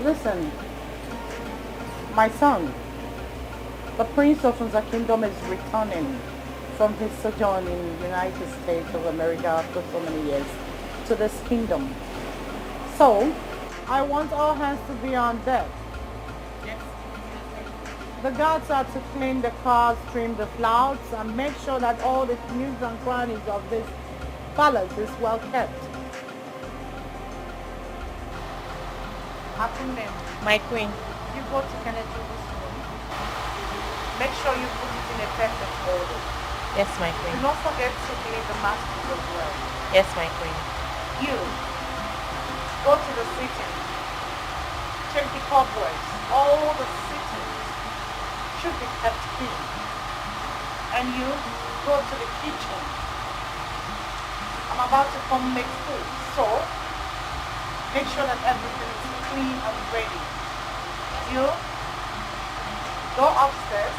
Listen, my son, the Prince of the Kingdom is returning from his sojourn in the United States of America after so many years to this kingdom. So, I want all hands to be on deck. The guards are to clean the cars, trim the flouts, and make sure that all the nooks and crannies of this palace is well kept. Happiness. My queen. You go to Kennedy this room. Make sure you put it in a perfect order. Yes, my queen. Do not forget to clean the masters as well. Yes, my queen. You go to the sitting. Check the cobwebs. All the sittings should be kept clean. And you go to the kitchen. I'm about to come make food, so make sure that everything is clean and ready. You go upstairs.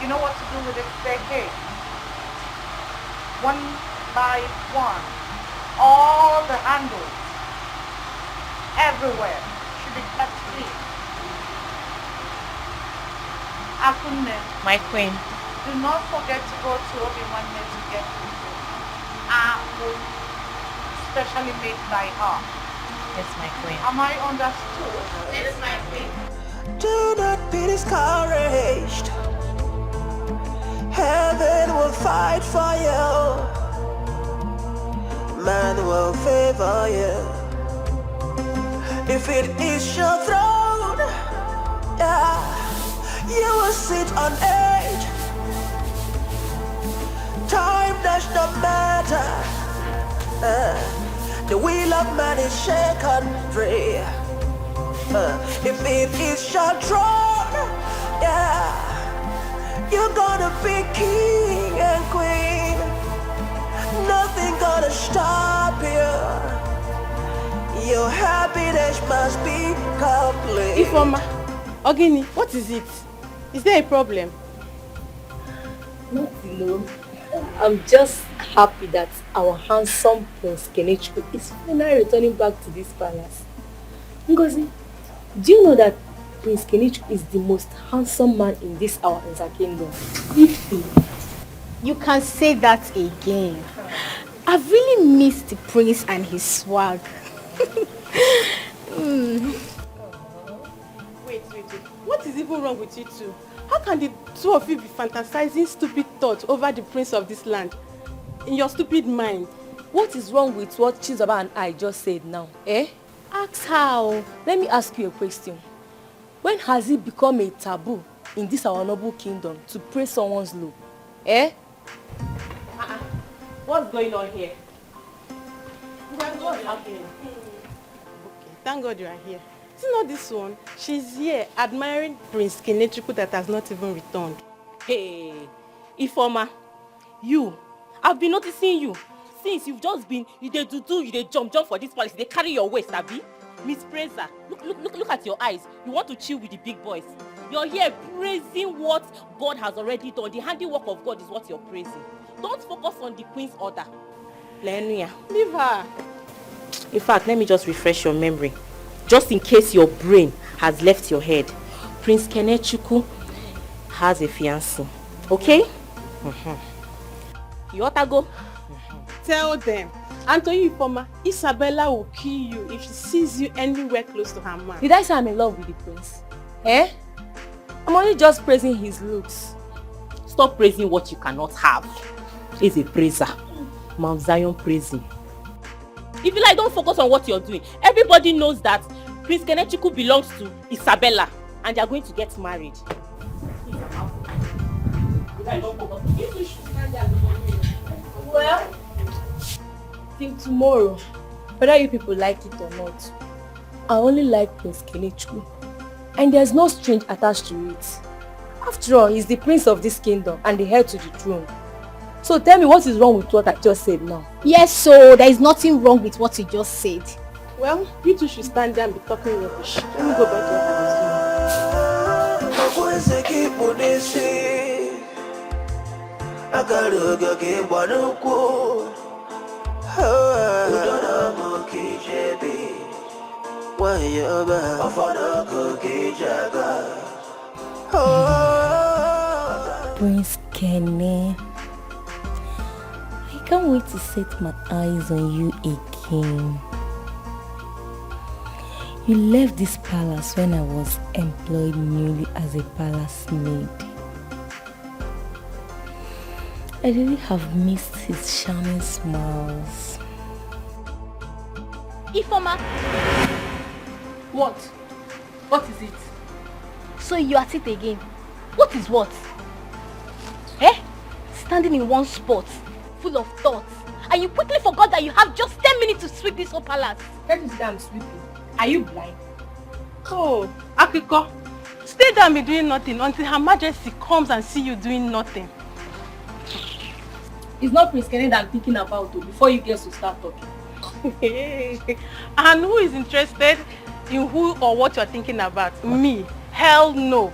You know what to do with the staircase. One by one, all the handles, everywhere, should be kept clean. Akune, My queen. do not forget to go to Obi-Wan to get food. Food specially made by her. Yes, my queen. Am I understood? Yes, my queen. Do not be discouraged. Heaven will fight for you. Man will favor you. If it is your throne, yeah, you will sit on edge. Time does not matter. The will of man is shaken free. If it is your throne, yeah, you're gonna be king and queen. Nothing gonna stop you. Your happiness must be complete. Ifoma, Ogini, what is it? Is there a problem? No. I'm just happy that our handsome Prince Kenechukwu is finally returning back to this palace. Ngozi, do you know that Prince Kenechukwu is the most handsome man in this our kingdom? You can say that again. I've really missed the prince and his swag. Wait. What is even wrong with you two? How can the two of you be fantasizing stupid thoughts over the prince of this land? In your stupid mind. What is wrong with what Chizaba and I just said now? Ask how. Let me ask you a question. When has it become a taboo in this our noble kingdom to praise someone's look? What's going on here? What's happening? Okay, thank God you are here. See not this one. She's here admiring Prince Kenechukwu that has not even returned. Hey, Ifoma, I've been noticing you since you've just been, you dey do, you dey jump for this policy, they carry your waist, Abi. Miss Praiser, look at your eyes. You want to chill with the big boys. You're here praising what God has already done. The handiwork of God is what you're praising. Don't focus on the queen's order. Lenia, Leave her. in fact, let me just refresh your memory. Just in case your brain has left your head. Prince Kenechukwu has a fiancé. Okay? You ought to go. Tell them. And to you, Ifoma, Isabella will kill you if she sees you anywhere close to her man. Did I say I'm in love with the prince? I'm only just praising his looks. Stop praising what you cannot have. He's a praiser. Mount Zion praising. If you like, don't focus on what you're doing. Everybody knows that Prince Kenechukwu belongs to Isabella and they are going to get married. Well, till tomorrow, whether you people like it or not, I only like Prince Kenechukwu. And there's no strings attached to it. After all, he's the prince of this kingdom and the heir to the throne. So tell me, what is wrong with what I just said now? Yes, so there is nothing wrong with what you just said. Well, you two should stand there and be talking rubbish. Let me go back to what Prince Kenny, I can't wait to set my eyes on you again. You left this palace when I was employed newly as a palace maid. I really have missed his charming smiles. Ifoma, What? What is it? so you are at it again. What is what? Eh? Standing in one spot, full of thoughts, and you quickly forgot that you have just 10 minutes to sweep this whole palace. Can't you see that I'm sleeping? Are you blind? Oh, Akiko, stay there and be doing nothing until Her Majesty comes and see you doing nothing. It's not Prince Kenny that I'm thinking about though, before you get to start talking. And who is interested in who or what you're thinking about? Me? Hell no.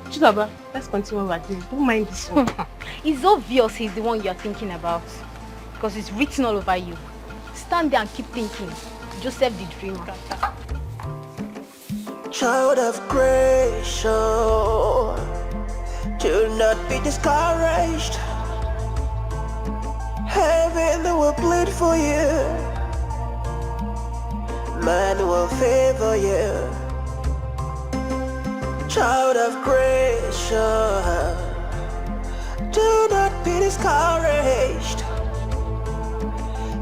Chidaba, let's continue what we're doing. Don't mind this one. It's obvious he's the one you're thinking about, because it's written all over you. Stand there and keep thinking. Joseph the dreamer. Child of grace, do not be discouraged. Heaven will bleed for you. Man will favor you. Child of grace, do not be discouraged.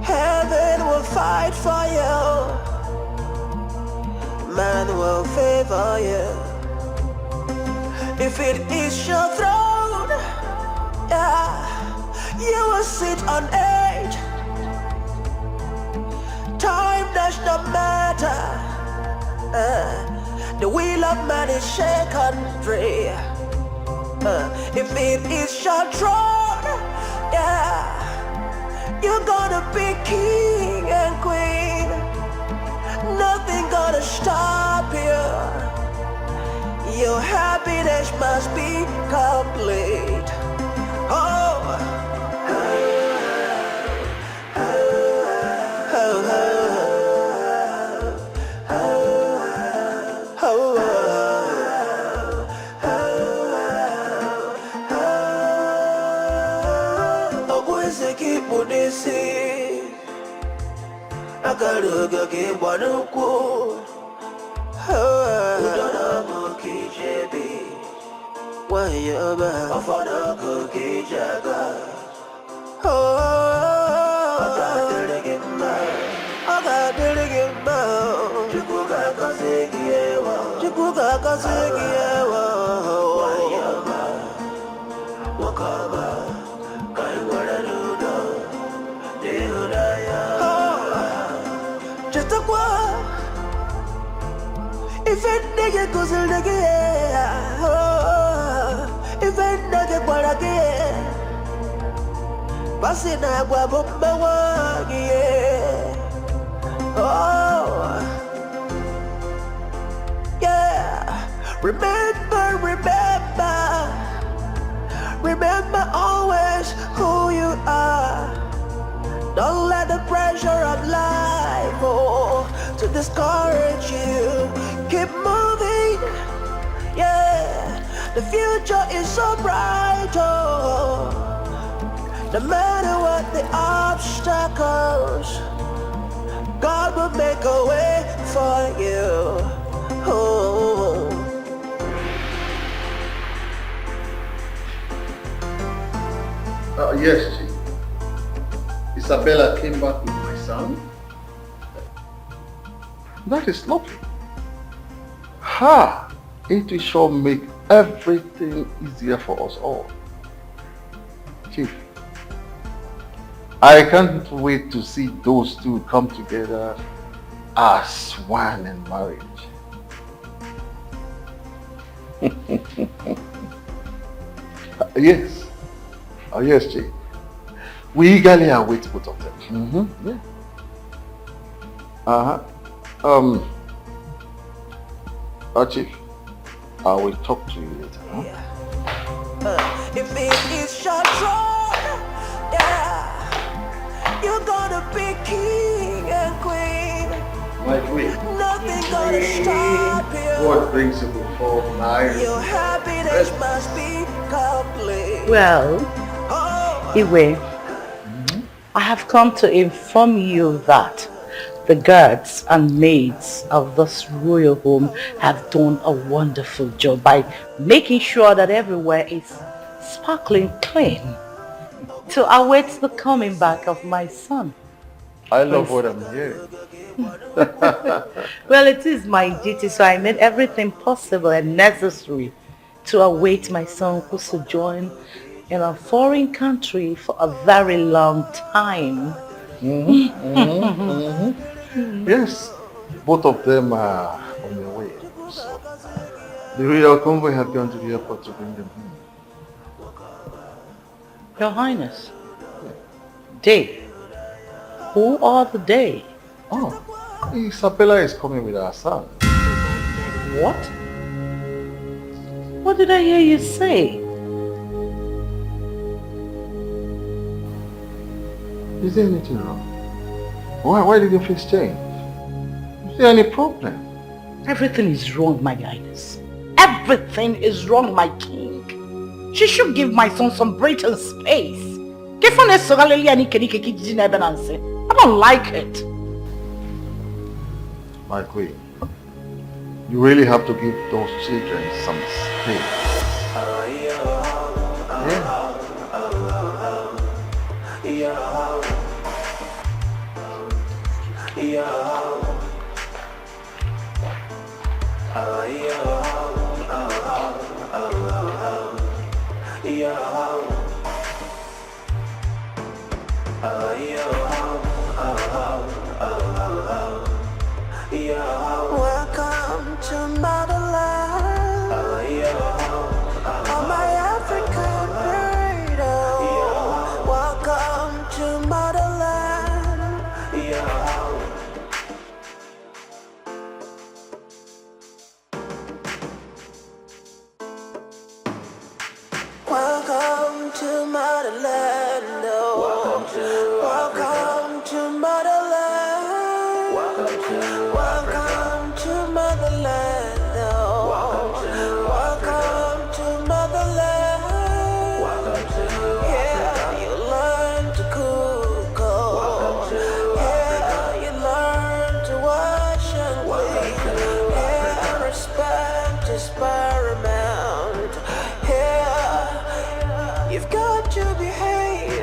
Heaven will fight for you. Man will favor you. If it is your throne, yeah, you will sit on it. Time does not matter. The wheel of man is secondary. If it is your throne, yeah, you're gonna be king and queen. Nothing gonna stop you. Your happiness must be complete. If it nigga goes in the if it nigga but again, passing a guabomba, oh, yeah. Remember always who you are. Don't let the pressure of life to discourage you. Keep moving, yeah. The future is so bright, no matter what the obstacles, God will make a way for you. Yes, Chief. Isabella came back with my son. That is lovely. It will sure make everything easier for us all. Chief, I can't wait to see those two come together as one in marriage. Yes. Oh, yes, Chief. We eagerly await both of them. Yeah. Chief, I will talk to you later. If it is your throne, yeah, you're gonna be king and queen. My queen. Nothing nothing gonna stop you. What brings you before night? Your happiness must be complete. Well, Iwe, I have come to inform you that the guards and maids of this royal home have done a wonderful job by making sure that everywhere is sparkling clean to await the coming back of my son. I love what I'm hearing. Well, it is my duty, so I made everything possible and necessary to await my son who sojourned in a foreign country for a very long time. Yes, both of them are on their way. So the royal convoy have gone to the airport to bring them home. Your Highness, they? Who are the they? Oh, Isabella is coming with our son. What? What did I hear you say? Is there anything wrong? Why did your face change? Is there any problem? Everything is wrong, my Highness. Everything is wrong, my king. She should give my son some break and space. I don't like it. My queen, you really have to give those children some space. Welcome to motherland. On my African cradle. Welcome to motherland. Welcome to motherland. Welcome to motherland. Welcome to motherland. Welcome to motherland. Yeah, you learn to cook. Yeah, you learn to wash and clean. Yeah, respect is paramount. Yeah, you've got to behave.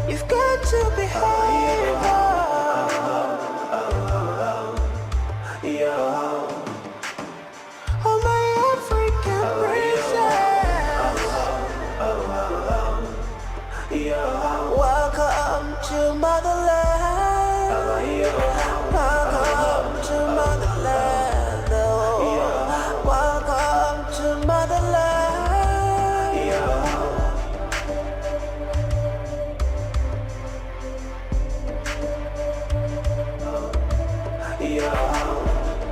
You've got to behave. Oh, my African princess. Welcome to motherland. Welcome to motherland. Welcome to motherland.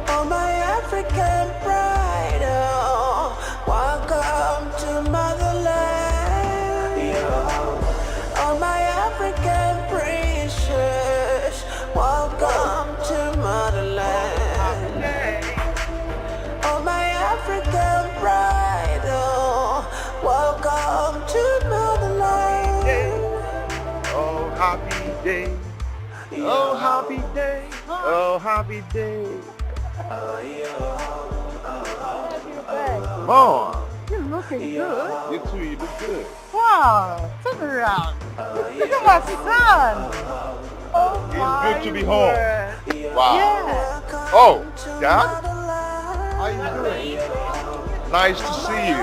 Oh, my African pride, welcome to motherland. Oh, my African princess, welcome to motherland. Oh, my African pride, welcome to motherland. Oh, happy day. Oh, happy day. Oh, happy day. Mom, You're looking good. you too, you look good. Wow, turn around. Look at my son. Oh, It's good to be home. Wow. Yeah. Oh, Dad? How you doing? Nice to see you.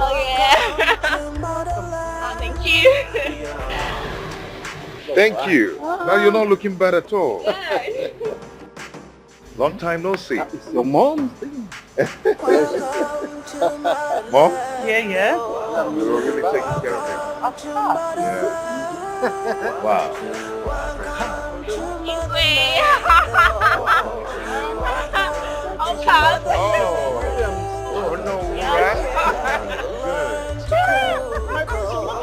Oh yeah. Oh, thank you. Thank you. Now you're not looking bad at all. Yeah. Long time no see. Your mom? Mom? Yeah. We're really taking care of him. Yeah. Wow. Oh, Pop. Oh no. Yeah. Good.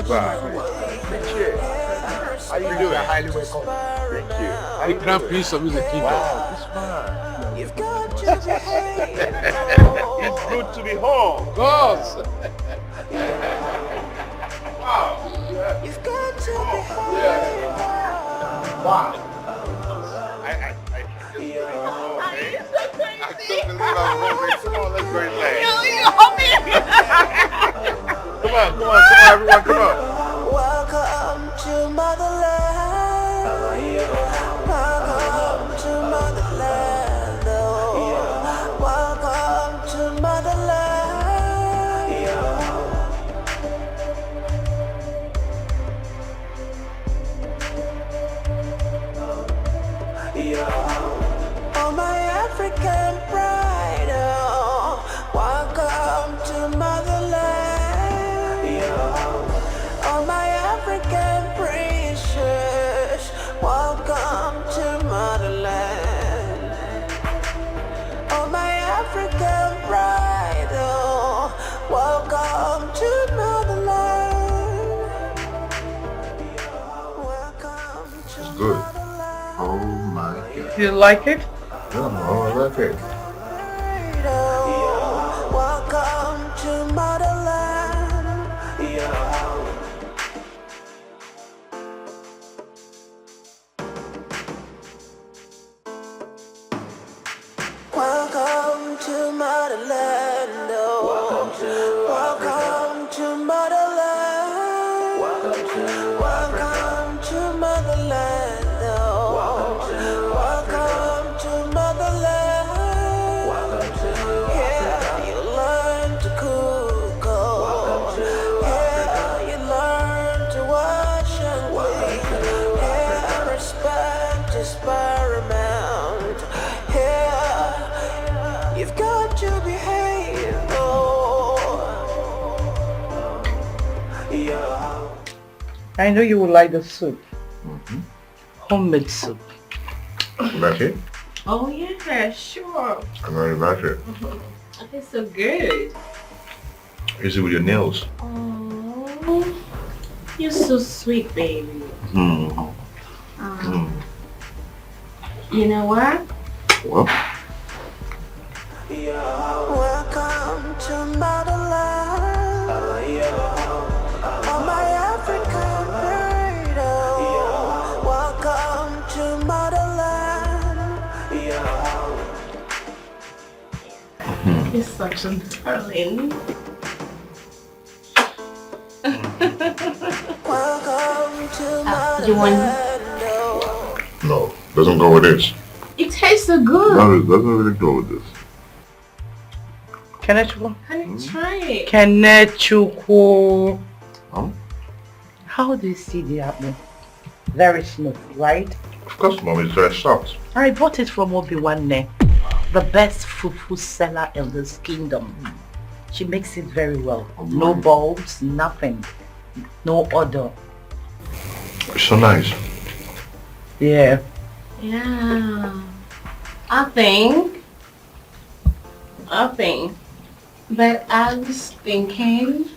How you doing? Highly welcome. Thank you. The Grand Prince of Music Kingdom. Wow, this man. It's good to be home. Boss! Wow. You've got to be Wow. I just believe I'm home, man. I still believe I'm home, man. Come on, let's go and play. Come on, everyone, come on. Welcome to motherland. Welcome to motherland. Oh, welcome to motherland. Oh, my African pride. Oh, welcome to motherland. Oh, my African princess, welcome to motherland. Oh, my African bride, oh, welcome to motherland. Welcome to It's good. motherland. Oh my God. You like it? Yeah, I like it. Welcome to motherland. Welcome to motherland. Welcome to motherland. Welcome to motherland. Welcome to motherland. Yeah, you learn to cook. Yeah, you learn to wash and clean. Yeah, respect is paramount. Yeah, you've got to behave. I know you will like the soup. Homemade soup. Like it? Oh yeah, sure. I know you like it. It tastes so good. Is it with your nails? Oh, you're so sweet, baby. You know what? Well, Welcome to motherland. Oh, my African bride. Welcome to motherland. You're such a darling. Welcome to motherland. You want? no, doesn't go with this. It tastes so good. No, it doesn't really go with this. Kenechukwu? Honey, try it. Kenechukwu. Huh? How do you see the apple? Very smooth, right? Of course, Mom, it's very soft. I bought it from Obiwanne, the best fufu seller in this kingdom. She makes it very well. No bulbs, nothing. No odor. It's so nice. Yeah. Yeah. I think. But I was thinking,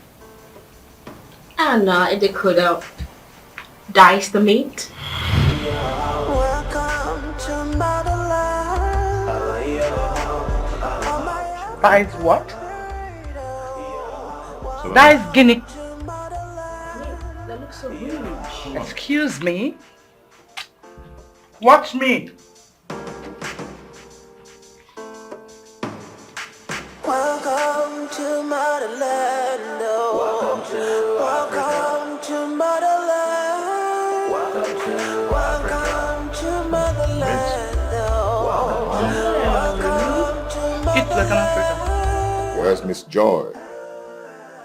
I don't know if they could have diced the meat. Welcome to motherland. That is what? That is guinea. That looks so huge. Excuse me. Watch me. Welcome to motherland. Welcome to motherland. Welcome to motherland. Welcome to motherland. Where's Miss Joy?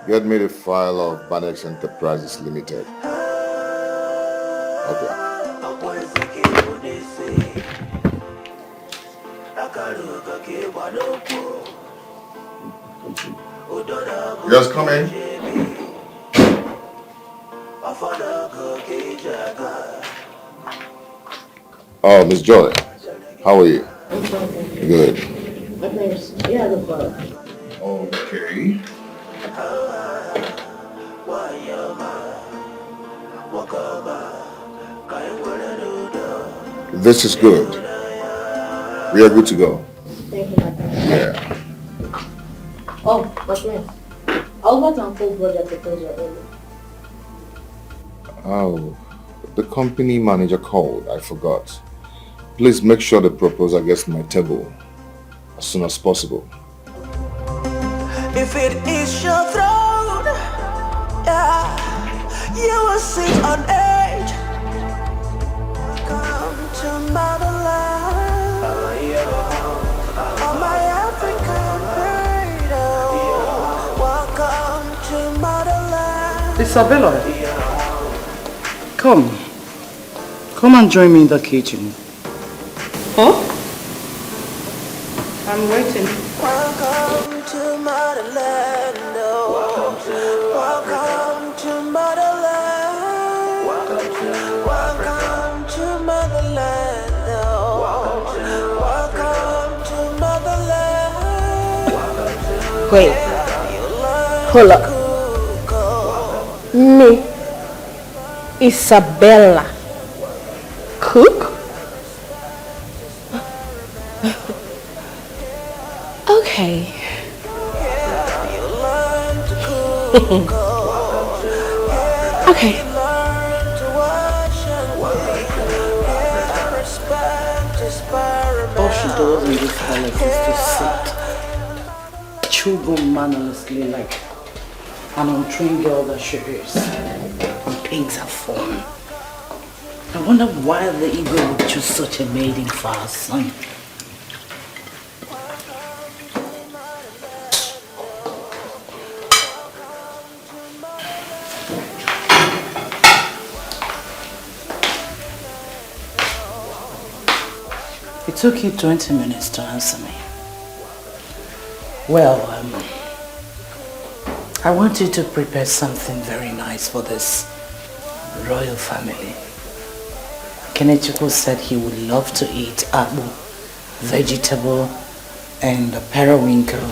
Get me the file of Banex Enterprises Limited. Okay. You guys come in. Oh, Miss Joy, how are you? Good. Okay. This is good. We are good to go. Thank you, madam. Yeah. Oh, but miss, Albert and Paul brought their proposal early. Oh, the company manager called. I forgot. Please make sure the proposal gets to my table as soon as possible. If it is your throne, yeah, you will sit on it. Come to motherland, on my African cradle. Welcome to motherland. Isabella, come and join me in the kitchen. Huh? I'm waiting. Welcome to motherland. Welcome to motherland. Welcome to motherland. Welcome to motherland. Wait. Hold up. Me, Isabella, cook? Okay. Okay. All she does in this palace is to sit, chew gum mannerlessly like an untrained girl that she is, and pigs her phone. I wonder why the ego would choose such a maiden for her son. It took you 20 minutes to answer me. Well, I want you to prepare something very nice for this royal family. Kenechukwu said he would love to eat apple, vegetable, and periwinkle,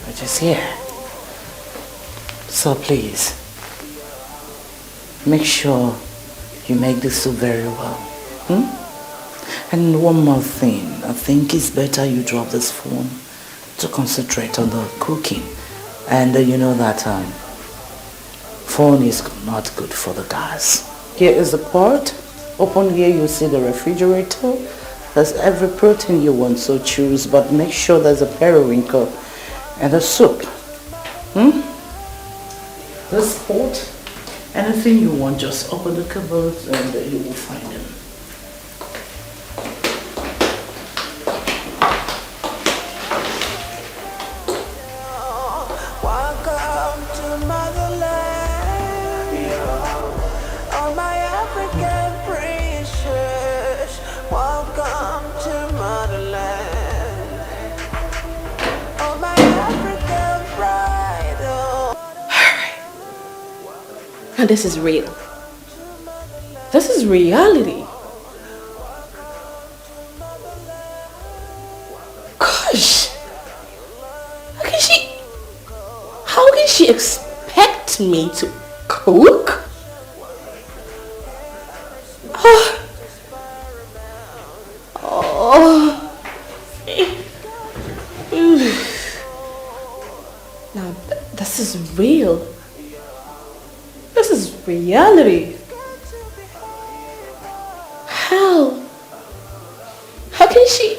which is here. So please, make sure you make the soup very well. And one more thing, I think it's better you drop this phone to concentrate on the cooking. And you know that phone is not good for the gas. Here is the pot. Open here, you see the refrigerator. There's every protein you want, so choose, but make sure there's a periwinkle and a soup. This pot, anything you want, just open the cupboard and you will find them. And this is real. This is reality. Gosh. How can she expect me to cook? Now, this is real. This is reality. How can she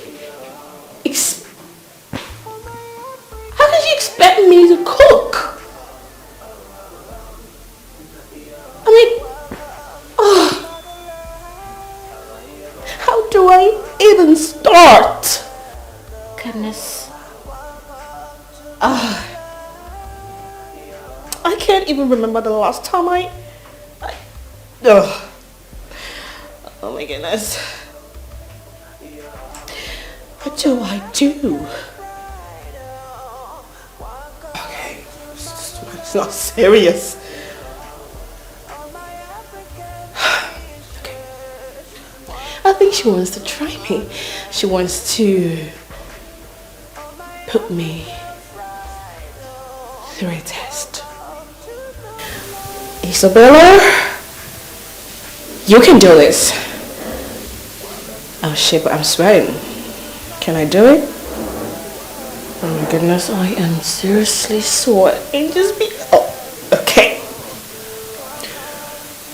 expect me to cook? I mean, how do I even start? Goodness. I can't even remember the last time oh my goodness. What do I do? Okay, it's not serious. Okay. I think she wants to try me. She wants to put me through a test. Isabella, you can do this. Oh shit, but I'm sweating. Can I do it? Oh my goodness, I am seriously sweating. Just be... Oh, okay.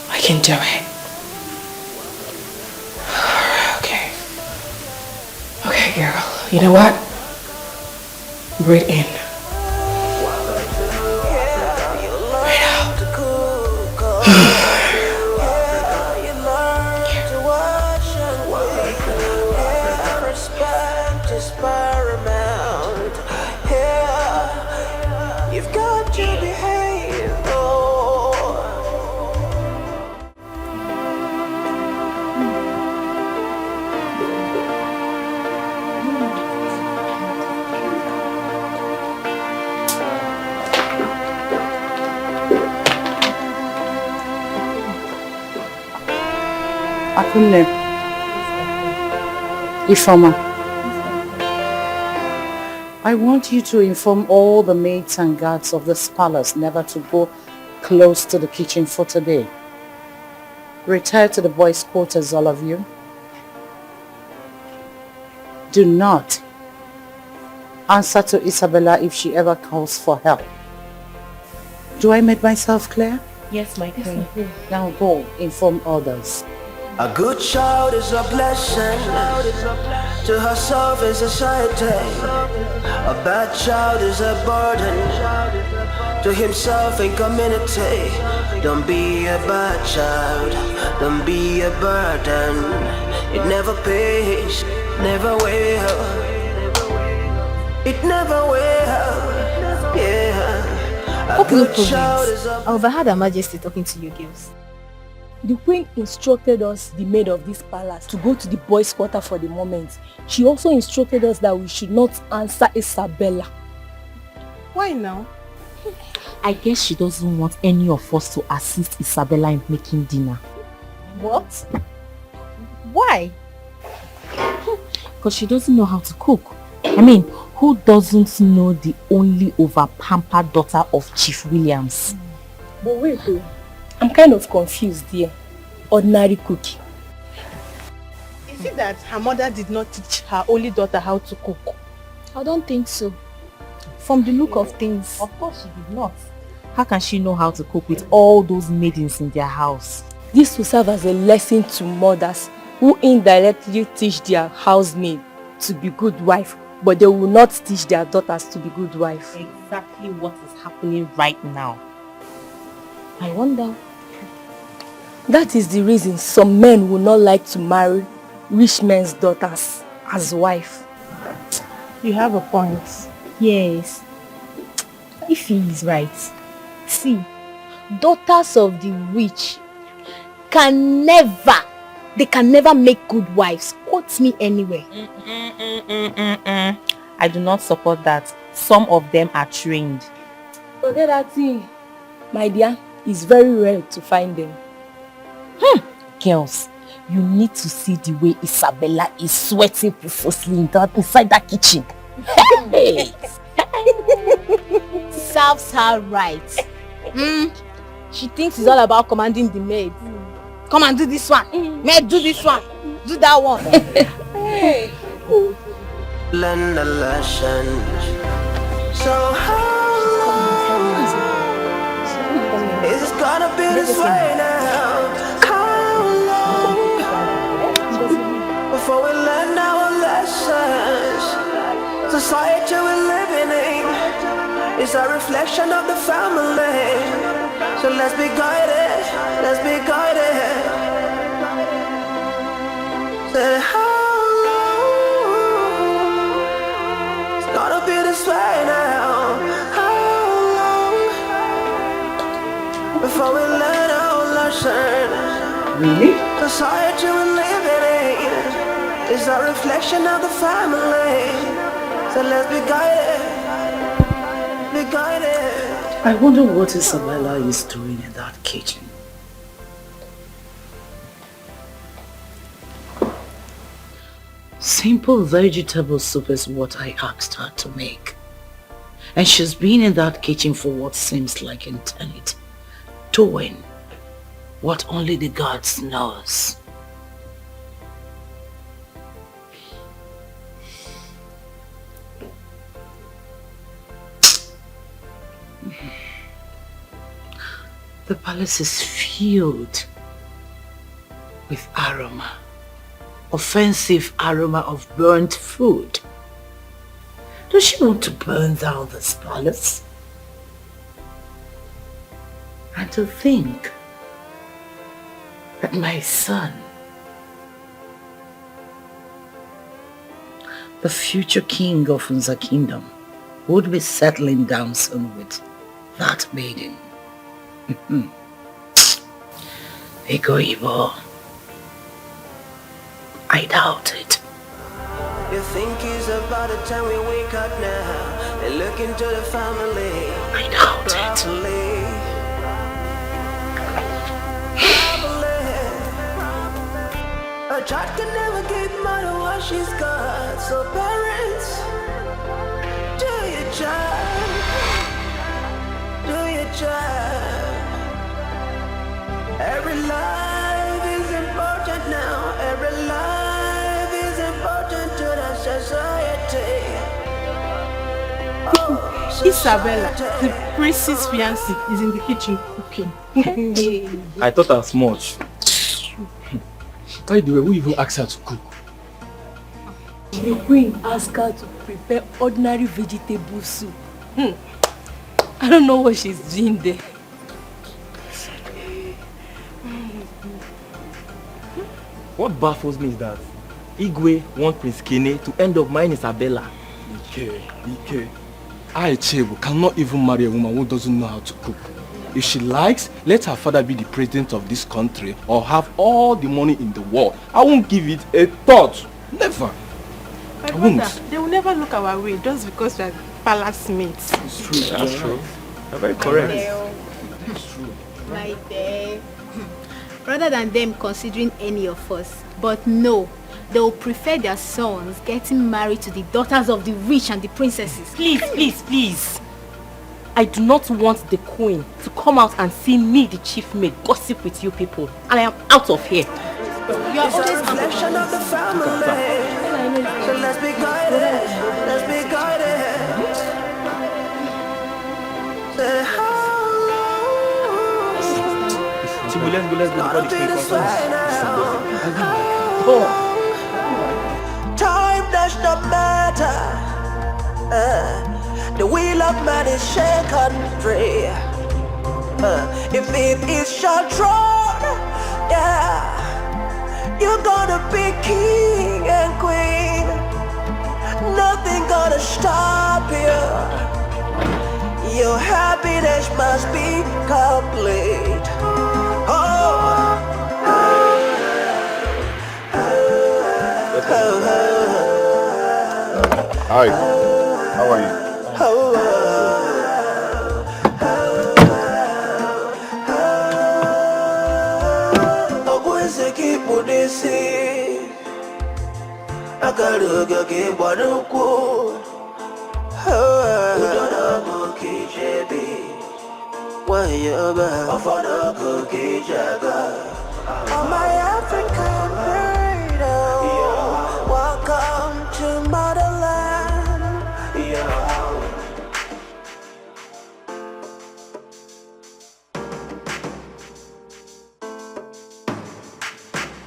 I can do it. Okay. Okay, girl. You know what? Breathe in. Breathe out. You've got to behave. Akunle. Ifoma. I want you to inform all the maids and guards of this palace never to go close to the kitchen for today. Retire to the boys' quarters, all of you. Do not answer to Isabella if she ever calls for help. Do I make myself clear? Yes, my queen. Now go inform others. A good child is a blessing to herself and society. A bad child is a burden to himself and community. Don't be a bad child, don't be a burden. It never pays, never will. It never will, yeah. A good child is a... I overheard Her Majesty talking to you girls. The queen instructed us, the maid of this palace, to go to the boys' quarter for the moment. She also instructed us that we should not answer Isabella. Why now? I guess she doesn't want any of us to assist Isabella in making dinner. What? Why? Because she doesn't know how to cook. I mean, who doesn't know the only over-pampered daughter of Chief Williams? But wait though. I'm kind of confused here. Ordinary cooking. Is it that her mother did not teach her only daughter how to cook? I don't think so. From the look of things. Of course she did not. How can she know how to cook with all those maidens in their house? This will serve as a lesson to mothers who indirectly teach their housemaid to be good wife, but they will not teach their daughters to be good wife. Exactly what is happening right now. I wonder. That is the reason some men will not like to marry rich men's daughters as wife. You have a point. Yes. If he is right. See, daughters of the rich can never make good wives. Quote me anywhere. I do not support that. Some of them are trained. Forget that thing. My dear, it's very rare to find them. Girls, you need to see the way Isabella is sweating profusely inside that kitchen. Hey. Serves her right. She thinks it's all about commanding the maid. Come and do this one. Maid, do this one. Do that one. Hey. Learn a lesson. So how long is it gonna be this way now? How long before we learn our lessons? Society we're living in is a reflection of the family. So let's be guided, let's be guided. Say how long it's gonna be this way now? How long before we learn our lesson? Really? Society we're living in is a reflection of the family. So let's be guided, be guided. I wonder what Isabella is doing in that kitchen. Simple vegetable soup is what I asked her to make. And she's been in that kitchen for what seems like eternity, doing what only the gods knows. The palace is filled with aroma. Offensive aroma of burnt food. Does she want to burn down this palace? And to think that my son, the future king of Unza kingdom, would be settling down soon with that maiden. Ego Ibo. I doubt it. You think it's about the time we wake up now and look into the family. I doubt it. A child can never get mad at what she's got. So parents, do your job. Do your job. Every life is important now. Every life is important to the society. Isabella, the prince's fiancé, is in the kitchen cooking. I thought as much. By the way, who even asked her to cook? The queen asked her to prepare ordinary vegetable soup. I don't know what she's doing there. What baffles me is that Igwe wants Prince Kene to end up marrying Isabella. Ike. I, Chebu, cannot even marry a woman who doesn't know how to cook. If she likes, let her father be the president of this country or have all the money in the world. I won't give it a thought. Never. My brother, they will never look our way just because we are palace mates. It's true. That's true. You're very correct. It's true. Right there. Rather than them considering any of us. But no, they will prefer their sons getting married to the daughters of the rich and the princesses. Please. I do not want the queen to come out and see me, the chief maid, gossip with you people. And I am out of here. You are always a reflection of the family. So let's be guided. Let's be guided. Say Chibu, let's go before the cake comes. Time does not matter. The wheel of man is shaken free. If it is shall drawn, yeah, you're gonna be king and queen. Nothing gonna stop you. Your happiness must be complete. Hi, how are you? On my African burrito, welcome to motherland.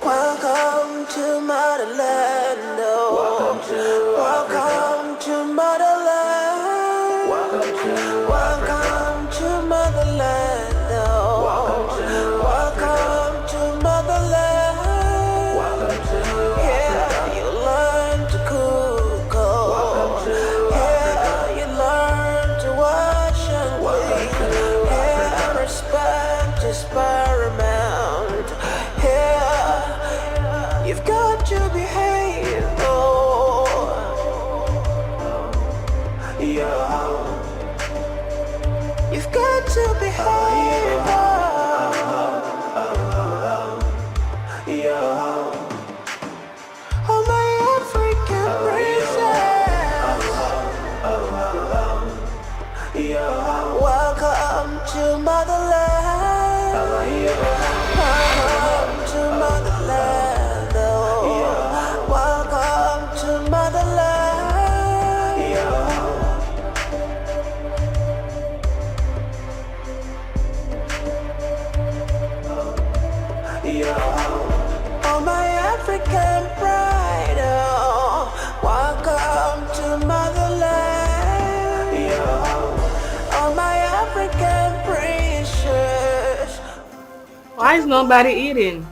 Welcome to motherland. Welcome to motherland. Welcome to motherland. Welcome to motherland. Yeah, you learn to cook. Yeah, you learn to wash and clean. Yeah, respect is paramount. Yeah, you've got to behave. You've got to behave. Oh, my African princess. Welcome to motherland. Welcome to motherland. Why is nobody eating?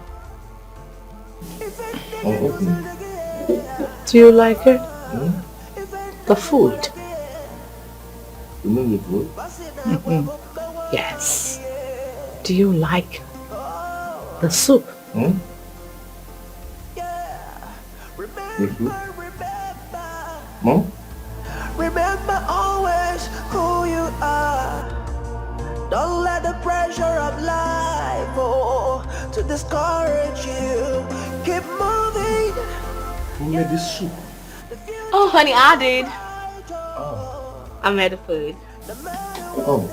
Do you like it? The food? You mean the food? Yes. Do you like the soup? The soup? Mom? Remember always who you are. Don't let the pressure of life to discourage you. Keep moving. Who made this soup? Oh, honey, I did. I made the food. Oh.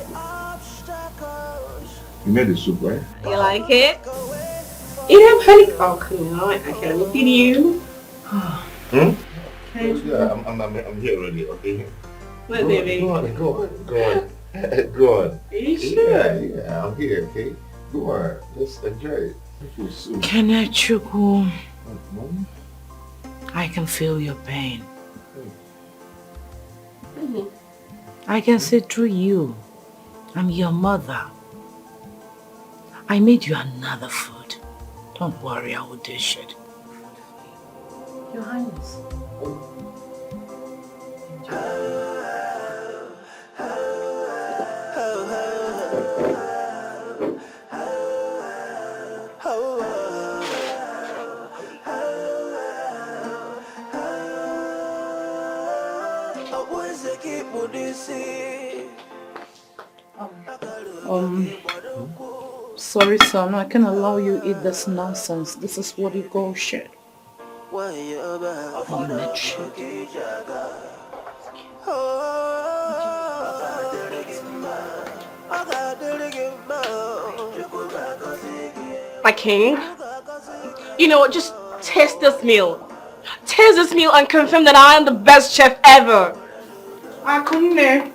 You made the soup, right? You like it? Eat up, honey. Oh, come on. I can't look at you. Yeah, I'm here already, okay? What, baby? Go on. Go on. Are you sure? Yeah, I'm here, okay? Go on. Let's enjoy it. Soup. Kenechukwu, I can feel your pain. I can see through you. I'm your mother. I made you another food. Don't worry, I will dish it. Your Highness. Sorry son, I can't allow you eat this nonsense. This is what you call shit. You met shit. My king, you know what, just taste this meal. Taste this meal and confirm that I am the best chef ever. Come there.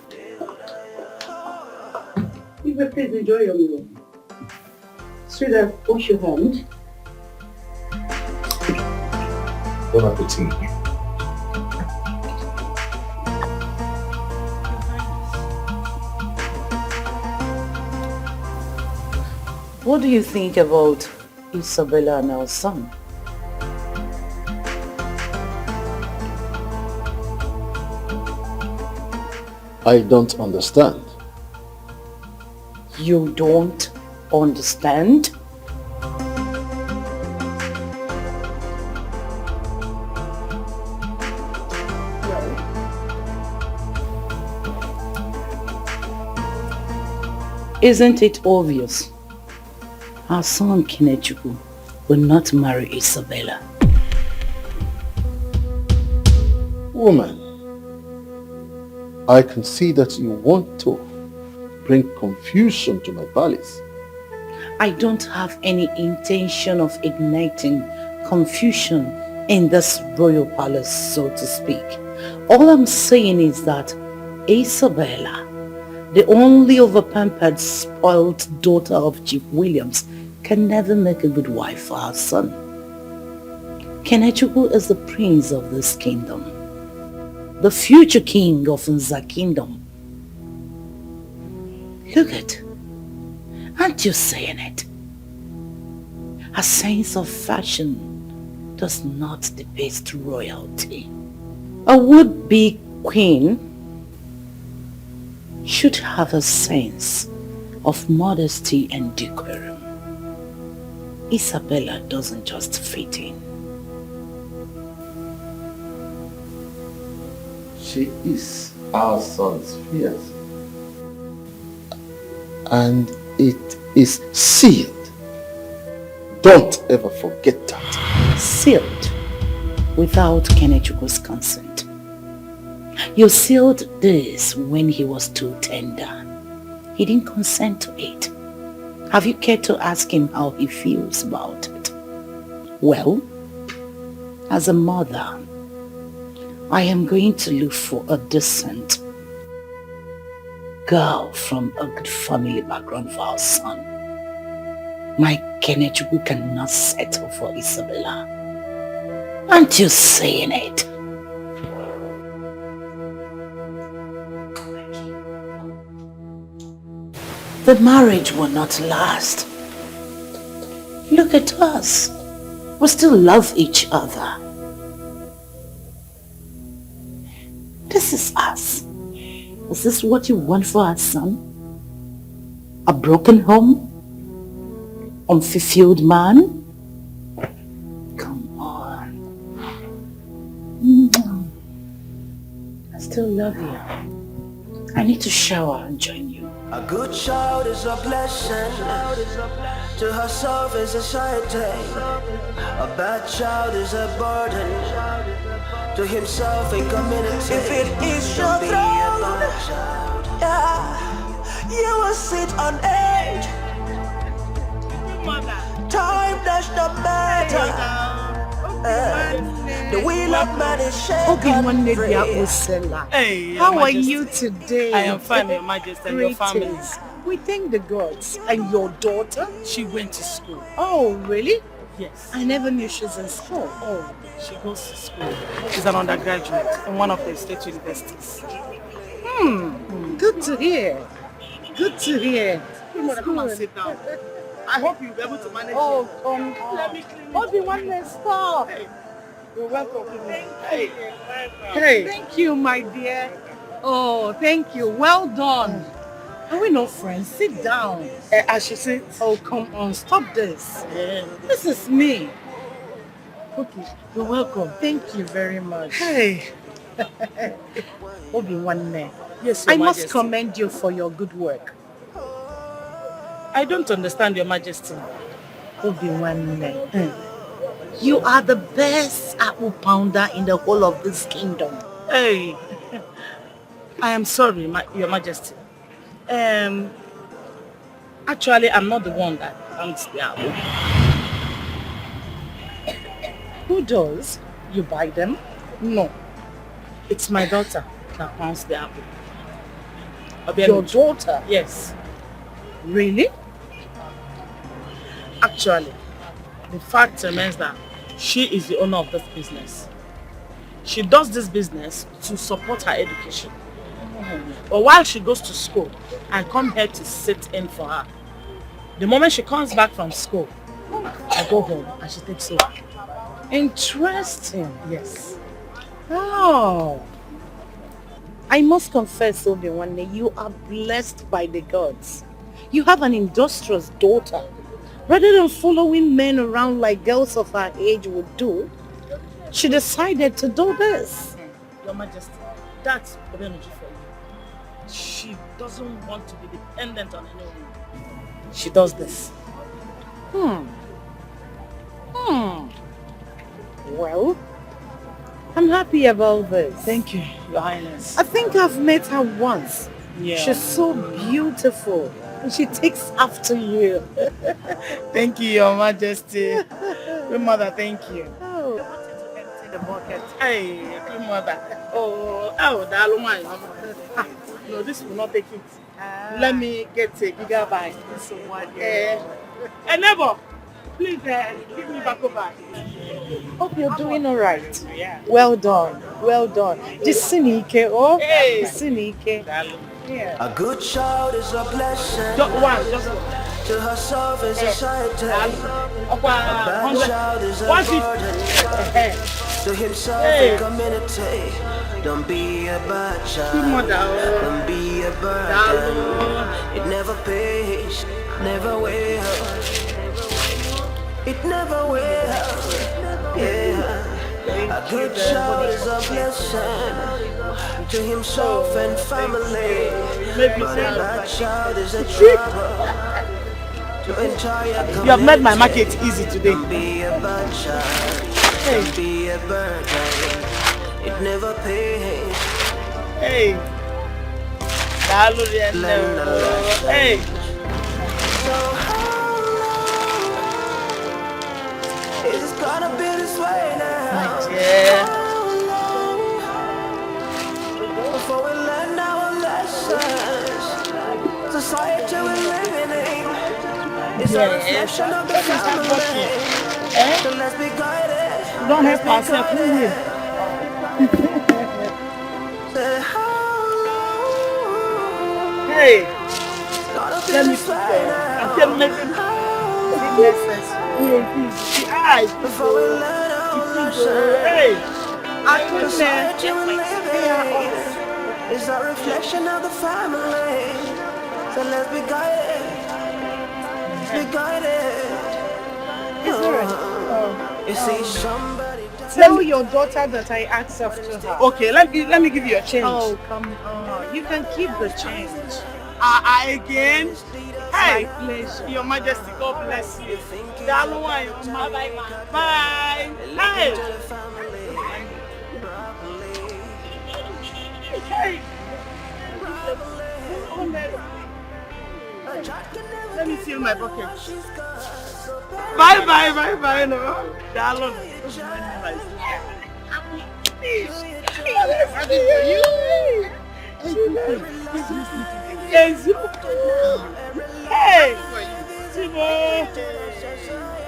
You will please enjoy your meal. Sweetheart, wash your hand. Bon appetit. What do you think about Isabella and our son? I don't understand. You don't understand? Isn't it obvious? Our son Kenechukwu will not marry Isabella. Woman, I can see that you want to bring confusion to my palace. I don't have any intention of igniting confusion in this royal palace, so to speak. All I'm saying is that Isabella, the only overpampered, spoiled daughter of Chief Williams, can never make a good wife for our son. Kenechukwu is the prince of this kingdom, the future king of Nza kingdom. Look at, aren't you saying it? A sense of fashion does not depict royalty. A would-be queen should have a sense of modesty and decorum. Isabella doesn't just fit in. She is our son's fiancée. And it is sealed. Don't ever forget that. Sealed without Kenechukwu's consent. You sealed this when he was too tender. He didn't consent to it. Have you cared to ask him how he feels about it? Well, as a mother, I am going to look for a decent girl from a good family background for our son. My Kenechukwu cannot settle for Isabella. Aren't you saying it? The marriage will not last. Look at us. We still love each other. This is us. Is this what you want for our son? A broken home? Unfulfilled man? Come on. I still love you. I need to shower and join you. A good child is a blessing. To herself is a society. A bad child is a burden. To himself and community. If it is your throne, yeah, you will sit on edge. Time does not matter. The wheel of man is shaken free. Hey, How are you today? I am fine, Your Majesty, and your family. Greetings. We thank the gods. And your daughter? She went to school. Oh, really? Yes. I never knew she was in school. Oh, she goes to school. She's an undergraduate in one of the state universities. Good to hear. Good to hear. Come and sit down. I hope you'll be able to manage Oh, it. come on. Let me clean it. Obi, one less stop. You're welcome. Hey. Hey. Thank you, my dear. Oh, thank you. Well done. Are we not friends? Sit down. I should sit. Oh, come on. Stop this. Yeah. This is me. Okay. You're welcome. Thank you very much. Hey. Obi, one minute. Yes, Your I must Majesty. commend you for your good work. I don't understand, Your Majesty. Obi, one minute. You are the best apple pounder in the whole of this kingdom. Hey. I am sorry, Your Majesty. Actually, I'm not the one that pounds the apple. Who does? You buy them? No. It's my daughter that pounds the apple. Your daughter? Yes. Really? Actually, the fact remains that she is the owner of this business. She does this business to support her education. But while she goes to school, I come here to sit in for her. The moment she comes back from school, I go home and she takes over. Interesting. Yes. Oh. I must confess, Obi-Wan, you are blessed by the gods. You have an industrious daughter. Rather than following men around like girls of her age would do, she decided to do this. Your Majesty, that's energy for you. She doesn't want to be dependent on anyone. She does this. Well, I'm happy about this. Thank you, Your Highness. I think I've met her once. Yeah. She's so beautiful. And she takes after you. Thank you, Your Majesty. Queen Mother, thank you. Oh. The bucket. Hey, Queen Mother. Oh, darling one. No, this will not take it. Let me get a bigger bag. This one. Neighbor, please give me back over. Hope you're doing all right. Yeah. Well done. Well done. Jisinike, oh. Hey. Jisinike. Yeah. A good child is a blessing. Just one. To herself is a society. A bad child is a burden. To himself and community. Don't be a bad child. Don't be a burden. It never pays. Never will. It never will. Yeah. A good child is a blessing to himself and family. But a bad child is a trouble to entire community. You have made my market easy today. Don't be a bad child. Don't be a burden. It never pays. Hey. Hey. It's gonna be this way now. Yeah. Before we learn our lessons, society we're living in is a reflection of the family. So let's be guided. Don't help ourselves, please. Hey, let me see. I'm telling you. Before we let our shine, the society we live in is a reflection of the family. So let's be guided, be guided. You see somebody. Tell your daughter that I asked after her. Okay, let me give you a change. Oh, come on. You can keep the change. Again? Hey, my pleasure. Your Majesty, God bless you. Bye. Bye. Hey. Hey. Let me fill my bucket. Bye. No. Darling. Yes.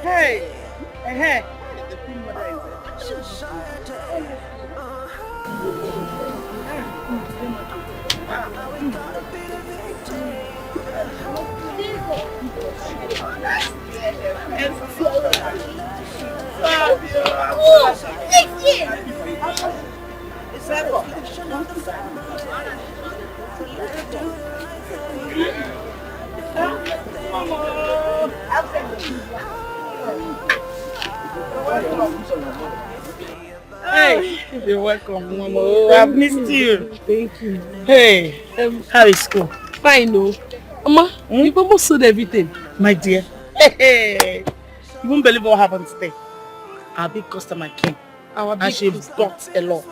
Hey. Hey. Hey, you're welcome, Mama. I've missed you. Thank you. Hey, how is school? Fine, no. Mama, you've almost sold everything. My dear. Hey, you won't believe what happened today. Our big customer came. And she bought a lot.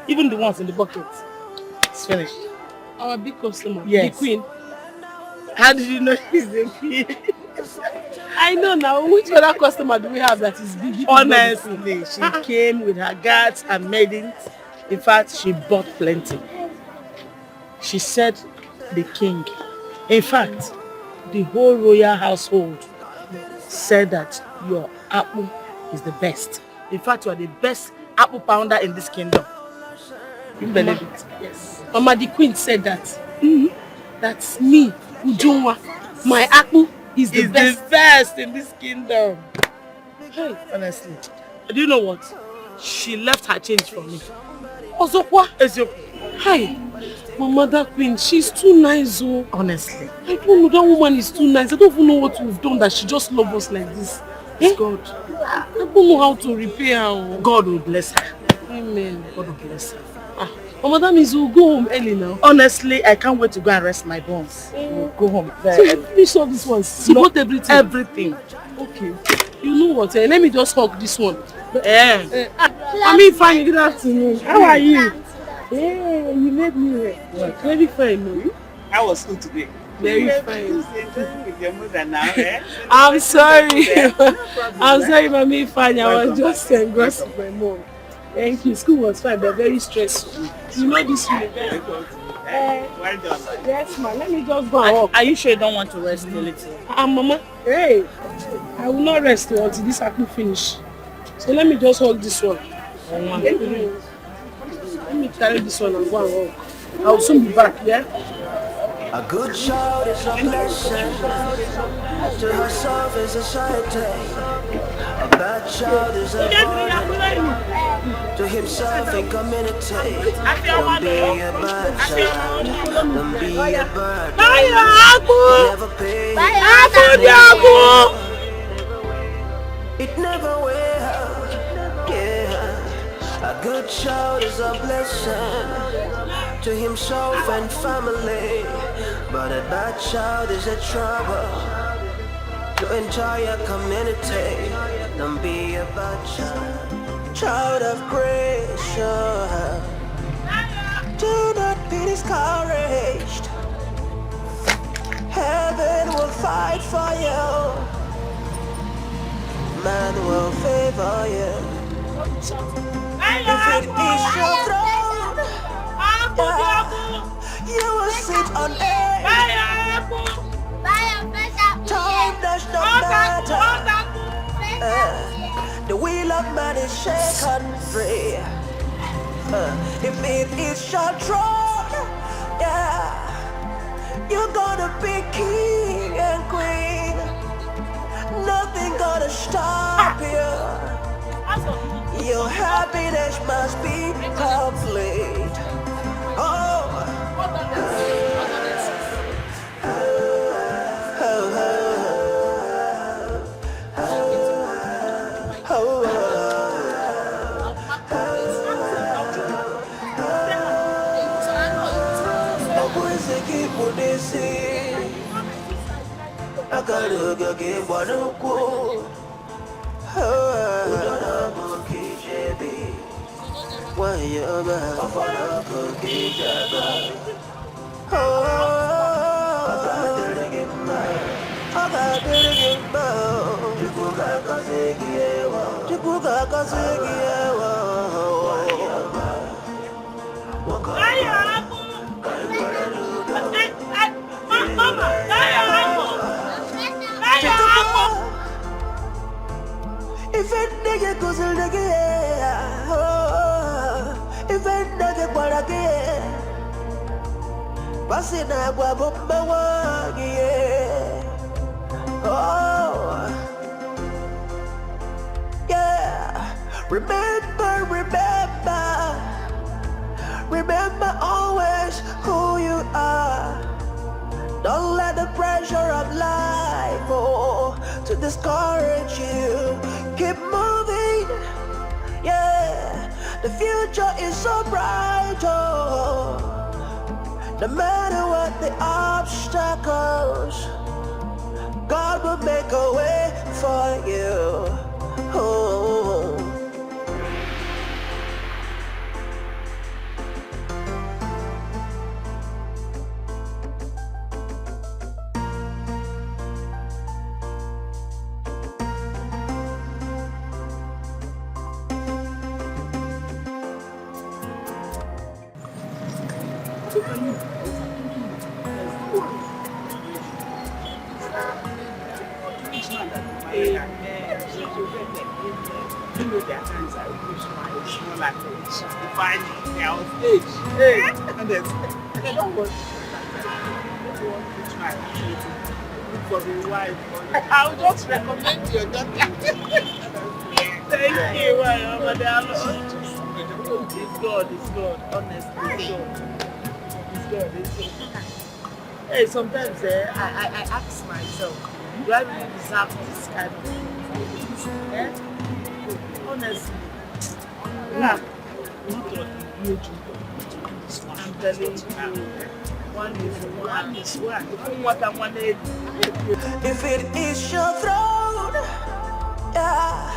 Even the ones in the bucket. It's finished. Our big customer? Yes. The queen? How did you know she's the queen? I know now. Which other customer do we have that is big? Honestly, she came with her guards and maidens. In fact, she bought plenty. She said the king. In fact, the whole royal household said that your apple is the best. In fact, you are the best apple pounder in this kingdom. You believe it? Yes. Mama, the queen said that. That's me, Ujunwa. My apple is the best in this kingdom. Hey, honestly. Do you know what? She left her change for me. Ozokwa? Ezio. Hi. Mama, that queen, she's too nice, oh. Honestly. I don't know, that woman is too nice. I don't even know what we've done that she just loves us like this. It's God. I don't know how to repay her. Oh. God will bless her. Amen. God will bless her. Mama, that means we'll go home early now. Honestly, I can't wait to go and rest my bones. We'll go home So you finish all this one? She bought everything? Everything. Okay. You know what? Let me just hug this one. I'm fine. Good afternoon. How are you? Yeah, you made me very fine, no? How was school today? Very fine. With your mother now, eh? I'm sorry. I'm sorry, Mommy. Fine. I was just engrossed with my mom. Thank you. School was fine, but very stressful. You know this feeling. Well done. Yes, ma. Let me just go and walk. Are you sure you don't want to rest a little? Mama. Hey, I will not rest until this apple finish. So let me just hold this one. Let me carry this one and go and walk. I will soon be back, yeah? A good child is a blessing. To herself is a society. A bad child is a burden. To himself and community. Don't be a bad child. Don't be a burden. Never pay. It never will. Yeah. A good child is a blessing to himself and family, but a bad child is a trouble to entire community. Don't be a bad child. Child of grace, sure. Do not be discouraged. Heaven will fight for you. Man will favor you. If it is your throne, you will sit on it. Time does not matter. The wheel of man is shaken free. If it is your throne, you're gonna be king and queen. Nothing gonna stop you. Your happiness must be complete. Oh. If it nigga goes in the if it nigga para que pase na agua bomba wagi oh yeah remember always who you are. Don't let the pressure of life to discourage you. Keep moving, yeah. The future is so bright, oh. No matter what the obstacles, God will make a way for you. Oh. I'll just recommend your daughter. Thank you, madam. It's God, honestly, it's God. Hey, sometimes I ask myself, do I really deserve this kind of thing? Honestly. Yeah. I'm telling you, one is one. What I'm one. If it is your throne, yeah,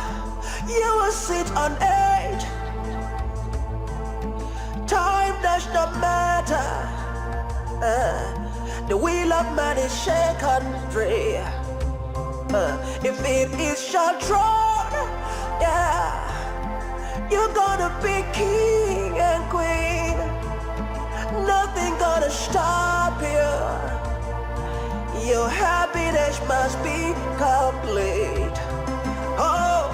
you will sit on it. Time does not matter. The wheel of man is shaken free. If it is your throne, yeah, you're gonna be king and queen. Nothing gonna stop you. Your happiness must be complete. Oh.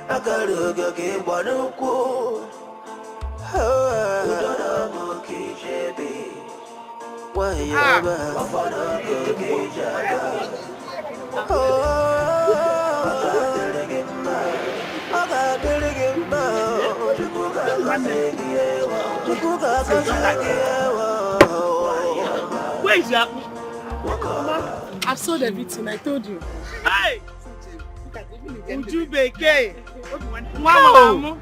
Akaruga ke banuku udara moki jebi wayaba afana ke jaga Where is that? I've sold everything, I told you. Hey! Ujubeke. Wow.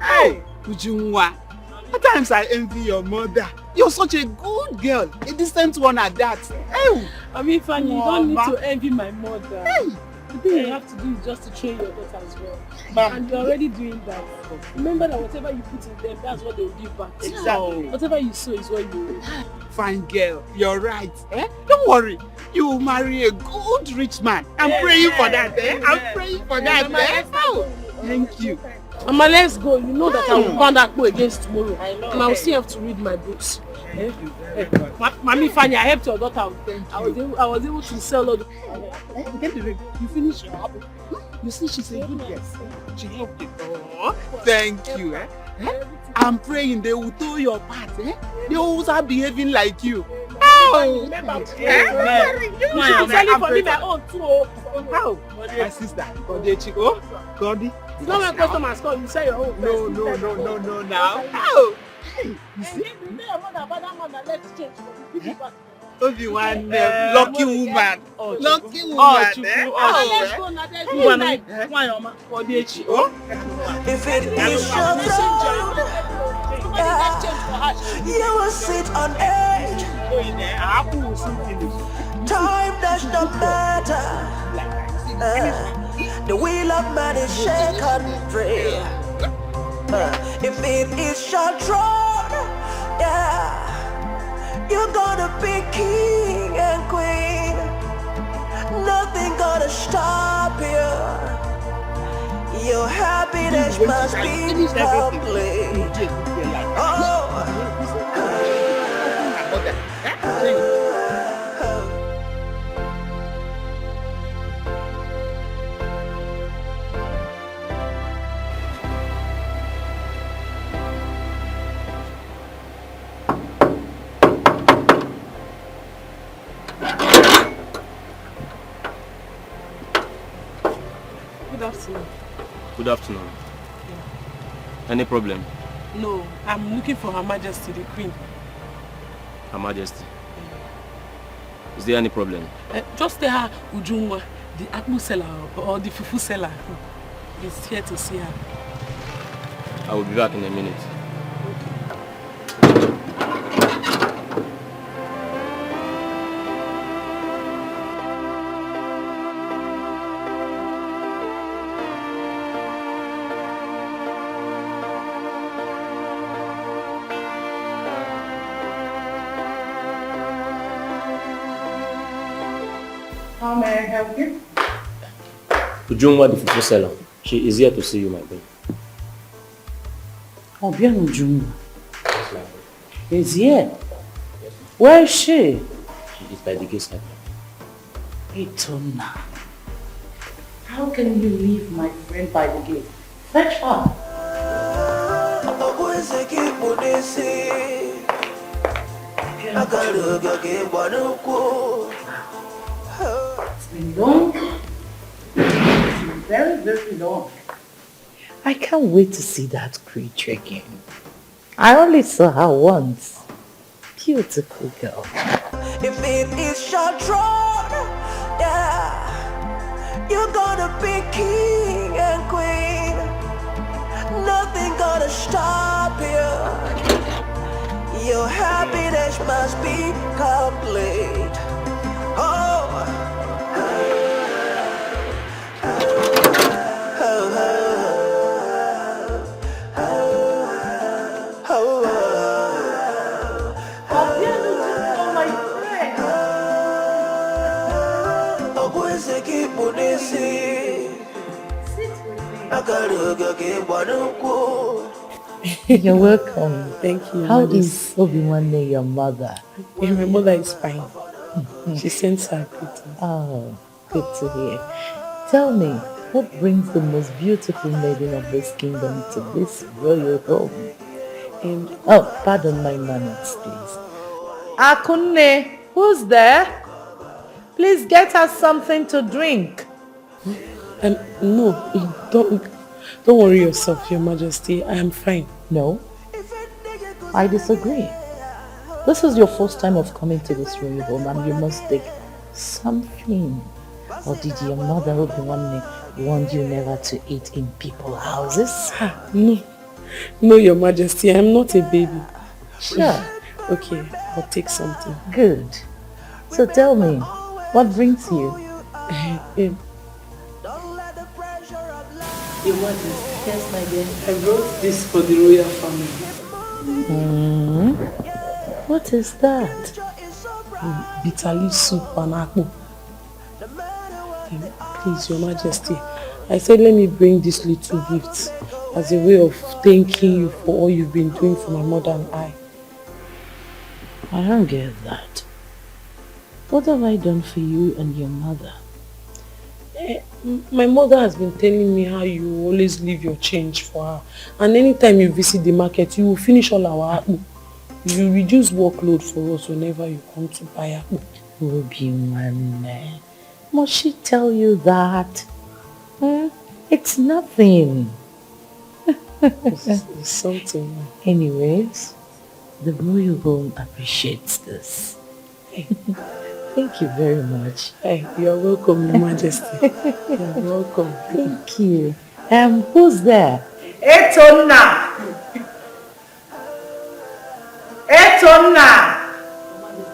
Hey, Ujunwa. At times I envy your mother. You're such a good girl, a decent one at that. Hey. I mean, Fanny, you don't need to envy my mother. Hey. The thing you have to do is just to train your daughter as well. And you're already doing that. Remember that whatever you put in them, that's what they will give back. Exactly. Whatever you sow is what you will. Fine girl, you're right. Don't worry. You will marry a good rich man. I'm praying for that. I'm praying for that. Oh, thank you. Mama, let's go. You know that I will burn that boy against tomorrow. And I will still have to read my books. Mommy Fanny, I helped your daughter. I was able to sell all the... You finished your apple. You see, she's a good girl. She helped you. Oh, thank you. I'm praying they will do your part. They will start behaving like you. Oh, remember, you should be selling for me my own too. How? My sister, Chico, Gordy. It's not when customers come, you sell your own. No, now. How? You see? Only one lucky woman. Lucky woman. Let's go now. If it is your throne, you will sit on edge. Time does not matter. The wheel of man is shaken free. If it is your throne, you're gonna be king and queen. Nothing gonna stop you. Your happiness must be complete. Good afternoon. Good afternoon. Any problem? No, I'm looking for Her Majesty, the Queen. Her Majesty. Is there any problem? Just tell her Ujungwa, the Akmu seller or the Fufu seller, is here to see her. I will be back in a minute. How may I help you? Ujungwa, the fufu seller. She is here to see you, my baby. Obian Ujungwa is here. Where is she? She is by the gate side. Itona. How can you leave my friend by the gate? Fetch her. It's been long. It's been very, very long. I can't wait to see that creature again. I only saw her once. Beautiful girl. If it is your throne, you're gonna be king and queen. Nothing gonna stop you. Your happiness must be complete. You're welcome. Thank you. How is Obiwane, your mother? Yeah, my mother is fine. She sends her greetings. Oh, good to hear. Tell me, what brings the most beautiful maiden of this kingdom to this royal home? Oh, pardon my manners, please. Akunne, who's there? Please get us something to drink. No, don't worry yourself, Your Majesty. I am fine. No, I disagree. This is your first time of coming to this royal home and you must take something. Or did your mother warn you never to eat in people's houses? No, Your Majesty, I am not a baby. Sure. Okay, I'll take something. Good. So tell me, what brings you? Your Majesty. Yes, my dear. I wrote this for the royal family. What is that? Bitter leaf soup and akpu. Please, Your Majesty, I said let me bring these little gifts as a way of thanking you for all you've been doing for my mother and I. I don't get that. What have I done for you and your mother? My mother has been telling me how you always leave your change for her. And anytime you visit the market, you will finish all our apple. You reduce workload for us whenever you come to buy apple. Must she tell you that? It's nothing. It's something. Anyways, the royal home appreciates this. Thank you very much. Hey, you're welcome, Your Majesty. You're welcome. Thank you. Who's there? Etonna! Etonna!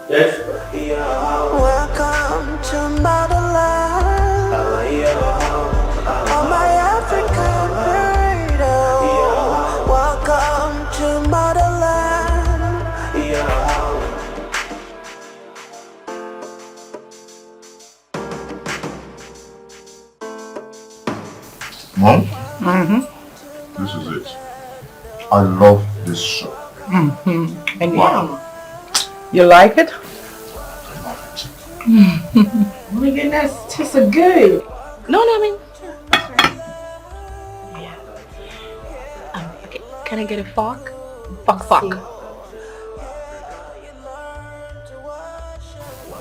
Yes. Welcome to motherland. On my African burrito. Welcome to motherland. Mom? This is it. I love this show. And Wow. you like it? Oh my goodness, it tastes so good. No, I mean. Yeah. Okay, can I get a fork? Fork.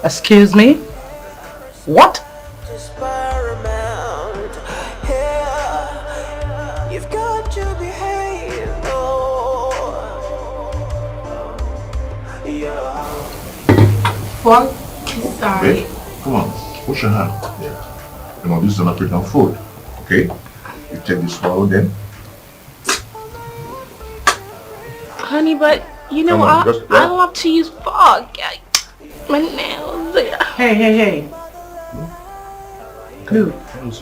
Excuse me? What? You've got to behave. What? Sorry. Babe, come on, wash your hand. Yeah. You know, this is an African food. Okay? You take this swallow then. Honey, but you know, Come on, I love to use fork. My nails. Hey. Dude. Use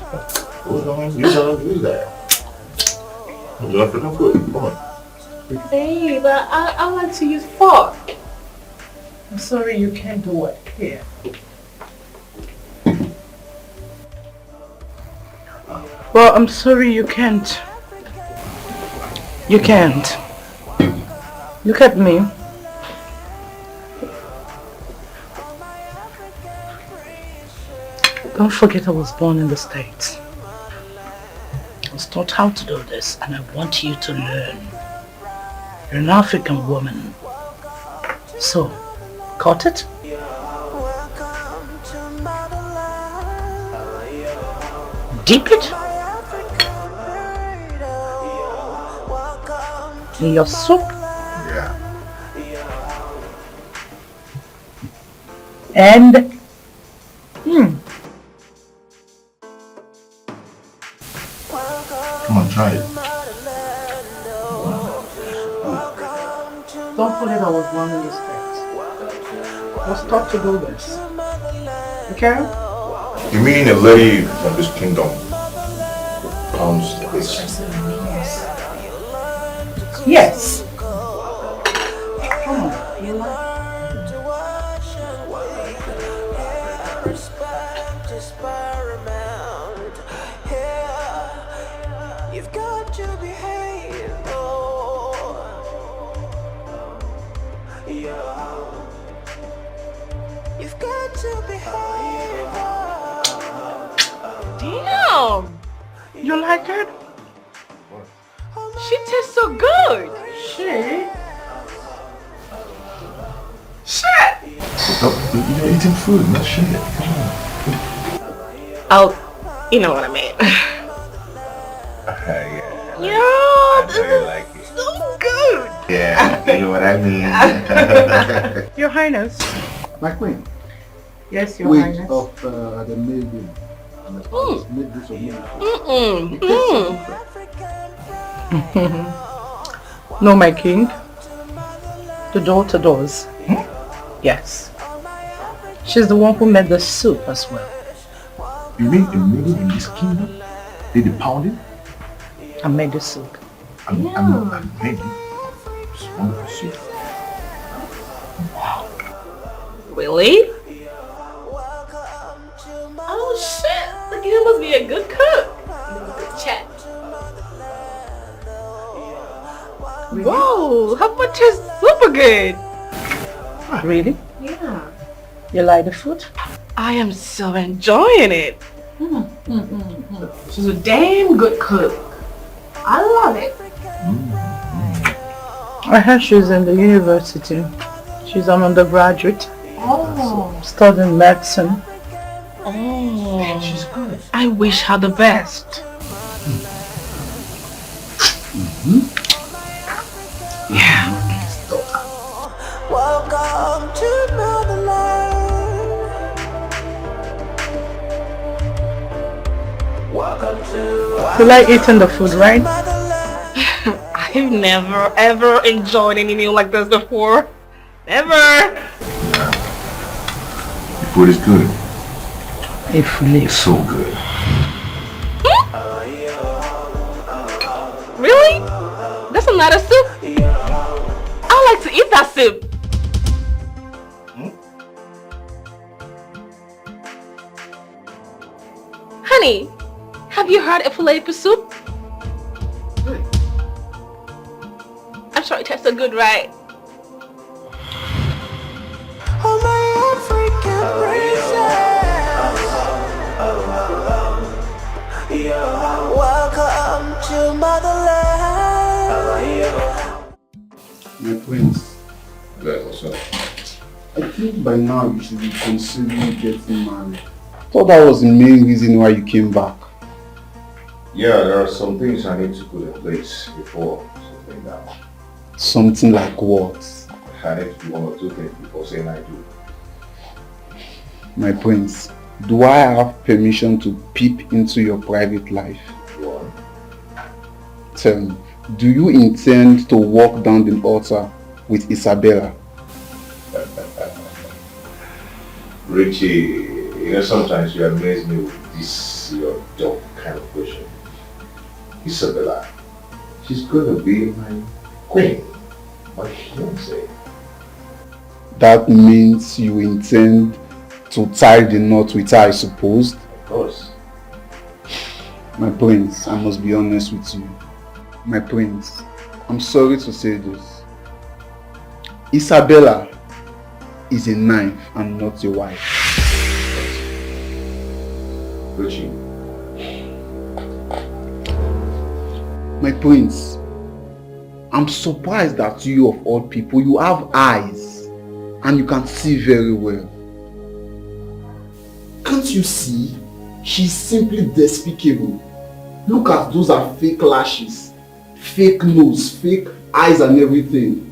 that. It's African food. Come on. Hey, but I like to use fork. I'm sorry you can't do it. Here. Well, I'm sorry you can't. You can't. Look at me. Don't forget I was born in the States. I was taught how to do this, and I want you to learn. You're an African woman. So, cut it? Dip it in your soup. Yeah. And Come on, try it. don't forget I was born in the States. I was taught to do this. Okay? You mean a lady from this kingdom pounds this? Yes. Come on. You like You've got to behave. You've got to behave. Damn! You like it? She tastes so good. Shit. You're eating food, not shit. Come on. Oh, you know what I mean. Yeah, this is like it. so good. Yeah, you know what I mean. Your Highness. My queen. Yes, Your Wait Highness. of the maiden. And the palace made this of me. No, my king. The daughter does. Yes. She's the one who made the soup as well. You mean a maiden in this kingdom did the pounding? I made the soup. I'm maiden. It's wonderful soup. Wow. Really? Oh shit! Look, you must be a good cook. Good chat. Whoa! How much is super good? Really? Yeah. You like the food? I am so enjoying it. She's a damn good cook. I love it. I heard she's in the university. She's an undergraduate. Oh. Studying medicine. Oh, she's good. I wish her the best. Yeah. Welcome to motherland. Welcome to. You like eating the food, right? I've never ever enjoyed any meal like this before. Never. The food is good. If It's so good. Really? That's not a soup? I like to eat that soup. Honey, have you heard of filet soup? I'm sure it tastes so good, right? Oh, my African princess. Welcome to motherland. My prince, Yeah, what's up? I think by now you should be considering getting married. I thought that was the main reason why you came back. Yeah, there are some things I need to put in place before settling down. Something like what? I need to do one or two things before saying I do. My prince, do I have permission to peep into your private life? Go on. Tell me, do you intend to walk down the altar with Isabella? Richie, sometimes you amaze me with this your dumb kind of question. Isabella, she's gonna be my queen, my fiancée. That means you intend to tie the knot with her, I suppose? Of course. My prince, I must be honest with you. My prince, I'm sorry to say this. Isabella is a knife and not a wife. Richie. My prince, I'm surprised that you of all people, you have eyes and you can see very well. Can't you see? She's simply despicable. Look at those are fake lashes, fake nose, fake eyes and everything.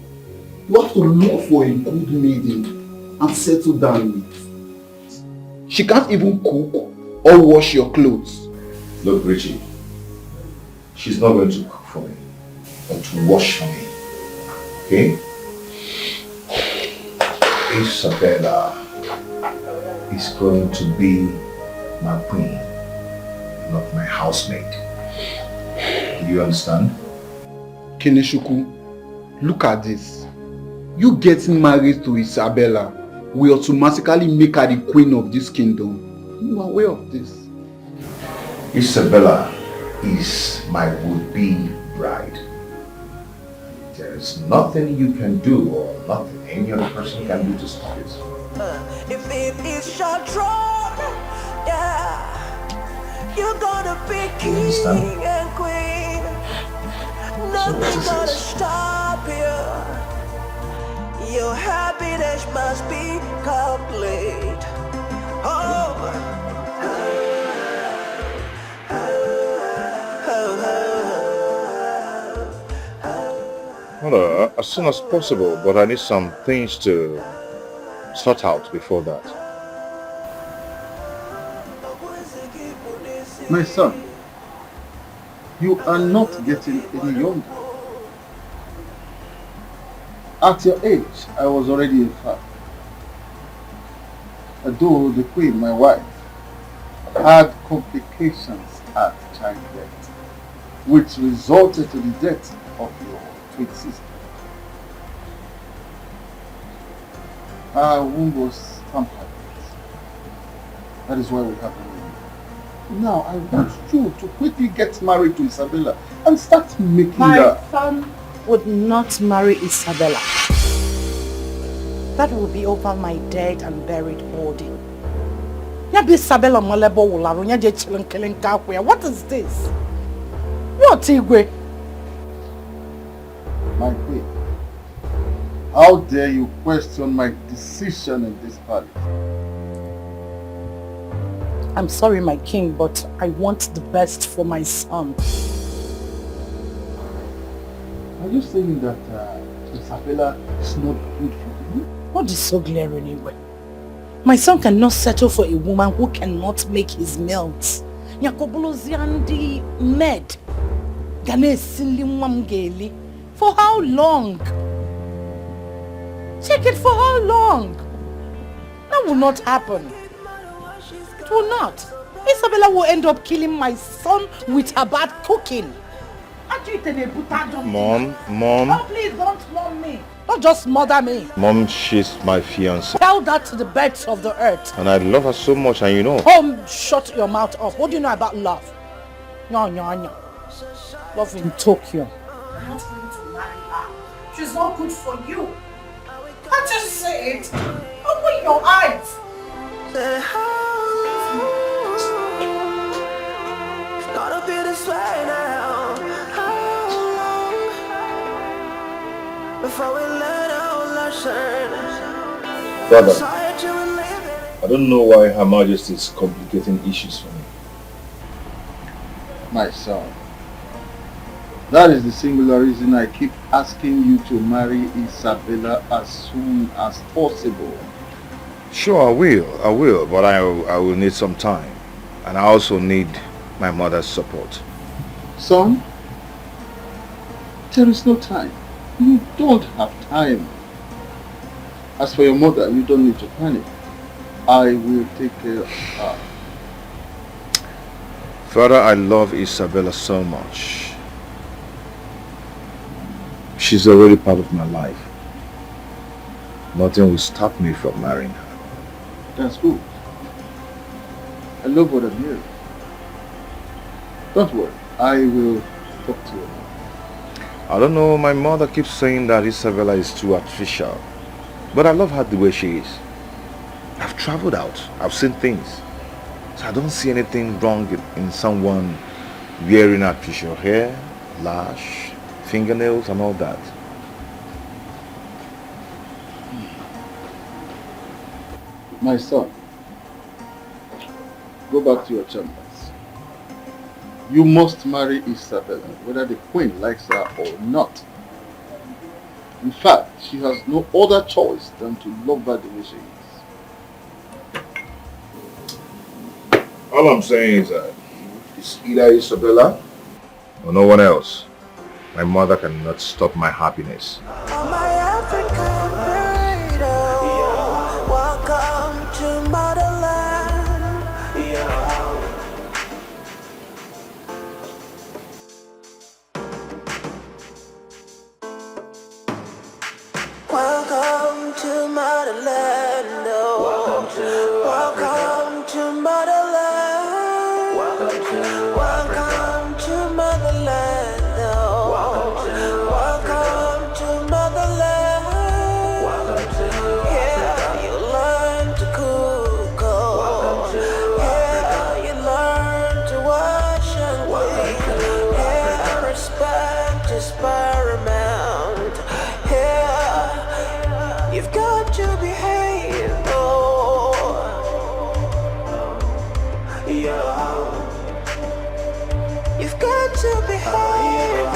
You have to look for a good maiden and settle down with. She can't even cook or wash your clothes. Look, Richie, she's not going to cook for me, but to wash for me. Okay? Isabella is going to be my queen, not my housemaid. Do you understand? Keneshuku, look at this. You getting married to Isabella will automatically make her the queen of this kingdom. You are aware of this? Isabella is my would-be bride. There is nothing you can do or nothing any other person can do to stop it. If it is your throne, yeah, you're gonna be king and queen. Nothing gonna stop you. Your happiness must be complete. Oh. Well, as soon as possible, but I need some things to sort out before that. My son, you are not getting any younger. At your age, I was already a father. Although the queen, my wife, had complications at childbirth, which resulted to the death of your twin sister. Her womb was tampered with. That is why we have a baby. Now I want you to quickly get married to Isabella and start making My her. son would not marry Isabella. that will be over my dead and buried body. What is this? What, Igwe? My queen, how dare you question my decision in this palace? I'm sorry, my king, but I want the best for my son. Are you saying that Isabella is not good for you? What is so glaring anyway? My son cannot settle for a woman who cannot make his meals. Nyakoboloziandi med. For how long? Check it for how long? That will not happen. It will not. Isabella will end up killing my son with her bad cooking. Mom. Oh, please don't mom me. Don't just mother me. Mom, she's my fiancée. Tell that to the birds of the earth. And I love her so much, and you know. Oh, shut your mouth up. What do you know about love? No. Love in Tokyo. I'm not going to marry her. She's not good for you. Can't you say it? Open your eyes. Gotta be this way now. How long before we let our lesson? Brother, I don't know why Her Majesty is complicating issues for me. My son, that is the singular reason I keep asking you to marry Isabella as soon as possible. Sure, I will, but I will need some time. And I also need my mother's support. Son, there is no time. You don't have time. As for your mother, you don't need to panic. I will take care of her. Father, I love Isabella so much. She's already part of my life. Nothing will stop me from marrying her. That's good. I love what I'm hearing. Don't worry, I will talk to you. I don't know, my mother keeps saying that Isabella is too artificial. But I love her the way she is. I've traveled out, I've seen things. So I don't see anything wrong in someone wearing artificial hair, lash, fingernails and all that. My son, go back to your chambers. You must marry Isabella, whether the queen likes her or not. In fact, she has no other choice than to love her the way she is. All I'm saying is that it's either Isabella or no one else. My mother cannot stop my happiness. Welcome to motherland. Welcome to motherland. Welcome to motherland. Welcome to motherland. Welcome to motherland. Yeah, you learn to cook. Yeah, you learn to wash and clean. Yeah, respect is paramount. Yeah, you've got to behave. Oh, yeah, you've got to behave.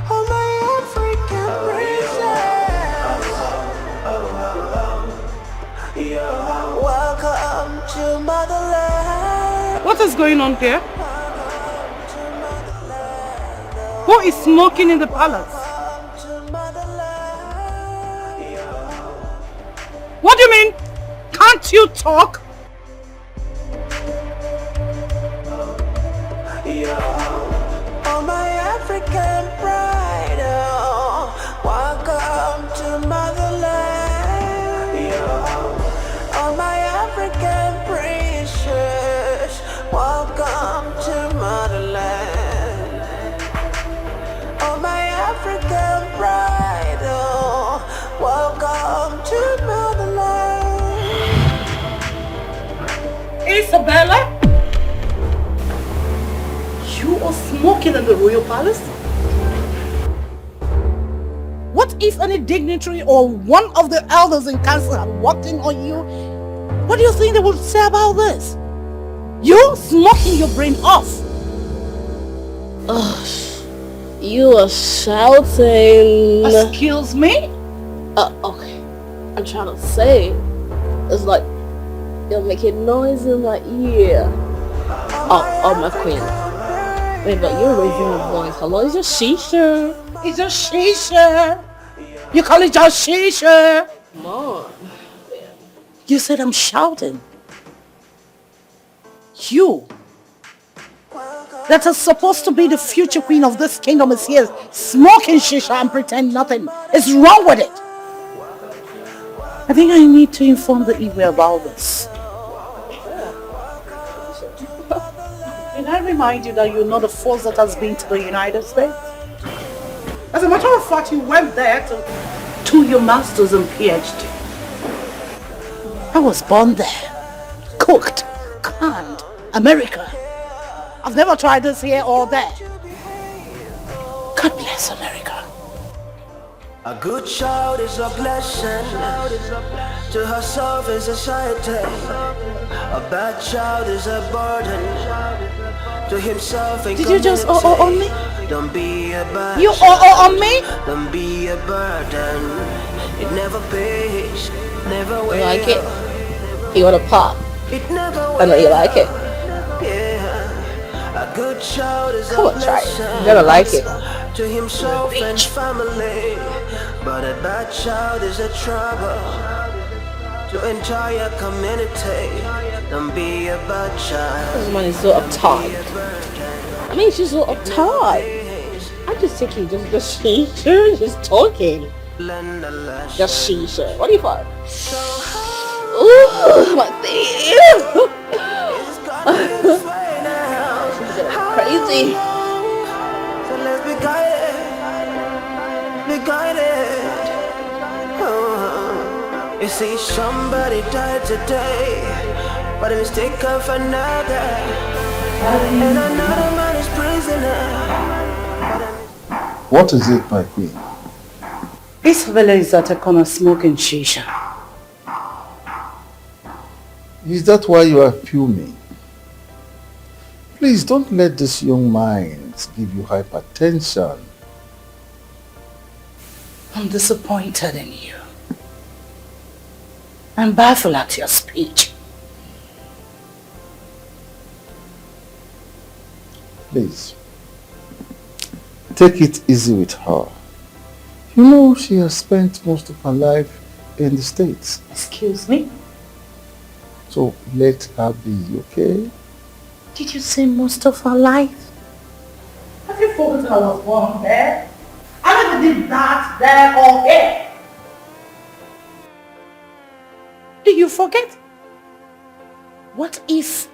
Oh, my African princess. Welcome to motherland. What is going on here? Who is smoking in the palace? What do you mean? Can't you talk? Oh, my African pride. Oh, welcome to motherland. Oh, my African princess. Welcome to motherland. Oh, Isabella? You are smoking in the royal palace? What if any dignitary or one of the elders in council had walked in on you? What do you think they would say about this? You smoking your brain off. Ugh, you are shouting. Excuse me? Okay. I'm trying to say, it's like you're making noise in my ear. Oh, my queen. Wait, but you're raising your voice. Hello, is your shisha? It's a shisha. You call it your shisha? Come on. You said I'm shouting. You, that is supposed to be the future queen of this kingdom, is here smoking shisha and pretend nothing is wrong with it. I think I need to inform the Igwe about this. Can I remind you that you're not the first that has been to the United States? As a matter of fact, you went there to your master's and PhD. I was born there, cooked, canned, America. I've never tried this here or there. God bless America. A good child is a blessing to herself and society. A bad child is a burden to himself and Did you just on me? Don't be a bad You on me? Don't be a burden. It never pays, never will. You like it? You want to pop? It never will. I know you like it. Yeah. A good child is Come a on, try it. blessing You're gonna like it. to himself and family. But a bad child is a trouble to entire community. Don't be a bad child. This man is so uptight. I mean, she's so uptight. I'm just thinking, just shisha, just talking. Just shisha. What do you find? Ooh, my thing. She's getting crazy. So let's be guided. Be guided. You see, somebody died today by the mistake of another, and another man is prisoner. What is it, my queen? Isabella is at a corner smoking shisha. Is that why you are fuming? Please don't let this young mind give you hypertension. I'm disappointed in you. I'm baffled at your speech. Please, take it easy with her. You know she has spent most of her life in the States. Excuse me? So let her be, okay? Did you say most of her life? Have you forgotten I was born there? I never did that there or here. Do you forget? What if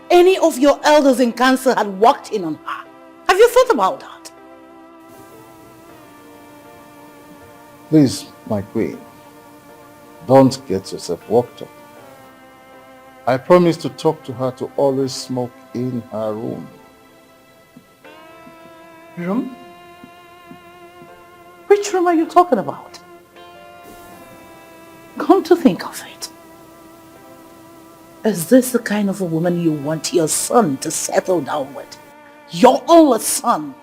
any of your elders in council had walked in on her? Have you thought about that? Please, my queen, don't get yourself worked up. I promise to talk to her to always smoke in her room. Room? Which room are you talking about? Come to think of it. Is this the kind of a woman you want your son to settle down with? Your only son,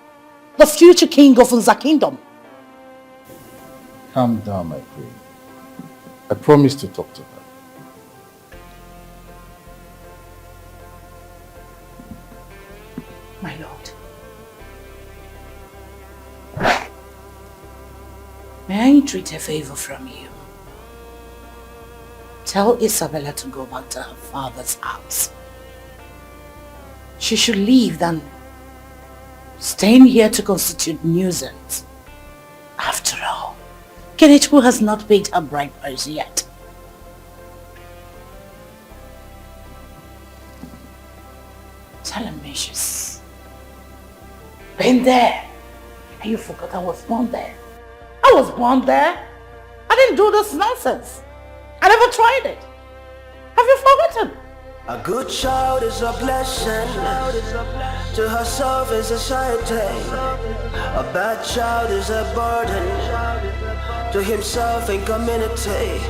the future king of the kingdom. Calm down, my queen. I promise to talk to her. My lord. May I entreat a favor from you? Tell Isabella to go back to her father's house. She should leave than staying here to constitute nuisance. After all, Kenichbu has not paid her bride price yet. Tell him she's been there. And you forgot I was born there. I was born there. I didn't do this nonsense. I never tried it. Have you forgotten? A good child is a blessing to herself and society. A bad child is a burden to himself and community.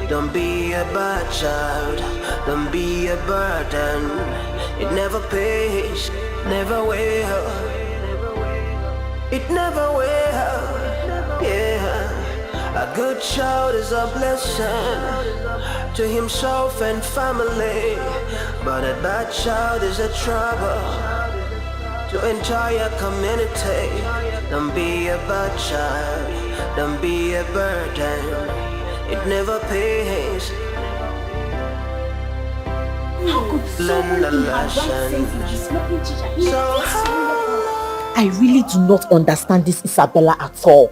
Don't be a bad child, don't be a burden. It never pays, never will. It never will, yeah. A good child is a blessing to himself and family, but a bad child is a trouble to entire community. Don't be a bad child, don't be a burden. It never pays. How could someone in her right senses be smoking chicha? I really do not understand this Isabella at all.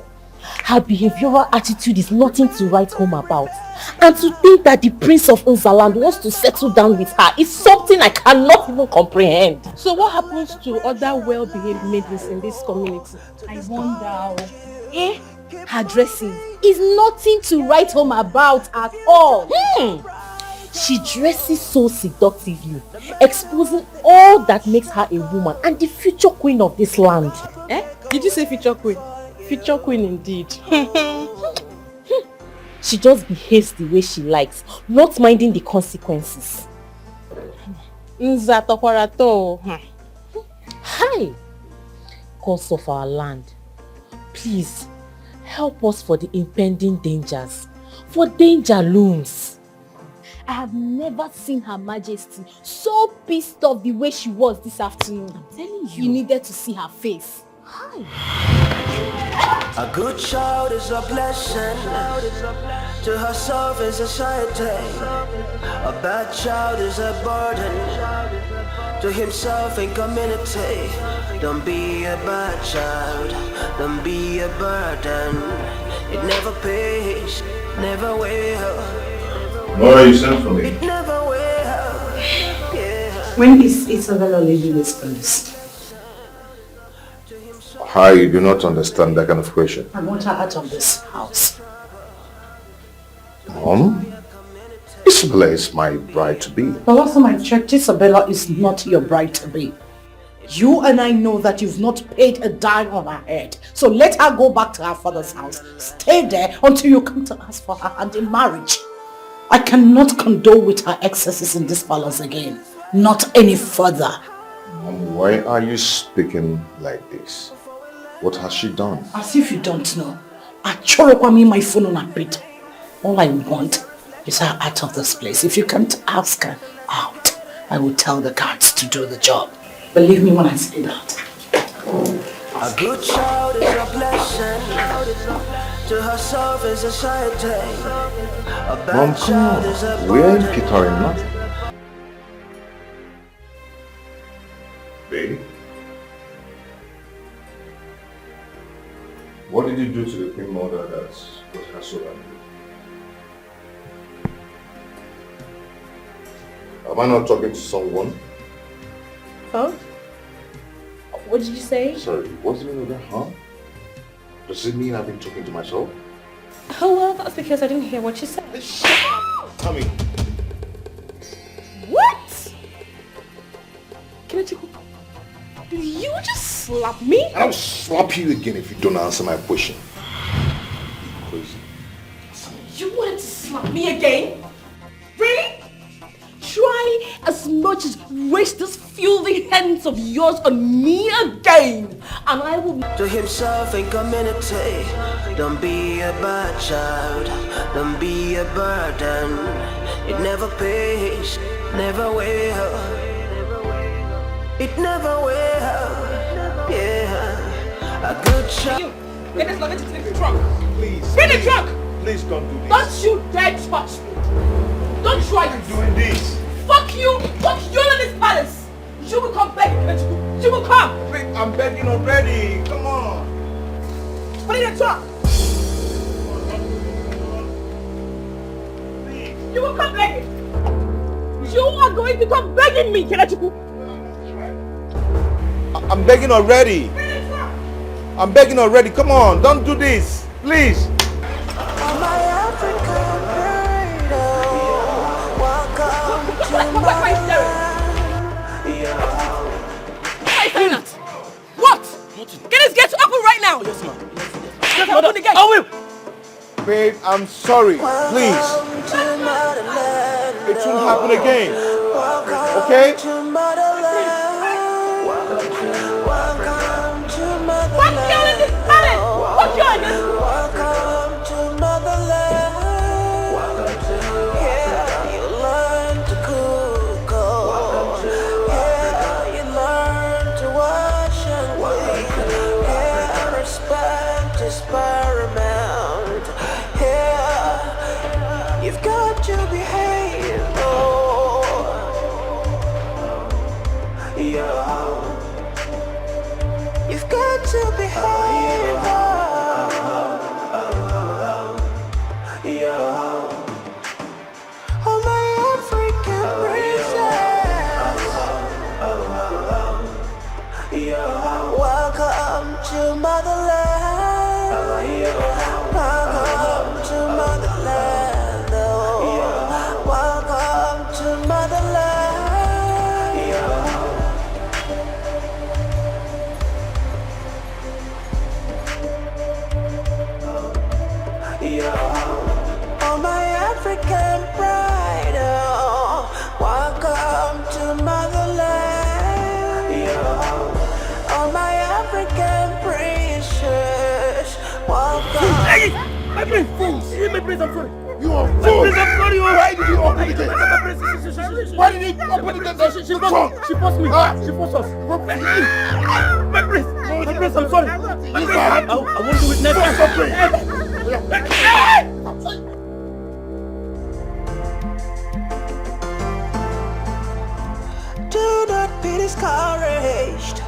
Her behavioral attitude is nothing to write home about. And to think that the Prince of Unzaland wants to settle down with her is something I cannot even comprehend. So what happens to other well-behaved maidens in this community? I wonder. Her dressing is nothing to write home about at all. She dresses so seductively, exposing all that makes her a woman and the future queen of this land. Did you say future queen? Future queen indeed. She just behaves the way she likes, not minding the consequences. Hi! Cause of our land, please help us for the impending dangers, for danger looms. I have never seen Her Majesty so pissed off the way she was this afternoon. I'm telling you. You needed to see her face. A good child is a blessing to herself and society. A bad child is a burden to himself and community. Don't be a bad child, don't be a burden. It never pays, never will. Why are you sent for me? It never will. Yeah. When is Isabella leaving this place? I do not understand that kind of question. I want her out of this house. Mom? Isabella is my bride-to-be. The last time I checked, Isabella is not your bride-to-be. You and I know that you've not paid a dime on her head. So let her go back to her father's house. Stay there until you come to ask for her hand in marriage. I cannot condole with her excesses in this palace again. Not any further. Mom, why are you speaking like this? What has she done? As if you don't know. I chorokwa me my phone on her bed. All I want is her out of this place. If you can't ask her out, I will tell the guards to do the job. Believe me when I say that. A good child is a blessing to herself and society. A bad Mom, child come is a on. We're burden. guitaring nothing. Baby? What did you do to the queen mother that got her so angry? Am I not talking to someone? Huh? What did you say? Sorry, what's the meaning of that, huh? Does it mean I've been talking to myself? Oh, well, that's because I didn't hear what you said. Tommy. What? Kelechi, did you just slap me? I'll slap you again if you don't answer my question. Crazy. You wanted to slap me again? Really? Try as much as raise this filthy hands of yours on me again, and I will... To himself and community. Don't be a bad child, don't be a burden. It never pays, never will. It never will. Yeah. A good child. Get this luggage to the trunk. Please. Bring the trunk. Please don't do this. Don't you dare touch me. Don't try this. doing this. Fuck you. Fuck you in this palace. You will come back. You will come. Wait, I'm begging already. Come on. Put it in the trunk. You will come begging. You are going to come begging me, Kelechi. I'm begging already. I'm begging already. Come on, don't do this. Please. My African burrito. Welcome to my Babe, I'm sorry. Please. It won't happen again. Okay? What's your in this palace? What's your in this? Welcome to motherland. Yeah, you learn to cook. Yeah, you learn to wash and clean. Yeah, respect is paramount. Yeah, you've got to behave. Oh, yeah. You've got to behave. Oh, my African princess. Welcome to motherland. Welcome to motherland. Oh, welcome to motherland. Oh, my African pride, oh, welcome to motherland. Oh, my African princess, welcome. Hey! My prince! My prince, I'm sorry. You are My fool! prince, I'm sorry. Why did you open the gate? My prince, Why did you open the gate? She forced me. She forced us. My prince, I'm sorry. My prince, I won't do it next time. Do not be discouraged.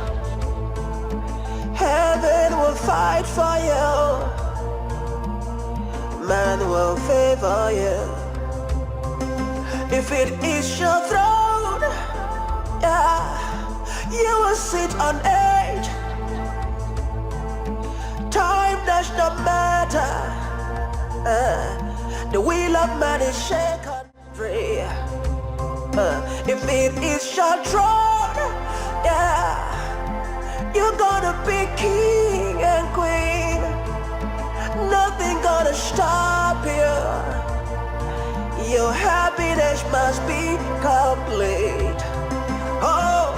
Heaven will fight for you. Man will favor you. If it is your throne, yeah, you will sit on edge. Time does not matter. The wheel of man is shaken free. If it is your throne, yeah, you're gonna be king and queen. Nothing gonna stop you. Your happiness must be complete. Oh.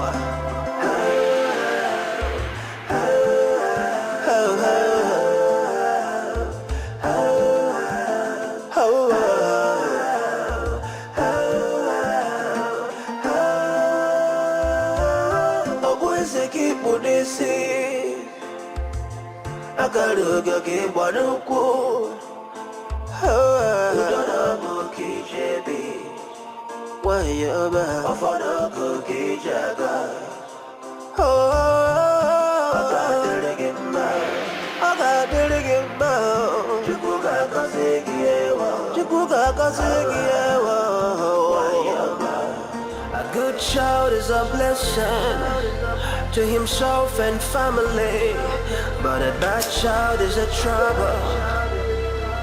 Agaluga ke bonuku. Udona moki jebi. Wayaba. Ofono kuki jaga. Agadirigimba. Agadirigimba. Chukuga kasegiyewa. Chukuga kasegiyewa. Wayaba. A good child is a blessing to himself and family, but a bad child is a trouble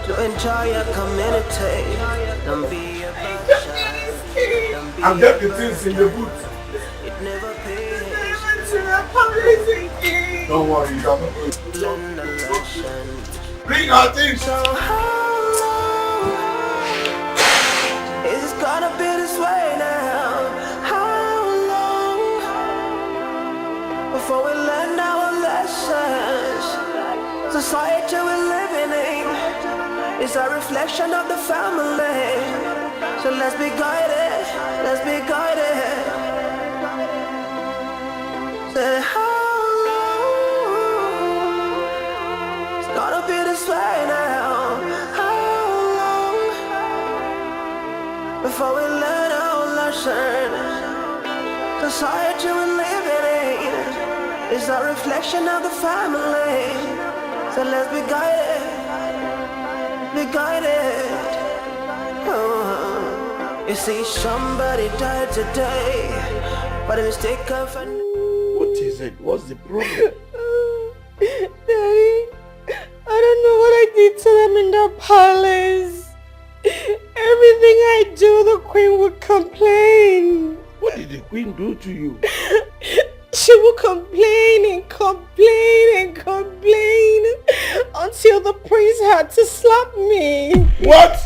to entire community. Don't be a bad child. I'll get the things in the boot. It never pays. Don't worry, you don't know. Learn a lesson. Bring our things. So how long is it gonna be this way now? Before we learn our lessons, society we're living in is a reflection of the family. So let's be guided, let's be guided. Say how long it's gonna be this way now? How long before we learn our lessons? Society we're living in is a reflection of the family. So let's be guided, be guided. Oh. You see, somebody died today, but a mistake of an... What is it? What's the problem? Daddy, I don't know what I did to them in the palace. Everything I do, the queen would complain. What did the queen do to you? She would complain and complain and complain. until the prince had to slap me. What?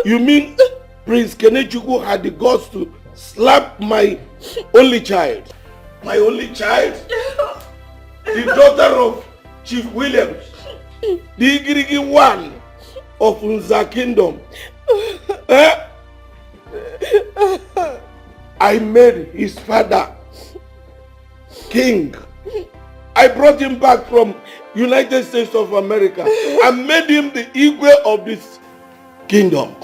You mean Prince Kenechukwu had the guts to slap my only child? My only child? The daughter of Chief Williams, the Igirigi one of Unza Kingdom. Eh? I made his father king. I brought him back from United States of America and made him the Igwe of this kingdom.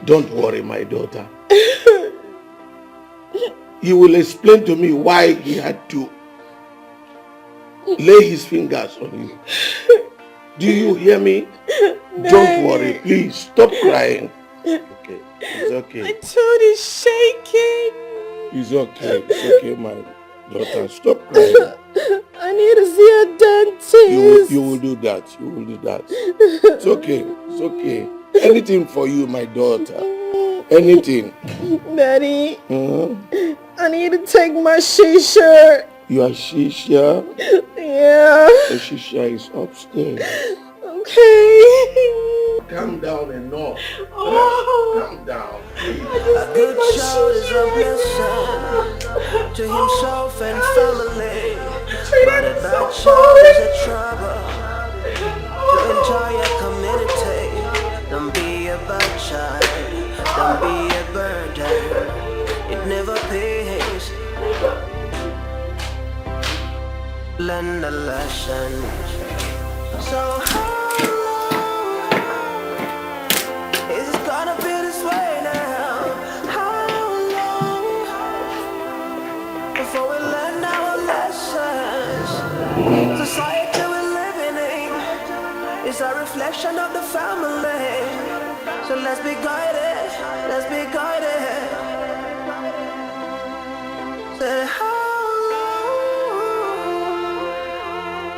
Don't worry, my daughter. He will explain to me why he had to lay his fingers on you. Do you hear me? Don't worry, please. Stop crying. Okay, it's okay. My tooth is shaking. It's okay. It's okay, my daughter. Stop crying. I need to see a dentist. You will do that. You will do that. It's okay. It's okay. Anything for you, my daughter. Anything. Daddy, I need to take my shisha. Your shisha? Yeah. The shisha is upstairs. Okay. Calm down enough. Calm down. A good child is a blessing to himself and family, but a bad child is a trouble to entire community. Don't be a bad child, don't be a burden, it never pays. Learn the lesson. So how long is it gonna be this way now? How long before we learn our lessons? Society we're living in is a reflection of the family. So let's be guided, let's be guided. Say how long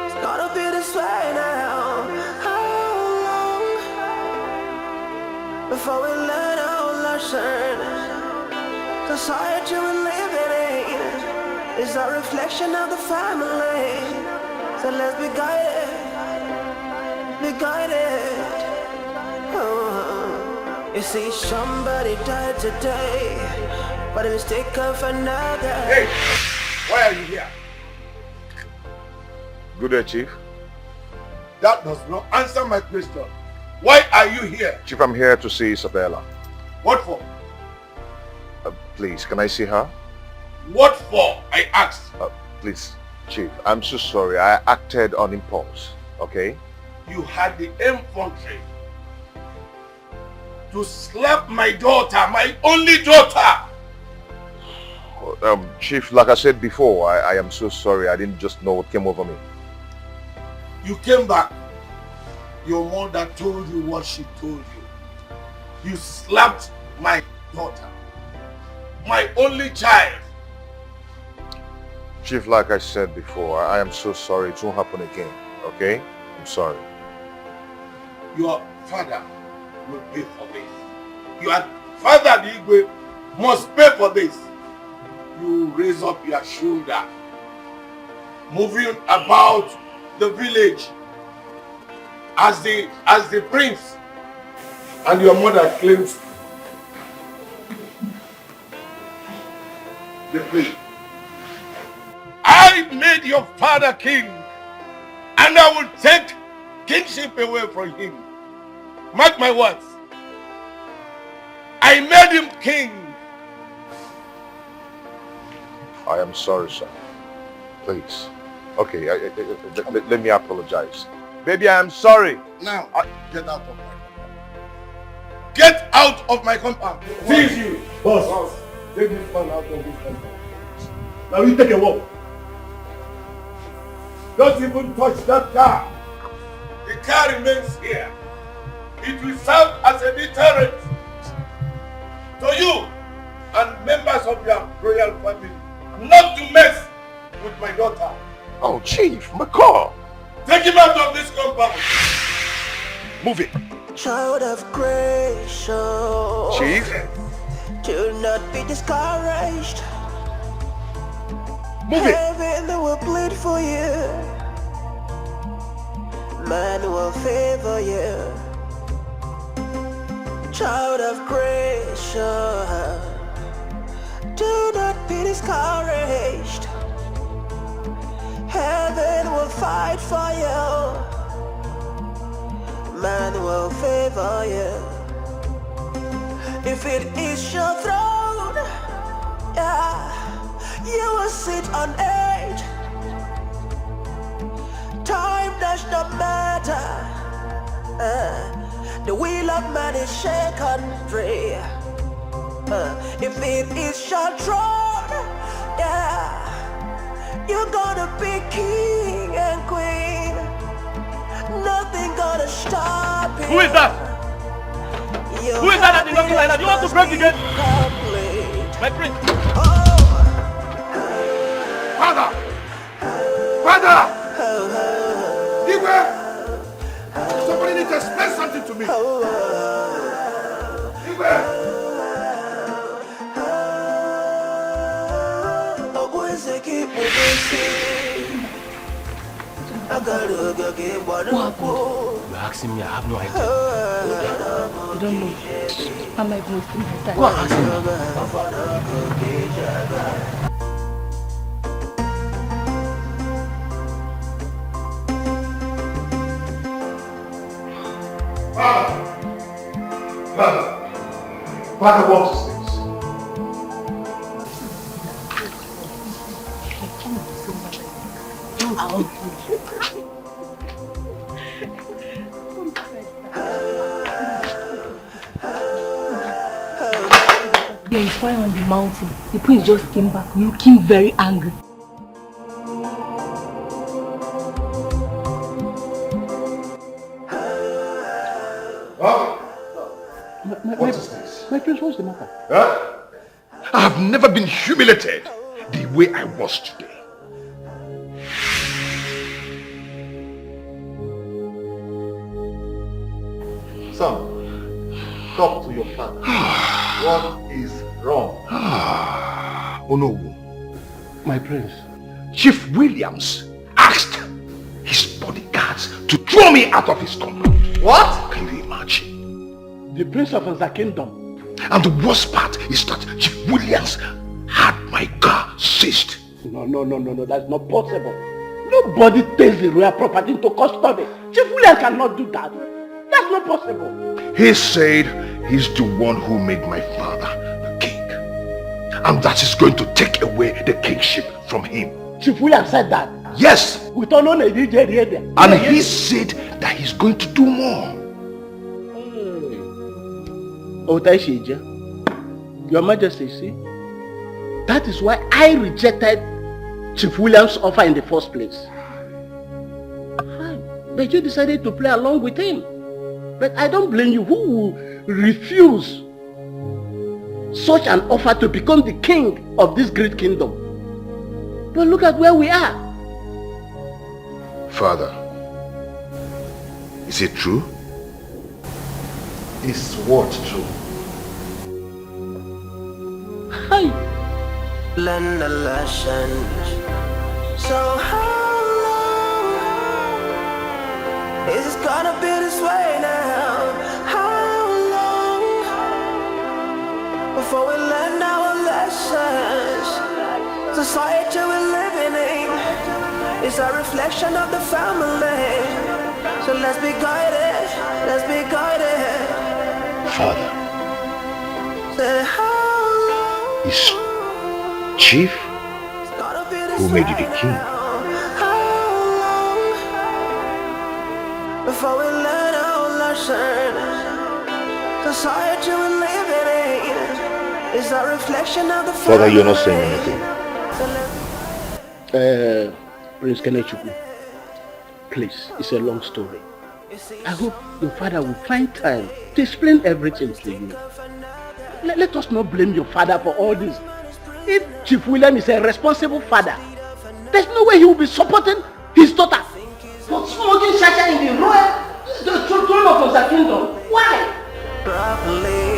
it's gonna be this way now? How long before we learn our lesson? Society we're living in is a reflection of the family. So let's be guided, be guided. You see, somebody died today, but a mistake of another. Hey, why are you here? Good day, Chief. That does not answer my question. Why are you here? Chief, I'm here to see Isabella. What for? Please, can I see her? What for? I asked. Please, Chief, I'm so sorry. I acted on impulse, okay? You had the infantry to slap my daughter, my only daughter. Chief, like I said before, I am so sorry. I didn't just know what came over me. You came back. Your mother told you what she told you. You slapped my daughter, my only child. Chief, like I said before, I am so sorry. It won't happen again, okay? I'm sorry. Your father will pay for this. Your father, the Igwe, must pay for this. You raise up your shoulder, moving about the village as the prince, and your mother claims the prince. I made your father king, and I will take kingship away from him. Mark my words. I made him king. I am sorry, sir. Please. Okay, let me apologize. Baby, I am sorry. Now, get out of my compound. Get out of my compound. Seize you. Boss, take this man out of this compound. Now you take a walk. Don't even touch that car. The car remains here. It will serve as a deterrent to you and members of your royal family not to mess with my daughter. Oh, Chief, my car. Take him out of this compound. Move it. Child of grace, so Chief. do not be discouraged. Move it. Heaven will bleed for you. man will favor you. Child of grace, do not be discouraged. Heaven will fight for you. Man will favor you. If it is your throne, yeah, you will sit on it. Time does not matter. The wheel of man is secondary. If it is your throne, yeah, you're gonna be king and queen. Nothing gonna stop you. Who is that? Who is that is knocking like that? You want to break the gate? My prince. Father! Father! Igwe! Somebody needs to explain something to me. Igwe! You're asking me, I have no idea. You don't know. I'm not even wasting my time. Go and ask him. Father wants to see. There is fire on the mountain. The prince just came back looking very angry. What is this? My prince, what's the matter? Huh? I have never been humiliated the way I was today. Son, talk to your father. What is wrong? Oh no. My prince. Chief Williams asked his bodyguards to throw me out of his compound. What? Can you imagine? The prince of the kingdom. And the worst part is that Chief Williams had my car seized. No, that's not possible. Nobody takes the royal property into custody. Chief Williams cannot do that. That's not possible. He said he's the one who made my father the king. And that is going to take away the kingship from him. Chief Williams said that? Yes. And he said that he's going to do more. Your Majesty, see, that is why I rejected Chief Williams' offer in the first place. Fine. But you decided to play along with him. But I don't blame you. Who will refuse such an offer to become the king of this great kingdom? But look at where we are. Father, is it true? Is what true? Hi. Learn the lesson. So how long is it gonna be this way now? How long before we learn our lessons? Society we're living in is a reflection of the family. So let's be guided. Let's be guided. Father, is Chief who made you the king? Before we learn our lesson, society we're living in is a reflection of the family. Father, you're not saying anything. Prince Kenechukwu, please, it's a long story. I hope your father will find time to explain everything to you. Let us not blame your father for all this. If Chief William is a responsible father, there's no way he will be supporting his daughter for smoking shacha in the royal, the throne of the kingdom. Why? Properly.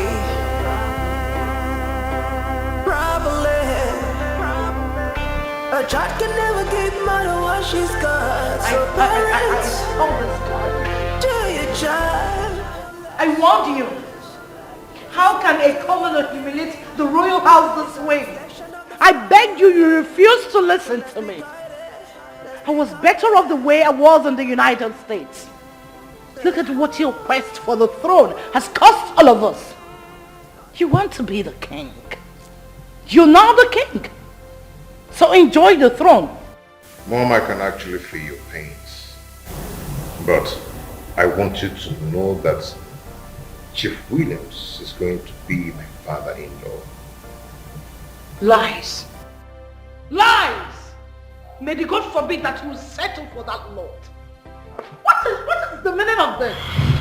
A child can never give mother what she's got. So parents, to your child. I warned you. How can a commoner humiliate the royal house this way? I begged you, you refused to listen to me. I was better off the way I was in the United States. Look at what your quest for the throne has cost all of us. You want to be the king. You're now the king. So enjoy the throne. Mom, I can actually feel your pains. But I want you to know that Chief Williams is going to be my father-in-law. Lies. Lies! May the God forbid that you settle for that lord. What is the meaning of this?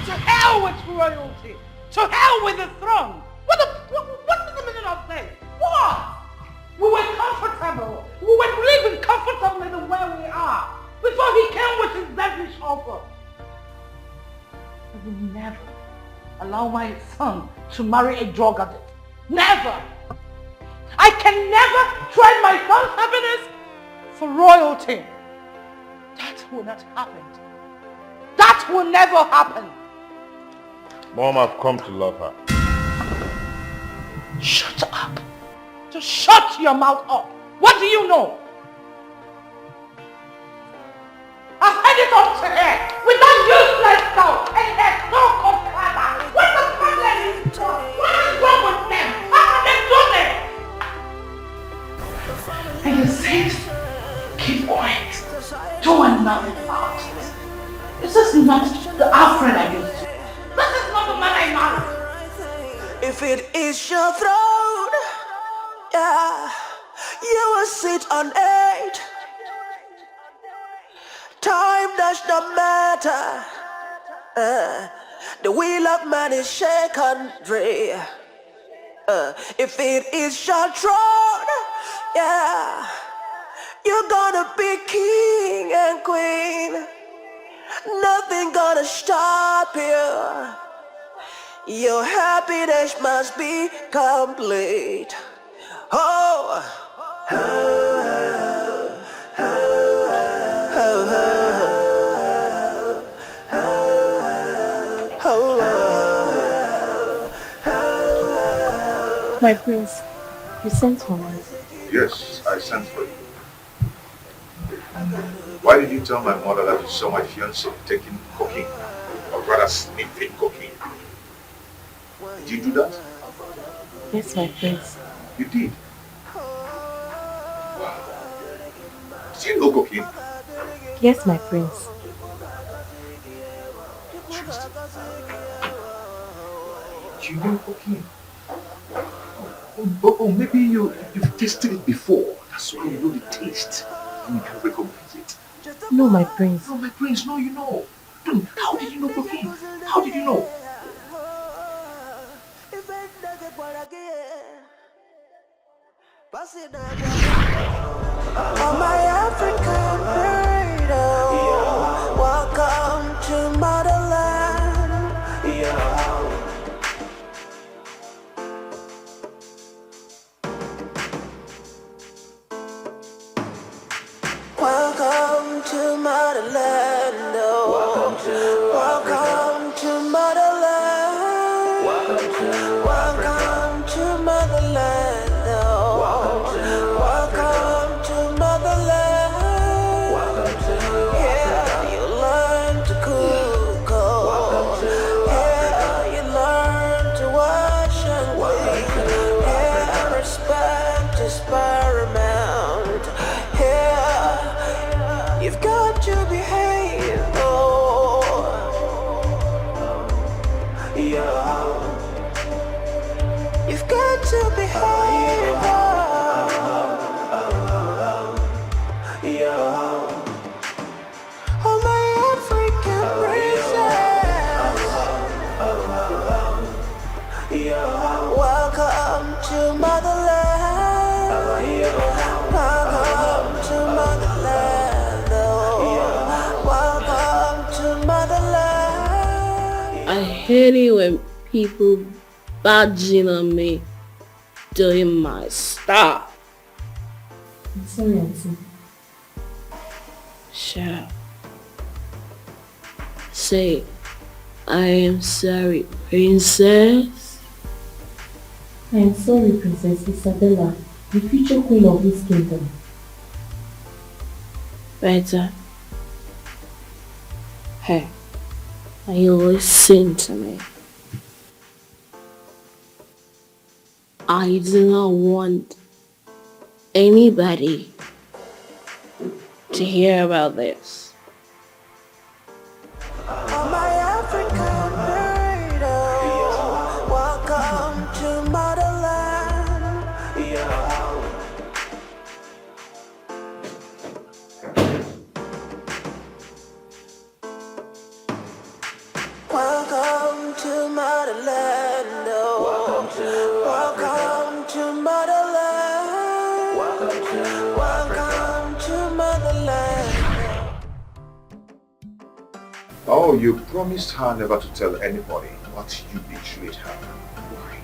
To hell with royalty. To hell with the throne. What is the meaning of this? What? We were comfortable. We were living comfortably the way we are before he came with his devilish offer. I will never allow my son to marry a drug addict. Never! I can never trade my son's happiness for royalty. That will not happen. That will never happen. Mom, I've come to love her. Shut up. Just shut your mouth up. What do you know? I've had it up to here with that useless stuff and their so-called father. What's the problem? What is wrong with them? How can they do this? And you say, keep quiet. Doing nothing about it. This is not the Alfred I used to. This is not the man I married. If it is your throne, yeah, you will sit on it. Time does not matter. The wheel of man is shaken free. If it is your throne, yeah, you're gonna be king and queen. Nothing gonna stop you. Your happiness must be complete. Oh, oh, oh, oh, oh. My prince, you sent for me. Yes, I sent for you. Why did you tell my mother that you saw my fiancé taking cocaine? Or rather sniffing cocaine? Did you do that? Yes, my prince. You did? Wow. Did you know cocaine? Yes, my prince. You know cocaine? Oh, maybe you've tasted it before. That's why you know the taste. And you can recognize it. No, my prince. No, my prince, no, you know. How did you know cocaine? How did you know? Oh, my African burrito, welcome to motherland. Welcome to motherland. Welcome to motherland. Welcome to motherland. Welcome to motherland. Yeah, you learn to cook. Yeah, you learn to wash and clean. Yeah, respect is paramount. Yeah, you've got to behave. Oh, yeah, you've got to behave. Oh, my African princess. Welcome to motherland. Welcome to motherland. Welcome to motherland. I hate it when people badging on me doing my stuff. I'm sorry, Auntie. Shut up. Say, I am sorry, princess. I am sorry, Princess Isabella, the future queen of this kingdom. Better. Hey, are you listening to me? I do not want anybody to hear about this. Welcome to motherland. Welcome to motherland. Welcome to motherland. Welcome to motherland. Oh, you promised her never to tell anybody, but you betrayed her. Why?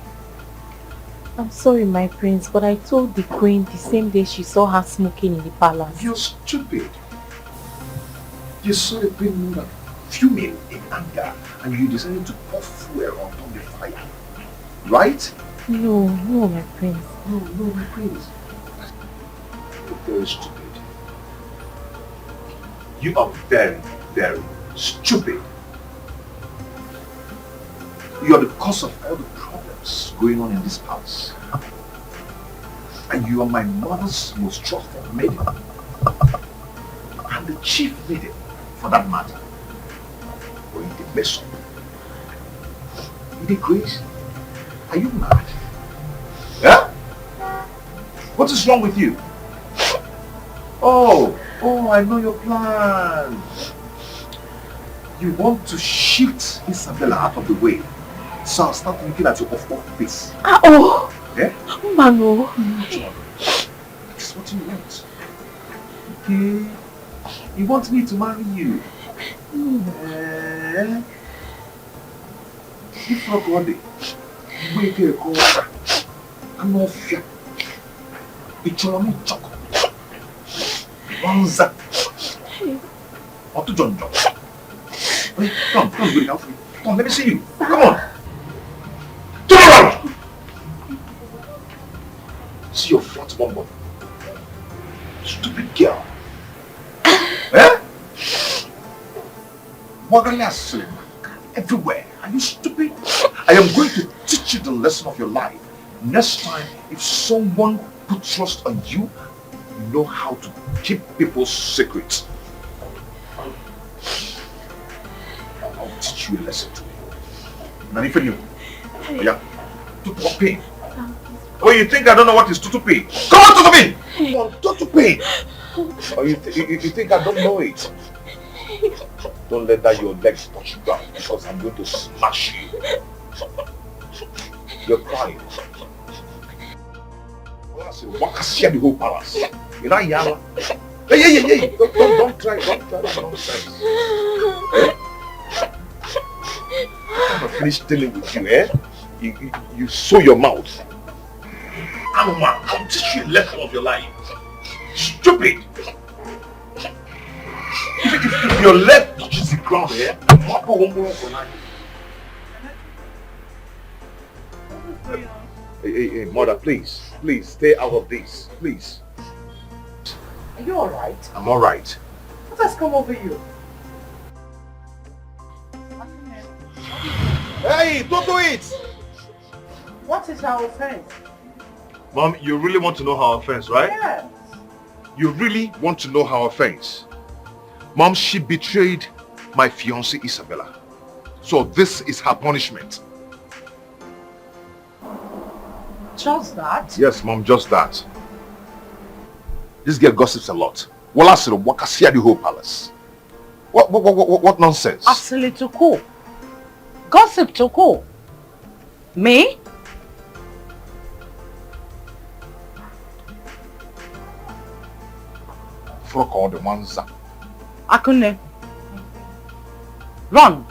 I'm sorry, my prince, but I told the queen the same day she saw her smoking in the palace. You're stupid. You saw the queen move fuming in anger, and you decided to pour fuel on top of the fire. Right? No, my prince. No, my prince. You're very stupid. You are very, very stupid. You are the cause of all the problems going on in this palace. And you are my mother's most trusted maiden. And the chief maiden, for that matter. Or you did mess up. You did crazy. Are you mad? Yeah? What is wrong with you? Oh, I know your plan. You want to shift Isabella out of the way. So I'll start looking at your off face. Yeah? Mano. That is what you want. Okay. You want me to marry you? If not one day, wake a call. I'm not fear. It's your own chocolate. Bonza. What to John? Come, good enough. Come, let me see you. Come on. Turn around. See your flat bum. Stupid girl. Eh? Wagalia everywhere. Are you stupid? I am going to teach you the lesson of your life. Next time, if someone puts trust on you, you know how to keep people's secrets. I'll teach you a lesson too. Nani for you? Yeah. Tutupi. Oh, you think I don't know what is tutupi? Come on, tutupi! Come on, tutupi! Or you think I don't know it? Don't let that your legs touch ground because I'm going to smash you. You're crying. Well, I said, what can share the whole palace? You're not young. Hey. Don't try that nonsense. I'm not finished dealing with you, eh? You sew your mouth. I'll teach you a lesson of your life. Stupid! If your leg touches the ground here, Papa won't move for night. Hey, mother, please stay out of this, please. Are you alright? I'm alright. What has come over you? Hey, don't do it! What is our offense? Mom, you really want to know her offense, right? Yes. You really want to know her offense? Mom, she betrayed my fiancée Isabella. So this is her punishment. Just that? Yes, Mom, just that. This girl gossips a lot. Wala siro wakasia the whole palace. What nonsense? Absolutely to cool. Gossip to cool. Me? Frog on the manza. Akune. Run.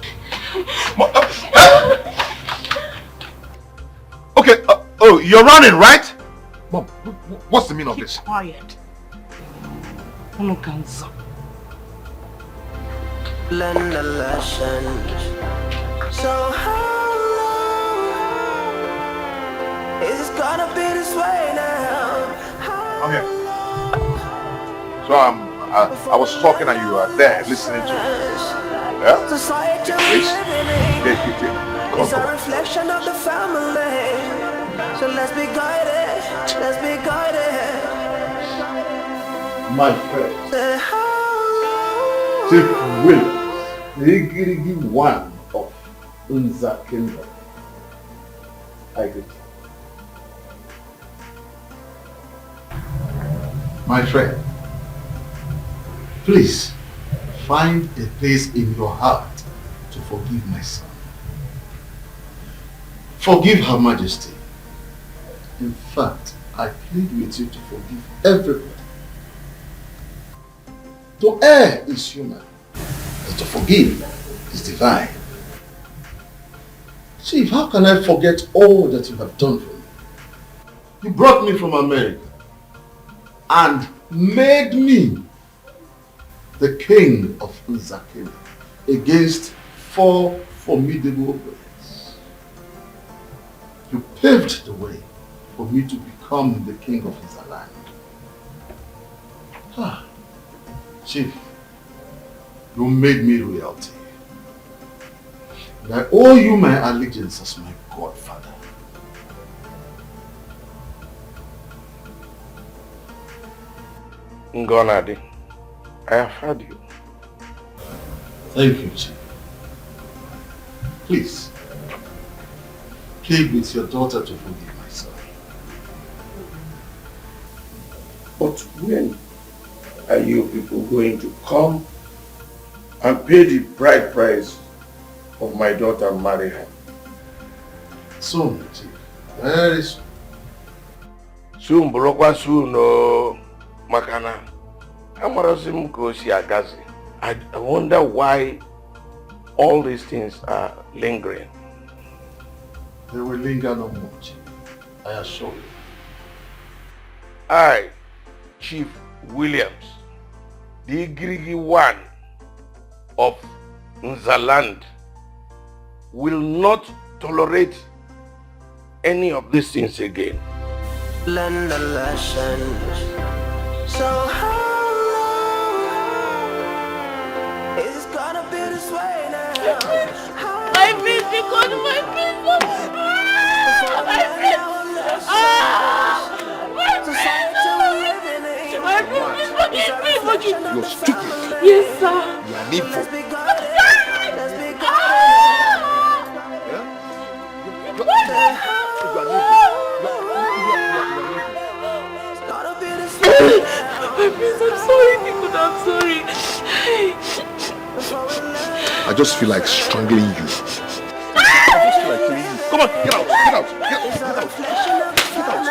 Okay, oh, you're running, right? Mom, what's the meaning of this? Quiet. Unukanza. learn the lesson. So how long is it gonna be this way now? I'm here. So I was talking and you were there listening to me. Yeah? Please. It's a reflection of the family. So let's be guided. Let's be guided. My friend, Chief Williams, the Igirigi one of Unza Kingdom. I greet you. My friend, please find a place in your heart to forgive my son. Forgive Her Majesty. In fact, I plead with you to forgive everybody. To err is human, but to forgive is divine. Chief, how can I forget all that you have done for me? You brought me from America and made me the king of Nzakini against 4 formidable brothers. You paved the way for me to become the king of Nzaland. Chief, you made me royalty. And I owe you my allegiance as my godfather. Ngonadi, I have heard you. Thank you, Chief. Please, plead with your daughter to forgive my son. But when are you people going to come and pay the bride price of my daughter and marry her? Soon, Chief. Very soon. Soon, Brokwa soon, no, Makana. Amarasim Kosi Agazi. I wonder why all these things are lingering. They will linger no more, Chief. I assure you. I, Chief Williams, the Igirigi one of Nzaland, will not tolerate any of these things again. Learn the lesson. So how long is it gonna be this way now? My face, because my face, my face, You're stupid. Yes, sir. You are needful. I'm sorry, Nicola, I'm sorry. I just feel like strangling you. I just feel like killing you. Come on, get out, get out, get out, get out. Get out.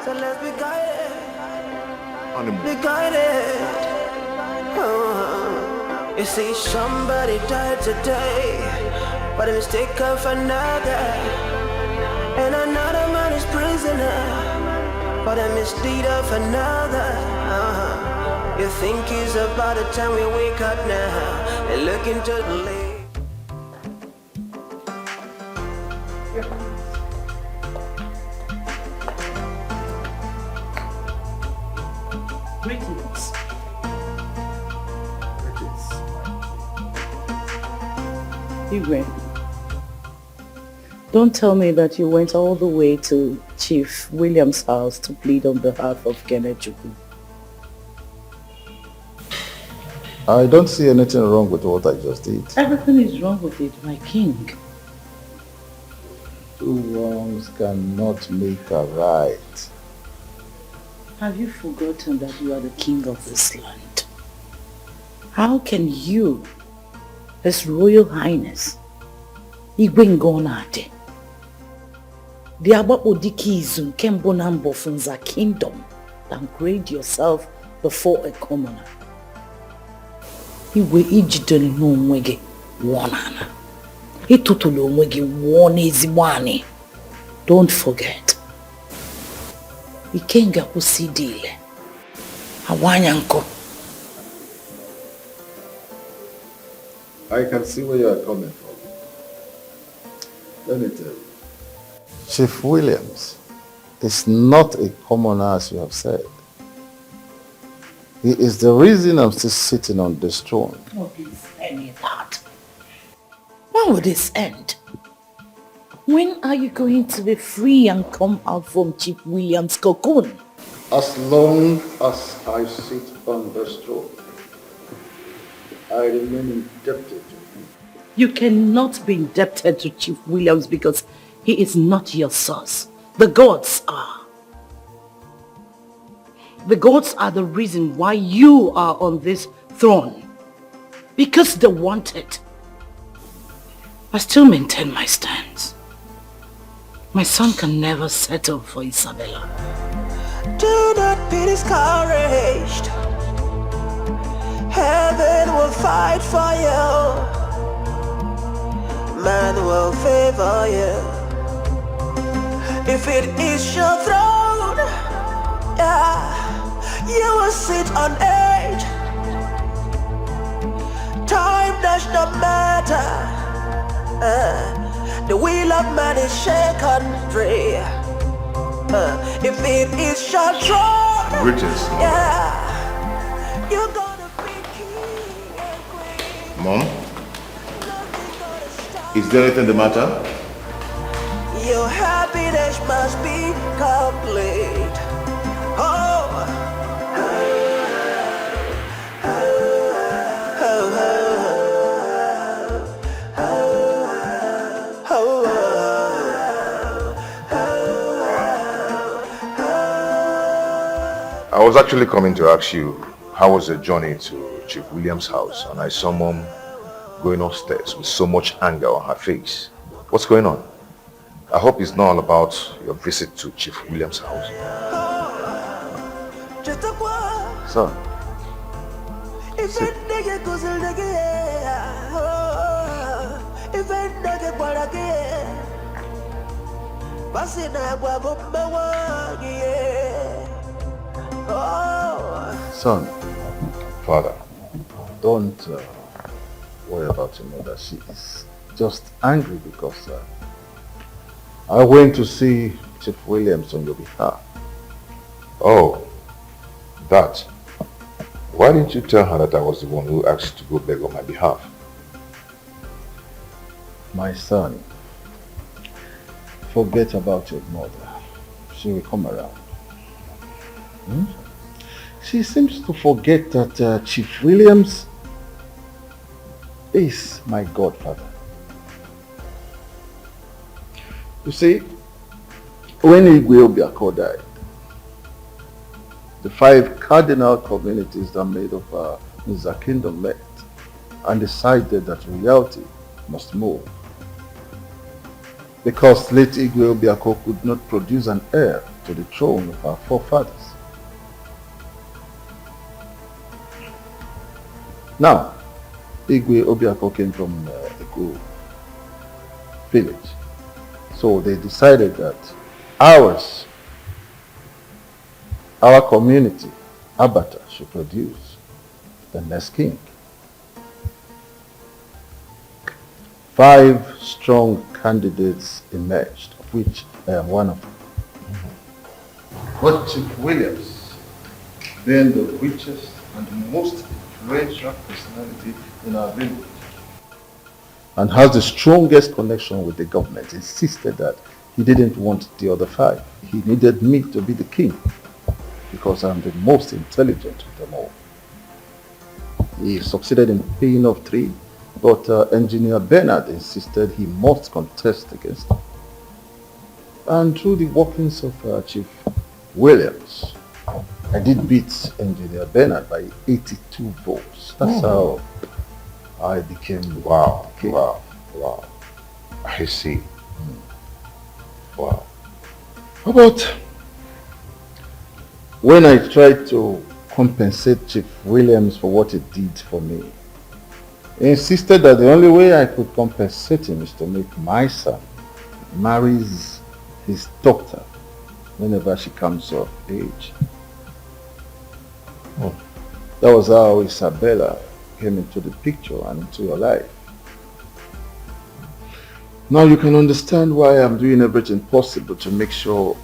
So let's be guided. Animal. Be guided. You see, somebody died today, but a mistake of another, and another man is prisoner, but a misdeed of another. You think it's about the time we wake up now and look into the lake. Greetings. Igwe, don't tell me that you went all the way to Chief Williams' house to plead on behalf of Kenechukwu. I don't see anything wrong with what I just did. Everything is wrong with it, my king. Two wrongs cannot make a right. Have you forgotten that you are the king of this land? How can you, His Royal Highness, Igwe Ngonade, the Abapo Dikizu nke mbụ na mbụ Funza Kingdom, downgrade yourself before a commoner? Igwe ijidere n'onwe gị wọnana. Ịtụtụlụ onwe gị wụọ n'ezigbo anị. Don't forget. Ikenga kwụsị ile. Awanya nkọ. I can see where you are coming from. Let me tell you. Chief Williams is not a commoner as you have said. He is the reason I'm still sitting on this throne. What is any of that? When will this end? When are you going to be free and come out from Chief Williams' cocoon? As long as I sit on this throne, I remain indebted to him. You cannot be indebted to Chief Williams because he is not your source. The gods are. The gods are the reason why you are on this throne. Because they want it. I still maintain my stance. My son can never settle for Isabella. Do not be discouraged. Heaven will fight for you. Man will favor you. If it is your throne, yeah, you will sit on edge. Time does not matter. The will of man is shaken free. If it is your throne, Greetings, Mom. yeah, you're gonna be king and queen. Mom? Is there anything the matter? Your happiness must be complete. Oh. I was actually coming to ask you, how was the journey to Chief Williams' house? And I saw Mom going upstairs with so much anger on her face. What's going on? I hope it's not all about your visit to Chief Williams' house. Son, sit. Son, Father, don't worry about your mother. She is just angry because I went to see Chief Williams on your behalf. Oh, that. Why didn't you tell her that I was the one who asked to go beg on my behalf? My son, forget about your mother. She will come around. She seems to forget that Chief Williams is my godfather. You see, when Igwe Obiako died, the 5 cardinal communities that made up the kingdom met and decided that royalty must move. Because late Igwe Obiako could not produce an heir to the throne of our forefathers. Now, Igwe Obiako came from Eko village. So they decided that our community, Abata, should produce the next king. 5 strong candidates emerged, of which I am one of them. But Chief Williams, being the richest and most influential personality in our village, and has the strongest connection with the government, insisted that he didn't want the other 5. He needed me to be the king because I'm the most intelligent of them all. He succeeded in paying off 3, but Engineer Bernard insisted he must contest against him. And through the workings of Chief Williams, I did beat Engineer Bernard by 82 votes. That's how I became king. Wow. I see. Wow. How about when I tried to compensate Chief Williams for what he did for me? He insisted that the only way I could compensate him is to make my son marry his daughter whenever she comes of age. That was how Isabella came into the picture and into your life. Now you can understand why I'm doing everything possible to make sure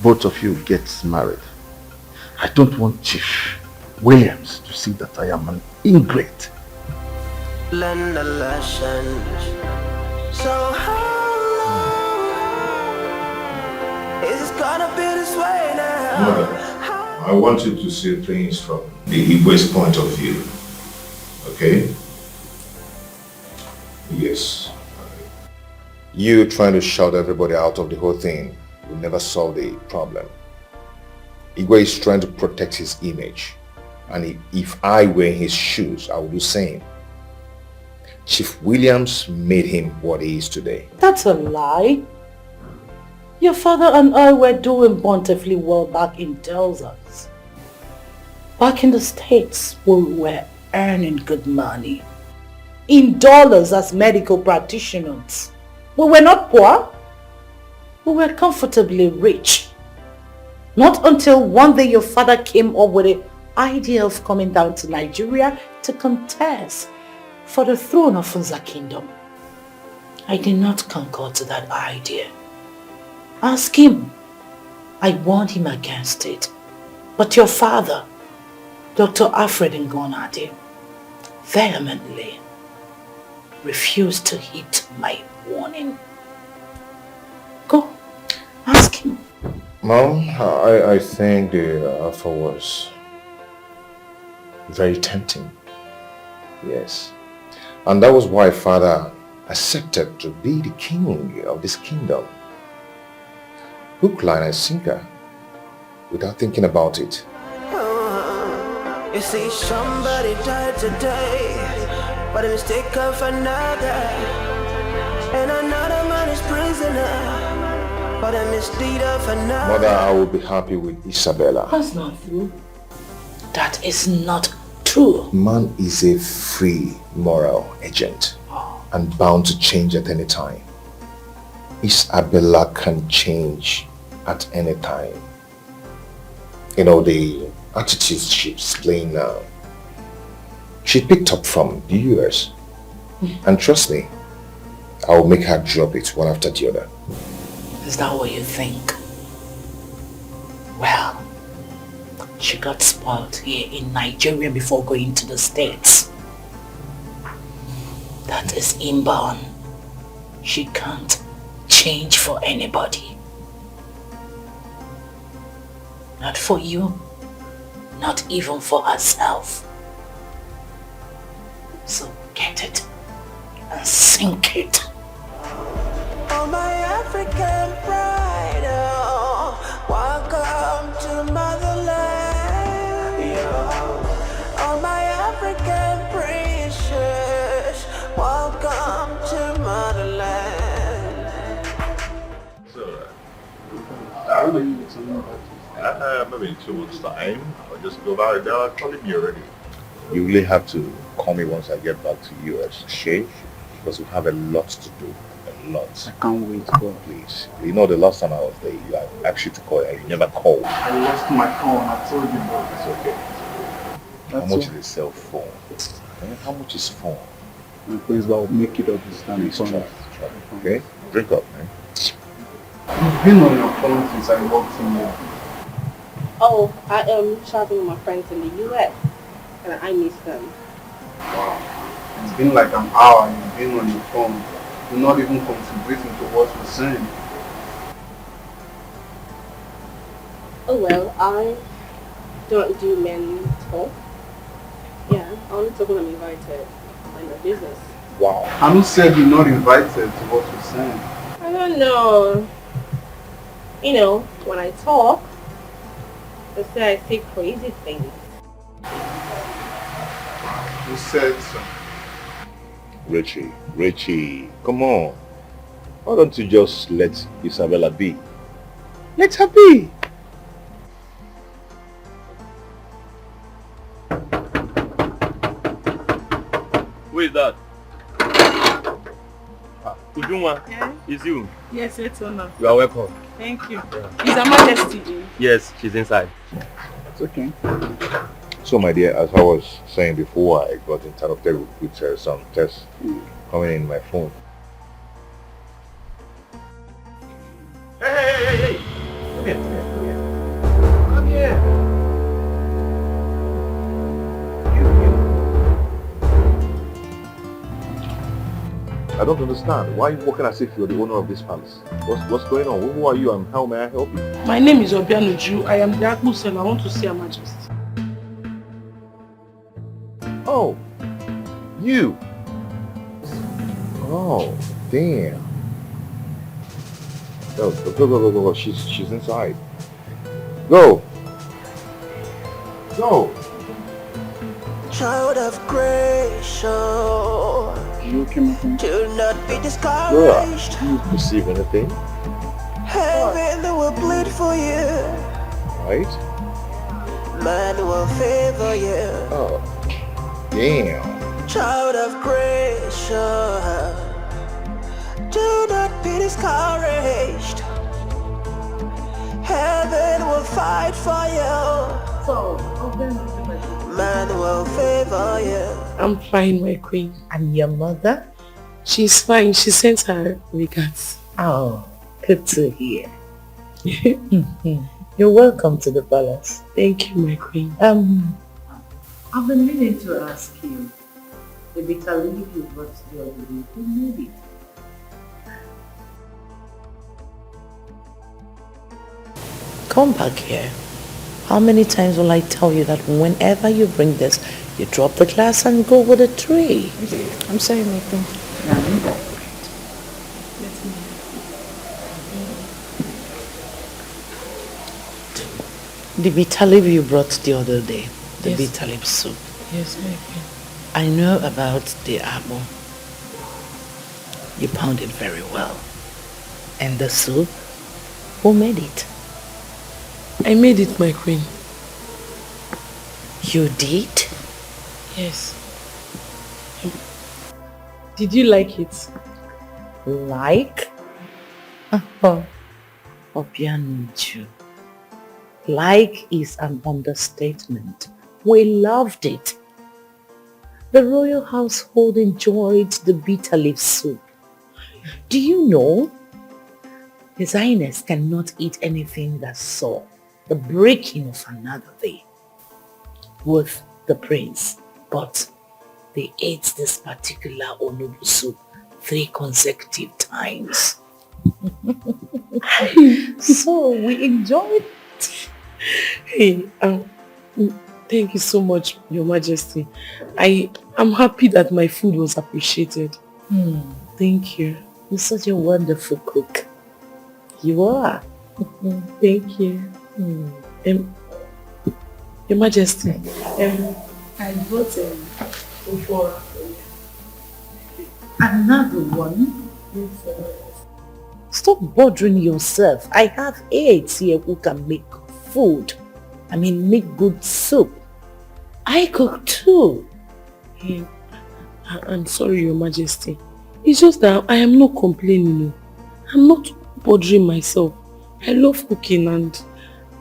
both of you get married. I don't want Chief Williams to see that I am an ingrate. Learn the lesson. So how long is it gonna be this way now? Mother, I want you to see things from the Igwe's point of view. Okay? Yes. You trying to shout everybody out of the whole thing will never solve the problem. Igwe is trying to protect his image. And if I were in his shoes, I would do the same. Chief Williams made him what he is today. That's a lie. Your father and I were doing bountifully well back in Texas. Back in the States, we were earning good money. In dollars as medical practitioners. We were not poor. We were comfortably rich. Not until one day your father came up with the idea of coming down to Nigeria to contest for the throne of Funza Kingdom. I did not concur to that idea. Ask him. I warned him against it. But your father, Dr. Alfred Ngonade, vehemently refused to heed my warning. Go, ask him. Mom, I think the offer was very tempting. Yes. And that was why Father accepted to be the king of this kingdom. Hook, line and sinker. Without thinking about it. You see, somebody died today, but a mistake of another. And another man is prisoner, but a misdeed of another. Mother, I will be happy with Isabella. That's not true. That is not true. Man is a free moral agent and bound to change at any time. Isabella can change at any time. You know, the attitude she's displaying now, she picked up from the US. And trust me, I will make her drop it one after the other. Is that what you think? Well, she got spoiled here in Nigeria before going to the States. That is inborn. She can't change for anybody. Not for you, not even for herself. So get it and sink it. Oh, my African pride, oh, welcome to motherland. Oh, my African precious, welcome to motherland. Maybe in 2 months' time, I'll just go back. They're calling me already. You really have to call me once I get back to US, okay? Because we have a lot to do. A lot. I can't wait, bro. Please. You know, the last time I was there, I asked you to call and you never called. I lost my phone, I told you, bro. It's okay. How much is a cell phone? How much is phone? Please, I'll make it up this time. Please try. Okay? Drink up, man. You've been on your phone since I walked in here. Oh, I am shopping with my friends in the US and I miss them. Wow. It's been like an hour and you've been on your phone. You're not even contributing to what you're saying. Oh well, I don't do men talk. Yeah, I only talk when I'm invited. Mind my business. Wow. Anu said you're not invited to what you're saying. I don't know. You know, when I talk, they say I say crazy things. Who said so? Richie, come on. Why don't you just let Isabella be? Let her be. Who is that? Ujunwa, Yeah? it's you. Yes, it's honor. You are welcome. Thank you. Is Her Majesty in? Yes, she's inside. It's okay. So my dear, as I was saying before, I got interrupted with some tests coming in my phone. Hey! Come here. Come here. I don't understand. Why are you walking as if you're the owner of this palace? What's going on? Who are you and how may I help you? My name is Obianuju. I am the Akpu seller. I want to see Her Majesty. Oh, you. Oh, damn. Go. She's inside. Go. Child of grace, oh, do not be discouraged. Do you perceive anything? Heaven will bleed for you. Right? Man will favor you. Oh, damn. Child of grace, oh, do not be discouraged. Heaven will fight for you. Man will favor you. I'm fine, my queen. And your mother? She's fine. She sent her regards. Oh, good to hear. You're welcome to the palace. Thank you, my queen. I've been meaning to ask you. The bitter leaf you brought the other day, who made it? Come back here. How many times will I tell you that whenever you bring this, you drop the glass and go with a tray? I'm sorry, my queen. The bitter leaf you brought the other day, the Yes. bitter leaf soup. Yes, my queen. I know about the apple. You pound it very well. And the soup, who made it? I made it, my queen. You did? Yes. Did you like it? Like? Oh, Obianuju. Like is an understatement. We loved it. The royal household enjoyed the bitter leaf soup. Do you know? His Highness cannot eat anything that saw the breaking of another day with the prince, but they ate this particular onubu soup 3 consecutive times. So we enjoyed it. Hey, thank you so much, Your Majesty. I'm happy that my food was appreciated. Thank you. You're such a wonderful cook. You are. Thank you. Your Majesty, I bought for another one. Stop bothering yourself. I have aides here who can make food. I mean, make good soup. I cook too. Hey, I'm sorry, Your Majesty. It's just that I am not complaining. I'm not bothering myself. I love cooking and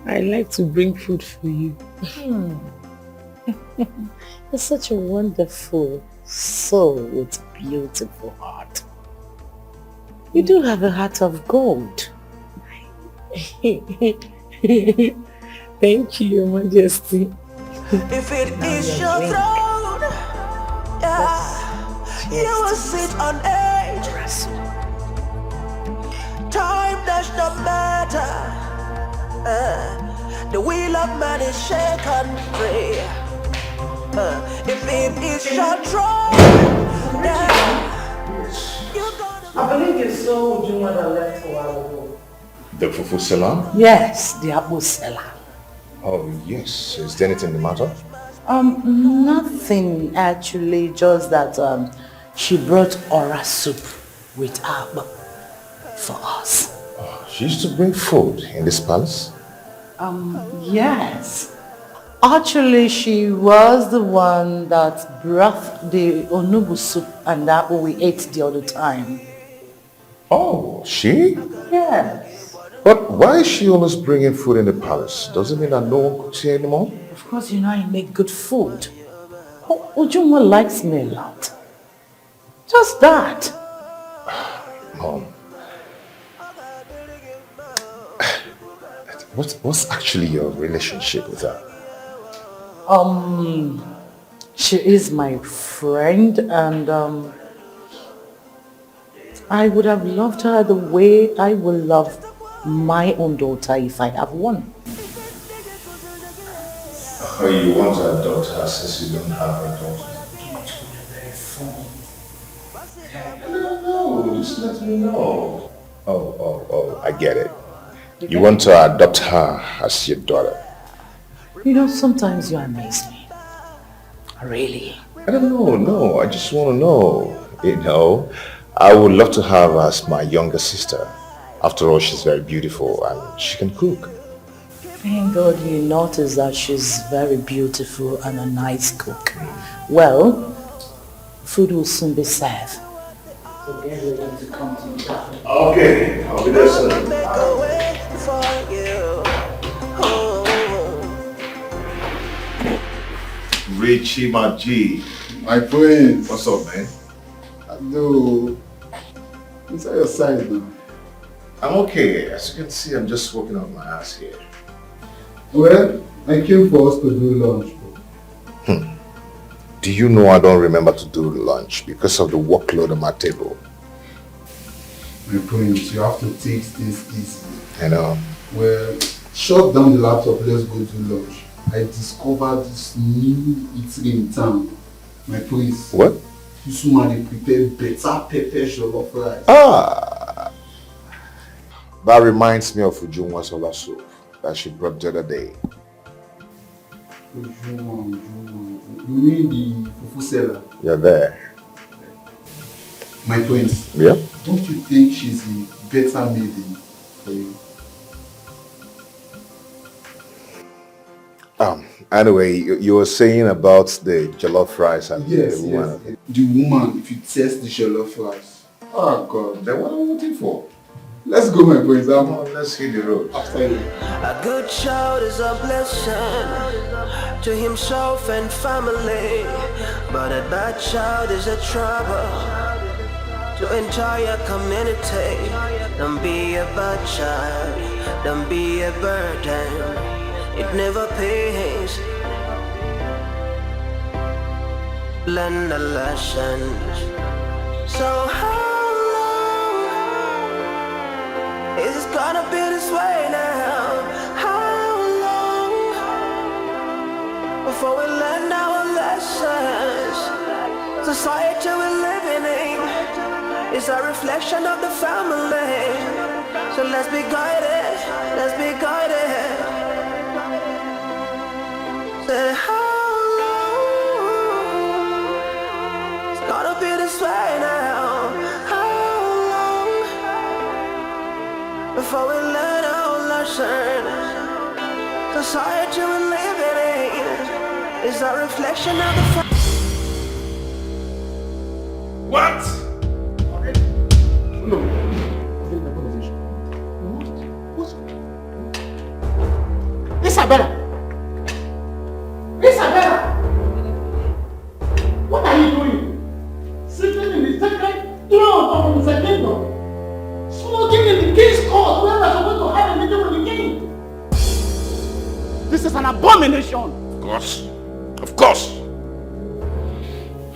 I like to bring food for you. You're such a wonderful soul with beautiful heart. You do have a heart of gold. Thank you, Your Majesty. If it is your throne, you will sit on it. Time does not matter. The wheel of man is shaken free. If it is your throne, I believe you saw Ujuma that left a while ago. The fufu seller? Yes, the apple seller. Oh, yes. Is there anything the matter? Nothing actually, just that she brought ora soup with apple for us. She used to bring food in this palace? Yes. Actually, she was the one that brought the onubu soup and apple we ate the other time. Oh, she? Yes. But why is she always bringing food in the palace? Does it mean that no one cooks here anymore? Of course, you know I make good food. Ujunwa likes me a lot. Just that. Mom. What's actually your relationship with her? She is my friend, and I would have loved her the way I would love my own daughter if I have one. Oh, you want to adopt her since you don't have a daughter? No, just let me know. Oh, I get it. You want to adopt her as your daughter? You know, sometimes you amaze me. Really? I don't know, no, I just want to know. You know, I would love to have her as my younger sister. After all, she's very beautiful and she can cook. Thank God you notice that she's very beautiful and a nice cook. Well, food will soon be served. So get ready to come to me. Okay, I'll be there soon. Richie Maji. My friends. What's up, man? Hello. Inside your side now. I'm okay. As you can see, I'm just working on my ass here. Well, I came for us to do lunch. Do you know I don't remember to do lunch because of the workload on my table? My prince, you have to take things easy. I know. Well, shut down the laptop, let's go do lunch. I discovered this new eatery in town. My prince. What? This woman, they prepare better pepper jollof rice. Ah! That reminds me of Ujunwa solar soup that she brought the other day. Ujunwa. You mean the fufu seller? You're there. My prince. Yeah? Don't you think she's a better maiden for you? Anyway, you were saying about the jollof rice and yes, the woman. Yes. The woman, if you test the jollof rice. Oh God. Then what are we waiting for? Let's go, my boys. Let's hit the road. After you. A good child is a blessing to himself and family, but a bad child is a trouble to entire community. Don't be a bad child, don't be a burden. It never pays. Learn the lessons. So how long is it gonna be this way now? How long before we learn our lessons? Society we're living in is a reflection of the family. So let's be guided, let's be guided. Say how long it's gonna be this way now? How long before we learn our lesson? Society we're living in is a reflection of the What? Okay. No. Isabella! Isabella! What are you doing? Sitting in the sacred throne of the kingdom, smoking in the king's court where we're supposed to have a meeting with the king. This is an abomination. Of course. Of course.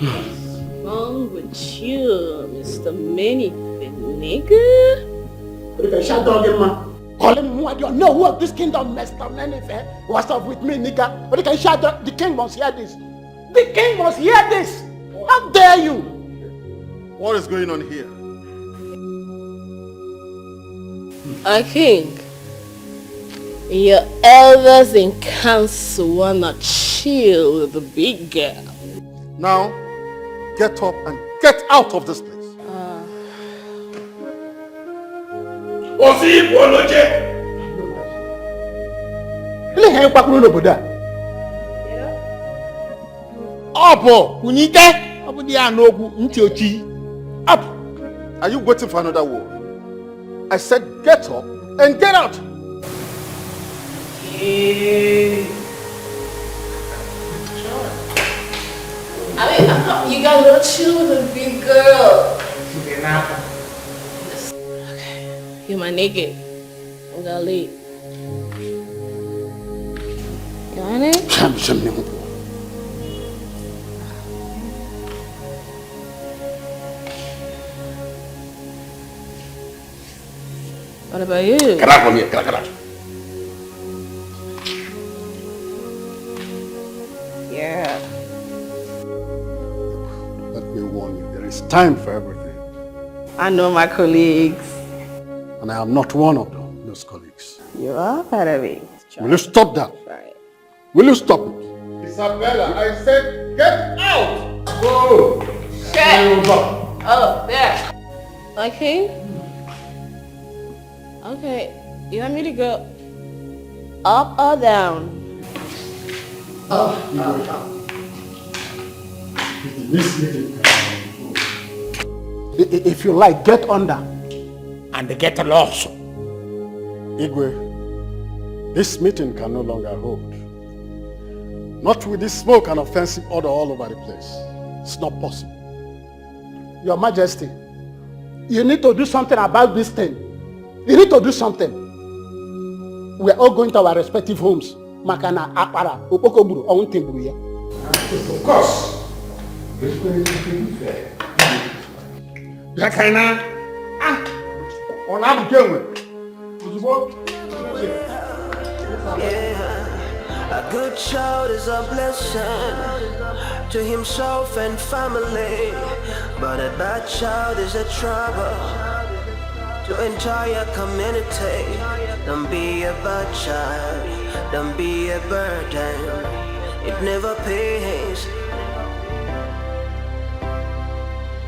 What's wrong with you, Mr. Manyfit, nigga? But if I shut down him, man. Call him who I don't know who of this kingdom messed up anything. What's up with me, nigga? But he can shut down. The king must hear this. The king must hear this. How dare you? What is going on here? King, your elders in council wanna chill with the big girl. Now, get up and get out of this place. Ile ihe mkpakụrụ n'obodo a. Ọ bụ unike, ọ bụ di ya n'okwu ntị ochi. Up. Are you waiting for another war? I said get up and get out. You guys are chill with a big girl. You're my nigga. I'm gonna leave. You want it? What about you? Get out from here. Get out. Yeah. Let me warn you, there is time for everything. I know my colleagues. And I am not one of those colleagues. You are part of it. Will you stop that? Right. Will you stop it? Isabella, I said get out. Go. Shit. Oh, there. Okay. Okay. You want me to go up or down? Up. If you like, get under and get lost. Igwe, this meeting can no longer hold. Not with this smoke and offensive odor all over the place. It's not possible. Your Majesty, you need to do something about this thing. You need to do something. We are all going to our respective homes. Makana, Apara, Opokoburu, Ountimburu. Of course. Lakana, on a game. A good child is a blessing to himself and family, but a bad child is a trouble to entire community. Don't be a bad child, don't be a burden, it never pays.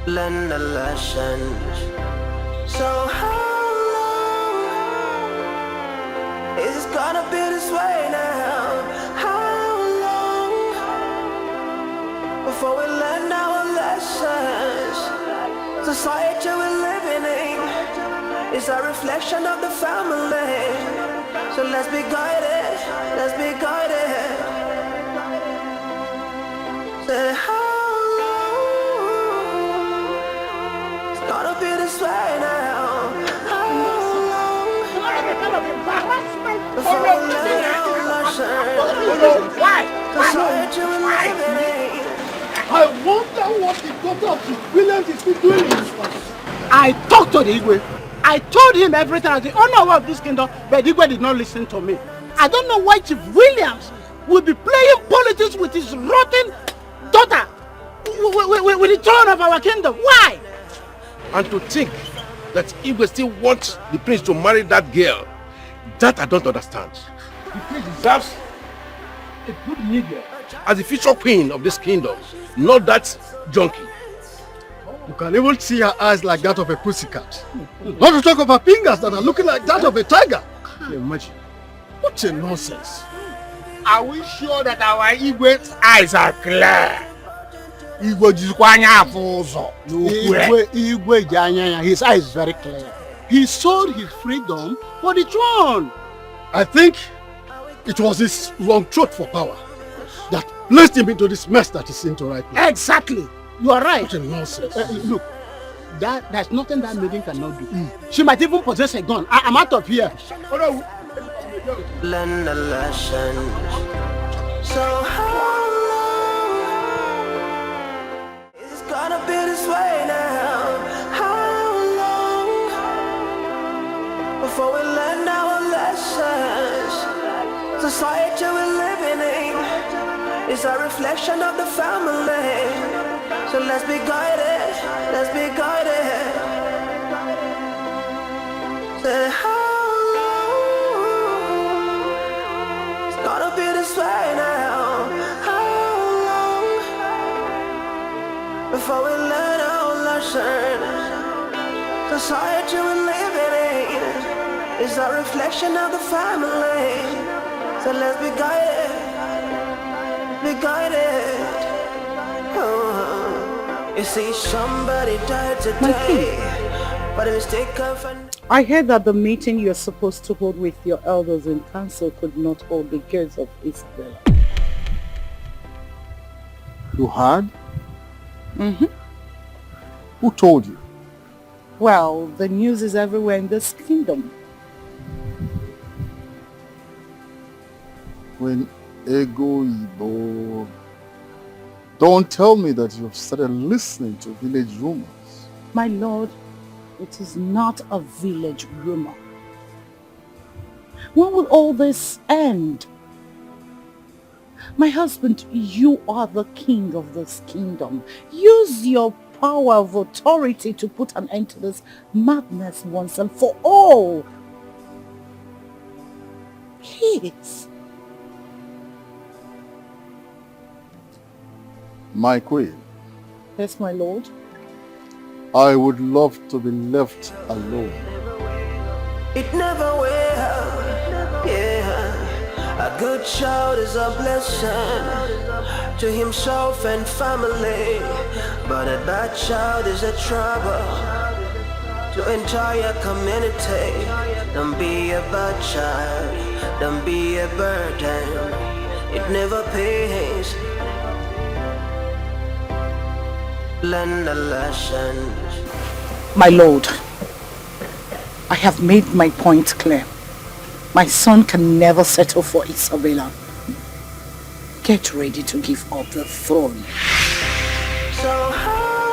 Learn the lessons. So how long is it gonna be this way now? How long before we learn our lessons? Society we're living in is a reflection of the family. So let's be guided, let's be guided. Say how gonna be this way now. How long before we learn our lessons? Society we're living in. I wonder what the daughter of the Williams is still doing in this house. I talked to the Igwe. I told him everything as the owner of this kingdom, but Igwe did not listen to me. I don't know why Chief Williams will be playing politics with his rotten daughter with the throne of our kingdom. Why? And to think that Igwe still wants the prince to marry that girl, that I don't understand. The prince deserves a good nigger as the future queen of this kingdom, not that junkie. You can even see her eyes like that of a pussycat. Not to talk of her fingers that are looking like that of a tiger. Can you imagine? What a nonsense. Are we sure that our Igwe's eyes are clear? Igwe, his eyes is very clear. He sold his freedom for the throne. I think it was his wrong throat for power that placed him into this mess that he's into right now. Exactly. You are right. What a nonsense. Look, there's nothing that maiden cannot do. She might even possess a gun. I'm out of here. Learn the lesson. So how it's gonna be this way now. How long before we learn our lessons? Society we're living in is a reflection of the family. So let's be guided, let's be guided. Say how long it's gonna be this way now. How long before we learn our lessons? Society we're living in is a reflection of the family. So let's be guided, be guided. Oh, you see somebody died today, but a mistake of I heard that the meeting you're supposed to hold with your elders in council could not hold because of Isabella. You heard? Mm-hmm. Who told you? Well, the news is everywhere in this kingdom. When Ego Ibo, don't tell me that you've started listening to village rumors. My lord, it is not a village rumor. When will all this end? My husband, you are the king of this kingdom. Use your power of authority to put an end to this madness once and for all. Please. My queen. Yes, my lord. I would love to be left alone. It never will, yeah. A good child is a blessing to himself and family, but a bad child is a trouble to entire community. Don't be a bad child, don't be a burden. It never pays. Learn the lessons. My lord, I have made my point clear. My son can never settle for Isabella. Get ready to give up the throne. So how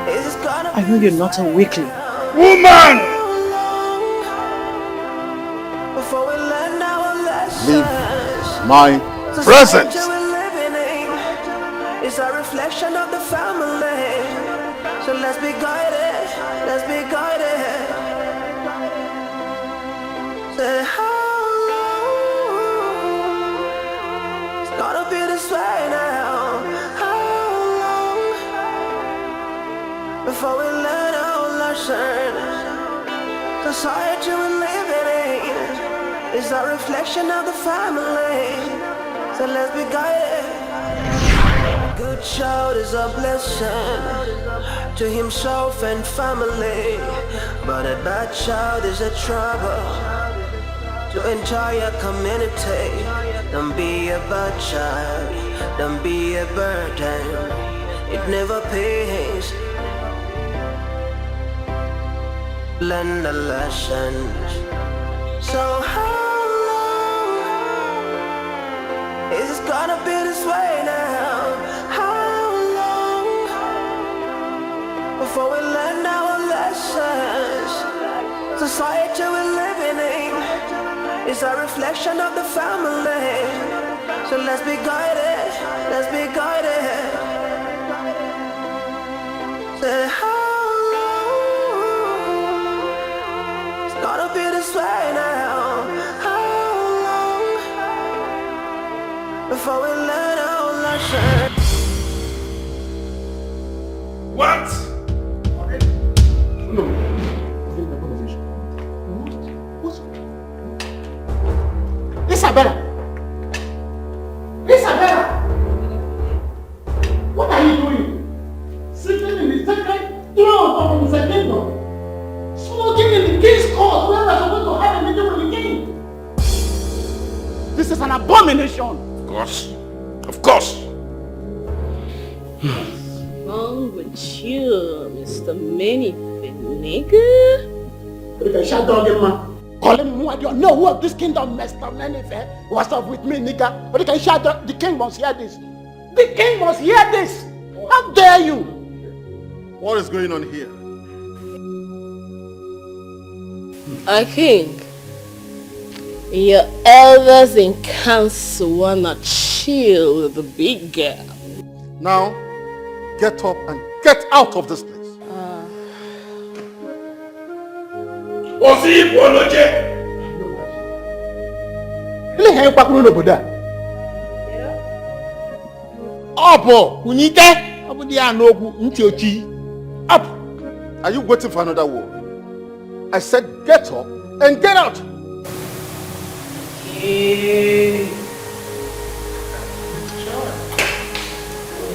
long is this gonna I know you're not a weakling. woman? Before we learn our lessons. Leave my The presence. society we're living in is a reflection of the family. So let's be guided, let's be guided. Say how long it's gonna be this way now? How long before we learn our lessons? Society we're living in is a reflection of the family. So let's be guided. A good child is a blessing to himself and family, but a bad child is a trouble to entire community. Don't be a bad child, don't be a burden. It never pays. Learn the lessons. So how long is it gonna be this way now? How long before we learn our lessons? Society we're living in is a reflection of the family. So let's be guided, let's be guided. Say how long it's gonna be this way now? How long before we learn our lesson? What? Isabella! Isabella! What are you doing? Sitting in the sacred throne of the kingdom, smoking in the king's court where we're supposed to have a meeting with the king. This is an abomination. Of course. Of course. Wrong with you, Mr. Manyfit, nigga? You can shut down the man. Call him who I don't know who of this kingdom messed up anything. What's up with me, nigga? But you can shut down. The king must hear this. The king must hear this. How dare you? What is going on here? A king, your elders in council wanna chill with the big girl. Now, get up and get out of this place. Osi Ipoloje! Ile ha ikpakuru n'obodo a? Ọbụ kunyite ọbụ dị ya n'okwu ntị ochi. Up! Are you waiting for another war? I said get up and get out.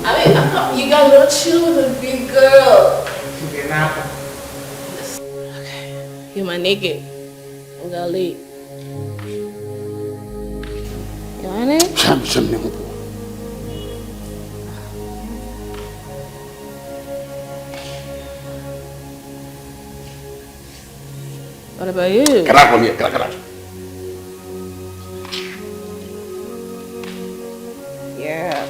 I mean, you guys don't chill with a big girl. You're my nigga. I'm gonna leave. You want it? What about you? Get out from here. Get out. Yeah.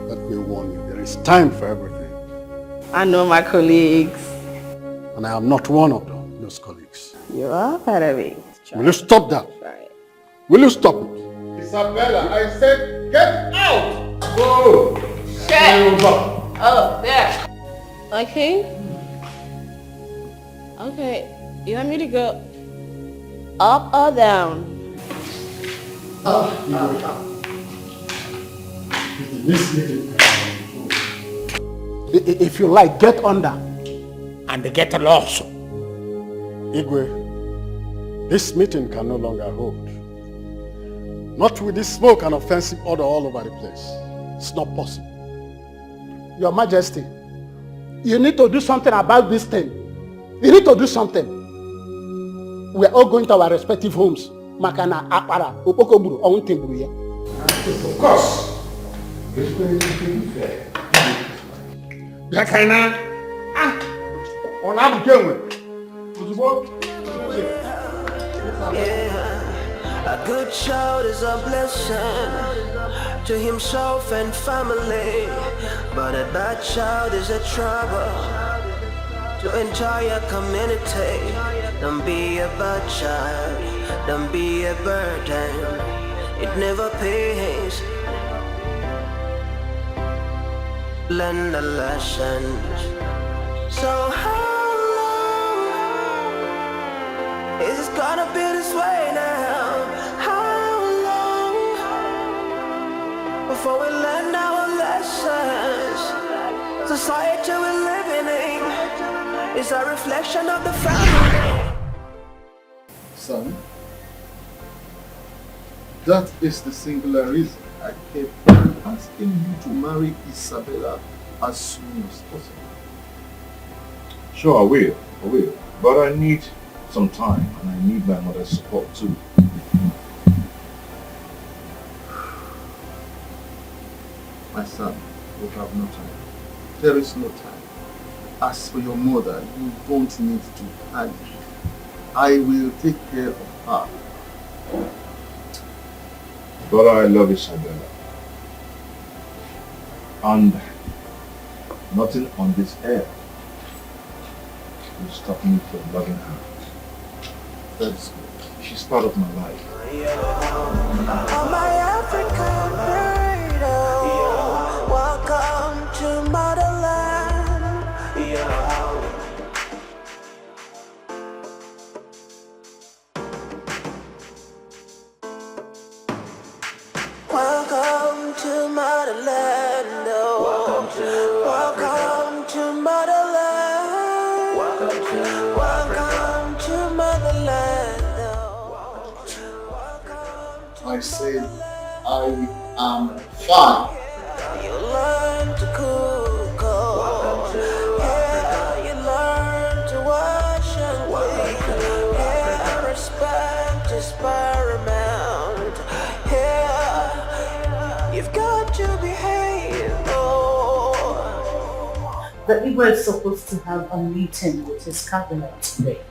Let me warn you, there is time for everything. I know my colleagues. And I am not one of those colleagues. You are part of it. Will you stop that? Right. Will you stop it? Isabella, I said get out! Go! Shit! Oh, there. Okay. Okay. You want me to go up or down? If you like, get under and get lost. Igwe, this meeting can no longer hold. Not with this smoke and offensive order all over the place. It's not possible. Your Majesty, you need to do something about this thing. You need to do something. We are all going to our respective homes. Makana, Apara, Opokoburu, Owuntimburu here. Of course. It's going to be fair. Yakana, on I'm going. A good child is a blessing to himself and family, but a bad child is a trouble to entire community. Don't be a bad child, don't be a burden, it never pays. Learn the lessons. So how long is it gonna be this way now? How long before we learn our lessons? Society we're living in is a reflection of the family. Son, that is the singular reason I kept asking you to marry Isabella as soon as possible. Sure, I will. But I need some time, and I need my mother's support too. My son, you have no time. There is no time. As for your mother, you don't need to panic. I will take care of her. But I love Isabella. And nothing on this earth will stop me from loving her. That's good. She's part of my life. My African burrito, welcome to motherland. Welcome to motherland. Welcome to motherland. Welcome to motherland. I said I am fine. You learn to cook, yeah, you learn to wash and clean, yeah, respect is paramount, yeah, you've got to behave, oh. The Igwe is supposed to have a meeting with his cabinet today.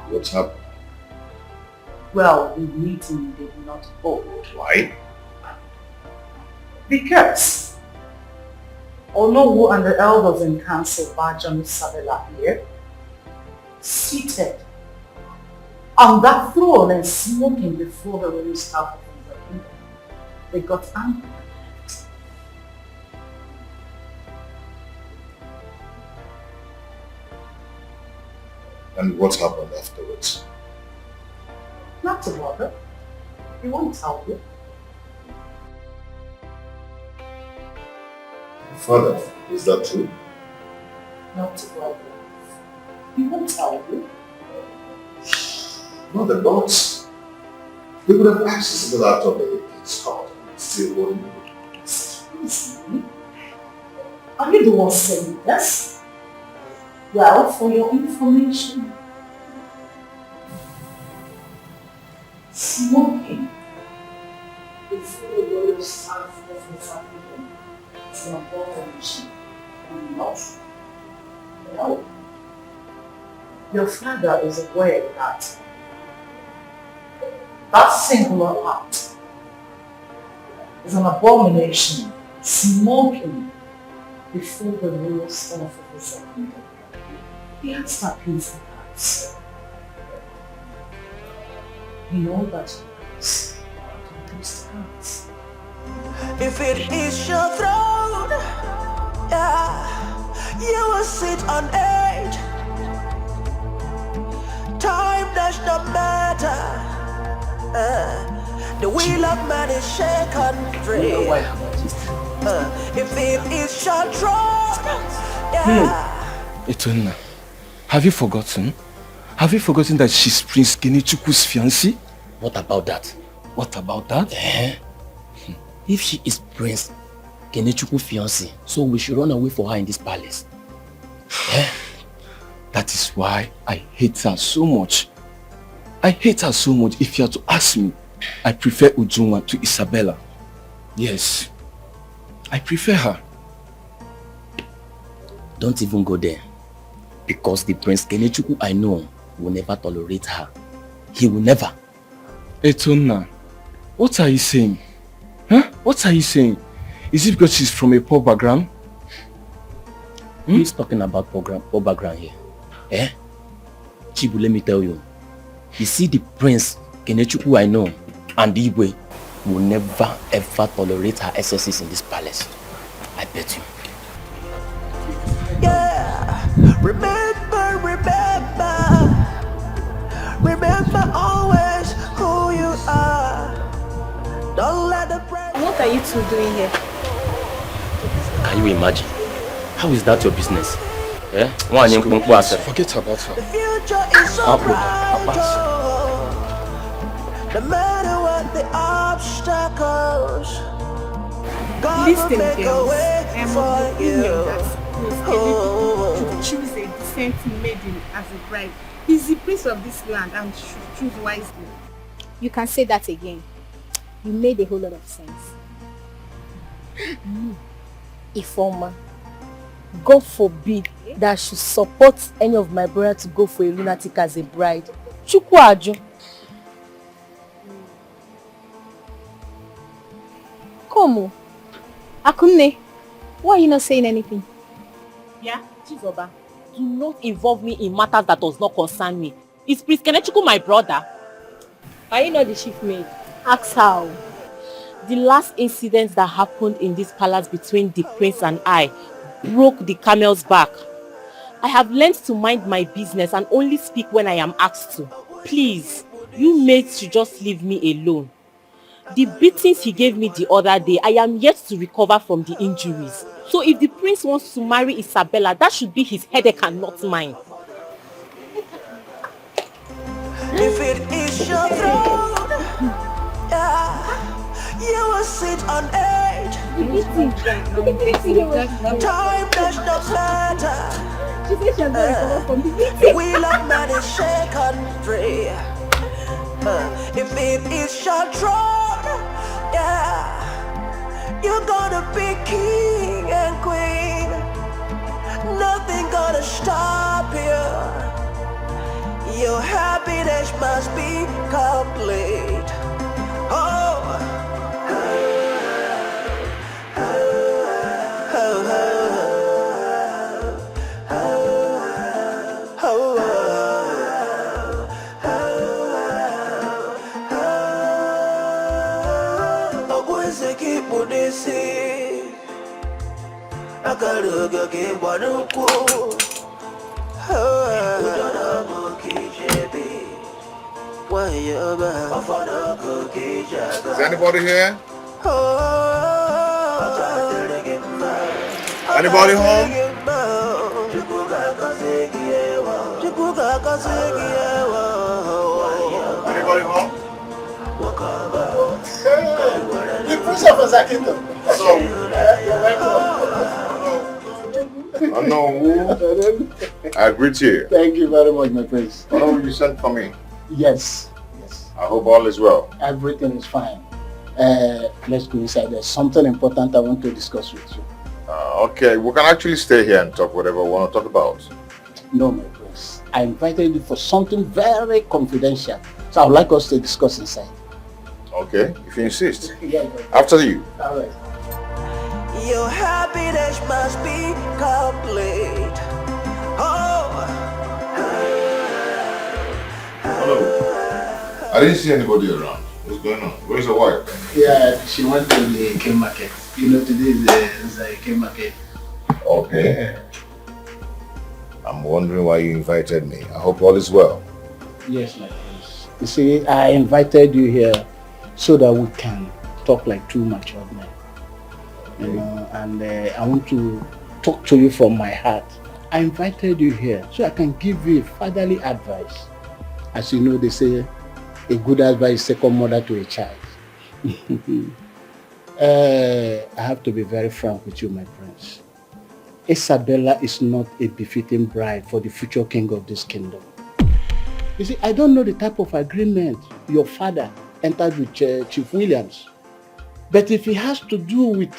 What's up? Well, the meeting did not hold. Why? Because Onowu and the elders in council Bajan Isabella here, seated on that throne and smoking before the release out of the kingdom, they got angry. And what happened afterwards? Not to bother. He won't tell you. Father, is that true? Not to bother. He won't tell you. No, the gods. They would have access to that of the king's court and still wouldn't. Listen, are you the one saying this? Well, for your information, smoking before the royal son of the family is an abomination. Not. No. Your father is aware that that singular act is an abomination. Smoking before the royal son of the family. He has that piece of that. You know that it's if it is your throne, yeah, you will sit on it. Time does not matter. The wheel of man is shaken free. If it is your throne, yeah. Etuna, have you forgotten? Have you forgotten that she's Prince Kenichukwu's fiancée? What about that? What about that? If she is Prince Kenichukwu's fiancée, so we should run away for her in this palace. That is why I hate her so much. I hate her so much. If you are to ask me, I prefer Ujunwa to Isabella. Yes, I prefer her. Don't even go there. Because the Prince Kenechukwu I know will never tolerate her. He will never. Etona, what are you saying? Huh? What are you saying? Is it because she's from a poor background? Who's talking about poor background here? Chibu, let me tell you. You see, the Prince Kenechukwu I know and Igwe will never ever tolerate her excesses in this palace. I bet you. Yeah, remember always who you are. Don't let the pressure. What are you two doing here? Can you imagine? How is that your business? Forget about her. The future is so bright, no matter what the obstacles, God will make a way for you. To choose a decent maiden as a bride. He's the prince of this land and should choose wisely. You can say that again. You made a whole lot of sense. Ifoma, God forbid that I should support any of my brother to go for a lunatic as a bride. Chukwaju. Komu, Akunne, why are you not saying anything? Yeah, Chizoba, do not involve me in matters that does not concern me. Is Prince Kenechukwu my brother? Are you not the chief maid? Ask how. The last incident that happened in this palace between the prince and I broke the camel's back. I have learned to mind my business and only speak when I am asked to. Please, you maids should just leave me alone. The beatings he gave me the other day, I am yet to recover from the injuries. So if the prince wants to marry Isabella, that should be his headache and not mine. If it is your throne, yeah, you will sit on it. Time does not matter. The wheel of man is shaken free. If it is your throne, yeah, you're gonna be king and queen. Nothing gonna stop you. Your happiness must be complete. Oh. Is anybody here? Anybody home? Anybody home? The Prince of Wazico. Oh no. I greet you. Thank you very much, my prince. Oh, you sent for me. Yes. I hope all is well. Everything is fine. Let's go inside. There's something important I want to discuss with you. Okay, we can actually stay here and talk whatever we want to talk about. No, my prince. I invited you for something very confidential. So I would like us to discuss inside. Okay, if you insist. Yeah. After you. All right. Your happiness must be complete. Oh. Hello. I didn't see anybody around. What's going on? Where's your wife? Yeah, she went to the K market. You know, today is the K market. Okay. I'm wondering why you invited me. I hope all is well. Yes, my prince. You see, I invited you here so that we can talk like two mature men. Okay. You know, and I want to talk to you from my heart. I invited you here so I can give you fatherly advice. As you know, they say, a good advice is second mother to a child. I have to be very frank with you, my prince. Isabella is not a befitting bride for the future king of this kingdom. You see, I don't know the type of agreement your father entered with Chief Williams. But if it has to do with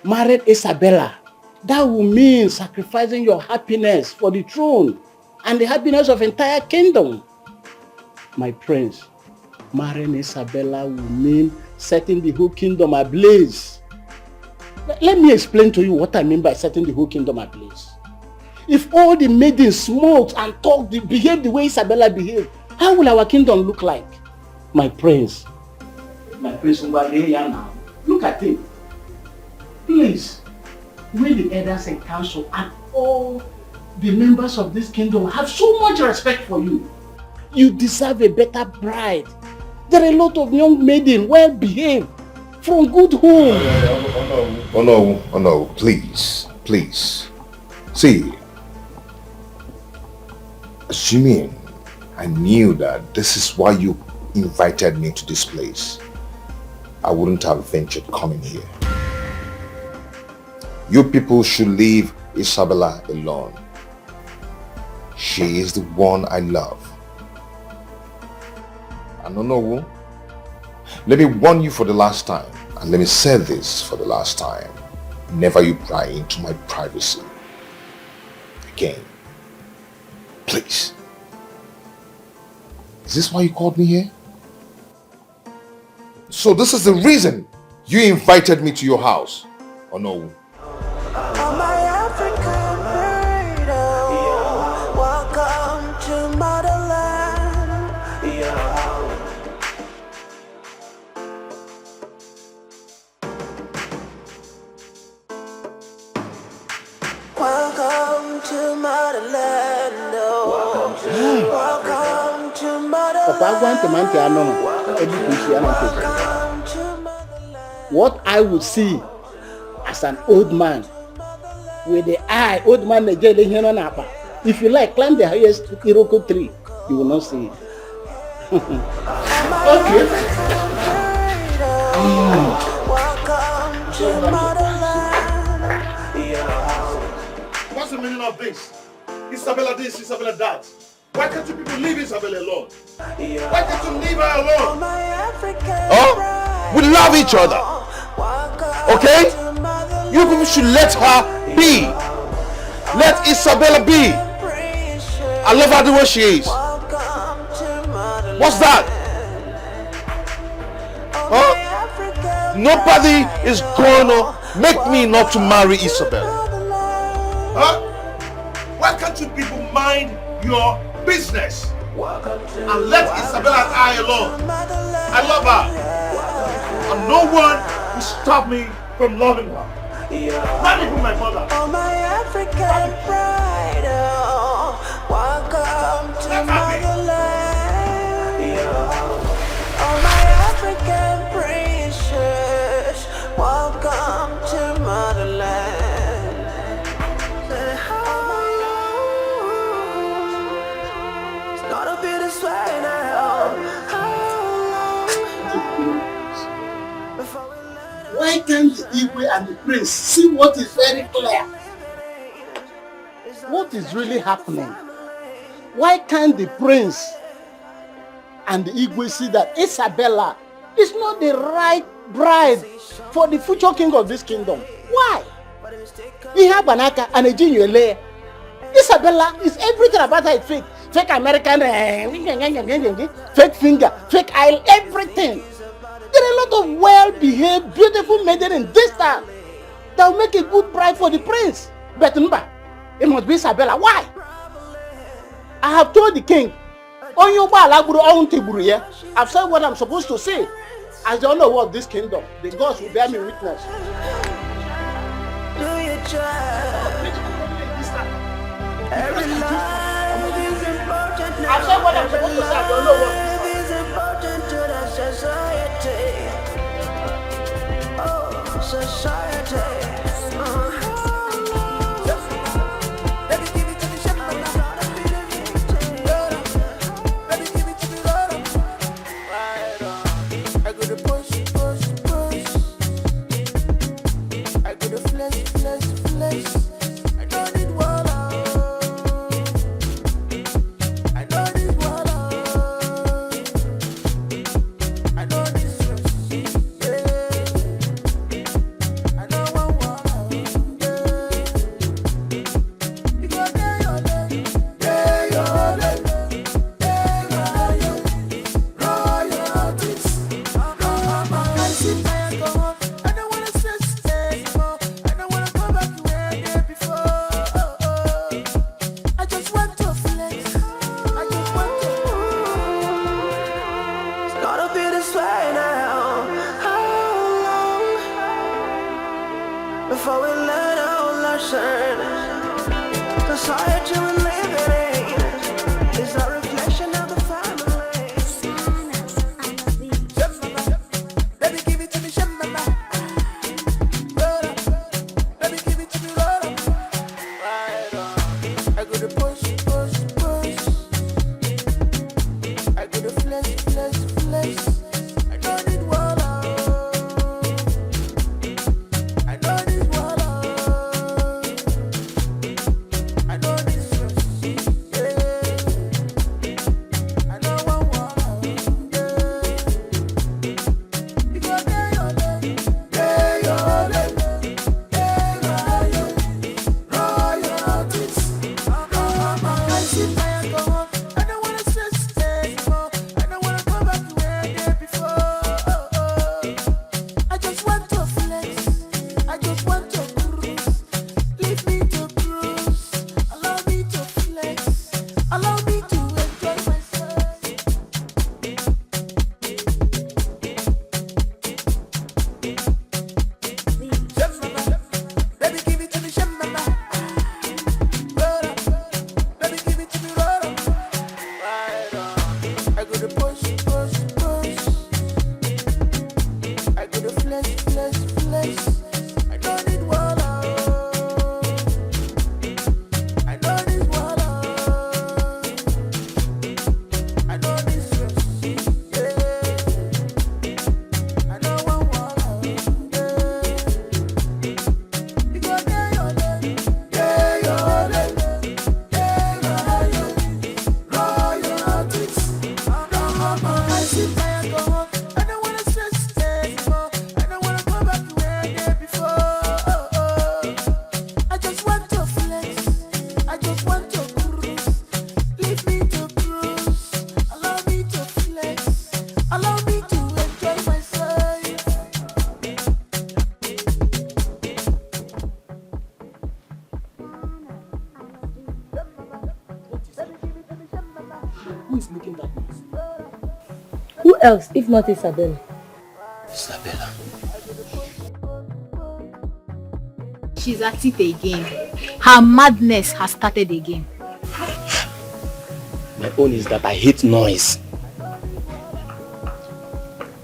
married Isabella, that will mean sacrificing your happiness for the throne and the happiness of entire kingdom. My prince, marrying Isabella will mean setting the whole kingdom ablaze. Let me explain to you what I mean by setting the whole kingdom ablaze. If all the maidens smoked and talked, behaved the way Isabella behaved, how will our kingdom look like? My prince, now, look at him. Please, we the elders and council and all the members of this kingdom have so much respect for you. You deserve a better bride. There are a lot of young maidens, well behaved, from good home. Oh no, please. See, assuming I knew that this is why you invited me to this place, I wouldn't have ventured coming here. You people should leave Isabella alone. She is the one I love. I don't know. Let me warn you for the last time, and let me say this for the last time. Never you pry into my privacy again. Please. Is this why you called me here? So this is the reason you invited me to your house, or no? Welcome to motherland. Welcome to motherland. What I would see as an old man with the eye, old man, if you like, climb the highest Iroko tree, you will not see it. Okay. Welcome to motherland. What's the meaning of this? Isabella this, Isabella that. Why can't you people leave Isabella alone? Why can't you leave her alone? Oh, we love each other. Okay? You people should let her be. Let Isabella be. I love her the way she is. What's that? Huh? Nobody is gonna make me not to marry Isabella. Huh? Why can't you people mind your business and let Isabella and I alone? I love her, and no one will stop me from loving her. Not even my mother. Oh, my African pride, oh, welcome to motherland. Oh, my African princess, welcome to motherland. It's gonna be this way now. Why can't Igwe and the prince see what is very clear. What is really happening? Why can't the prince and the Igwe see that Isabella is not the right bride for the future king of this kingdom? Why? We have Banaka and a Jinyele. Isabella is everything about her is fake. Fake American, fake finger, fake eye, everything. There are a lot of well-behaved, beautiful maiden in this town that will make a good bride for the prince. But remember, it must be Isabella. Why? I have told the king, I've said what I'm supposed to say. As the owner of this kingdom, the gods will bear me witness. Every life is important now. I've said what I'm supposed to say. I don't know what is important to the society. Oh, society. Baby, give it to me, shake my mouth. Baby, give it to me, roll up. Right on. I go to push. I go to flex. I don't need water. Before we learn our lesson, society we live in is a reflection of the family. Baby, give it to me, Shemama. Roll up. Baby, give it to me, roll up. Right on. I go to push. I go to flex. I don't need water. Who else if not Isabella? Isabella. She's at it again. Her madness has started again. My own is that I hate noise.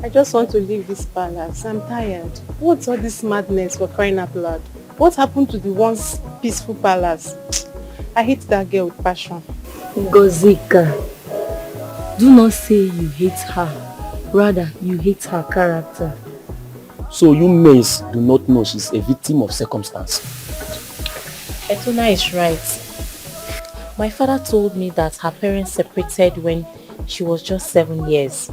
I just want to leave this palace. I'm tired. What's all this madness for crying out loud? What happened to the once peaceful palace? I hate that girl with passion. Gozika, do not say you hate her. Rather, you hate her character. So you maids do not know she's a victim of circumstance. Etuna is right. My father told me that her parents separated when she was just 7 years.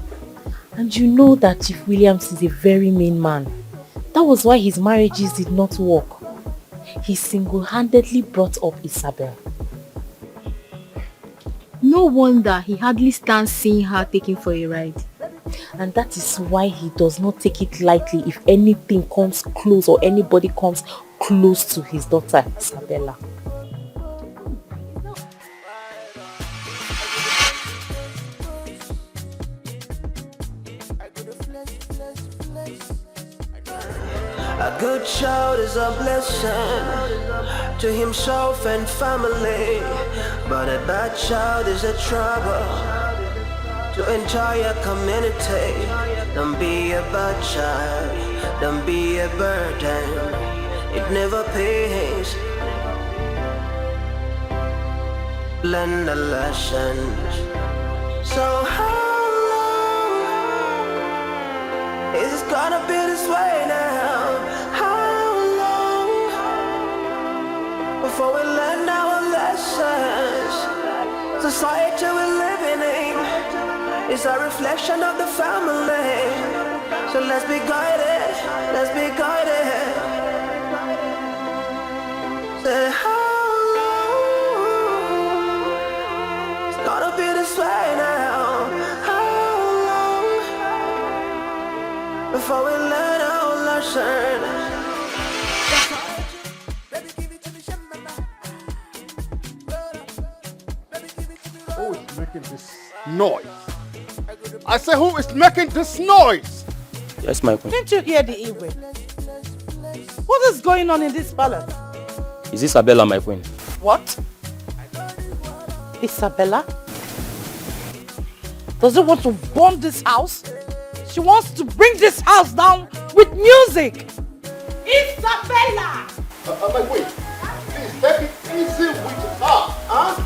And you know that Chief Williams is a very mean man. That was why his marriages did not work. He single-handedly brought up Isabel. No wonder he hardly stands seeing her taken for a ride. And that is why he does not take it lightly if anything comes close or anybody comes close to his daughter, Isabella. A good child is a blessing to himself and family, but a bad child is a trouble to entire community. Don't be a bad child, don't be a burden, it never pays. Learn the lessons. So how long is it gonna be this way now? Before we learn our lessons, society we're living in is a reflection of the family. So let's be guided, let's be guided. Say how long it's gonna be this way now? How long before we learn our lessons? This noise. I say, who is making this noise? Yes, my queen. Didn't you hear the Igwe? What is going on in this palace? Is Isabella, my queen? What? Isabella? Does she want to bomb this house? She wants to bring this house down with music. Isabella! My queen, please take it easy with her, huh?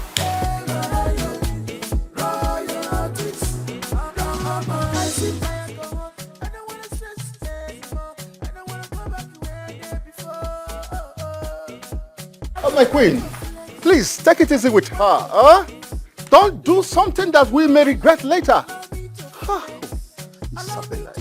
My queen, please take it easy with her, huh? Don't do something that we may regret later. Isabella.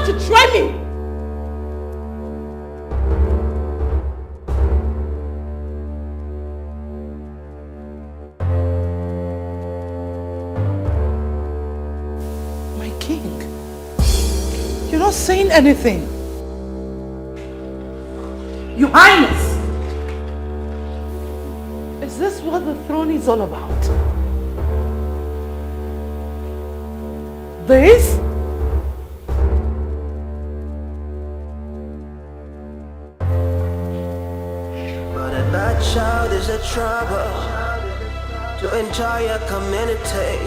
to try me? My king, you're not saying anything. Your Highness! Is this what the throne is all about? This? But a bad child is a trouble to entire community.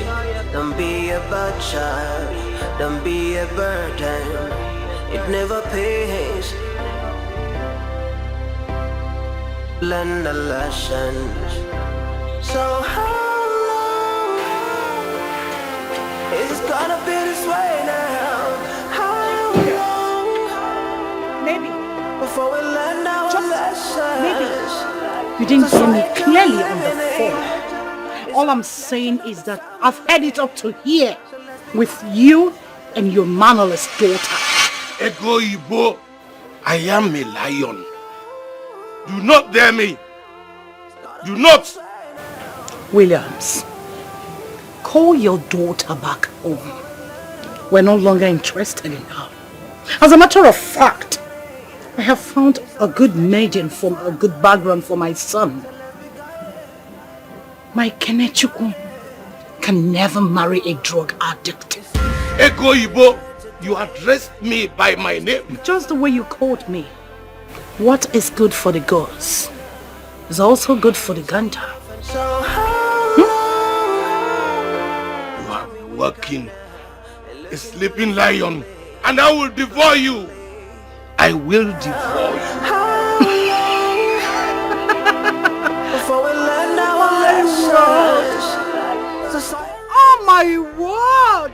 Don't be a bad child, don't be a burden. It never pays. Learn the lessons. So how long is it gonna be this way now? How long? Maybe. Before we learn our lessons. Maybe. You didn't hear me clearly on the phone. All I'm saying is that I've had it up to here with you and your mannerless daughter. Ego Ibo, I am a lion. Do not dare me. Do not. Williams, call your daughter back home. We're no longer interested in her. As a matter of fact, I have found a good maiden from a good background for my son. My Kenechukwu can never marry a drug addict. Ego Ibo, you addressed me by my name. Just the way you called me. What is good for the gods is also good for the gander. You are working a sleeping lion, and I will devour you. I will devour you. Before we learn our lessons. Oh my word!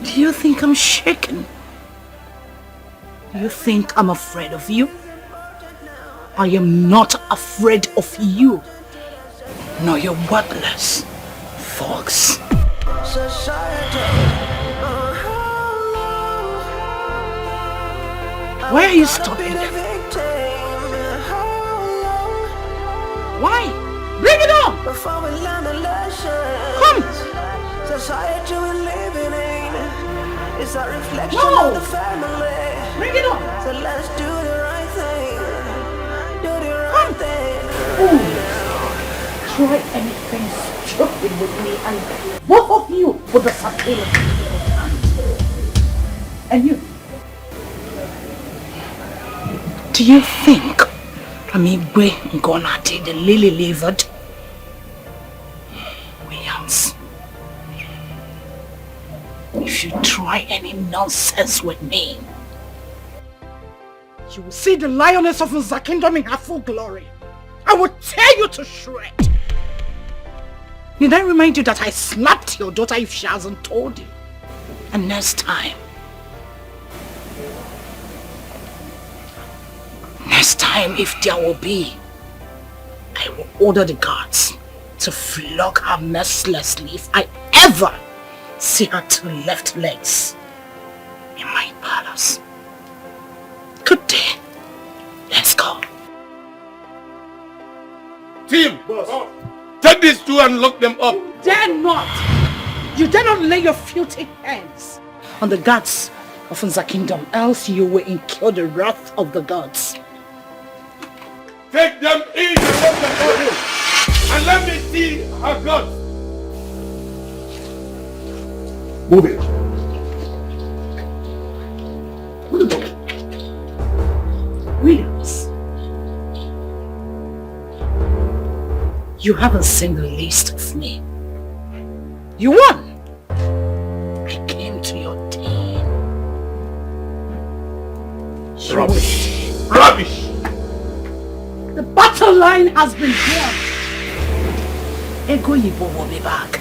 Do you think I'm shaken? Do you think I'm afraid of you? I am not afraid of you. No, you're worthless, fox. Why are you stopping them? Why? Bring it on! Come! Society we're living in is a reflection No! of the family. Bring it on! So let's do the right thing. Do the right thing. Ooh. Try anything stupid with me and both of you will disappear. And you? Do you think Amigwe Ngonati, the lily-livered Williams? If you try any nonsense with me, you will see the lioness of the kingdom in her full glory. I will tear you to shreds. Did I remind you that I slapped your daughter if she hasn't told you? And next time, if there will be, I will order the guards to flog her mercilessly if I ever see her two left legs in my palace. Good day. Let's go. Team, take these two and lock them up. Dare not! You dare not lay your filthy hands on the gods of Nza Kingdom, else you will incur the wrath of the gods. Take them in and lock them up. And let me see her gods. Move it. Williams, you haven't seen the least of me. You won. I came to your team. Rubbish. Rubbish. The battle line has been won. Ego Yibo will be back.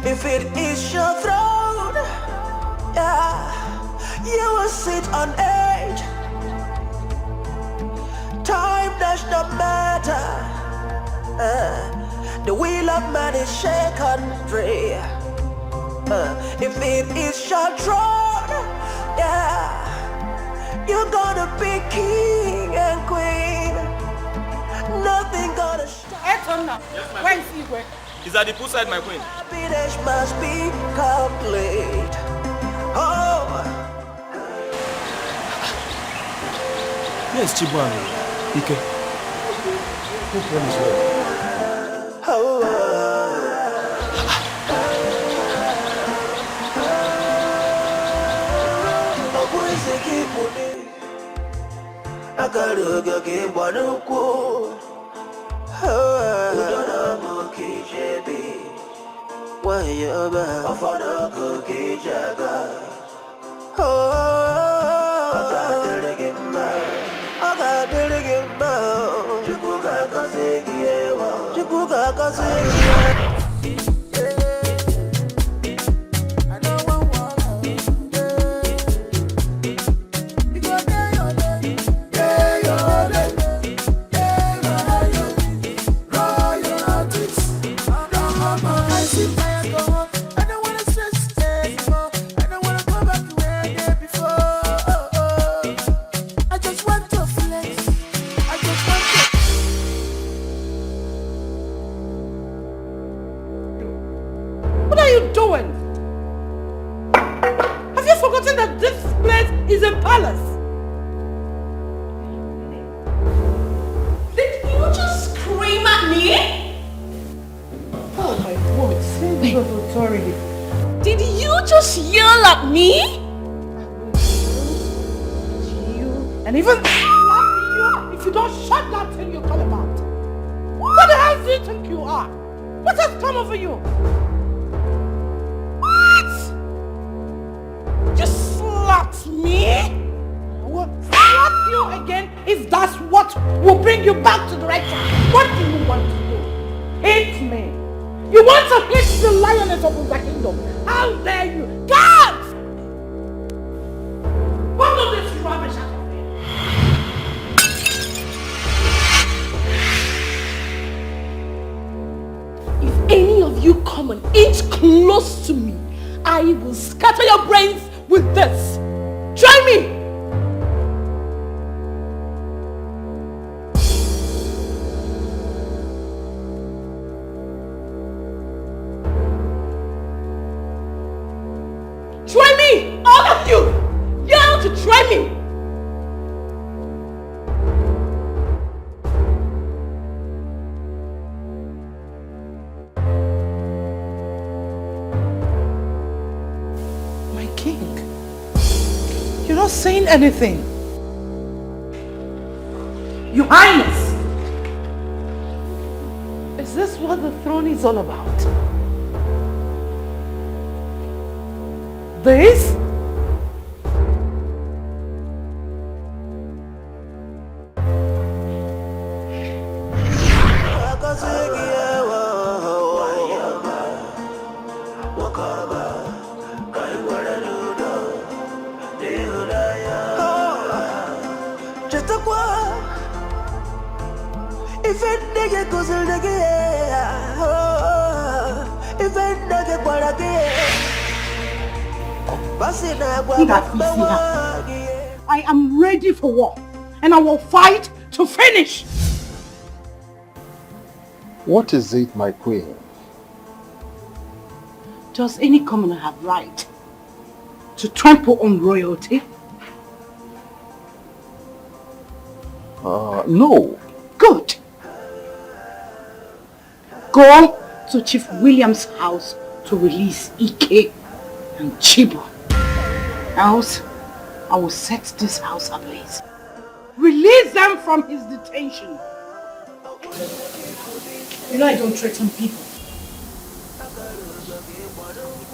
If it is your throne, yeah, you will sit on edge. Time does not matter. The wheel of man is shaken free. If it is short drawn, yeah, you're gonna be king and queen. Nothing gonna stop. Yes, my where is Igwe? He's at the poolside, my queen. Happiness must be complete. Oh. Yes, Chibuano. Ike. Who promised what? Akaruga ke bwanuko udona moki jebi wayaba afana ko ke jaga agadelegema chikuga kasegiyewa chikuga kasegiyewa. What are you doing? Have you forgotten that this place is a palace? Did you just scream at me? Oh my God, say this with authority. Did you just yell at me? And even slap you if you don't shut that thing you call about. What the hell do you think you are? What has come over you? What? You slapped me? I will slap you again if that's what will bring you back to the right track. What do you want to do? Hate me? You want to hit the lioness of the kingdom? How dare you? God! What is this rubbish out of here? If any of you come an inch close to me, I will scatter your brains with this. Try me! Try me! All of you! Yell to try me! My king, you're not saying anything. Your Highness, is this what the throne is all about? This? I am ready for war, and I will fight to finish. What is it, my queen? Does any commoner have right to trample on royalty? No. Good. Go to Chief William's house to release Ike and Chibu. Else, I will set this house ablaze. Release them from his detention. You know I don't threaten people.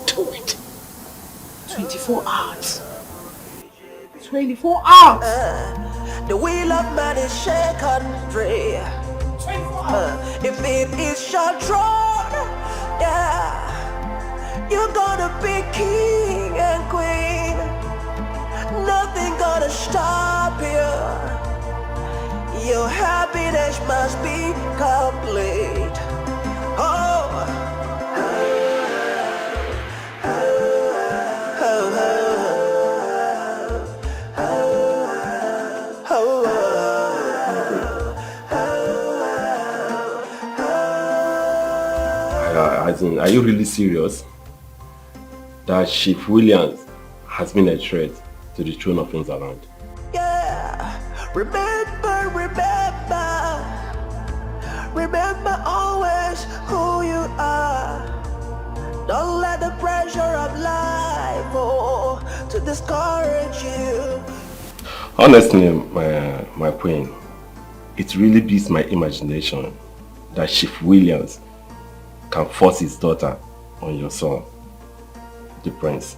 Do it. 24 hours. 24 hours. The wheel of man is shaken free. If it is short drawn, yeah, you're gonna be king and queen. Nothing gonna stop you. Your happiness must be complete. Oh. As in, are you really serious? That Chief Williams has been a threat to the throne of Inzaland? Yeah, remember always who you are. Don't let the pressure of life to discourage you. Honestly, my queen, it really beats my imagination that Chief Williams can force his daughter on your son, the prince.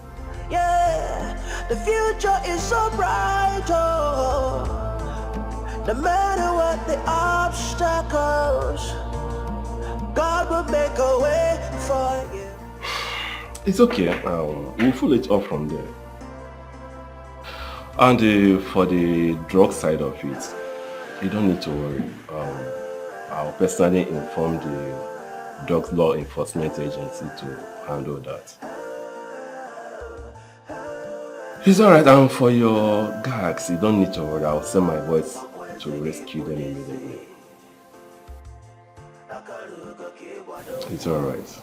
Yeah, the future is so bright, no matter what the obstacles, God will make a way for you. It's okay, we'll follow it up from there. And for the drug side of it, you don't need to worry. I'll personally inform the Drugs Law Enforcement Agency to handle that. It's alright, and for your gags, you don't need to worry. I'll send my boys to rescue them immediately. It's alright.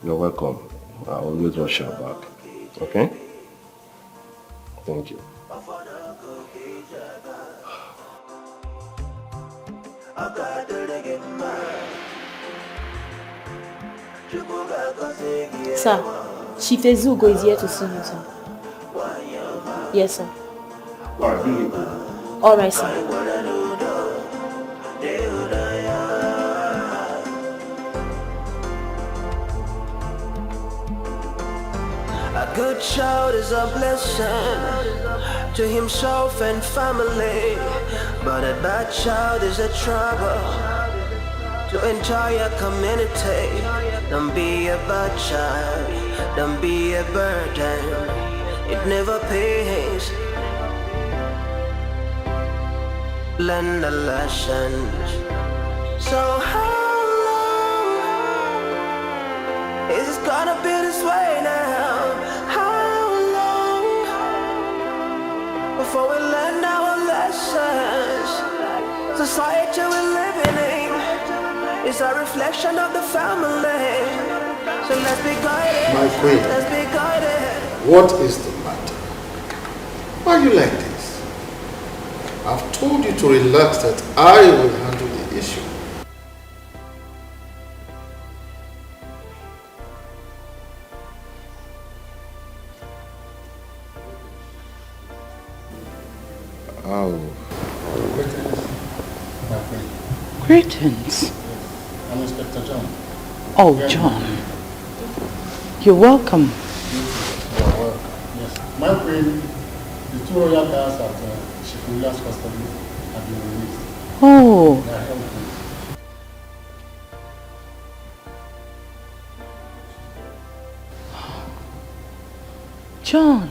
You're welcome. I'll always watch your back. Okay? Thank you. Sir, Chief Ezugo is here to see you, sir. Yes, sir. Alright, really? Alright, sir. A good child is a blessing to himself and family, but a bad child is a trouble to entire community. Don't be a bad child, don't be a burden, it never pays. Learn the lessons. So how long is it gonna be this way now? How long before we learn our lessons? Society we're living in is a reflection of the family. So let's be guided. My queen, let's be guided. What is the matter? Why are you like this? I've told you to relax, that I will handle the issue. Oh. Greetings. I'm Inspector John. Oh, John. You're welcome. You're welcome. Yes. My queen, the two royal guards at Chief Williams' custody have been released. Oh. They are helping. John.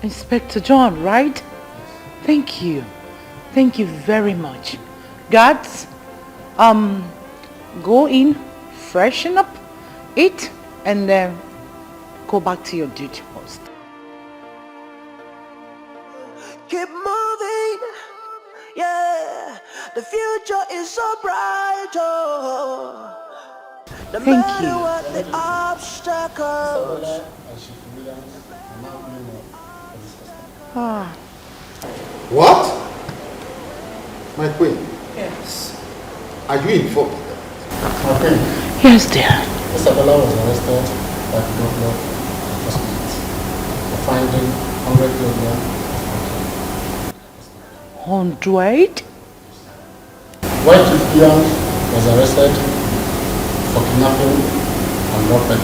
Inspector John, right? Thank you. Thank you very much. Guards, go in, freshen up, eat, and then go back to your duty post. Keep moving, yeah. The future is so bright, no Thank matter you. what the obstacles. Ah. What? My queen? Yes. Are you informed? My queen? Yes, dear. Isabella was arrested by the governor enforcement for finding 100 kilograms of 100? While Chief Williams was arrested for kidnapping and robbery.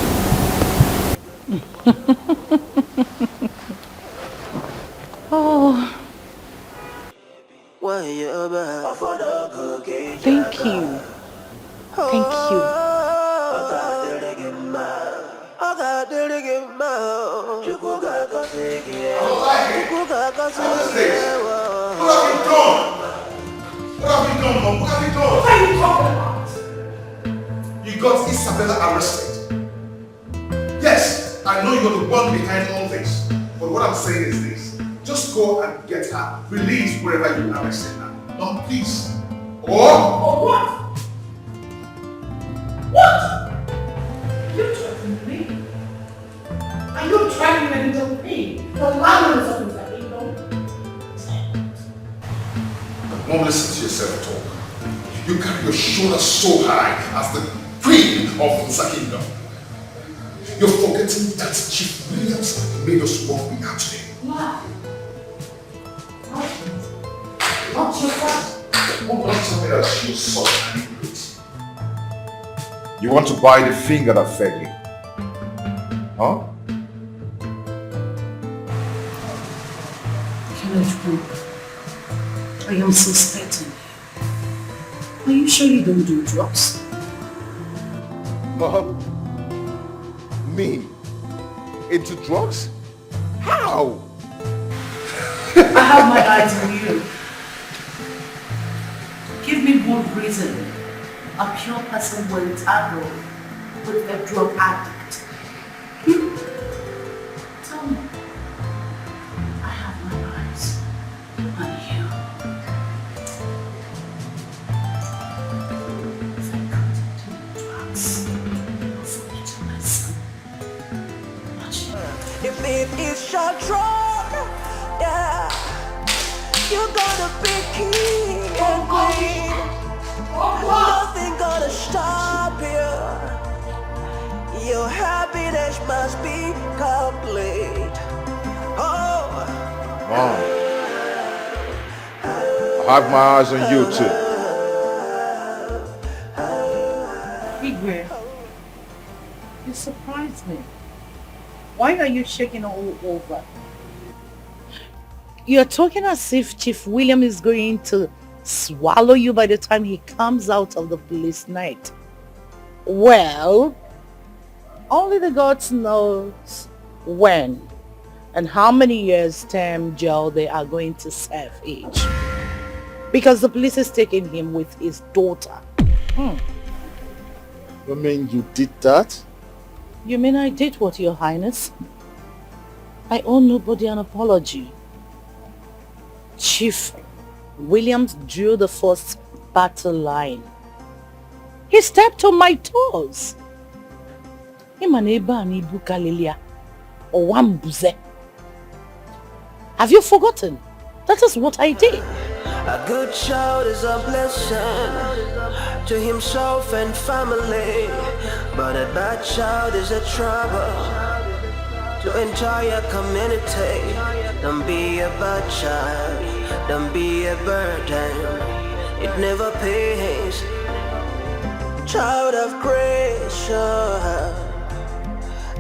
Oh. Thank you. Thank you. What have you done? What are you talking about? You got Isabella arrested. Yes, I know you're the one behind all this. But what I'm saying is this. Just go and get her released wherever you are arrested now. No, please. Or what? What? Your language of the kingdom. Mom, listen to yourself talk. You carry your shoulders so high as the queen of the kingdom. You're forgetting that Chief Williams made us what we are today. Not your fault. Mom, don't tell me that she was such an idiot. You want to buy the finger that fed you? Huh? I am suspecting. Are you sure you don't do drugs? Mom? Me? Into drugs? How? I have my eyes on you. Give me one reason a pure person will tackle with a drug addict. Tell me. I have my eyes on you. If I continue drugs, I'll forget my son. If it is your throne, yeah, you're gonna be king and queen. Nothing gonna stop you. Your happiness must be complete. Oh, Mom, I have my eyes on you too. Igwe, you surprised me. Why are you shaking all over? You're talking as if Chief William is going to swallow you by the time he comes out of the police night. Well, only the gods knows when and how many years term jail they are going to serve each. Because the police is taking him with his daughter. You mean you did that? You mean I did what, Your Highness? I owe nobody an apology. Chief Williams drew the first battle line. He stepped on my toes. Have you forgotten? That is what I did. a good child is a blessing to himself and family, but a bad child is a trouble to entire community. Don't be a bad child, don't be a burden, it never pays. Child of grace,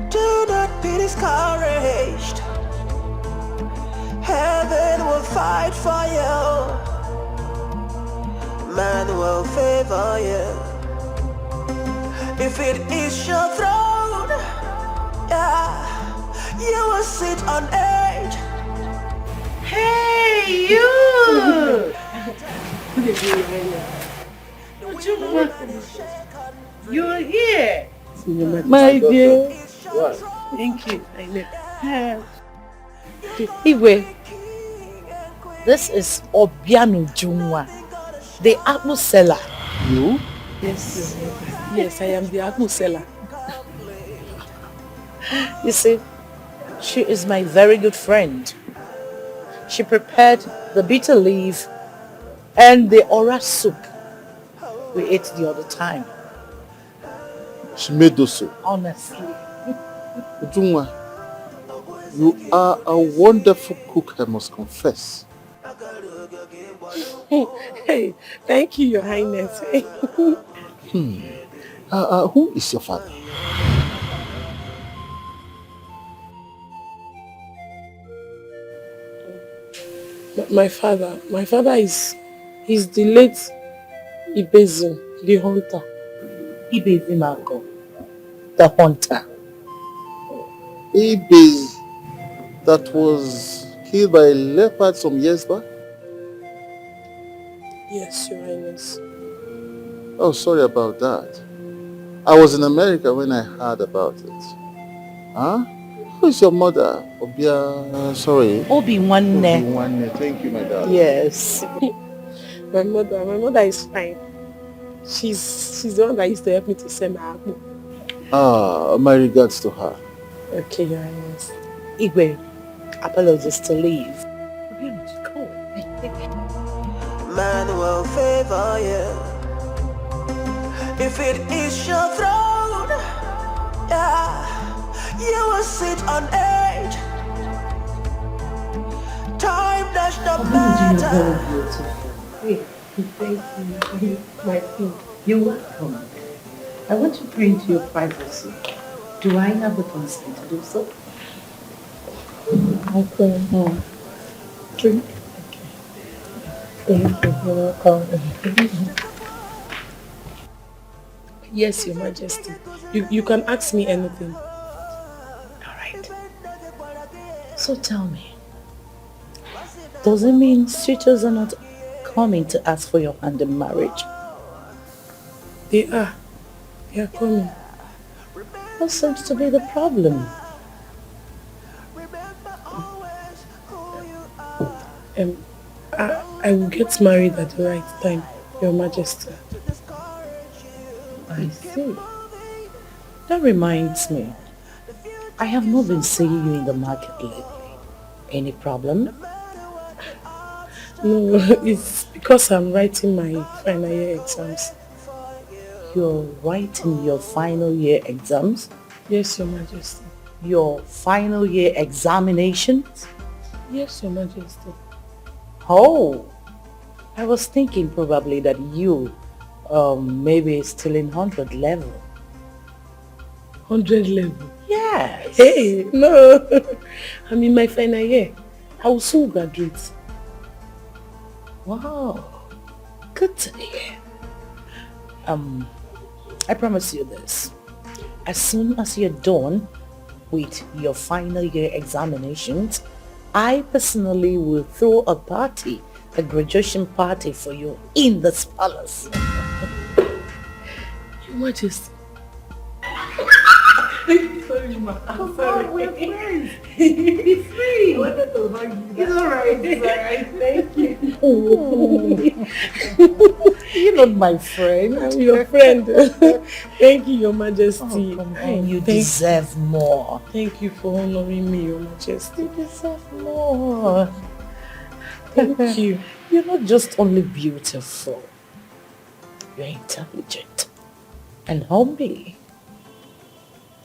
do not be discouraged. Heaven will fight for you, man will favor you. If it is your throne, yeah, you will sit on edge. Hey, you! You're here. My dear. What? Thank you. I know. Igwe, this is Obiano Jumwa, the apple seller. You? Yes, yes, I am the apple seller. You see, she is my very good friend. She prepared the bitter leaf and the ora soup we ate the other time. She made those soup. Honestly. Ujungwa, you are a wonderful cook, I must confess. Hey, thank you, Your Highness. Who is your father? My father is the late Ibezim, the hunter. Ibezim Marco, the hunter. Ibez that was killed by a leopard some years back? Yes, Your Highness. Oh, sorry about that. I was in America when I heard about it. Huh? Who is your mother? Sorry. Obi-Wanne. Obi-Wanne. Thank you, my darling. Yes. My mother is fine. She's the one that used to help me to send my apple. My regards to her. Okay, Your Highness. Igwe, apologies to leave. Man will favor you if it is your throne. Yeah, you will sit on age. Time does not matter. Thank you, my king. You're welcome. I want to pray into your privacy. Do I have the consent to do so? I can drink. Thank you, you're welcome. Yes, Your Majesty. You can ask me anything. Alright. So tell me, does it mean suitors are not coming to ask for your hand in marriage? They are. They are coming. What seems to be the problem? I will get married at the right time, Your Majesty. I see. That reminds me. I have not been seeing you in the market lately. Any problem? No, it's because I'm writing my final year exams. You're writing your final year exams? Yes, Your Majesty. Your final year examinations? Yes, Your Majesty. Oh, I was thinking probably that you maybe still in 100 level. 100 level? Yes. Hey, no. I'm in my final year. I will soon graduate. Wow. Good to hear. I promise you this. As soon as you're done with your final year examinations, I personally will throw a party, a graduation party for you in this palace. Your Majesty. Sorry, ma. I'm sorry. We're friends. Be free. I wanted to hug you. It's alright. It's alright. Thank you. You're not my friend. I'm your friend. Thank you, Your Majesty. Oh, come on. You deserve more. Thank you for honoring me, Your Majesty. You deserve more. Thank you. You're not just only beautiful. You're intelligent and homely.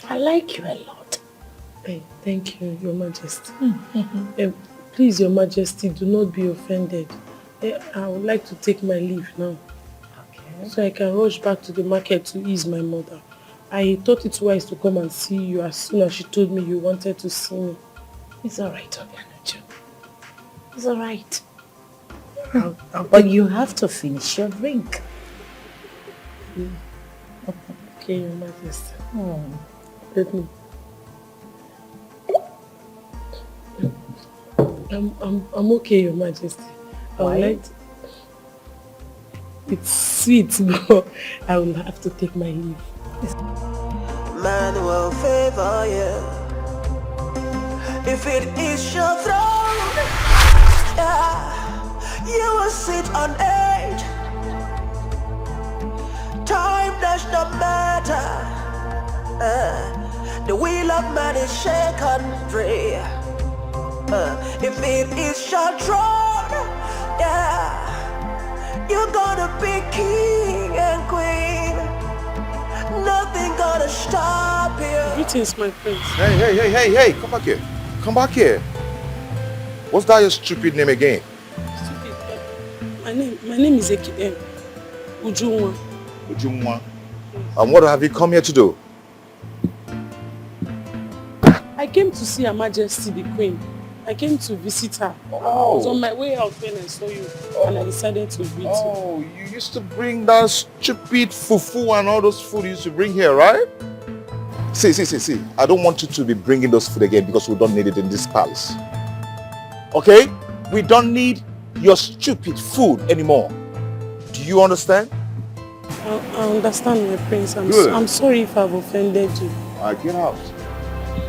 I like you a lot. Hey, thank you, Your Majesty. Please, Your Majesty, do not be offended. I would like to take my leave now. Okay. So I can rush back to the market to ease my mother. I thought it wise to come and see you as soon as she told me you wanted to see me. It's alright, Obianuju. It's alright. But you have to finish your drink. Okay, Your Majesty. Oh. Let me. I'm okay, Your Majesty. I would like to... It's sweet, but I will have to take my leave. Man will favor you if it is your throne. Yeah, you will sit on age. Time does not matter. The wheel of man is shaken free. If it is your throne, yeah, you're gonna be king and queen. Nothing gonna stop you. Greetings, my friends. Hey, come back here. Come back here. What's that your stupid name again? Stupid? My name is Ujunwa. Ujunwa. And what have you come here to do? I came to see Her Majesty the Queen. I came to visit her. I was on my way out when I saw you and I decided to greet you. Oh, you used to bring that stupid fufu and all those food you used to bring here, right? See. I don't want you to be bringing those food again because we don't need it in this palace. Okay? We don't need your stupid food anymore. Do you understand? I understand, my prince. I'm sorry if I've offended you. Get out.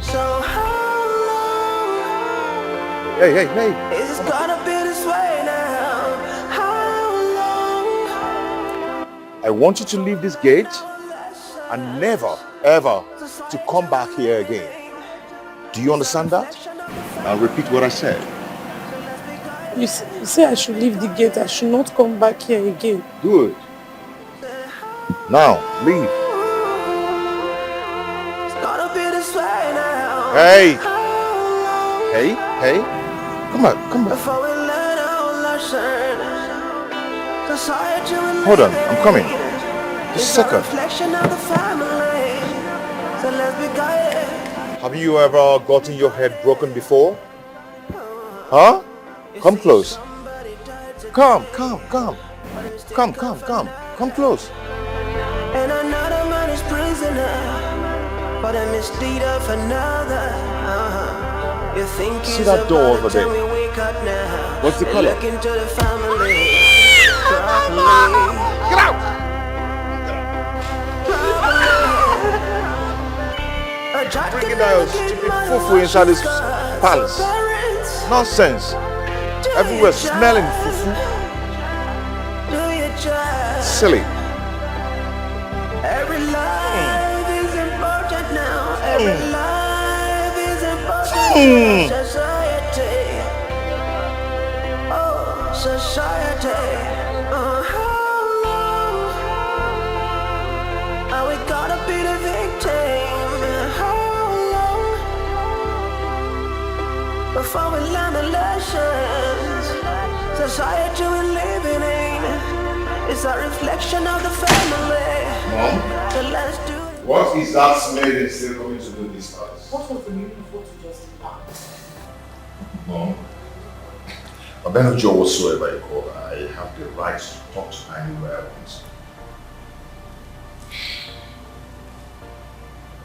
So how long? Hey. It's gonna be this way now. How long? I want you to leave this gate and never, ever to come back here again. Do you understand that? I'll repeat what I said. You say I should leave the gate. I should not come back here again. Good. Now, leave. Hey! Hey, hey. Come on. Hold on, I'm coming. Just a second. Have you ever gotten your head broken before? Huh? Come close. Come close. And another man is prisoner for the misdeed of another. You think See that door over there? What's the color? Look into the family. Get out! Bringing that stupid fufu inside this palace. Nonsense. Everywhere smelling fufu. Silly. Every life is important now. Every life is important in society. Oh, society. How long are we gonna be the victim? How long before we learn the lessons? Society we're living in is a reflection of the family. Mom? So let's do it. What is that lady still coming to do this house? What was the meaning of what you just said? Mom, Abenojo whatsoever you call her, I have the right to talk to her anywhere I want.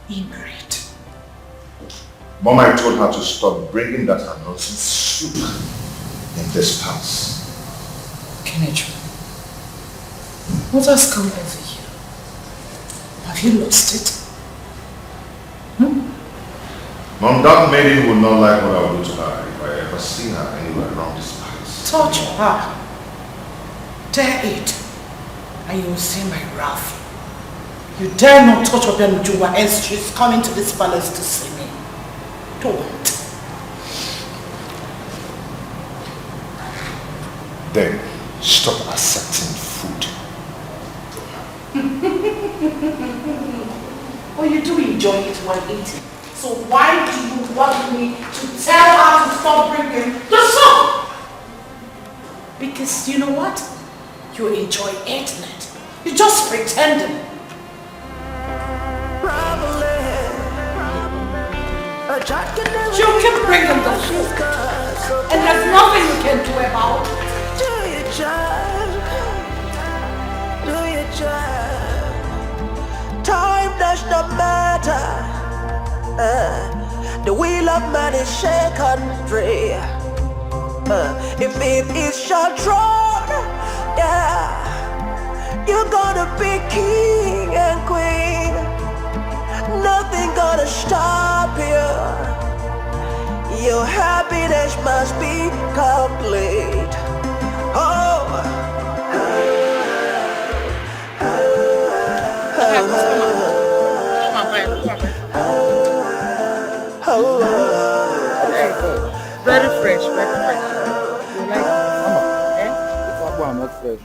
Ignorant. Mom, I told her to stop bringing that nonsense soup in this house. Kenneth, what has come over you? Have you lost it? Mom, that maiden would not like what I will do to her if I ever see her anywhere around this palace. Touch her. Dare it, and you will see my wrath. You dare not touch Obianujuwa, else she's coming to this palace to see me. Don't. Then stop accepting food. Well, you do enjoy it while eating. So why do you want me to tell her to stop drinking the soup? Because you know what? You enjoy eating it. You're just pretending. You keep bringing the food. And there's nothing you can do about it. Do your job. Do your job. Time does not matter. The wheel of man is shaken free. If it is shall drawn, yeah, you're gonna be king and queen. Nothing gonna stop you. Your happiness must be complete. Oh. Very fresh, very fresh. You like it? I'm not fresh.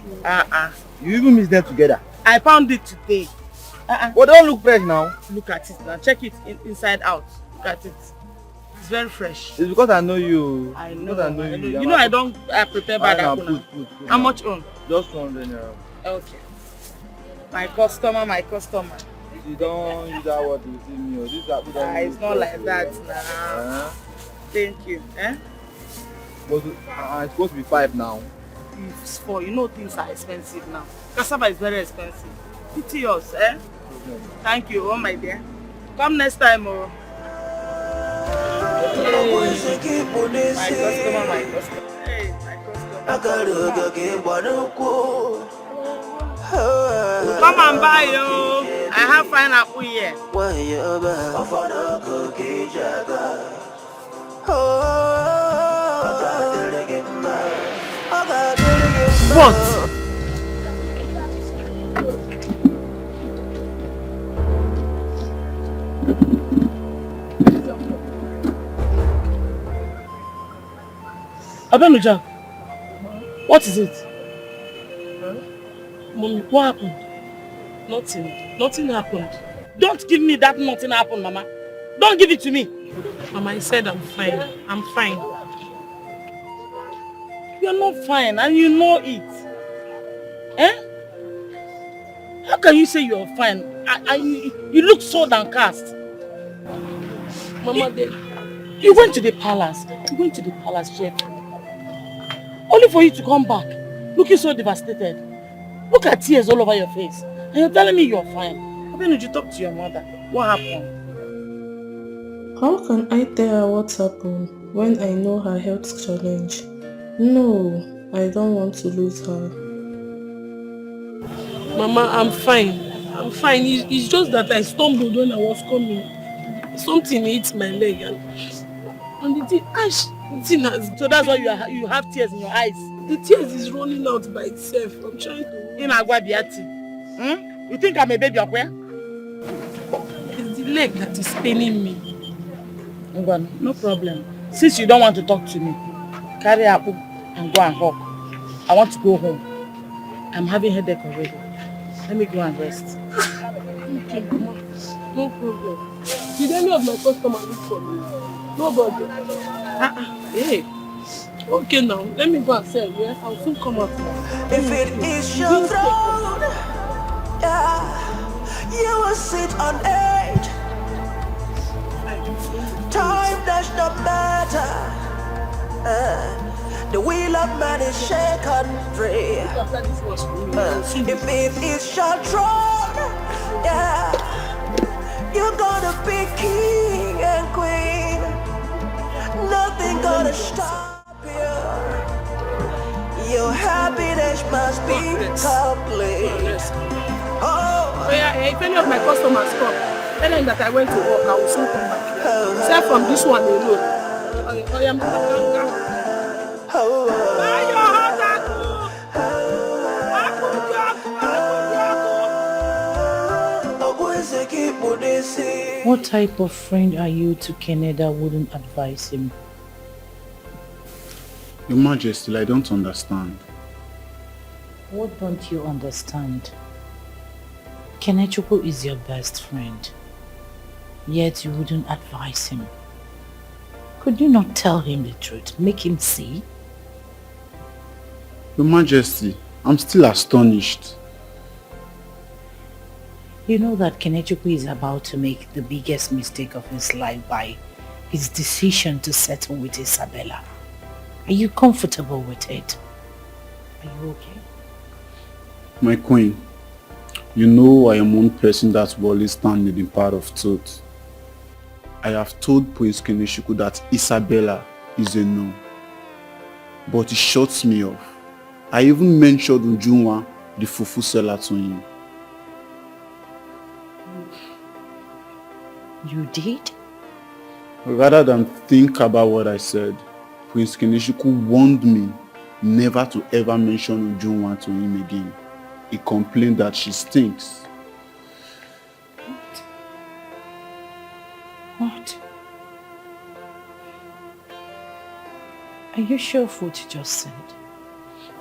You even mix them together. I found it today. Well, don't look fresh now. Look at it now. Check it inside out. Look at it. It's very fresh. It's because I know you. I know. Because I know you. You know I don't prepare bad apple. How much on? Just 100 naira. Okay. My customer. You don't use that word to see me. This apple don't it's not like that now. Thank you. But it's supposed to be 5 now. It's 4. You know things are expensive now. Cassava is very expensive. Pity yours, Thank you, oh my dear. Come next time, oh. Hey, my customer. Hey, my customer. Come and buy, yo. I have fine apple here. What? Abenuja, what is it? Huh? Mommy, what happened? Nothing. Nothing happened. Don't give me that nothing happened, Mama. Don't give it to me. Mama, I said I'm fine. I'm fine. You're not fine and you know it. Eh? How can you say you're fine? You look so downcast. Mama, you went to the palace. You went to the palace, Chef. Only for you to come back, looking so devastated. Look at tears all over your face. And you're telling me you're fine. Why didn't you talk to your mother? What happened? How can I tell her what's happened when I know her health challenge? No, I don't want to lose her. Mama, I'm fine. I'm fine. It's just that I stumbled when I was coming. Something hit my leg and the thing has... So that's why you have tears in your eyes? The tears is running out by itself. I'm trying to... You think I'm a baby or where? It's the leg that is paining me. No problem. Since you don't want to talk to me, carry Apple and go and hug. I want to go home. I'm having headache already. Let me go and rest. Okay, Mama. No problem. Did any of my customers look for me? Nobody. Hey. Okay now, let me go and sell, yeah? I'll soon come out now. If it is your throne, yeah, you will sit on it. Time does not matter. The wheel of man is shaken free. If it is your throne, yeah, you're gonna be king and queen. Nothing gonna stop you. Your happiness must be complete. Oh yeah, if any of my customers come, tell them that I went to work, I will soon come back. Except from this one alone. What type of friend are you to Kenneth that wouldn't advise him? Your Majesty, I don't understand. What don't you understand? Kenechukwu is your best friend, yet you wouldn't advise him. Could you not tell him the truth? Make him see? Your Majesty, I'm still astonished. You know that Kenechukwu is about to make the biggest mistake of his life by his decision to settle with Isabella. Are you comfortable with it? Are you okay? My queen, you know I am one person that will always stand in the path of truth. I have told Prince Kenechukwu that Isabella is a no, but he shuts me off. I even mentioned Ujunwa, the fufu seller, to him. You did? Rather than think about what I said, Prince Kenechukwu warned me never to ever mention Ujunwa to him again. He complained that she stinks. What? Are you sure of what you just said?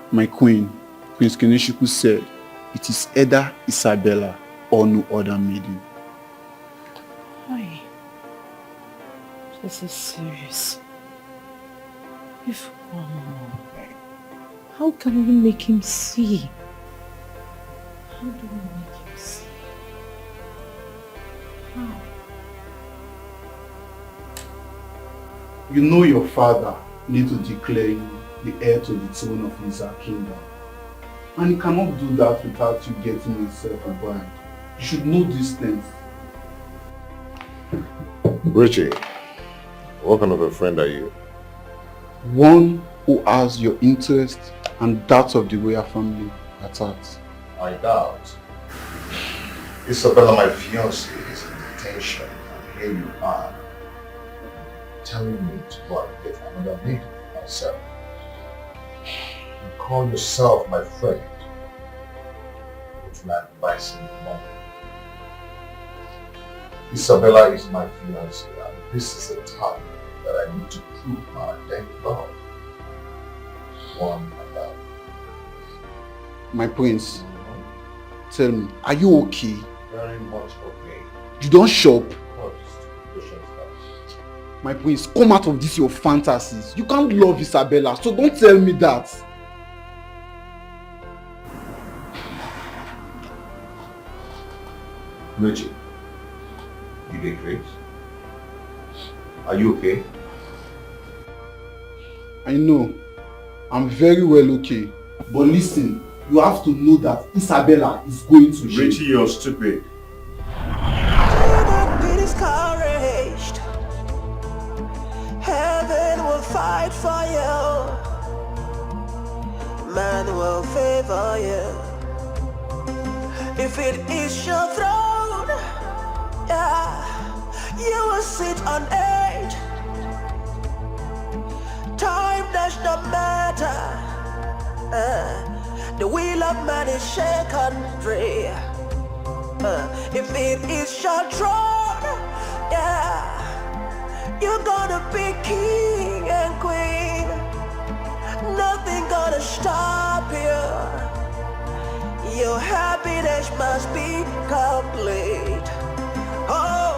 My queen, Prince Kenechukwu said, it is either Isabella or no other maiden. Why? This is serious. If one more, how can we make him see? How do we make him see? How? You know your father needs to declare you the heir to the throne of his kingdom. And he cannot do that without you getting yourself a bride. You should know these things. Richie, what kind of a friend are you? One who has your interest and that of the royal family at heart. I doubt. Isabella, my fiancée, is in detention, and here you are, telling me to go and get another maiden for myself. You call yourself my friend, but you are advising me wrong. Isabella is my fiancée, and this is the time that I need to prove my dead love. one about. My prince, tell me, are you okay? Very much okay. You don't shop? No, just that. My prince, come out of this your fantasies. You can't love Isabella, so don't tell me that. Richie, you did great. Are you okay? I know. I'm very well okay. But listen, you have to know that Isabella is going to jail. Richie, you're stupid. Be discouraged. Heaven will fight for you. Man will favor you. If it is your throne, yeah, you will sit on it. Time does not matter. The wheel of man is shaken free. If it is your throne, yeah, you're gonna be king and queen. Nothing gonna stop you. Your happiness must be complete. Oh.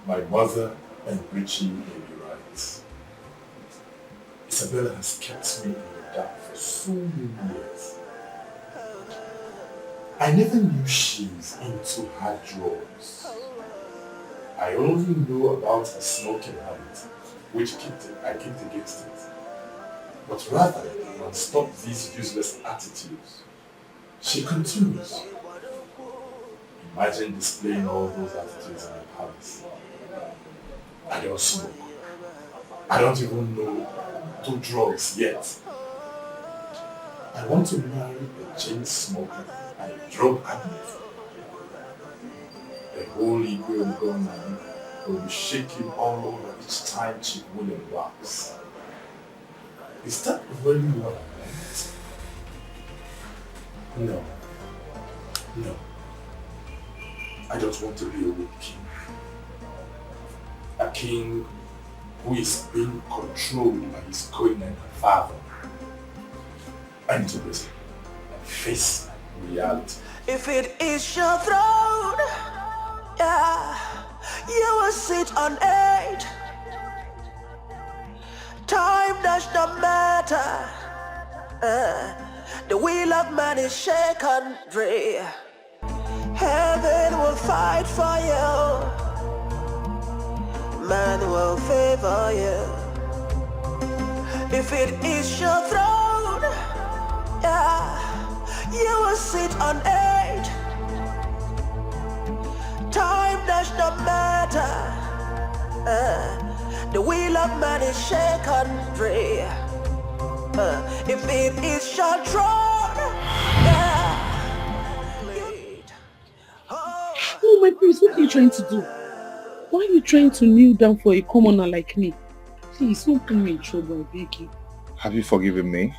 My mother and Richie may be right. Isabella has kept me in the dark for so many years. I never knew she was into hard drugs. I only knew about her smoking habit, which I kicked against it. But rather than stop these useless attitudes, she continues. Imagine displaying all those attitudes in the palace. I don't smoke. I don't even know do drugs yet. I want to marry a chain smoker and a drug addict. The whole Igwe will go on will be shaking all over each time Chief William walks. Is that really what I want? No. No. I don't want to be a weak king. A king who is being controlled by his co-eminent father. I need to listen and face reality. If it is your throne, yeah, you will sit on it. Time does not matter. The wheel of man is shaken free. Heaven will fight for you. Man will favor you. If it is your throne, yeah, you will sit on it. Time does not matter. The wheel of man is shaken free. If it is your throne, yeah. Oh, my prince, what are you trying to do? Why are you trying to kneel down for a commoner like me? Please, don't put me in trouble, I beg you. Have you forgiven me?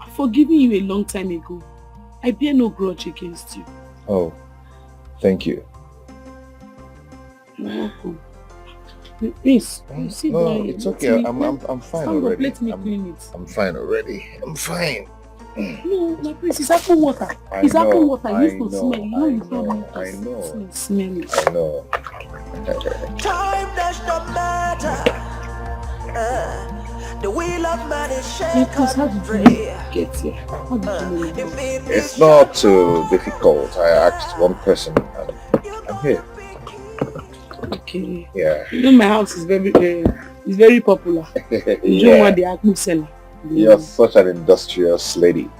I've forgiven you a long time ago. I bear no grudge against you. Oh, thank you. You're welcome. Please, sit No, down. it's okay. I'm fine Stand already. Up, let me clean it. I'm fine already. I'm fine. No, my prince, it's apple water. It's apple water. You used to smell. You know you don't need to smell it. I know. Time does not matter. The wheel of man is Because how shaken did free. you get here? How did you know? It's not too difficult. I asked one person and I'm here. Okay. Yeah. You know my house is very popular. You don't want the Akmu seller. You're such an industrious lady.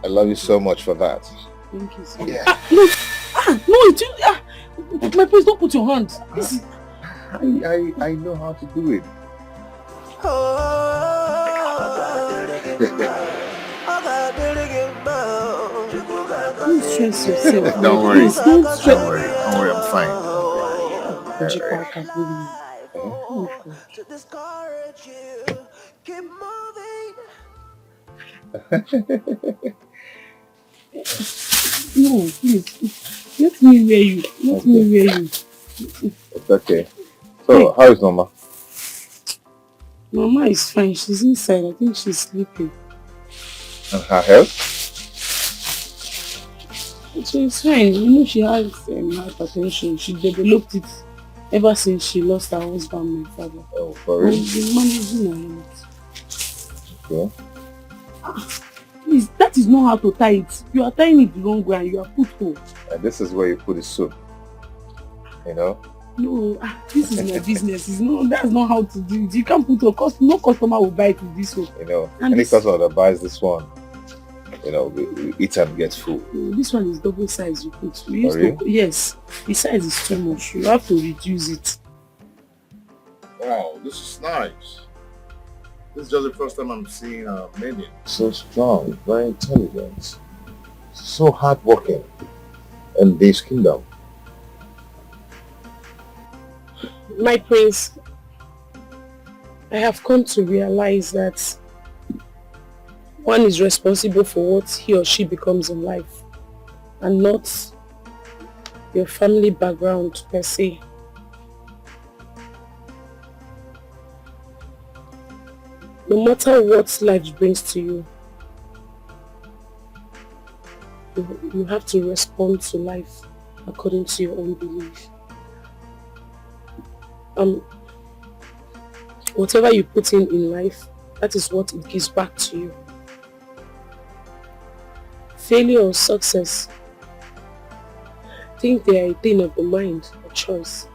I love you so much for that. Thank you so much. Yeah. No, my please don't put your hands. This is... I know how to do it. Don't stress yourself. Don't worry. Please, don't stress. Don't worry, I'm fine. No, please. Let me wear you. Let me wear you. It's okay. So, how is Mama? Mama is fine. She's inside. I think she's sleeping. And her health? She's fine. You know she has hypertension. She developed it ever since she lost her husband, my father. Oh, for real? We've been managing her health. Okay. Please, that is not how to tie it. You are tying it the wrong way and you are put hole. And this is where you put the soup. You know? No, this is my business. That's not how to do it. You can't put hole. No customer will buy it with this hole. You know, And any this, customer that buys this one, you know, we eat and get full. this one is double size you put. We Oh, really? Yes, the size is too much. You have to reduce it. Wow, this is nice. This is just the first time I'm seeing a maiden. So strong, very intelligent, so hardworking in this kingdom. My prince, I have come to realize that one is responsible for what he or she becomes in life and not your family background per se. No matter what life brings to you, you have to respond to life according to your own belief. Whatever you put in life, that is what it gives back to you. Failure or success, I think they are a thing of the mind, a choice.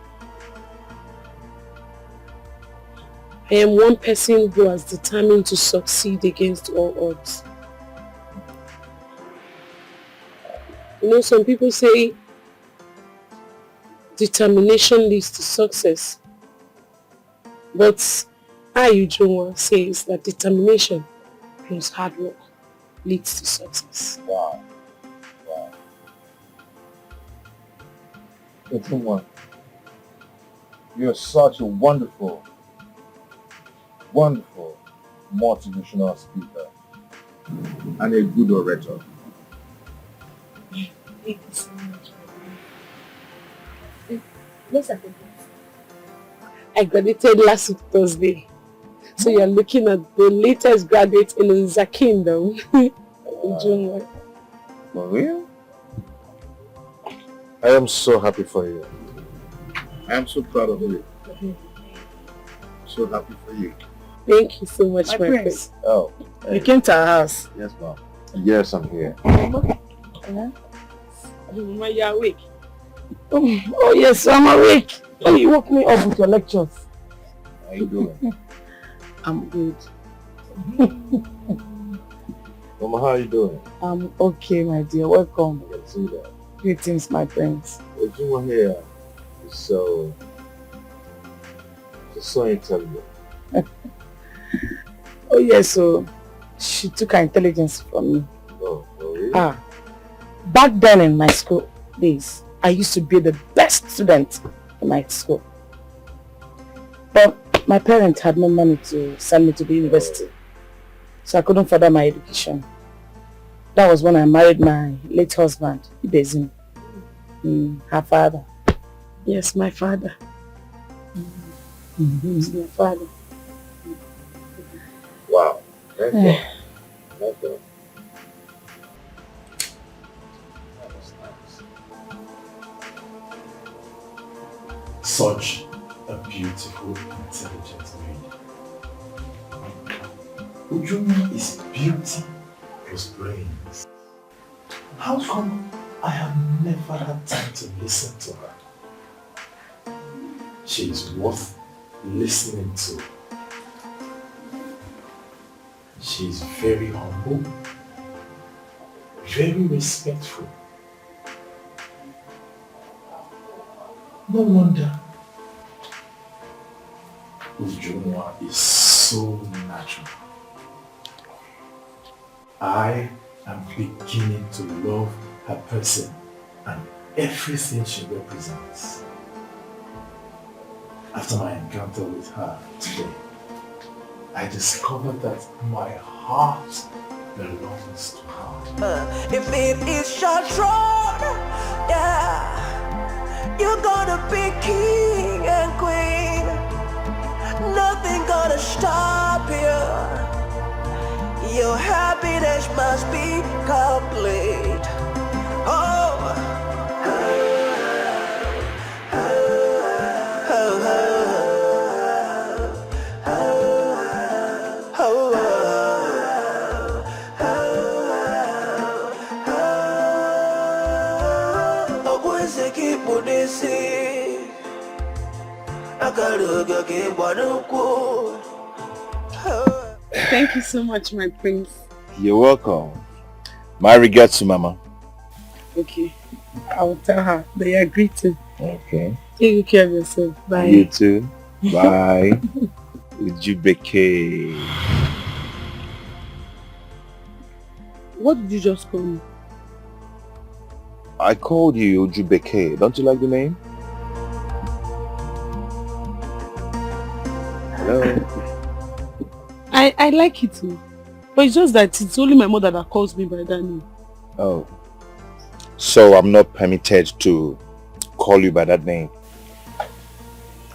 I am one person who has determined to succeed against all odds. You know, some people say determination leads to success. But I, Ujunwa, says that determination plus hard work leads to success. Wow. Wow. Ujunwa, you're such a wonderful motivational speaker and a good orator. Thank you so much. Yes, I think. I graduated last week Thursday. So you're looking at the latest graduate in the kingdom. Ujunwa. For real? I am so happy for you. I am so proud of you. So happy for you. Thank you so much, My my prince. prince. Oh. You came to our house. Yes, ma'am. Yes, I'm here. Mama, Mama, you're awake. Oh yes, I'm awake. Oh, you woke me up with your lectures. How you doing? I'm good. Mama, how are you doing? I'm okay, my dear. Welcome. I can see that. Greetings, my prince. Ujunwa here is so intelligent. Oh yes, so she took her intelligence from me. Oh, really? Back then in my school days, I used to be the best student in my school. But my parents had no money to send me to the university. So I couldn't further my education. That was when I married my late husband, Ibezim. Her father. Yes, my father. He's my father. Wow. Thank you. Thank you. Such a beautiful, intelligent maid. Ujuma is beauty plus brains. How come I have never had time to listen to her? She is worth listening to. She is very humble, very respectful. No wonder Ujunwa is so natural. I am beginning to love her person and everything she represents. After my encounter with her today, I discovered that my heart belongs to her. If it is short road, yeah, you're gonna be king and queen. Nothing gonna stop you. Your happiness must be complete. Oh. Thank you so much, my prince. You're welcome. My regards to Mama. Okay, I'll tell her they agreed to. Okay. Take good care of yourself. Bye. You too. Bye. Ujubeke. What did you just call me? I called you Ujubeke. Don't you like the name? Hello? I like it too. But it's just that it's only my mother that calls me by that name. Oh. So I'm not permitted to call you by that name?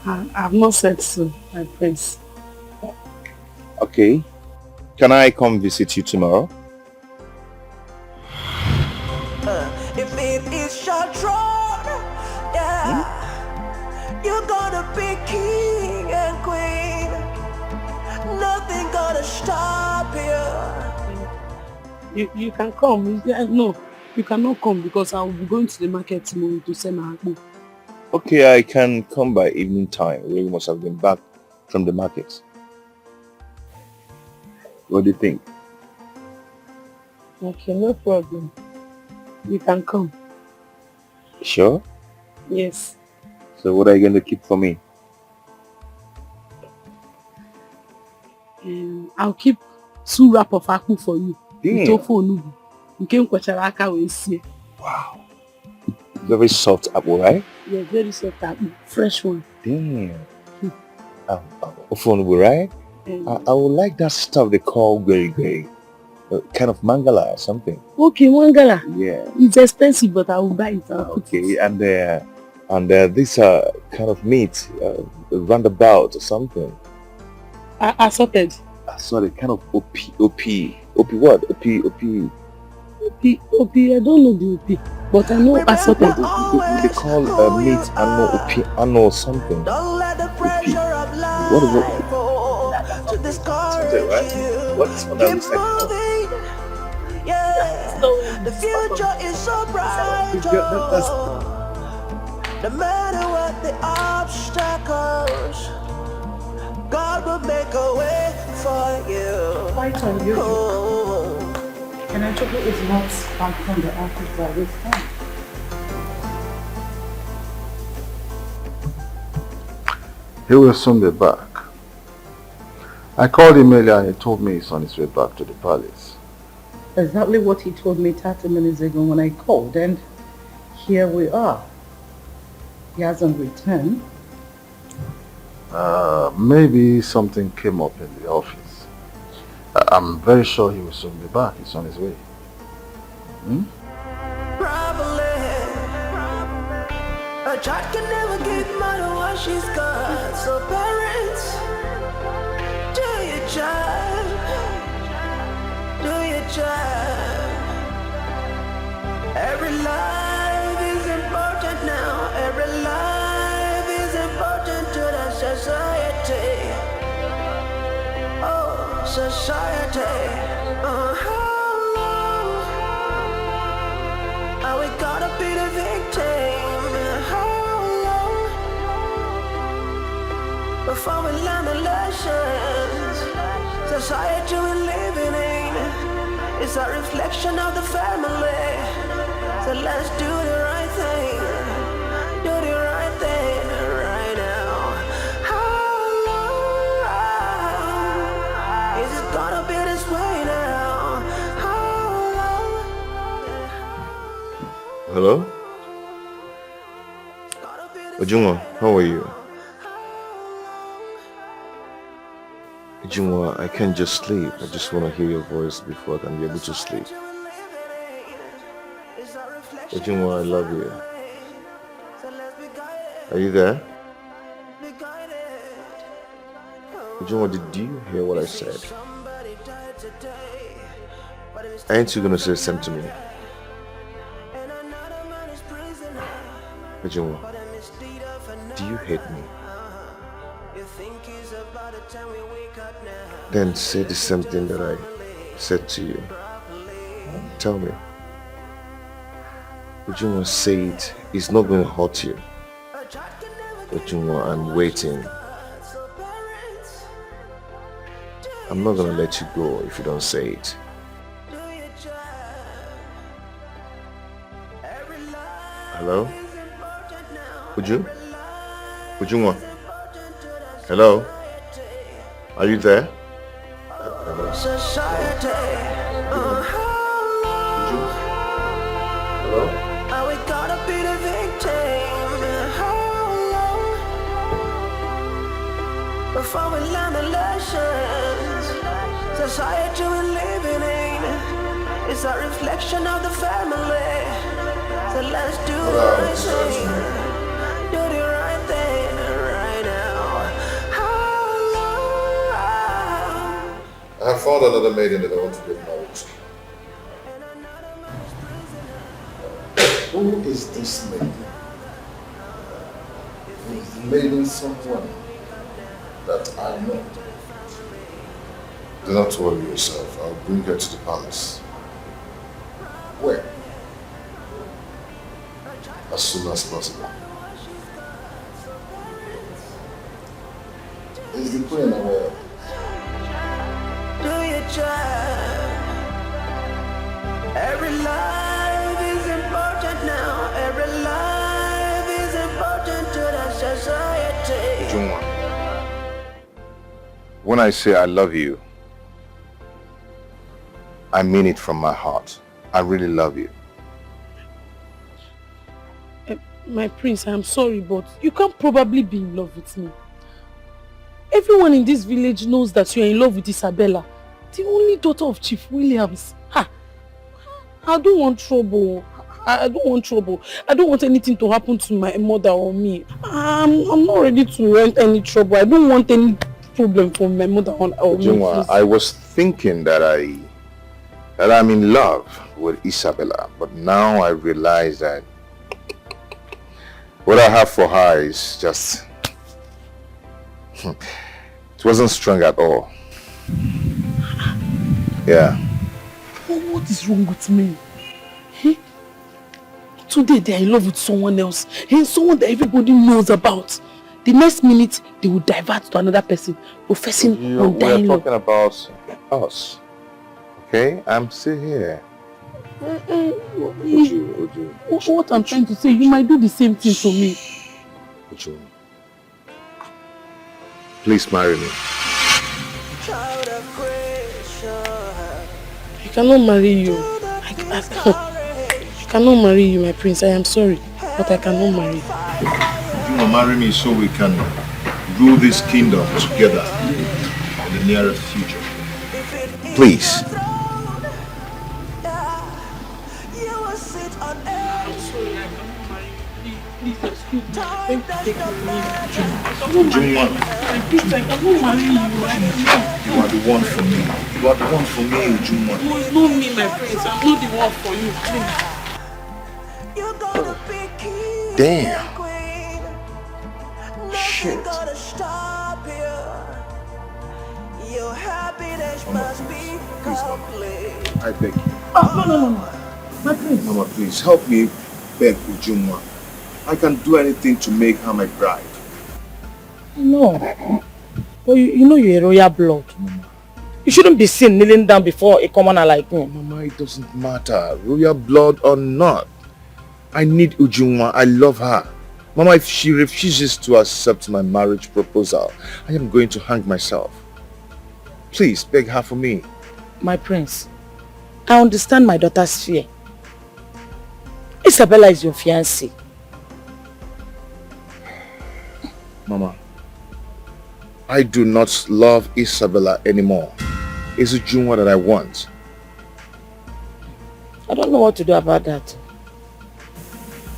I've not said so, my prince. Okay. Can I come visit you tomorrow? If it is short road, yeah, you're gonna be king and queen. Nothing gonna stop you. You can come. No, you cannot come because I will be going to the market tomorrow to sell my akpu. Okay, I can come by evening time. We must have been back from the market. What do you think? Okay, no problem. You can come. Sure? Yes. So what are you going to keep for me? I'll keep 2 wraps of akpu for you. Damn. Wow. Very soft apple, right? Yeah, very soft apple. Fresh one. Damn. Right? I would like that stuff they call gary. Kind of mangala or something. Okay, mangala. Yeah. It's expensive, but I will buy it. Okay, and this kind of meat, roundabout or something. Assorted. Sorry, kind of OP what? OP. I don't know the OP, but I know assorted. They call meat ano or something. OP. What is it? Something, right? What is what I'm saying? Yeah, the future is so bright. No matter what the obstacles, God will make a way for you. Quite unusual. And I told you it's not back from the office by this time. He will soon be back. I called him earlier and he told me he's on his way back to the palace. Exactly what he told me 30 minutes ago when I called, and here we are. He hasn't returned. Maybe something came up in the office. I'm very sure he will soon be back. He's on his way. A child can never give mother what she's got. So parents, do your job. Do your job. Every life is important now. Every life is important. society. How long are we gonna be the victim? How long before we learn the lessons? Society we're living in is a reflection of the family. So let's do the right thing. Do the right thing right now. How long is it gonna be this way now? How long? Hello? Ujungwa, how are you? Ujungwa, I can't just sleep. I just want to hear your voice before I can be able to sleep. Ujungwa, I love you. Are you there? Ujungwa, did you hear what I said? Ain't you gonna say the same to me? Ujungwa, do you hate me? Then say the same thing that I said to you. Tell me. Ujungwa, say it. It's not going to hurt you. Ujungwa, I'm waiting. I'm not going to let you go if you don't say it. Hello? Ujungwa? Hello? Are you there? Society. Hello? Are we gonna be the victim? How long before we learn the lessons? Society we're living in is a reflection of the family. So let's do the right thing. Do the right thing right now. How long? I have found another maiden that I want to get married to. Who is this maiden? Is the maiden someone that I know? Do not worry yourself. I'll bring her to the palace. Where? As soon as possible. Is the queen aware? Do your job. Every life is important now. Every life is important to the society. Ujungwa, when I say I love you, I mean it from my heart. I really love you. My prince, I'm sorry, but you can't probably be in love with me. Everyone in this village knows that you are in love with Isabella, the only daughter of Chief Williams. Ha! I don't want trouble. I don't want trouble. I don't want anything to happen to my mother or me. I'm not ready to rent any trouble. I don't want any problem for my mother or me. Ujungwa, I was thinking that I'm in love with Isabella, but now I realize that what I have for her is just... it wasn't strong at all. Yeah. What is wrong with me? Today they are in love with someone else, and someone that everybody knows about. The next minute they will divert to another person, professing undying love. We're talking about us. Okay? I'm still here. What I'm trying to say, you might do the same thing to me. Uju, please marry me. I cannot marry you. I cannot marry you, my prince. I am sorry, but I cannot marry you. You will marry me so we can rule this kingdom together in the nearest future. Please. Ujungwa, you are the one for me. You are the one for me, Ujungwa. No, it's not me, my prince. I'm not the one for you, please. Damn. Shit. Your happy Mama, please help me. I beg you. Oh, no. My prince. Mama, please help me beg Ujunwa. I can do anything to make her my bride. No. But you know you're a royal blood. Mama. You shouldn't be seen kneeling down before a commoner like me. Mama, it doesn't matter. Royal blood or not. I need Ujunwa. I love her. Mama, if she refuses to accept my marriage proposal, I am going to hang myself. Please, beg her for me. My prince, I understand my daughter's fear. Isabella is your fiancée. Mama, I do not love Isabella anymore. It's Ujunwa that I want. I don't know what to do about that.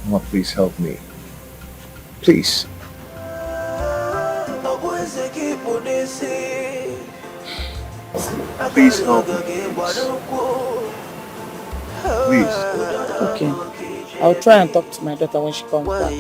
Mama, please help me. Please. Please help me. Please. Okay. I'll try and talk to my daughter when she comes back.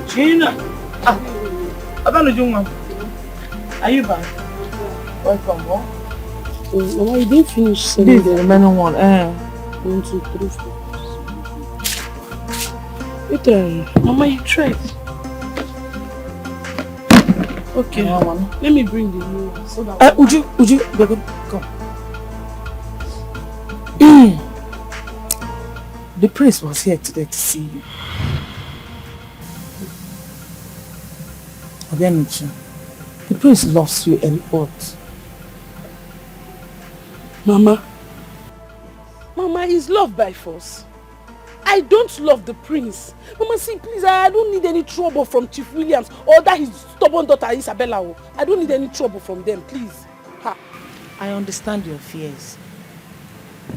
Gina! Are you back? Welcome home. Mama, you didn't finish saying this is the remaining one. 1, 2, 3, 4. You try. Mama, you tried. Okay. Let me bring the new one so that. Uju, come. The prince was here today to see you. The prince loves you a lot. Mama, he's loved by force. I don't love the prince. Mama, see, please, I don't need any trouble from Chief Williams or that his stubborn daughter Isabella. I don't need any trouble from them, please. Ha. I understand your fears.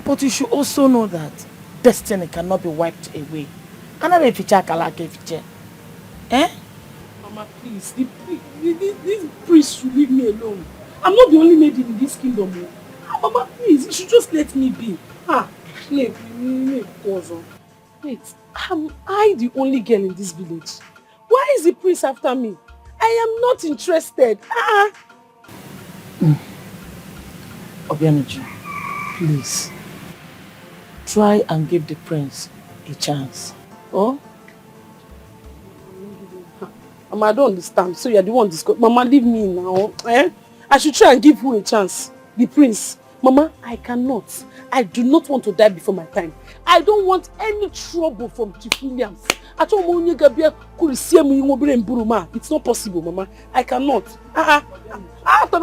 But you should also know that destiny cannot be wiped away. Another feature, eh? Mama, please, this priest should leave me alone. I'm not the only maiden in this kingdom. Mama, please, you should just let me be. Wait, am I the only girl in this village? Why is the prince after me? I am not interested. Obianuju, please, try and give the prince a chance. Oh? Mama, I don't understand. So you're the one discussing. Mama, leave me now. I should try and give who a chance? The prince. Mama, I cannot. I do not want to die before my time. I don't want any trouble from Chief Williams. It's not possible, Mama. I cannot.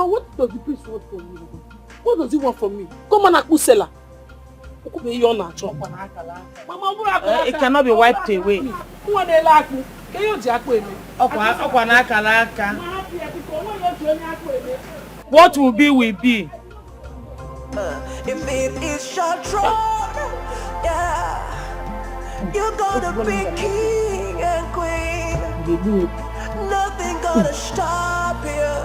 What does the prince want from me, Mama? What does he want from me? Come on, Akusela. It cannot be wiped away. What will be, will be. If it is short road, yeah, you're gonna be king and queen. Nothing gonna stop you.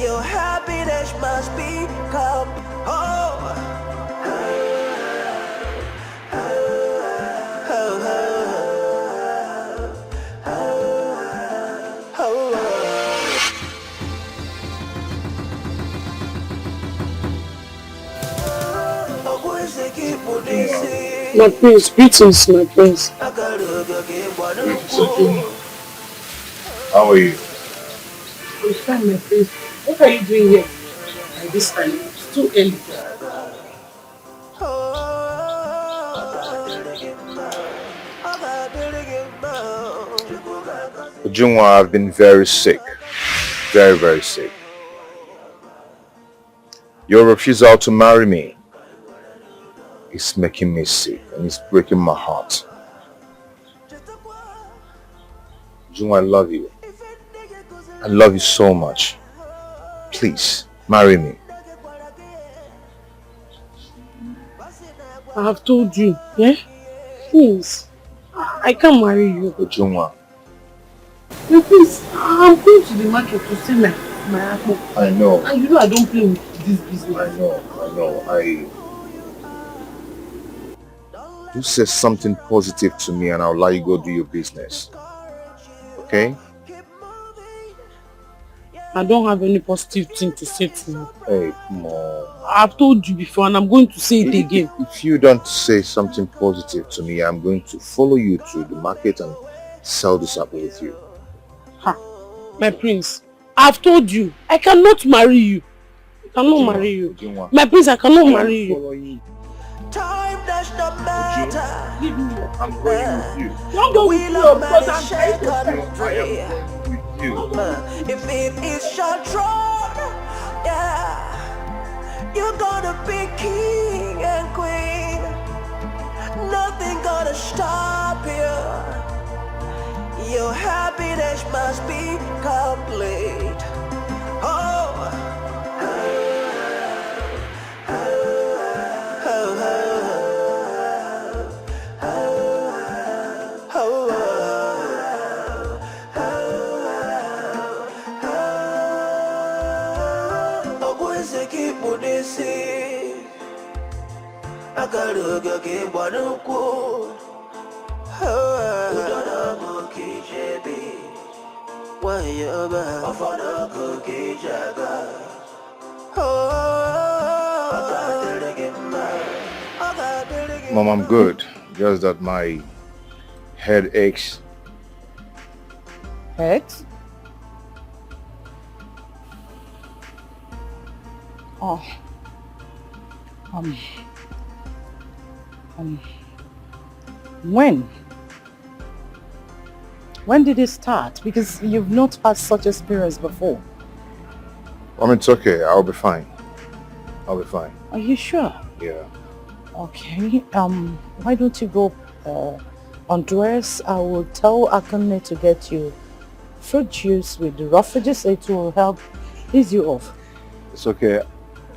Your happiness must become home. My prince, greetings, my prince. How are you? I'm fine, my prince. What are you doing here at this time? It's too early. Ujunwa, I've been very sick. Very, very sick. Your refusal to marry me is making me sick and it's breaking my heart. Ujunwa, I love you. I love you so much. Please, marry me. I have told you, yeah? Please, I can't marry you. Ujunwa. No, please, I'm going to the market to sell my apple. I know. And you know I don't play with this business. I know. You say something positive to me and I'll let you go do your business. Okay? I don't have any positive thing to say to you. Hey, come on. I've told you before and I'm going to say it again. If you don't say something positive to me, I'm going to follow you to the market and sell this apple with you. Ha, my prince, I've told you, I cannot marry you. I cannot marry you. My prince, I cannot marry you. Time does not matter. I'm going with you. Don't go with you because I'm trying to If it is your throne, yeah, you're gonna be king and queen. Nothing gonna stop you. Your happiness must be complete. Oh. Akaluga ke bwanuko udana moki jebi wayaba afana ko ke jaga Mom, I'm good. Just that my head aches. Head? Oh. When did it start? Because you've not had such experience before. It's okay. I'll be fine. Are you sure? Yeah. Okay. Why don't you go undress? I will tell Akane to get you fruit juice with the roughages. It will help ease you off. It's okay.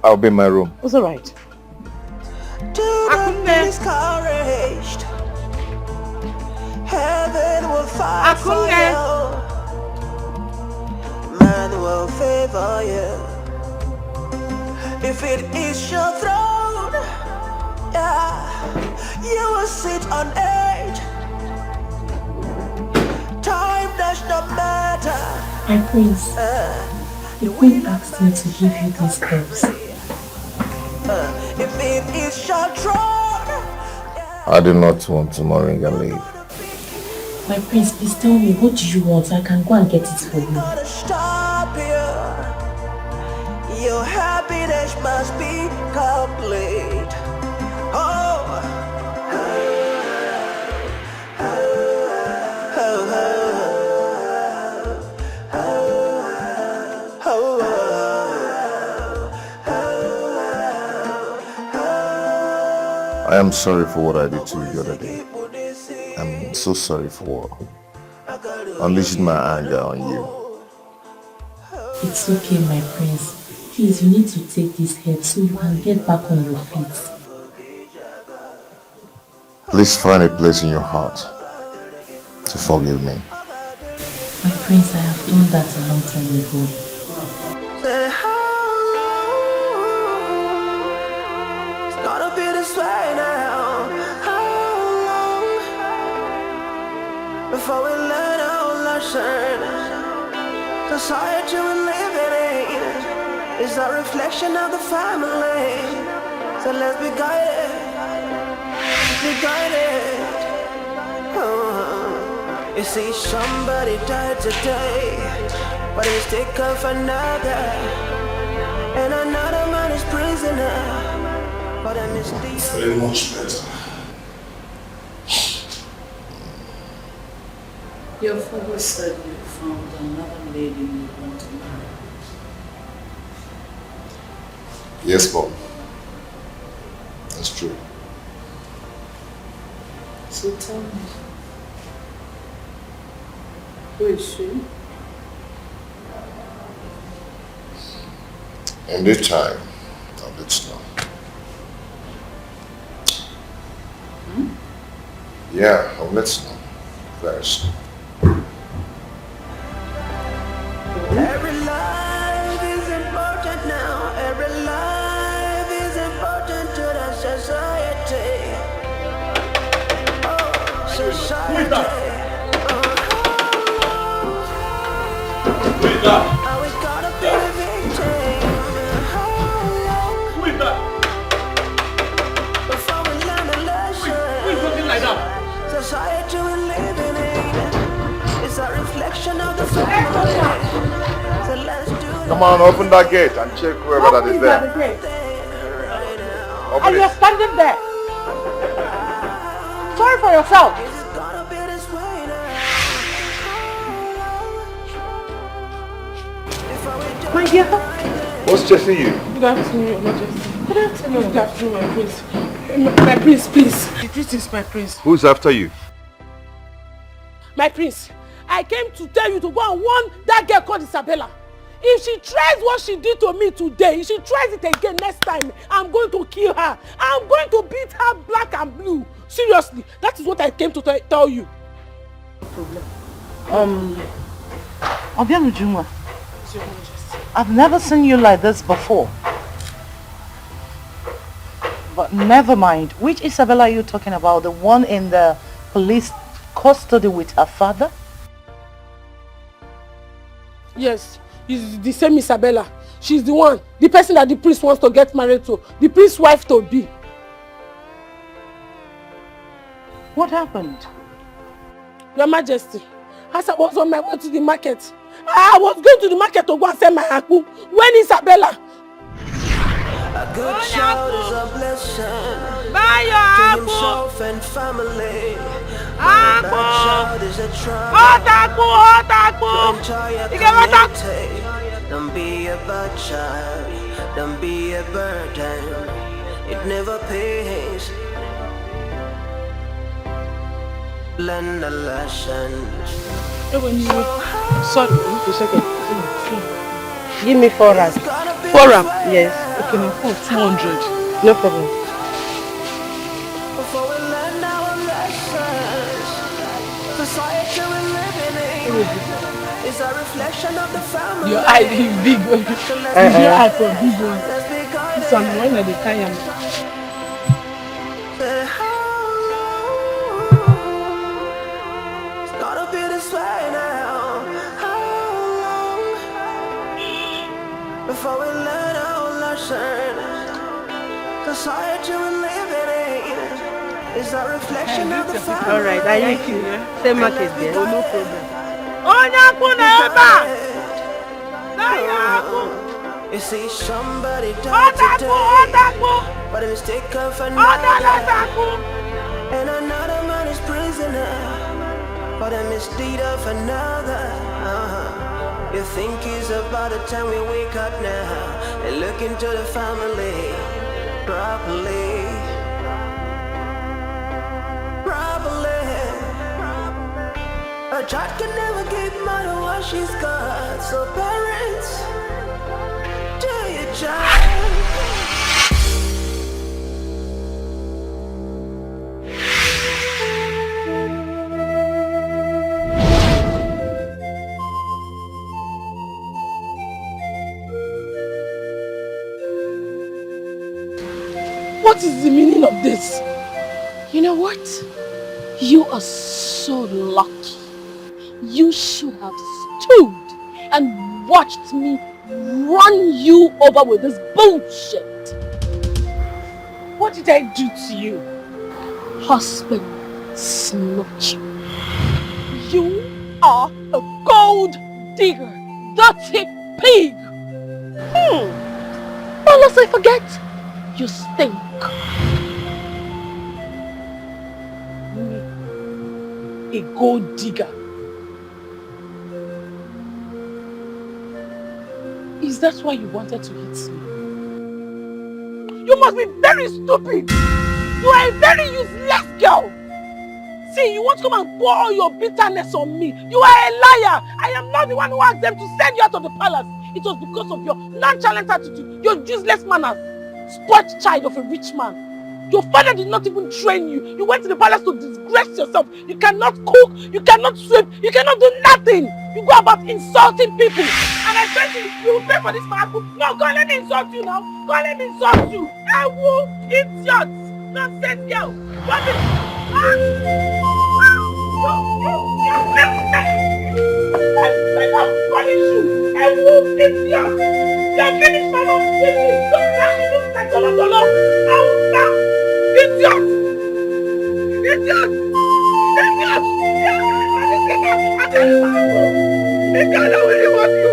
I'll be in my room. It's alright. Do not be discouraged. Heaven will fight for you. Man will favor you. If it is your throne, yeah, you will sit on it. Time does not matter. My prince, the queen asked me to give you these herbs. If it is your throne, I do not want to moringa leave. My prince, please tell me, what do you want? I can go and get it for you. stop you. Your happiness must be complete. Oh. I am sorry for what I did to you the other day. I'm so sorry for unleashing my anger on you. It's okay, my prince. Please, you need to take this help so you can get back on your feet. Please find a place in your heart to forgive me. My prince, I have done that a long time ago. It's gonna be this way now. How long before we learn our lesson? Society we're living in is a reflection of the family. So let's be guided. Be guided. You see, somebody died today, but it's taken for another, and another man is prisoner. But I miss these. Very much better. Your father said you found another lady you want to marry. Yes, Mom. That's true. So tell me, who is she? In due time, I'll let you know. Yeah, I'll let you know. Very soon. Every life is important now. Every life is important to the society. Oh, society. Who is that? Who is that? Are we gonna be the victim? Who is that? Before we learn a lesson. Who is looking like that? Society we're living in is a reflection of the family. So let's do Come on, open that gate and check whoever that is there. Open And it. you're standing there. Sorry for yourself. My dear. What's chasing you? Good afternoon, Your Majesty. Good afternoon. Good afternoon, my prince. My prince, please. This is my prince. Who's after you? My prince, I came to tell you to go and warn that girl called Isabella. If she tries what she did to me today, if she tries it again next time, I'm going to kill her. I'm going to beat her black and blue. Seriously, that is what I came to tell you. Obiano Juma, I've never seen you like this before. But never mind. Which Isabella are you talking about? The one in the police custody with her father? Yes, it's the same Isabella. She's the one, the person that the priest wants to get married to, the priest's wife to be. What happened? Your Majesty, as I was on my way to the market, I was going to the market to go and sell my akpu when Isabella. A good child is a blessing to himself and family. A bad child is a trouble to entire community. Don't be a bad child, don't be a burden. It never pays. Learn the lesson. Sorry, a second. Give me 4 rand. 4 rand? Yes. Okay, now 200. No problem. Before we learn our lessons, society we're living in is a reflection of the family. Your eye is big. Your eye for big one. Some when are they carry It's gotta be this way now. How long before we learn our lesson? Society we're living in is a reflection of the family. Alright, I need you. Same market there. Oh, no problem. You see somebody died today, but a mistake of another, and another man is prisoner, but a misdeed of another. You think it's about the time we wake up now and look into the family properly. A child can never give mother what she's got, so parents, to your child. What is the meaning of this? You know what? You are so lucky. You should have stood and watched me run you over with this bullshit. What did I do to you? Husband snatcher. You are a gold digger, dirty pig. Well, lest I forget, you stink. A gold digger. Is that why you wanted to hit me? You must be very stupid. You are a very useless girl. See, you want to come and pour all your bitterness on me. You are a liar. I am not the one who asked them to send you out of the palace. it was because of your nonchalant attitude, your useless manners, spoiled child of a rich man. Your father did not even train you. You went to the palace to disgrace yourself. You cannot cook, you cannot sweep, you cannot do nothing. You go about insulting people. And I said you will pay for this man. No, go and let me insult you now. Go and let me insult you. I will idiot. Nonsense girl. What is... I will idiot. You're finished my own business. Don't rush me this like dollar. I will stop. Idiot! Idiot! Idiot! Idiot, I really want you!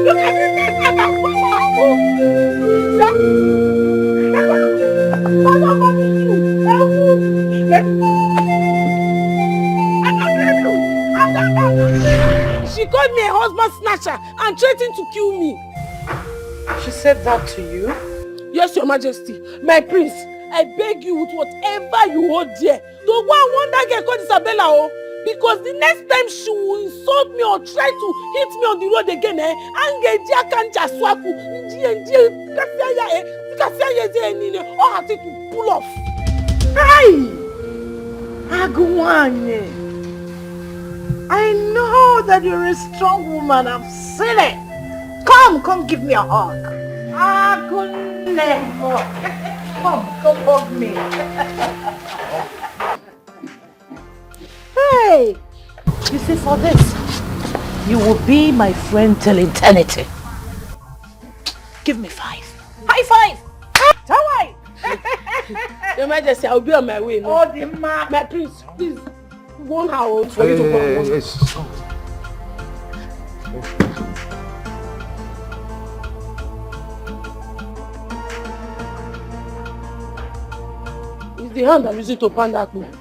Look at this mess I have for my home! I don't want you! She called me a husband snatcher and threatened to kill me. She said that to you? Yes, Your Majesty. My prince, I beg you with whatever you hold dear to go and warn that girl called Isabella, oh, because the next time she will insult me or try to hit me on the road again, all her teeth will pull off. Hey! Agumanye, I know that you're a strong woman. I've seen it. Come give me a hug. Come hug me. Hey, you see, for this, you will be my friend till eternity. Give me 5. High 5. Tawai. Your Majesty, I'll be on my way now. Oh, the man. My prince, please, warn her for you to go. Yes. It's the hand I'm using to pan that move.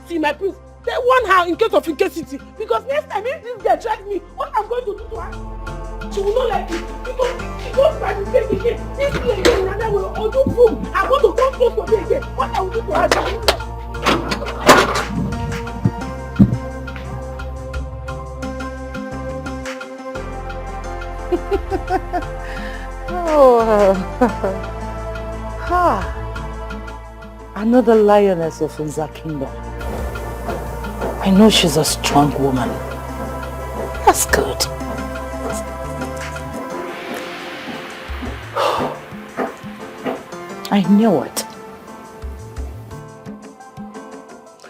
See, my prince, they warn her in case of incapacity. Because next time if this girl tries me, what I'm going to do to her, she will not like it. Because she goes by the same again. This thing again, another way, or do boom. I'm going to come close to me again. What I will do to her, she will not like. Another lioness of Nza Kingdom. I know she's a strong woman. That's good. I knew it.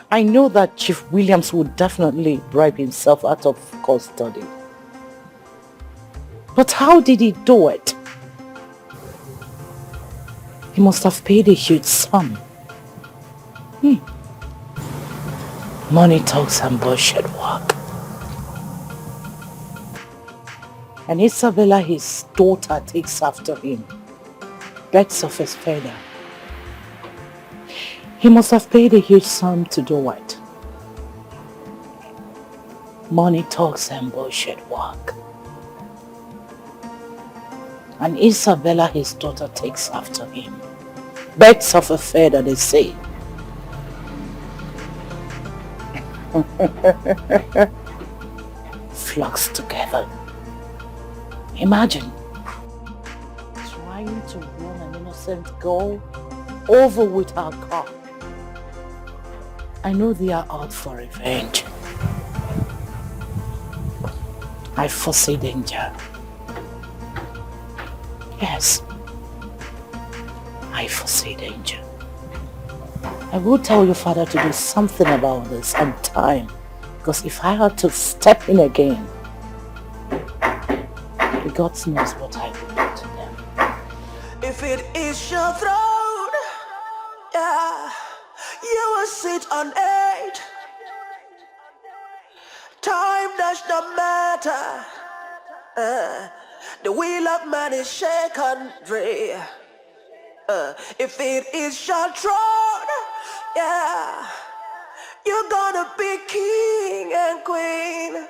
I know that Chief Williams would definitely bribe himself out of custody. But how did he do it? He must have paid a huge sum. Money talks and bullshit work. And Isabella, his daughter, takes after him. Birds of his feather. He must have paid a huge sum to do it. Money talks and bullshit work. And Isabella, his daughter, takes after him. Birds of a feather, they say. Flocks together. Imagine trying to run an innocent girl over with her car. I know they are out for revenge. I foresee danger. Yes, I foresee danger. I will tell your father to do something about this and time, because if I had to step in again, God knows what I will do to them. If it is your throne, yeah, you will sit on it. Time does not matter. The wheel of man is shaken free. If it is your throne, yeah, you're gonna be king and queen.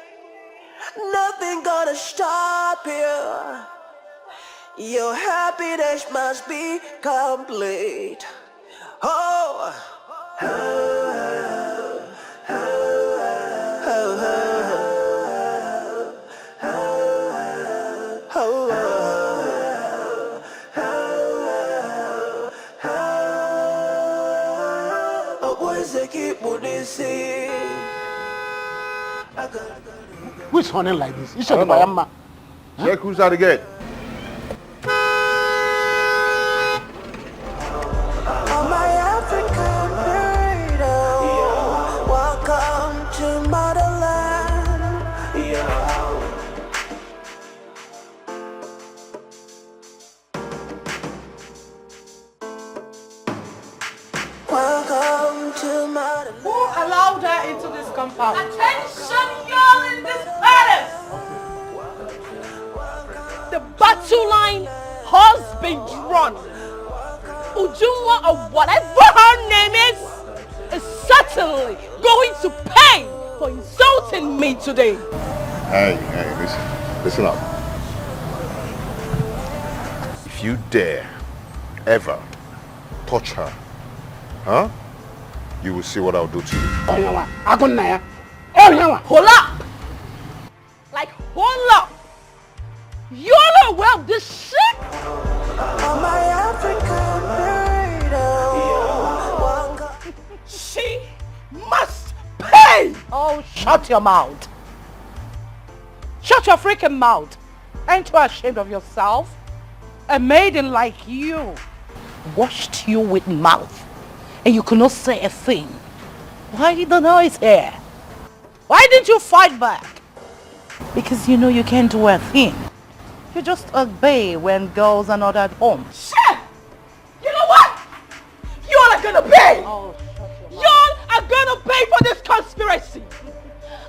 Nothing gonna stop you. Your happiness must be complete. Oh, oh, oh, oh, oh, oh, Who is running like this? You should be Bayama. Check who's at the gate. Welcome to motherland. Welcome to motherland. Who allowed her into this compound? Attention, y'all in this palace! The battle line has been drawn. Ujunwa, or whatever her name is certainly going to pay for insulting me today. Hey, listen up. If you dare ever touch her, huh? You will see what I'll do to you. Hold up! Like, hold up! You're not aware of this shit? My African She must pay! Oh, shut your mouth. Shut your freaking mouth. Ain't you ashamed of yourself? A maiden like you washed you with mouth and you could not say a thing. Why the noise here? Why didn't you fight back? Because you know you can't do a thing. You just obey when girls are not at home. Shit! You know what? Y'all are gonna pay! Y'all are gonna pay for this conspiracy!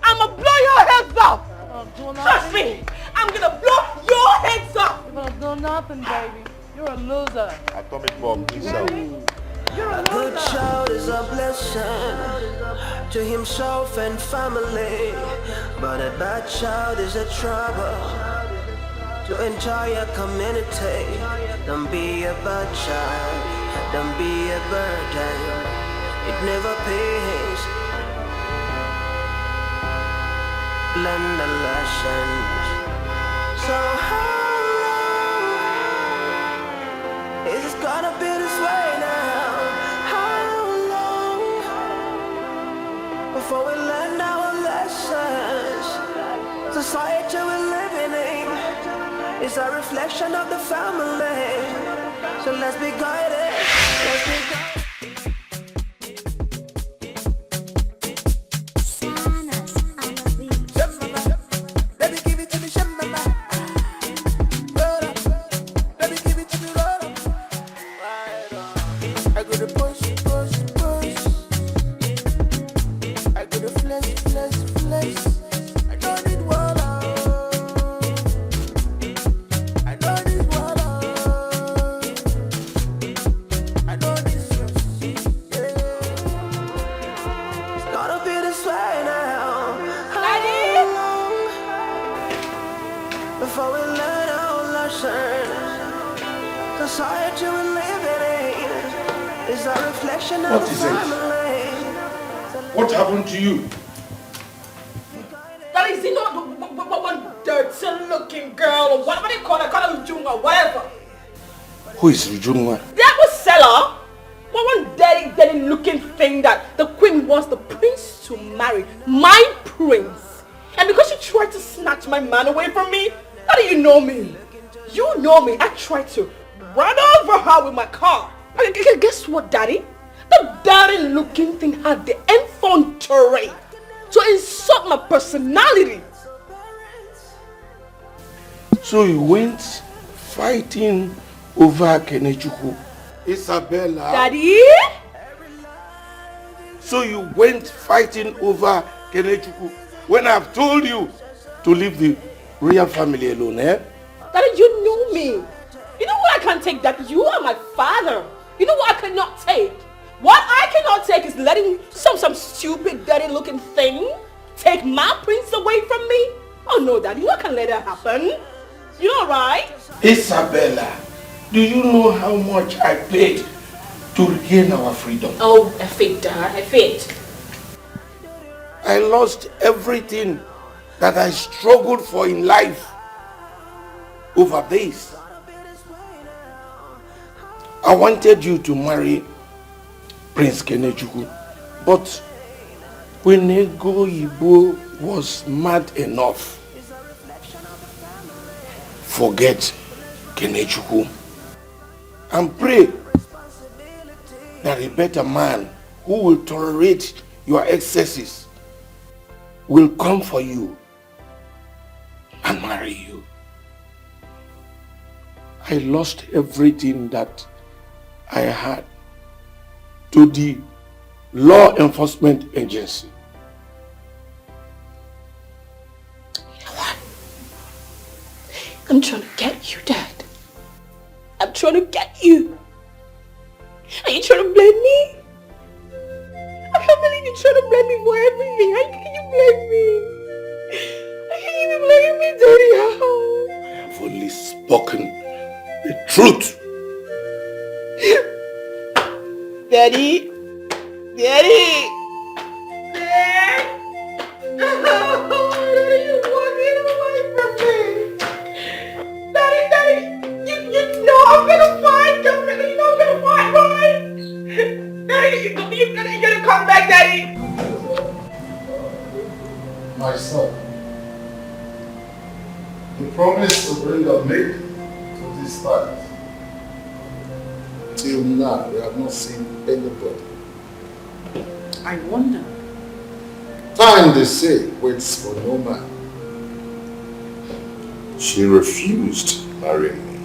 I'ma blow your heads off! Trust me! I'm gonna blow your heads off! You're gonna do nothing, baby. You're a loser. Atomic bomb himself. A good child is a blessing to himself and family, but a bad child is a trouble to entire community. Don't be a bad child, don't be a burden. It never pays. Learn the lessons. So how long is it gonna be this way now? How long before we learn our lessons? Society we're living in is a reflection of the family. So let's be guided. Let's be guided. What is it? What happened to you? That is, you know, one dirty looking girl, or whatever they call her Ujunga, whatever. Who is Ujunga? The apple seller. One dirty looking thing that the queen wants the prince to marry. My prince. And because she tried to snatch my man away from me, how do you know me? You know me. I tried to run over her with my car. Okay, guess what, daddy? The dirty looking thing had the effrontery to insult my personality. So you went fighting over Kenechukwu. Isabella. Daddy? So you went fighting over Kenechukwu when I've told you to leave the royal family alone, eh? Daddy, you know me. You know what I can't take, Daddy? You are my father. You know what I cannot take? What I cannot take is letting some stupid, dirty looking thing take my prince away from me. Oh no, Daddy, you can't let that happen. You know, right? Isabella, do you know how much I paid to regain our freedom? Oh, I faked, Dad. I faked. I lost everything that I struggled for in life over this. I wanted you to marry Prince Kenechukwu, But when Ego Ibo was mad enough, forget Kenechukwu and pray that a better man who will tolerate your excesses will come for you and marry you. I lost everything that I had to the law enforcement agency. I'm trying to get you, Dad. I'm trying to get you. Are you trying to blame me? I can't believe you're trying to blame me for everything. How can you blame me? How can you be blaming me, Daddy? How? I have only spoken the truth. Daddy? Daddy? Dad? What are you walking away from me? Daddy, you know I'm gonna fight. You know I'm gonna fight, right? Daddy, you're gonna come back, Daddy. My son, the promise to bring a maid to this planet. Till now, we have not seen anybody. I wonder. Time, they say, waits for no man. She refused marrying me.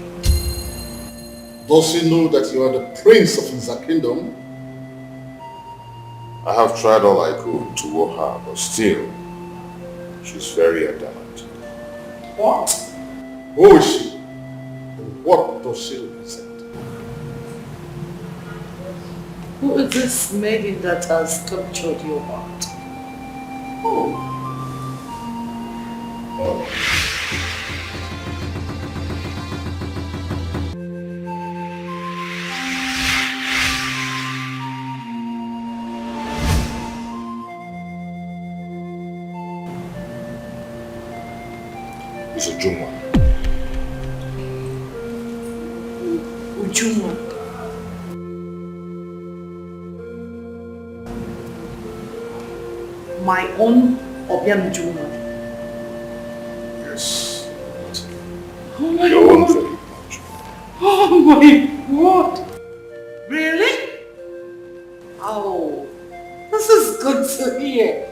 Does he know that you are the prince of his kingdom? I have tried all I could to woo her, but still, she's very adamant. What? Who is she? And what does she represent? Who is this maiden that has captured your heart? Oh. It's a Juma. Ujuma. My own Obiam Juma. Yes. Oh my Your own God. very much. Oh my God. Really? Oh, this is good to hear.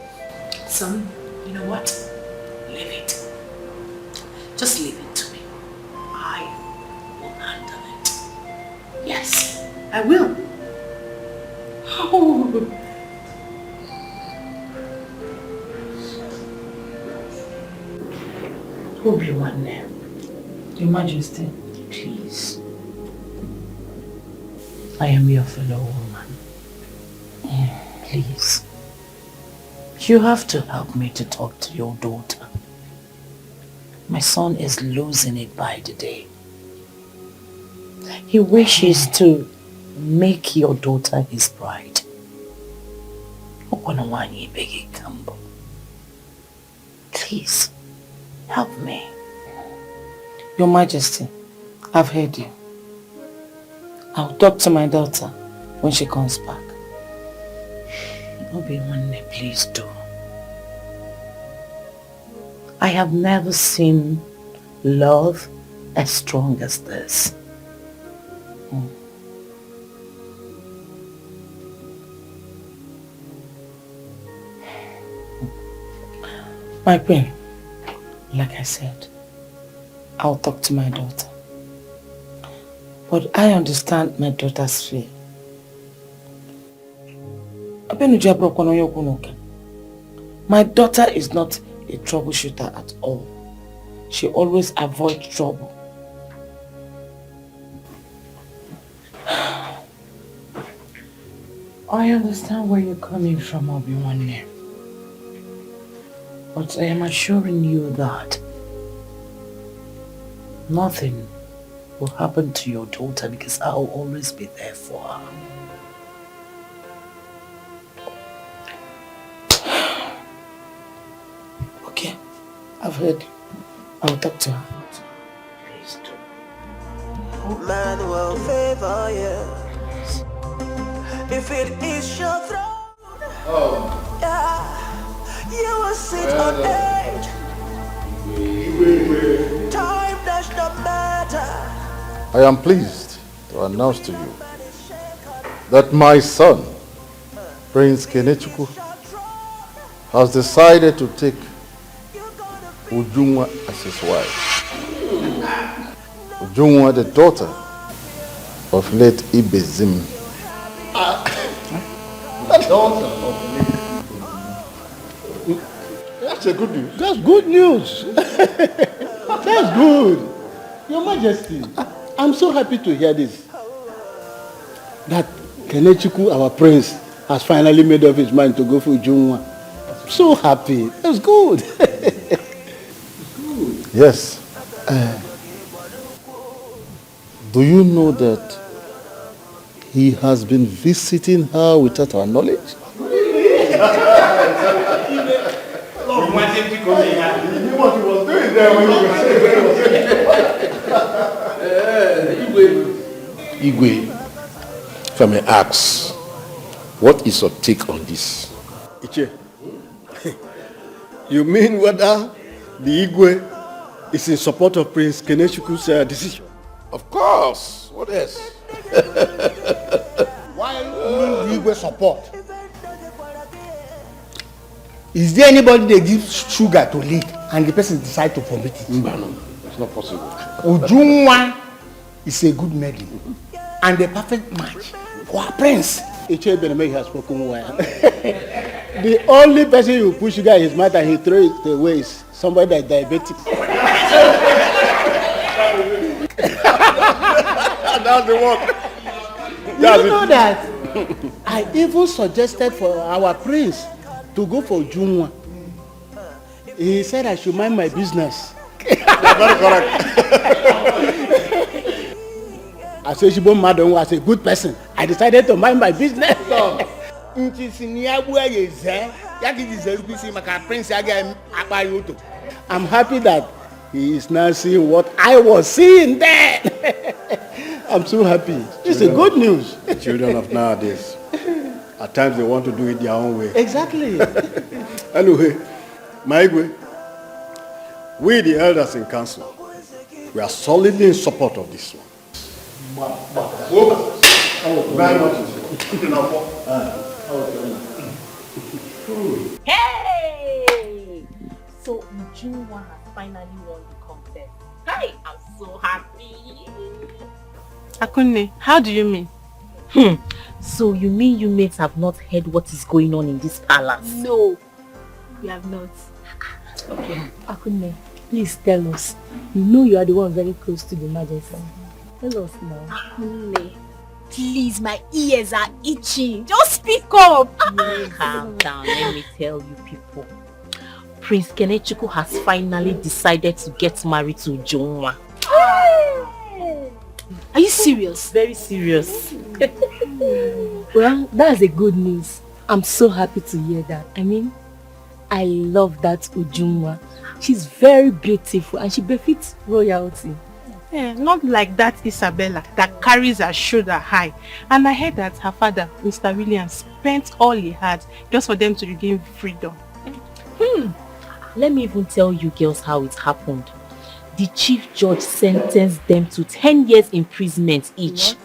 Son, you know what? Leave it. Just leave it to me. I will handle it. Yes, I will. Oh. Obi-Wan, Your Majesty, please. I am your fellow woman. Please. You have to help me to talk to your daughter. My son is losing it by the day. He wishes to make your daughter his bride. Please, help me. Your Majesty, I've heard you. I'll talk to my daughter when she comes back. Obi-Wan, please do. I have never seen love as strong as this. My queen, like I said, I'll talk to my daughter. But I understand my daughter's fear. My daughter is not a troubleshooter at all. She always avoids trouble. I understand where you're coming from, Obi-Wan. But I am assuring you that nothing will happen to your daughter because I'll always be there for her. Okay, I've heard. I'll talk to her. Please do. Man will favor you if it is your throne. You will sit on edge. Time does not matter. I am pleased to announce to you that my son, Prince Kenechukwu, has decided to take Ujunwa as his wife. Ujunwa, the daughter of late Ibezim. The daughter of late. That's a good news. That's good news. That's good. Your Majesty, I'm so happy to hear this. That Kenechukwu, our prince, has finally made up his mind to go for Ujunwa. I'm so happy. That's good. Yes. Do you know that he has been visiting her without our knowledge? Igwe, if I may ask, what is your take on this? Iche, you mean whether the Igwe is in support of Prince Kenechukwu's decision? Of course. What else? Why will the Igwe support? Is there anybody they give sugar to lead and the person decide to permit it? No, it's not possible. Ujunwa is a good medley and a perfect match for our prince. Iche Beneme has spoken well. The only person who push sugar in his mouth and he throws it away is somebody that is diabetic. That's the one. You know that I even suggested for our prince to go for Ujunwa. He said I should mind my business. Very correct. I said Shibon Madon was a good person. I decided to mind my business. I'm happy that he is now seeing what I was seeing then. I'm so happy. It's a good news. Children of nowadays, at times they want to do it their own way. Exactly. Anyway, Maigwe, we the elders in council, we are solidly in support of this one. Very much. Hey! So Ujunwa has finally won the contest. Hi, I'm so happy. Akunne, how do you mean? So you mean you mates have not heard what is going on in this palace? No, we have not. Okay. Akunne, please tell us. You know you are the one very close to the Majesty. Tell us now. Akunne, please, my ears are itching. Just speak up. Calm down, let me tell you people. Prince Kenechukwu has finally decided to get married to Ujunwa. Are you serious? Very serious. Well, that's a good news. I'm so happy to hear that. I mean, I love that Ujunwa. She's very beautiful and she befits royalty. Yeah, not like that Isabella that carries her shoulder high. And I heard that her father, Mr. Williams, spent all he had just for them to regain freedom. Let me even tell you girls how it happened. The chief judge sentenced them to 10 years imprisonment each.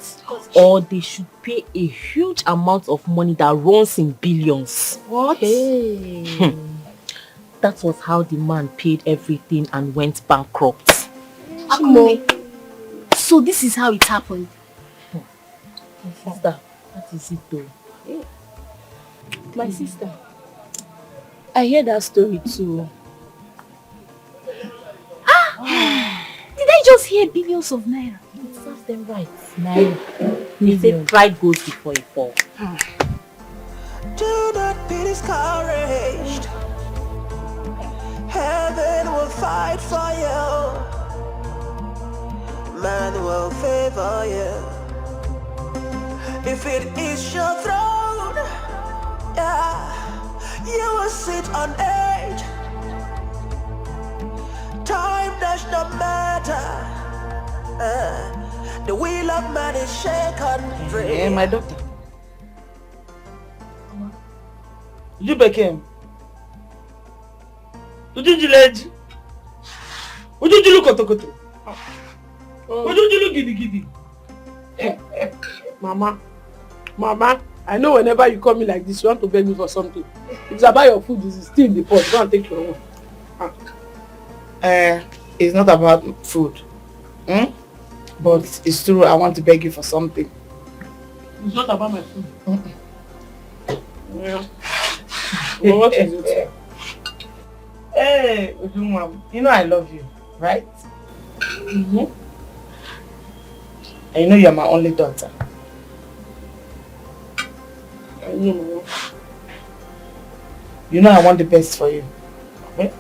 Or they should pay a huge amount of money that runs in billions. What? Hey. That was how the man paid everything and went bankrupt. Akunne, so this is how it happened. My sister, what is it though? My sister, I heard that story too. Did I just hear billions of naira? It serves them right. Naira. They say pride goes before a fall. Do not be discouraged. Heaven will fight for you. Man will favor you. If it is your throne, yeah, you will sit on edge. Time does not matter. The wheel of man is shaken free. Yeah, my daughter. You became. Ujunji leji. Ujunji lu koto. Ujunji lu gidi. Mama, I know whenever you call me like this, you want to beg me for something. If it's about your food, it's still in the pot. Go and take your own. It's not about food. But it's true, I want to beg you for something. It's not about my food. Yeah. Well, what is it? Hey, Ujunwa, you know I love you, right? Mm-hmm. And you know you're my only daughter. I know, Mama. You know I want the best for you. Okay?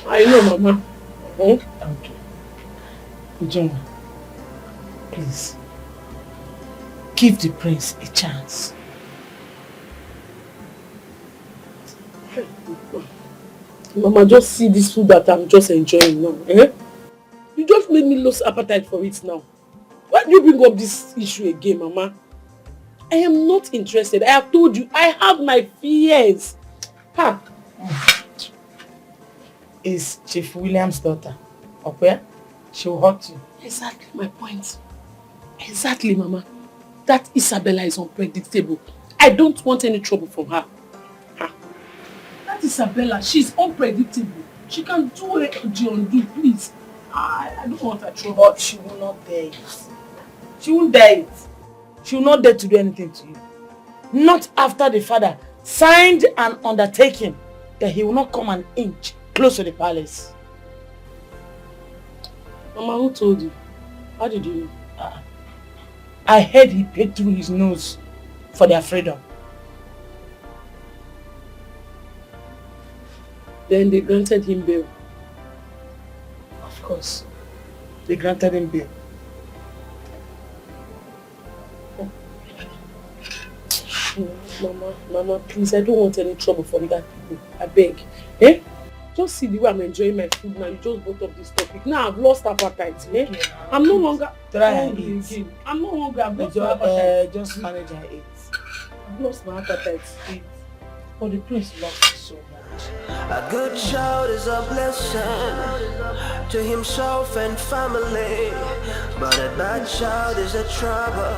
I know, Mama. Okay. Ujunwa, please. Give the prince a chance. Mama, just see this food that I'm just enjoying now. You just made me lose appetite for it now. Why do you bring up this issue again, Mama? I am not interested. I have told you, I have my fears. Ha! Is Chief William's daughter. Okay? She will hurt you. Exactly my point. Exactly, Mama. That Isabella is unpredictable. I don't want any trouble from her. That Isabella, she's unpredictable. She can do it the undo, please. I don't want her trouble. But she will not dare it. She won't dare it. She will not dare to do anything to you. Not after the father signed an undertaking that he will not come an inch close to the palace. Mama, who told you? How did you know? I heard he paid through his nose for their freedom. Then they granted him bail. Of course. They granted him bail. Mama, please, I don't want any trouble from that people. I beg. Just see the way I'm enjoying my food now. You just brought up this topic. Now I've lost appetite. I'm no longer hungry again. I'm no longer. I've lost my appetite. Just manage and eat. I've lost my appetite. But the prince loves you so much. A good child is a blessing to himself and family, but a bad child is a trouble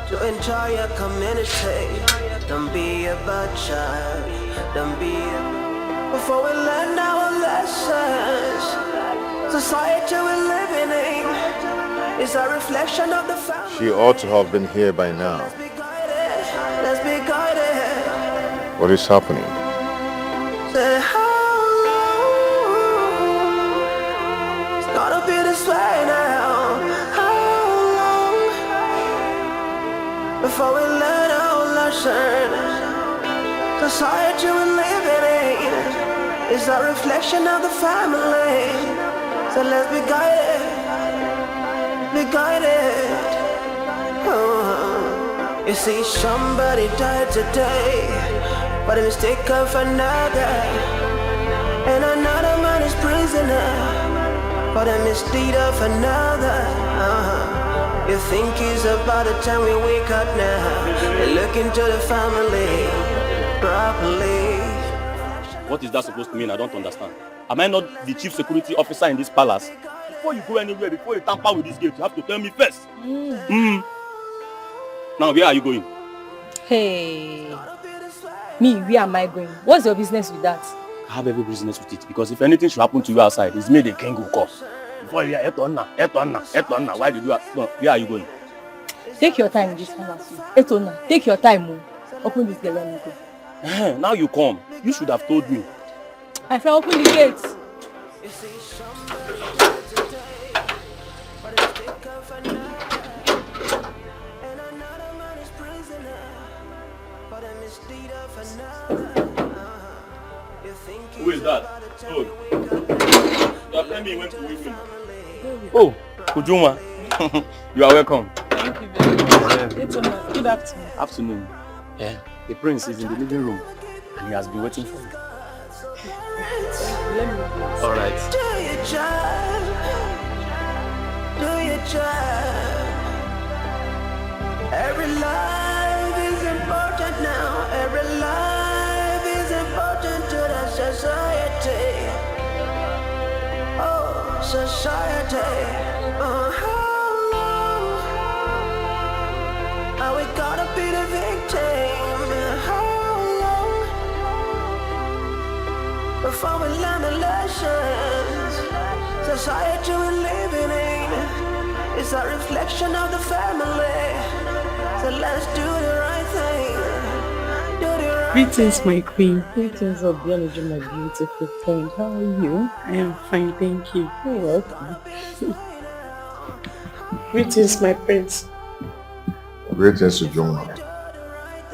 to entire community. Don't be a bad child. Don't be a... Before we learn our lessons, society we're living in is a reflection of the family. She ought to have been here by now. Let's be guided. What is happening? Say how long? It's gotta be this way now. How long before we learn our lesson? Society we're living in is a reflection of the family. So let's be guided. Be guided. You see, somebody died today by the mistake of another, and another man is prisoner by the misdeed of another. You think it's about the time we wake up now, and look into the family properly. What is that supposed to mean? I don't understand. Am I not the chief security officer in this palace? Before you go anywhere, before you tamper with this gate, you have to tell me first. Now, where are you going? Hey. Me, where am I going? What's your business with that? I have every business with it, because if anything should happen to you outside, it's me the king will call. Before you are Etonna, why did you ask? No, where are you going? Take your time in this palace. Etonna, take your time. Open this gate, let me go. Now you come. You should have told me. I shall open the gates. Who is that? Oh. You are telling me you went to Wimbledon. Oh, Ujunwa. You are welcome. Thank you very much. Good afternoon. Afternoon. Yeah. The prince is in the living room and he has been waiting for you. All right. Do your job. Do your job. Every Every life is important now. Every life is important to the society. Oh, society. How long are we gonna be the victim? How long before we learn the lessons? Society we're living in is a reflection of the family. So let's do the right thing. Do the right Greetings, my queen. Greetings, Billionare, my beautiful friend. How are you? I am fine, thank you. You're welcome. Greetings, my prince. Greetings to Joma.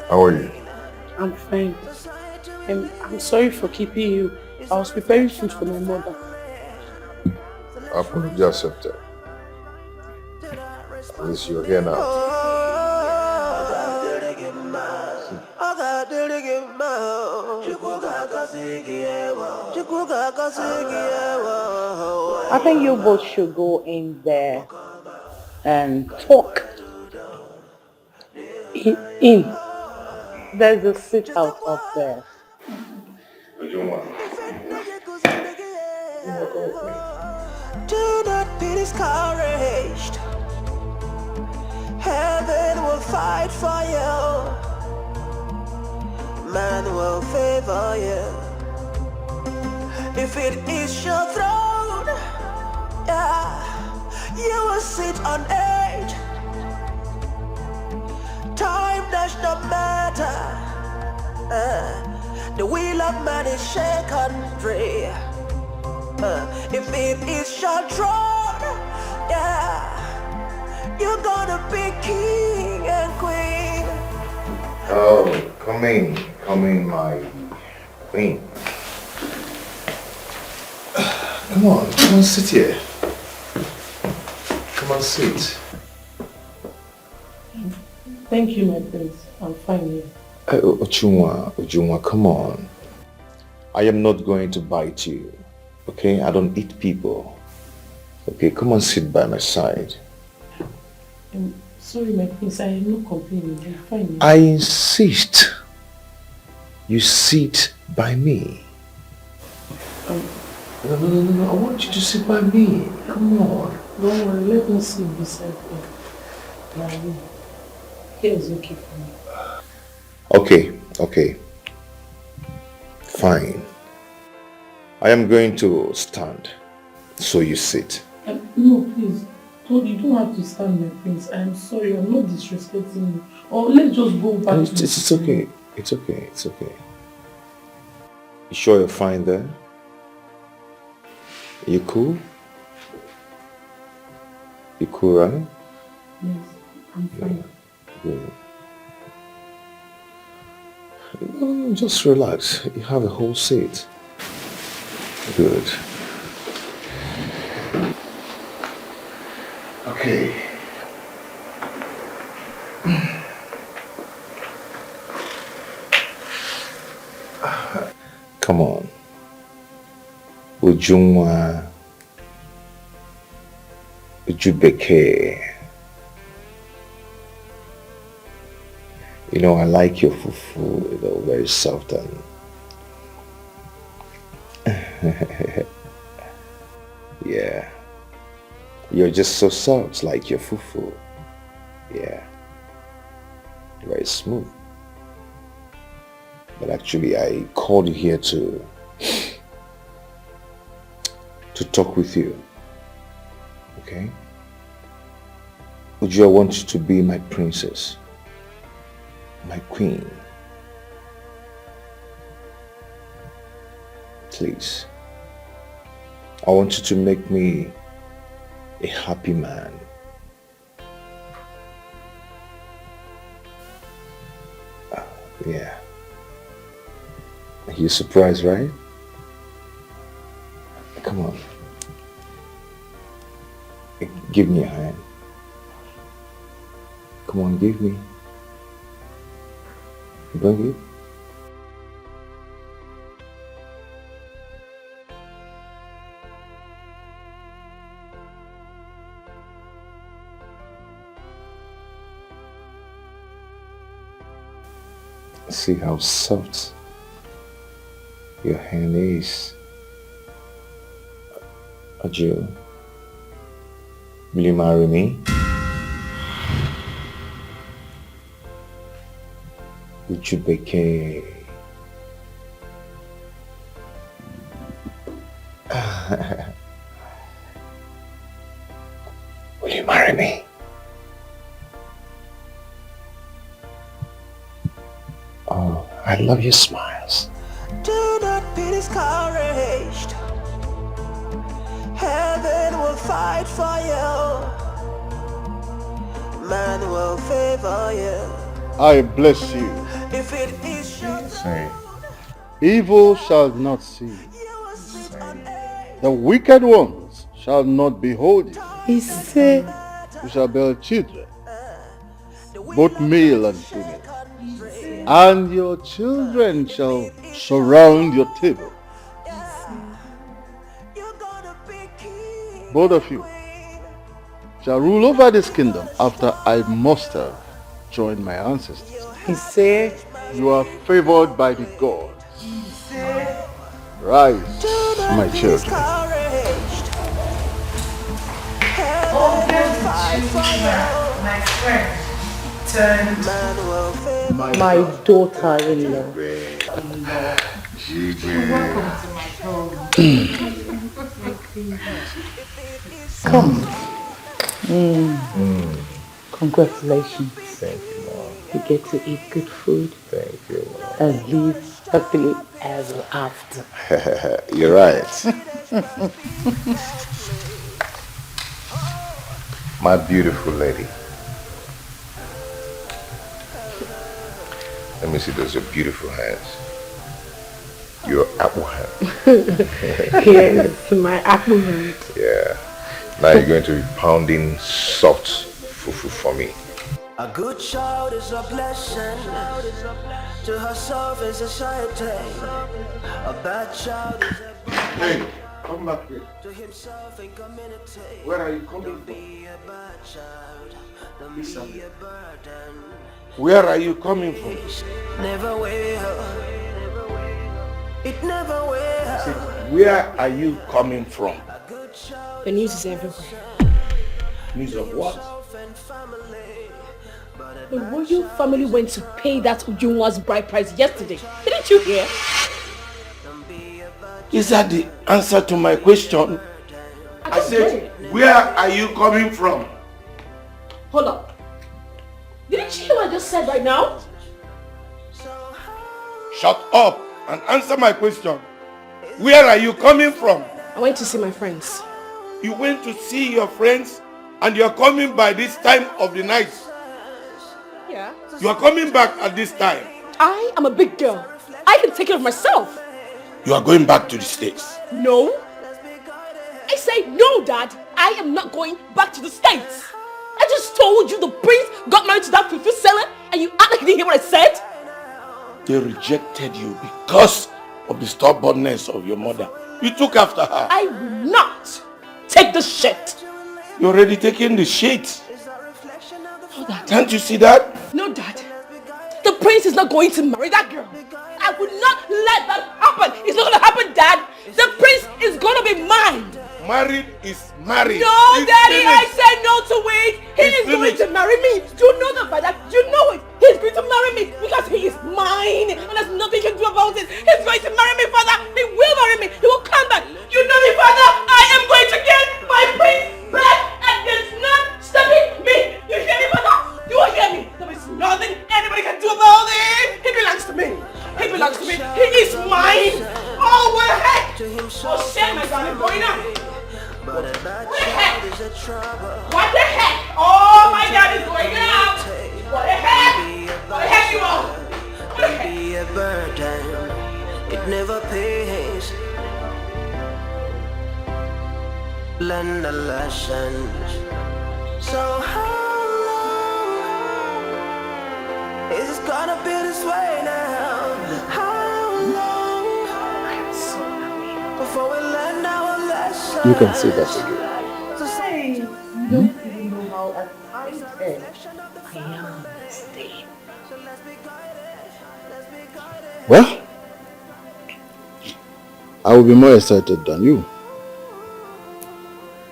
How are you? I'm fine. I'm sorry for keeping you. I was preparing food for my mother. Apology accepted. At least you're here now. I think you both should go in there and talk. In. There's a sit out up there. Do not be discouraged. Heaven will fight for you. Man will favor you. If it is your throne, yeah, you will sit on it. Time does not matter. The will of man is shaken free. If it is your throne, yeah, you're gonna be king and queen. Oh, come in, my queen. Come on, sit here. Come on, sit. Thank you, my prince. I'm fine here. Ujunwa, come on. I am not going to bite you, okay? I don't eat people. Okay, come on, sit by my side. Sorry, my prince, I am not complaining. I'm fine here. I insist you sit by me. No, I want you to sit by me. Come on. Don't worry, let me sit beside you. Here is okay for me. Okay. Fine. I am going to stand, so you sit. No, please. You don't have to stand, my prince. I am sorry, I'm not disrespecting you. Or let's just go back to It's okay. It's okay. You sure you're fine there? You cool? You cool, right? Yes, I'm fine. Good. No, just relax. You have a whole seat. Good. Okay. Come on. Ujunwa. Ujubeke. You know, I like your fufu, very soft and yeah. You're just so soft, like your fufu. Yeah. Very smooth. But actually, I called you here to talk with you. Okay? Uju, I want you to be my princess. My queen. Please. I want you to make me a happy man. Yeah. You're surprised, right? Come on. Give me a hand. Come on, give me. You gonna give? See how soft your hand is. Ajo, will you marry me? Would you become will you marry me? Oh, I love your smiles. Do not be discouraged. Heaven will fight for you. Man will favor you. I bless you. If it is your Say, Evil shall not see you. The wicked ones shall not behold you. He said, You shall bear children, both male and female. And your children shall surround your table. Both of you shall rule over this kingdom after I must have joined my ancestors. He said, You are favored by the gods. Rise, my children. my friend, turned my daughter-in-law. Welcome to my home. Come. Congratulations. Thank you, Mom. You get to eat good food. Thank you, Mom. And live happily ever after. You're right. My beautiful lady. Let me see those your beautiful hands. Your apple hand. Yes, my apple hand. Yeah. Now you're going to be pounding soft fufu for me. A good child is a blessing. To herself in society. A bad child is a burden. Hey, come back here. To himself in community. Where are you coming from? Be a bad child. Don't be a burden. Where are you coming from? Never will. It never will. See, where are you coming from? The news is everywhere. News of what? The royal family went to pay that Ujunwa's bride price yesterday. Didn't you hear? Is that the answer to my question? I said, where are you coming from? Hold up. Didn't you hear what I just said right now? Shut up and answer my question. Where are you coming from? I went to see my friends. You went to see your friends and you're coming by this time of the night. Yeah. You are coming back at this time. I am a big girl. I can take care of myself. You are going back to the States. No. I say no, Dad. I am not going back to the States. I just told you the prince got married to that fufu seller and you act like you didn't hear what I said. They rejected you because of the stubbornness of your mother. You took after her. I will not take the shit. You're already taking the shit. Oh, Dad. Can't you see that? No, Dad. The prince is not going to marry that girl. I would not let that happen. It's not going to happen, Dad. The prince is going to be mine. Married is married. No, it's Daddy, finished. I said no to it. He is going to marry me. You know that by that. You know it. He's going to marry me because he is mine. And there's nothing you can do about it. He's going to marry me, Father. He will marry me. He will come back. You know me, Father. I am going to get my prince back. And there's none stopping me. You hear me, Father? You will hear me. There is nothing anybody can do about it. He belongs to me. He belongs to me. He is mine. Oh, what the heck? Oh, shit, my God, I'm going up. What the heck? What the heck? Oh, my God is going out. What the heck? What the heck you are? What the heck? Be a burden. It never pays. Learn the lessons. So how long is it gonna be this way now? How long before we learn our lessons? You can say that again. Hey, you don't even know how excited I am this day. Well, I will be more excited than you.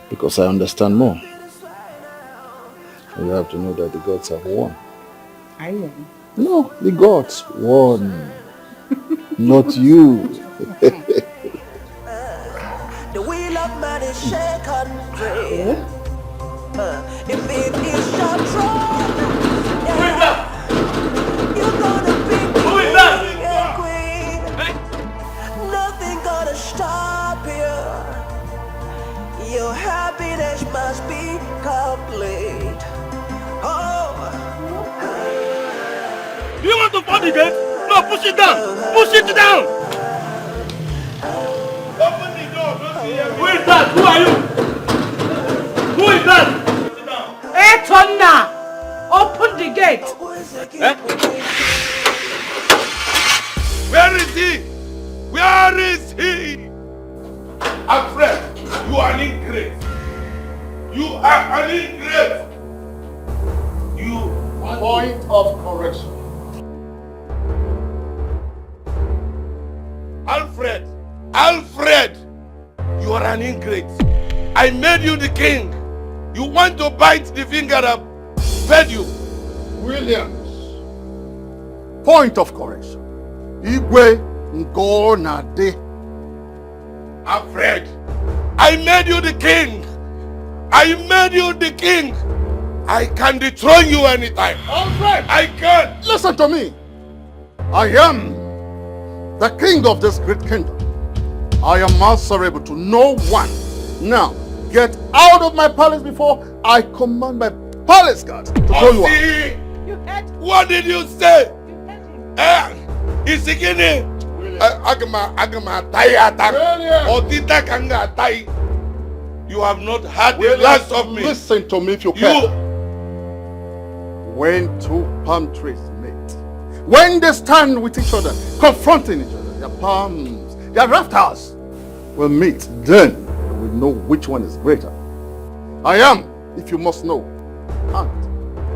Because I understand more. And you have to know that the gods have won. I am. No, the gods won. Not you. The wheel of man is shaken free. If it is your throne, you're gonna be king and queen. Nothing gonna stop you. Your happiness must be complete. Oh. Do you want to fight the gate? No, push it down. Push it down. Open the door. Don't see him. Who is that? Who are you? Who is that? Hey, Tonna! Open the gate. Eh? Where is he? Where is he? Alfred, you are an ingrate. You are an ingrate. You point of correction. Alfred, you are an ingrate. I made you the king. You want to bite the finger that fed you. Williams, point of correction. Igwe Ngonade. Alfred, I made you the king. I made you the king. I can dethrone you anytime. Alfred! I can. Listen to me. I am the king of this great kingdom. I am answerable to no one. Now, get out of my palace before I command my palace guards to throw you out. What did you say? Isigini. Agama tayata. Odita kanga tai. You have not had the last of me. Listen to me if you can. When two palm trees meet, when they stand with each other, confronting each other, their palms, their rafters will meet, then you will know which one is greater. I am, if you must know, ant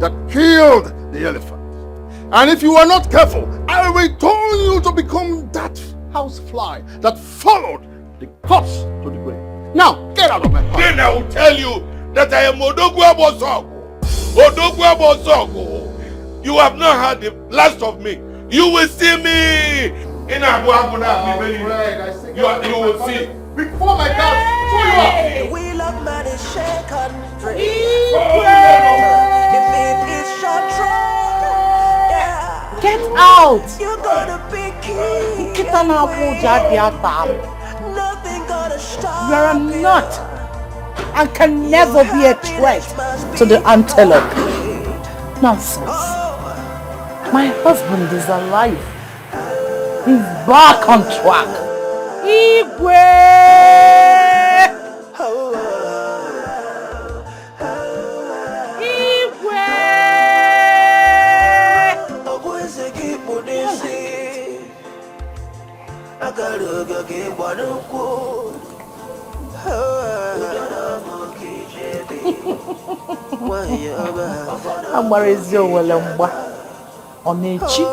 that killed the elephant. And if you are not careful, I will turn you to become that housefly that followed the corpse to the grave. Now, get out of my house. Then I will tell you that I am Odogwu Abosogo. Odogwu Abosogo. You have not had the last of me. You will see me in Abuabuna. You will see. Before my guards throw you out. The wheel of man is shaken free. If it is your throne, Get out! you're gonna be king. Kita na puja dia tam. Nothing gonna stop You are not and can never be a threat to the antelope. Nonsense. My husband is alive. He's back on track. Igwe! Agbara ezi owele mgba ọ na-echi.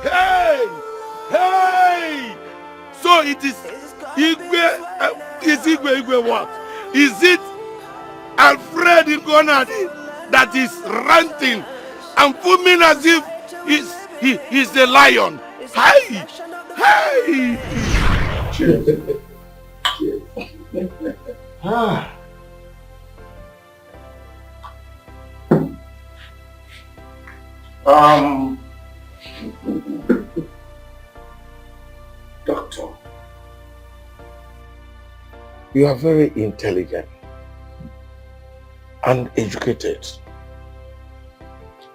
Hey! Hey! So it is Igwe. Is Igwe what? Is it Alfred Ngonadi that is ranting and foaming as if he's a lion? Hey! Hey! Doctor, you are very intelligent and educated.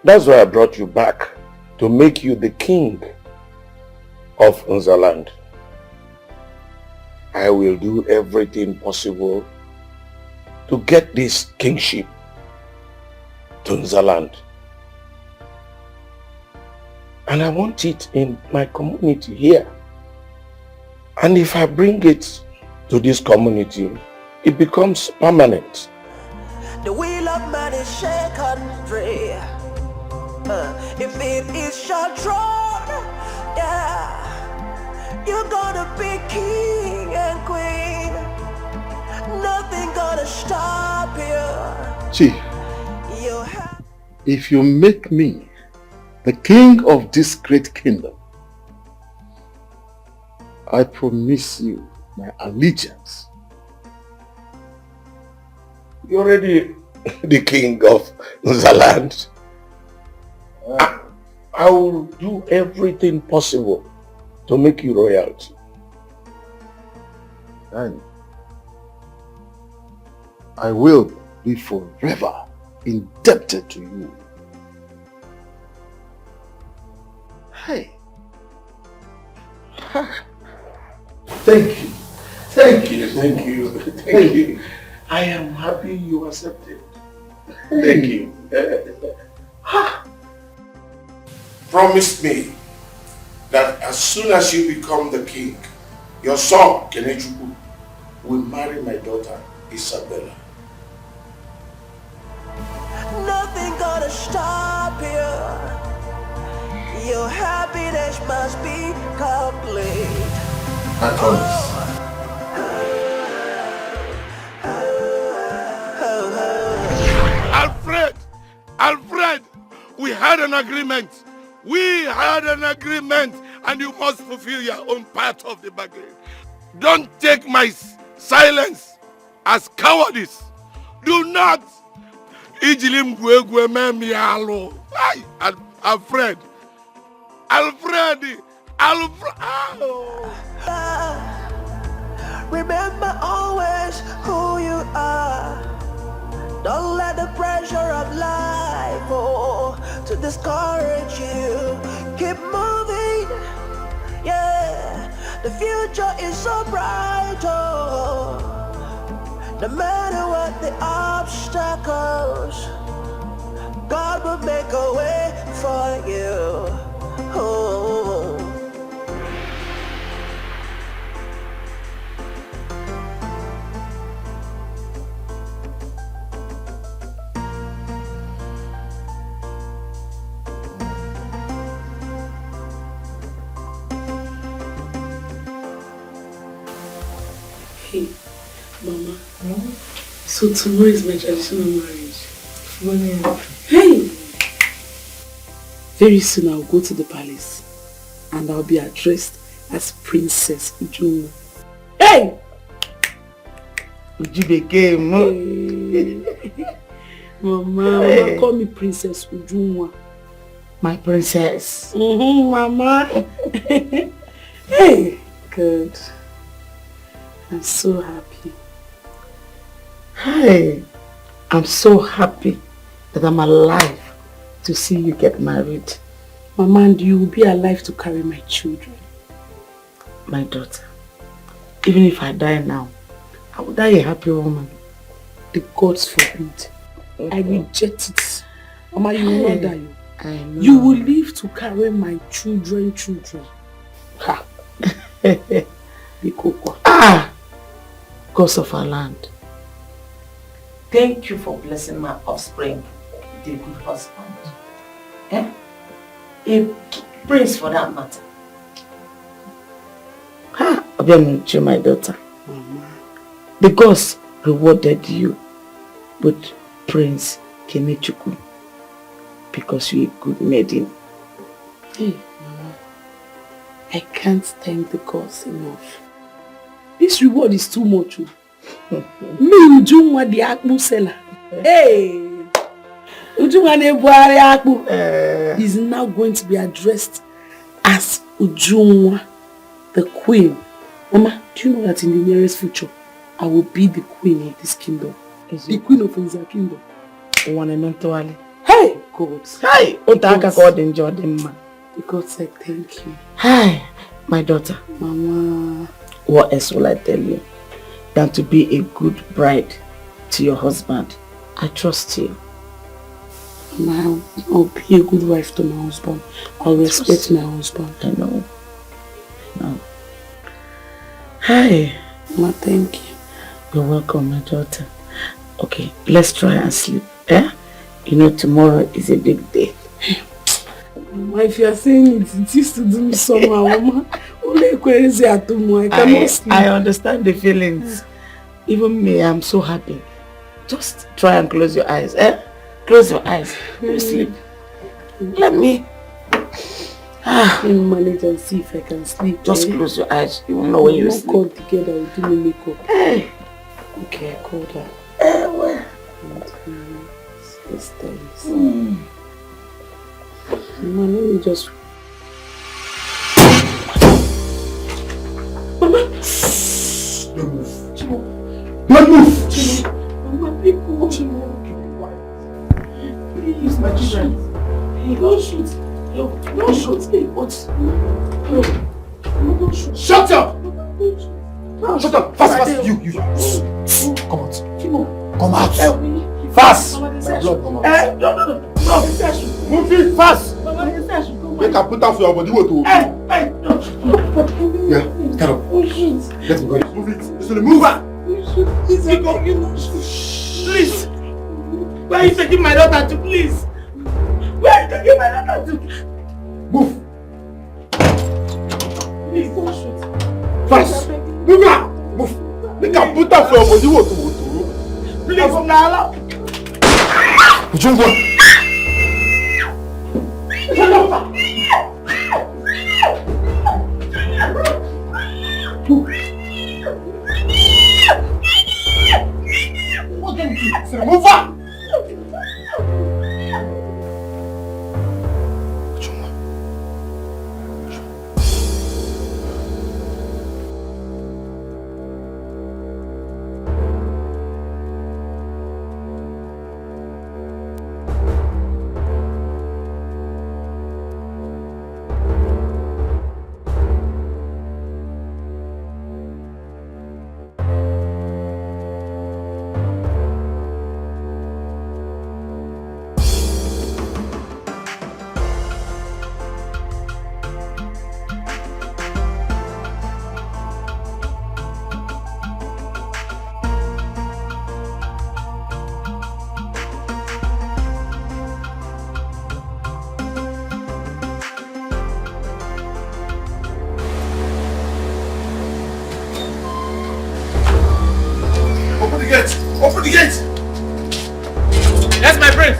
That's why I brought you back, to make you the king of Nzaland. I will do everything possible to get this kingship to Nzaland. And I want it in my community here. And if I bring it to this community, it becomes permanent. The wheel shake and free. If it is your throne, yeah, you're gonna be king and queen. Nothing gonna stop you. See, if you make me the king of this great kingdom, I promise you my allegiance. You're already the king of the land. I will do everything possible to make you royalty. And I will be forever indebted to you. Hey. Thank you. Thank you. Thank you. Thank you. I am happy you accepted. Thank you. Promise me that as soon as you become the king, your son, Kenechukwu, will marry my daughter, Isabella. Nothing gonna stop you. Your happiness must be complete. I promise. Alfred, we had an agreement. We had an agreement, and you must fulfill your own part of the bargain. Don't take my silence as cowardice. Do not. Alfred. Remember always who you are. Don't let the pressure of life to discourage you. Keep moving. Yeah, the future is so bright. No matter what the obstacles, God will make a way for you. Hey, Mama. So tomorrow is my traditional marriage. Hey! Very soon I'll go to the palace and I'll be addressed as Princess Ujunwa. Hey! Ujibeke, Mama, call me Princess Ujunwa. My princess. Mama. Hey! Good. I'm so happy. Hey, I'm so happy that I'm alive to see you get married. Mama, and you will be alive to carry my children. My daughter, even if I die now, I will die a happy woman. The gods forbid. I reject it. Mama, you will not die. I know. You will live to carry my children. Ha! Ah! Gods of our land. Thank you for blessing my offspring with a good husband. Eh? A prince for that matter. Ha! Obianuche, my daughter. Mama. The gods rewarded you with Prince Kenechukwu because you're a good maiden. Hey, Mama. I can't thank the gods enough. This reward is too much. Me, Ujunwa, the Akpu seller. Hey! Ujunwa Nebuari Akpu is now going to be addressed as Ujunwa, the queen. Mama, do you know that in the nearest future, I will be the queen of this kingdom? The queen of Nza kingdom. Hey! God. Hey! The God said thank you. Hi, my daughter. Mama. What else will I tell you than to be a good bride to your husband? I trust you. Mama, I'll be a good wife to my husband. I'll respect my husband. I know. No. Hi. Mama, thank you. You're welcome, my daughter. Okay, let's try and sleep. Eh? You know, tomorrow is a big day. Mama, if you are saying it, it used to do me somehow, Mama. I cannot sleep. I understand the feelings. Even me, I'm so happy. Just try and close your eyes, eh? Close your eyes. You sleep. Let me... Let me manage and see if I can sleep. Just close your eyes. You will know when you sleep. We'll come together, we'll do my makeup. Hey. Okay, I called her. Well. Let's tell this. Mama, let me just... Mama! Don't move. Don't move! Mama, people. Please, my children. Hey, don't shoot. No, don't shoot. Hey, what? No. Don't shoot. Shut up! Shut up! Fast, fast! You! Come out. Come out! Fast! Blood, come out. No. Move it fast! Make a put out for your body. What to? Yeah, stand up. Let's go. Move it. Move it. Please. Where are you taking my daughter to, please? Where are you taking my daughter to? Move. Please don't shoot. Fast. Move it. Move. Make a put out for your body. What to? Please, Nala. Jump on. Shut up. Move on. Open the gate! Open the gate! Yes, my friend.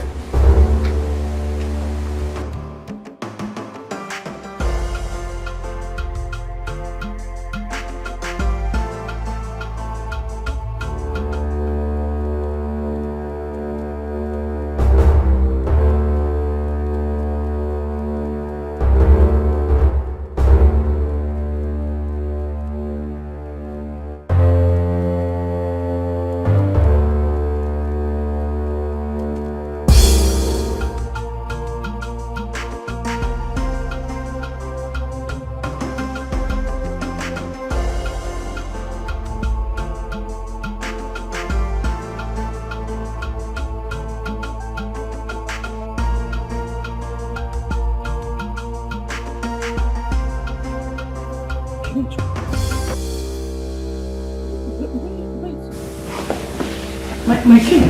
My king.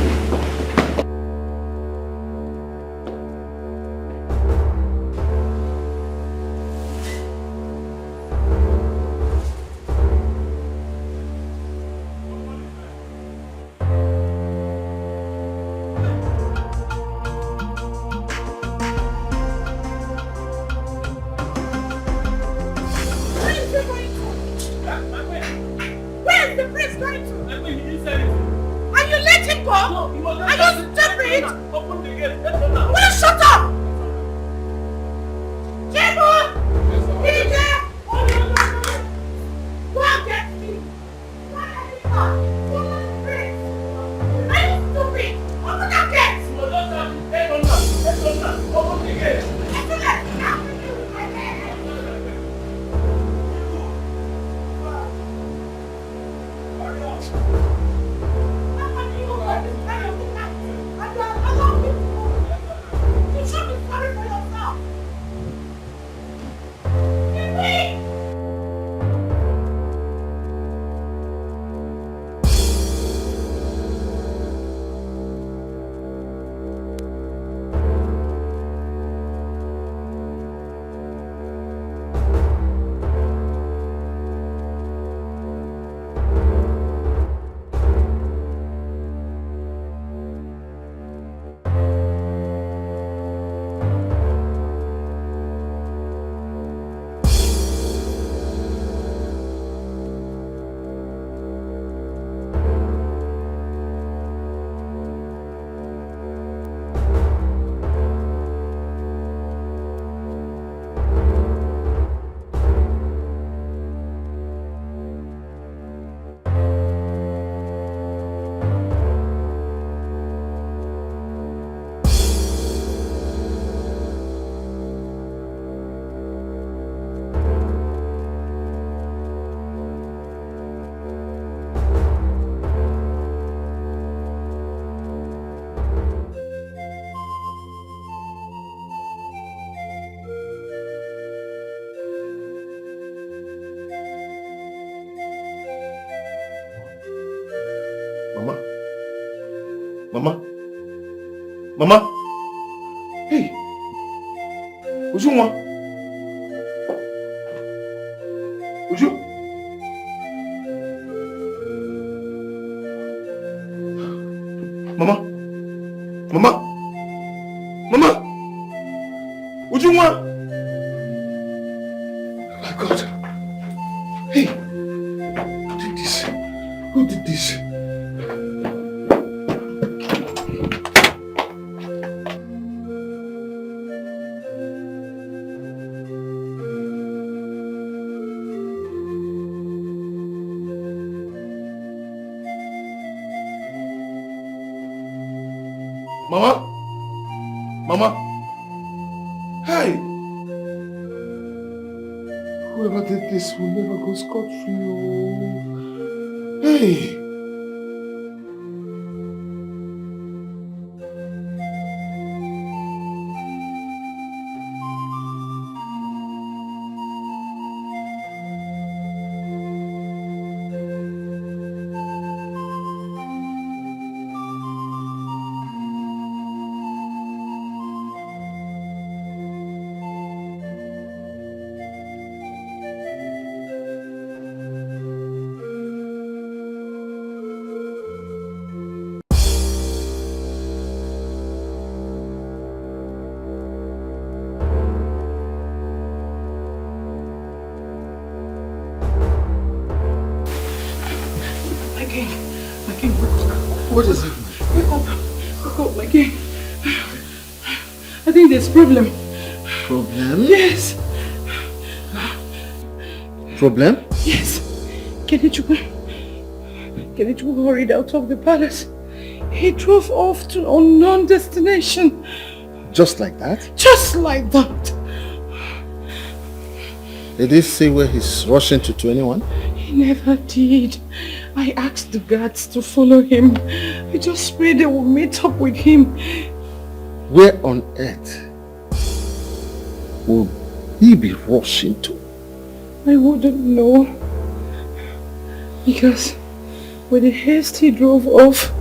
Mama? Mama? Hey! Ujunwa? Uju? Mama? Mama? Mama? Ujunwa? Oh my God. Hey! Who did this? Who did this? Mama? Mama? Hey! Whoever did this will never go scot-free. Oh. Hey! What is it? Wake up, my king. I think there's a problem. Problem? Yes. Problem? Yes. Kenichukwu hurried out of the palace. He drove off to an unknown destination. Just like that? Just like that. Did he say where he's rushing to anyone? He never did. I asked the guards to follow him. I just prayed they would meet up with him. Where on earth will he be rushing to? I wouldn't know. Because with the haste he drove off,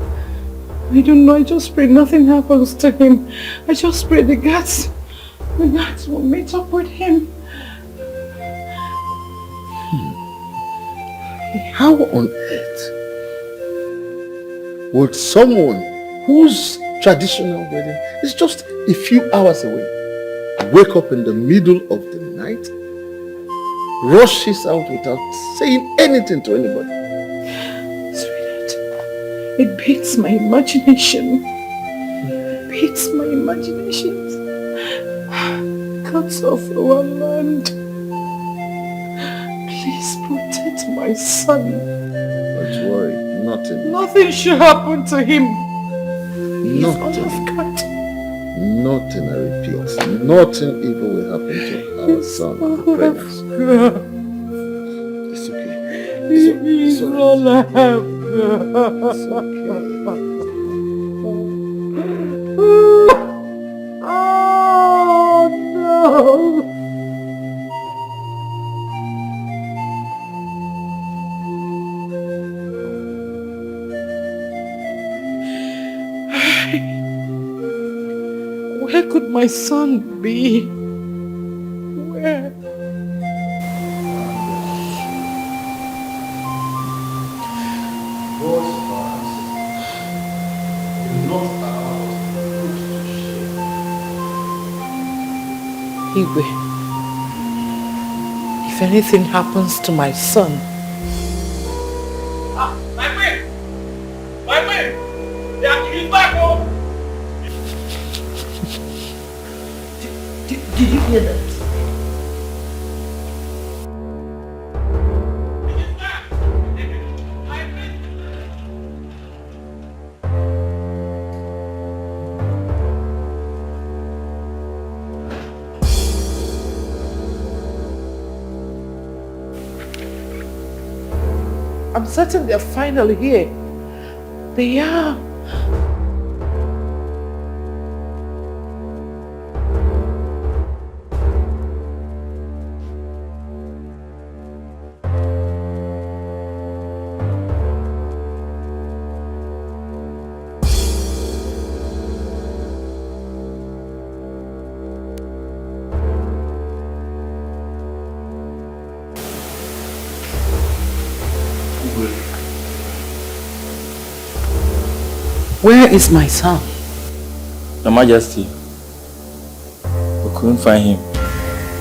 I don't know, I just pray nothing happens to him. I just pray the guards will meet up with him. How on earth would someone whose traditional wedding is just a few hours away wake up in the middle of the night, rushes out without saying anything to anybody? Sweetheart, it beats my imagination. It beats my imagination. Gods of our land, please protect my son. Don't worry, nothing. Nothing should happen to him. He's all Nothing. of God. Nothing, I repeat. Nothing evil will happen to our son. All of Prince. God. It's okay. He's all I have. It's okay. Oh no! Where could my son be? Where? Gods of our ancestors will not allow us to share. Igwe, if anything happens to my son, My queen! My queen! He's back home! did you hear that? I'm certain they're finally here. They are. Where is my son? Your Majesty, we couldn't find him.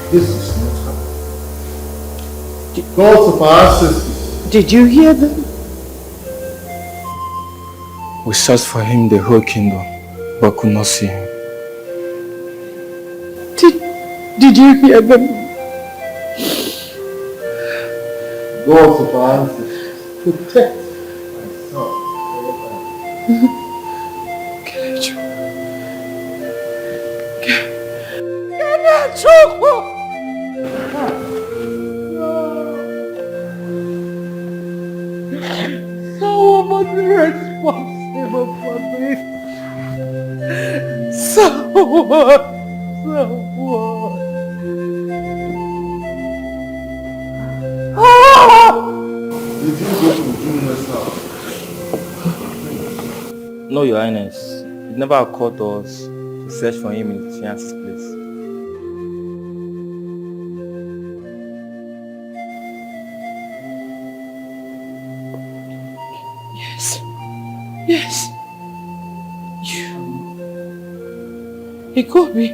This is not happening. The gods of our ancestors. Did you hear them? We searched for him the whole kingdom, but could not see him. Did you hear them? Gods of our ancestors, protect my son. Someone must be responsible for this. Someone. Did you go to the criminal's house? No, Your Highness. It never occurred to us to search for him in his fiance's place. Yes. He could be.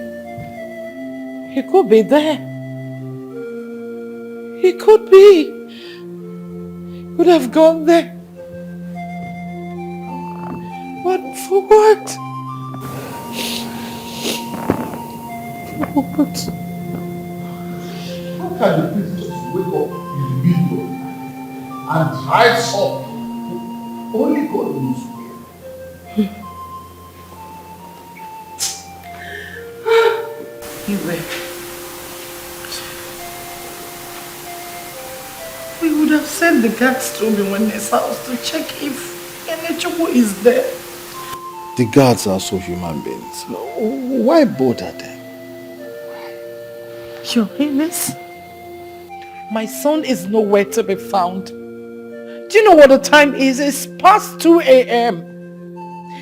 He could be there. He could be. Could have gone there. But for what? For what? How can the priest just wake up in the middle and drive up? Only God knows where. We would have sent the guards to Obiwane's house to check if Kenechukwu is there. The guards are also human beings. Why bother them? Your Highness, my son is nowhere to be found. Do you know what the time is? It's past 2 a.m.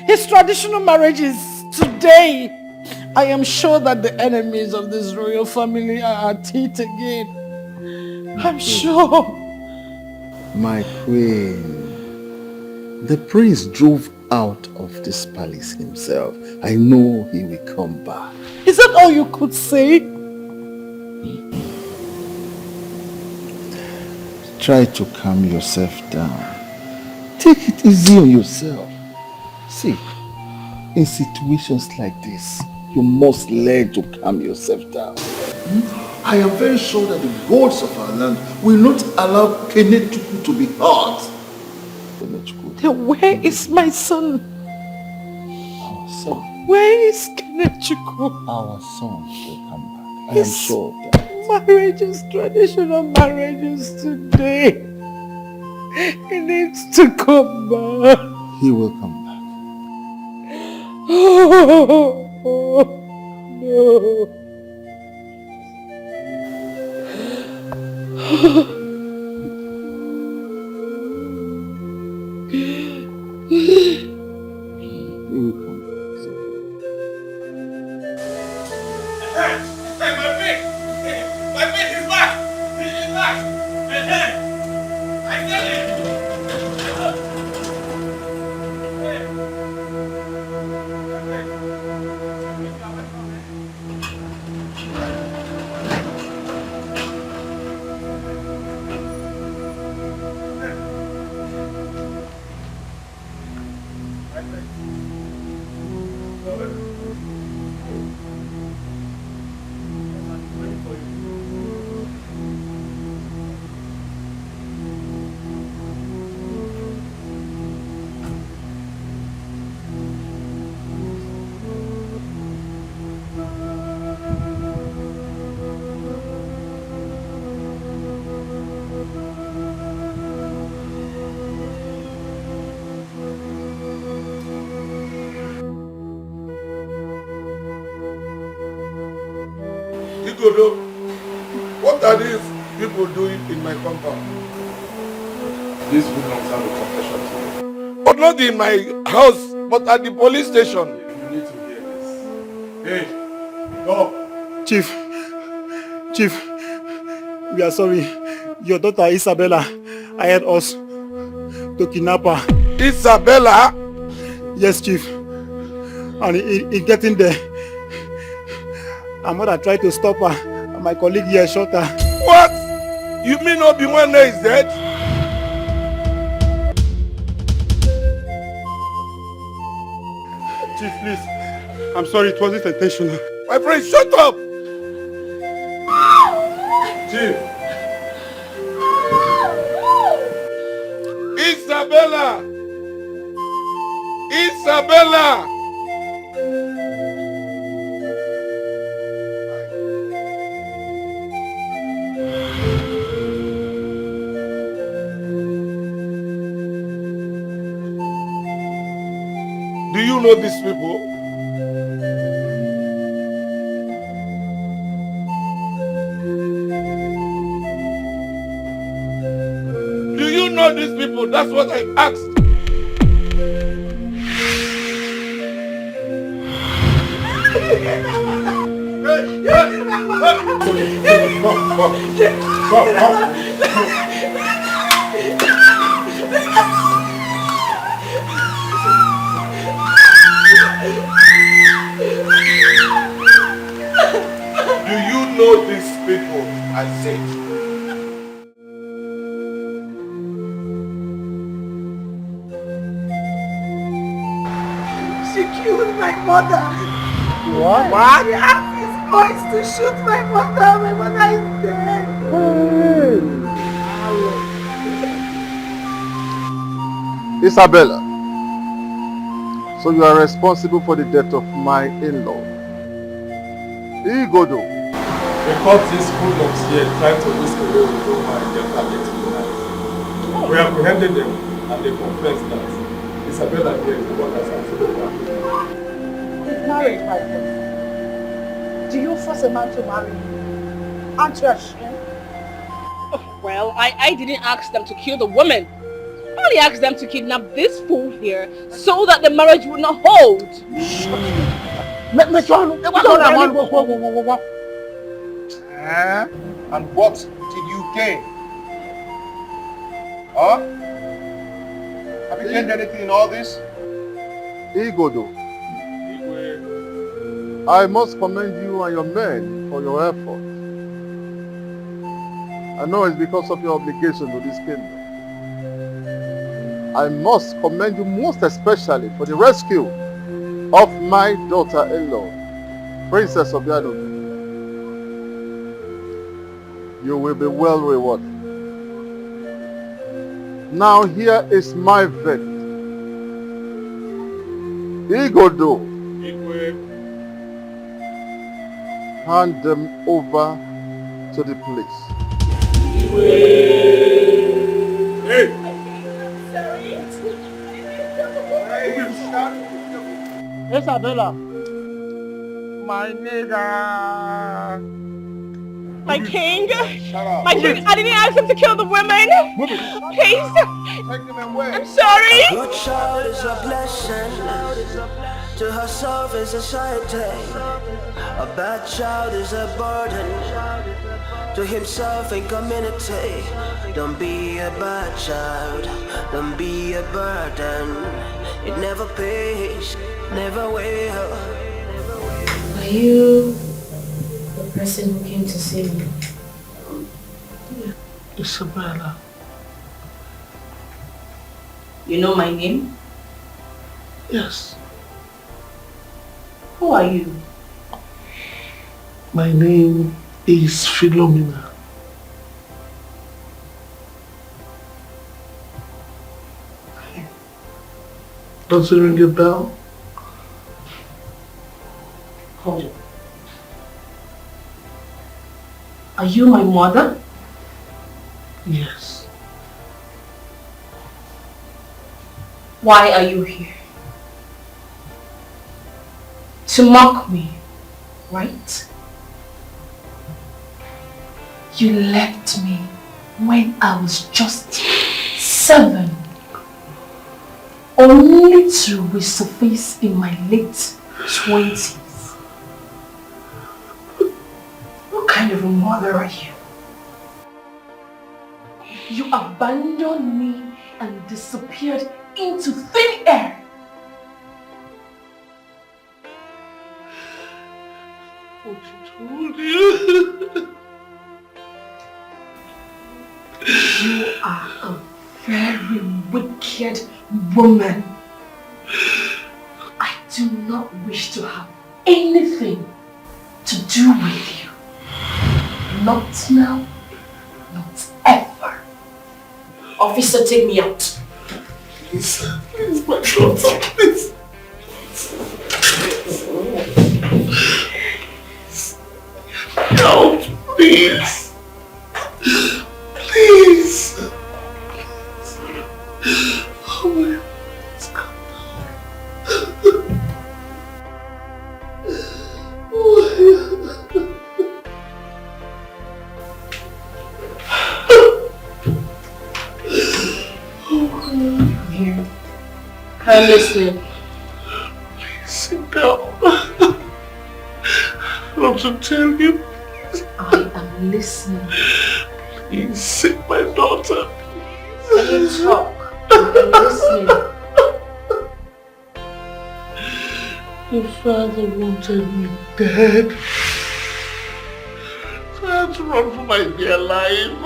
His traditional marriage is today. I am sure that the enemies of this royal family are at it again. I'm sure. My queen, the prince drove out of this palace himself. I know he will come back. Is that all you could say? Try to calm yourself down. Take it easy on yourself. See, in situations like this, you must learn to calm yourself down. I am very sure that the gods of our land will not allow Kenechukwu to be hurt. Then where is my son? Our son. Where is Kenechukwu? Our son will come back. I am sure of that. Marriages, traditional marriages today. He needs to come back. He will come back. Oh, What are these people doing in my compound? This belongs to the confession to you. But not in my house, but at the police station. You need to hear this. Hey, go. Chief, we are sorry. Your daughter Isabella hired us to kidnap her. Isabella? Yes, Chief. And in getting there, her mother tried to stop her, and my colleague here shot her. What? You mean Obi-Wan is dead? Chief, please. I'm sorry, it wasn't intentional. My friend, shut up! Chief. Isabella! Isabella! Do you know these people? Do you know these people? That's what I asked. Do you know these people? I said. She killed my mother. What? What? She asked his boys to shoot my mother. My mother is dead. Isabella, so you are responsible for the death of my in-law. Igodo. We caught these hoodlums here trying to whisk away with Roma and their target tonight. We apprehended them and they confessed that Isabella here is the one that's actually the one. He's married, my friend. Do you force a man to marry? Aren't you ashamed? Well, I didn't ask them to kill the woman. I only asked them to kidnap this fool here so that the marriage would not hold. And what did you gain? Huh? Have you gained anything in all this? Igodo. I must commend you and your men for your effort. I know it's because of your obligation to this kingdom. I must commend you most especially for the rescue of my daughter-in-law, Princess Obiano. You will be well rewarded. Now here is my verdict. Igodo, hand them over to the police. Hey! Isabella. My nigga. My king! Shut up. My king, I didn't ask him to kill the women! Please! Take them away. I'm sorry! A good child is a blessing. To herself is a society. A bad child is a burden. To himself and community. Don't be a bad child. Don't be a burden. It never pays. Never will. Are you the person who came to save me? Isabella. You know my name? Yes. Who are you? My name is Philomena. Does it ring a bell? Hold on. Are you my mother? Yes. Why are you here? To mock me, right? You left me when I was just 7, only to resurface in my late 20s. What kind of a mother are you? You abandoned me and disappeared into thin air. are a very wicked woman. I do not wish to have anything to do with you. Not now, not ever. Officer, take me out. Please, my daughter, please. Help, please. Please. Oh my God. I'm listening. Please sit down. I want to tell you. I am listening. Please see my daughter. Can you talk? I'm listening. Your father wanted me dead. So I had to run for my dear life.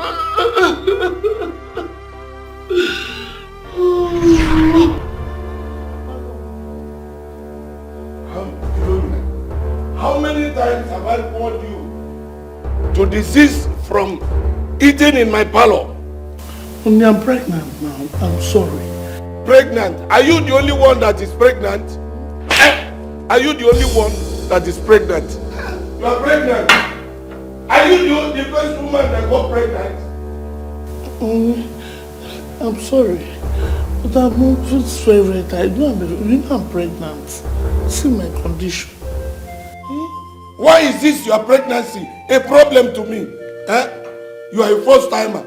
How many times have I warned you to desist from eating in my parlor? Only I'm pregnant now. I'm sorry. Pregnant? Are you the only one that is pregnant? Are you the only one that is pregnant? You are pregnant. Are you the first woman that got pregnant? I'm sorry. But I'm not just favorite. You know I'm pregnant. See my condition. Why is this your pregnancy a problem to me? You are a first timer.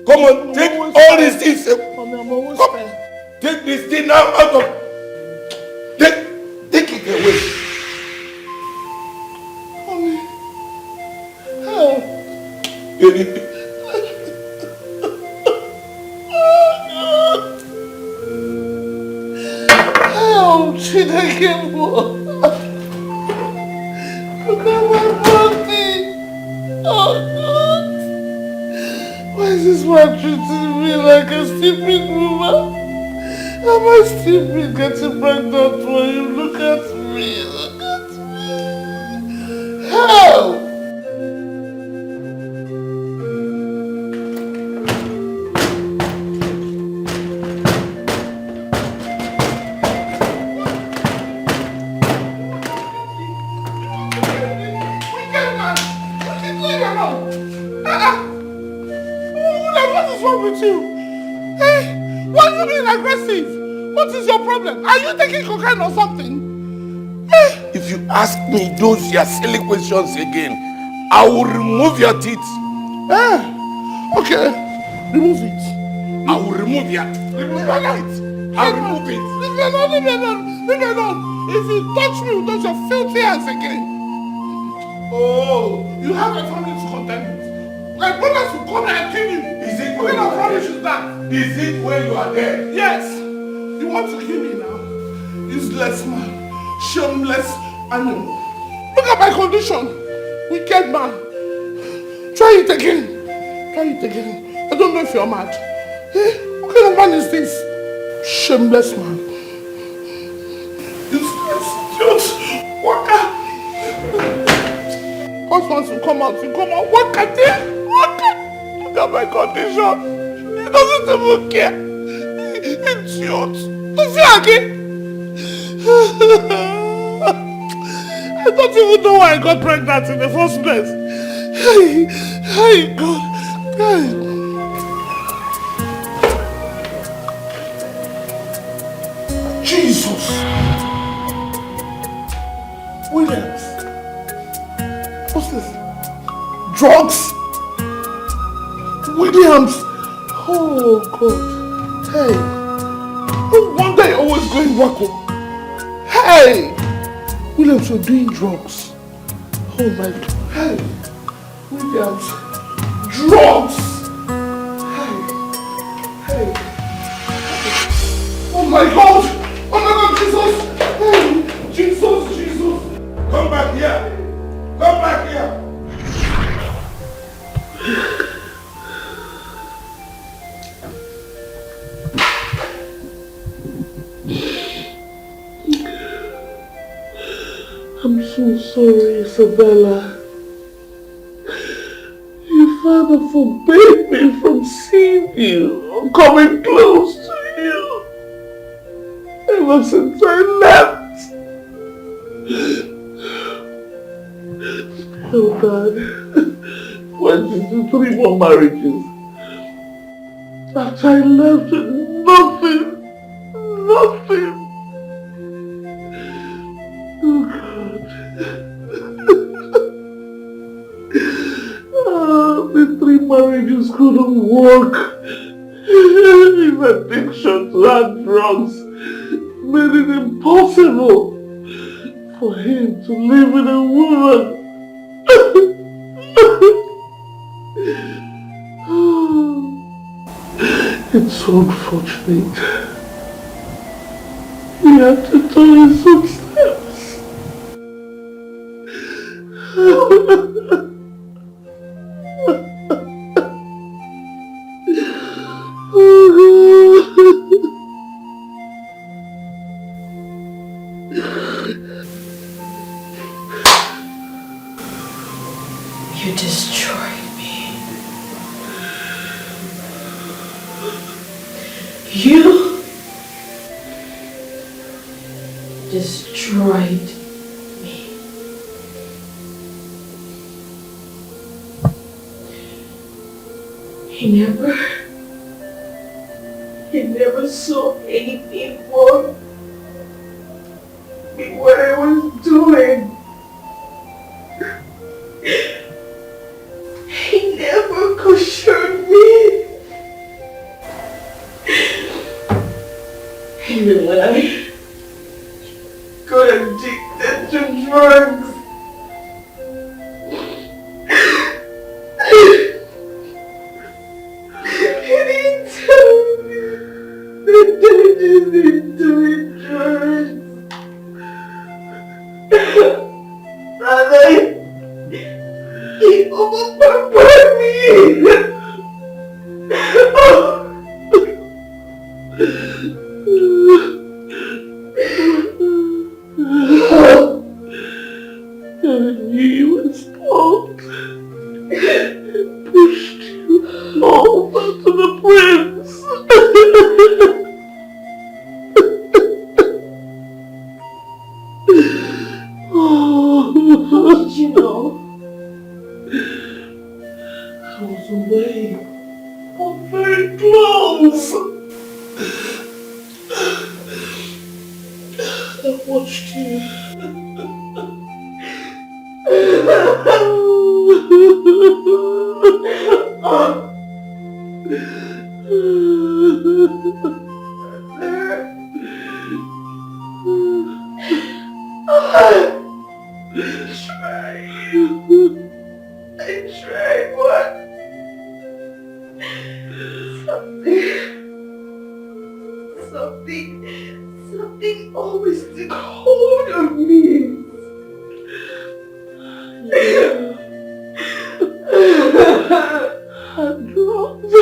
Come on, take all these things. Come, take this thing out of. Take it away. Help. Help, Chineke. Look at my body. Oh God. Why is this man treating me like a stupid woman? Am I stupid getting pregnant for him? Look at me. Look at me. Help! What is your problem? Are you taking cocaine or something? If you ask me those your silly questions again, I will remove your teeth. Okay, remove it. I will remove your teeth. I'll remove it. Leave me alone. If you touch me with those your filthy hands again. Oh, you have a family to contend with. My brothers will come and kill you. Is it where you are dead? Is it where you are dead? Yes. You want to kill me now? Useless man. Shameless animal. Look at my condition. Wicked man. Try it again. I don't know if you're mad. What kind of man is this? Shameless man. Useless. Idiot. Waka. Husbands will come out. Waka there. Waka. Look at my condition. He doesn't even care. Idiot. To see again. I don't even know why I got pregnant in the first place. Hey, God. Jesus. Williams. What's this? Drugs? Williams. Oh, God. Hey. No wonder you're always going wacko. Hey! Williams, you're doing drugs. Oh my God. Hey! Williams. Drugs! Hey! Oh my God! Jesus! Hey! Jesus! Come back here! Come back here! so sorry, Isabella. Your father forbade me from seeing you or coming close to you ever since I left. Oh God, went into 3 more marriages. After I left, nothing. Oh God. The 3 marriages couldn't work. His addiction to hard drugs made it impossible for him to live with a woman. It's so unfortunate. He had to turn his footsteps. You destroyed me. You destroyed me. He never saw anything wrong with what I was doing. He never cautioned me. Even when I got addicted to drugs, he didn't tell me the dangers in doing drugs. Rather, he overpowered me. He was fault. Pushed you over to the prince. How did you know? I was away, but very close. I watched you. I tried what? Something always took hold of me. And drugs.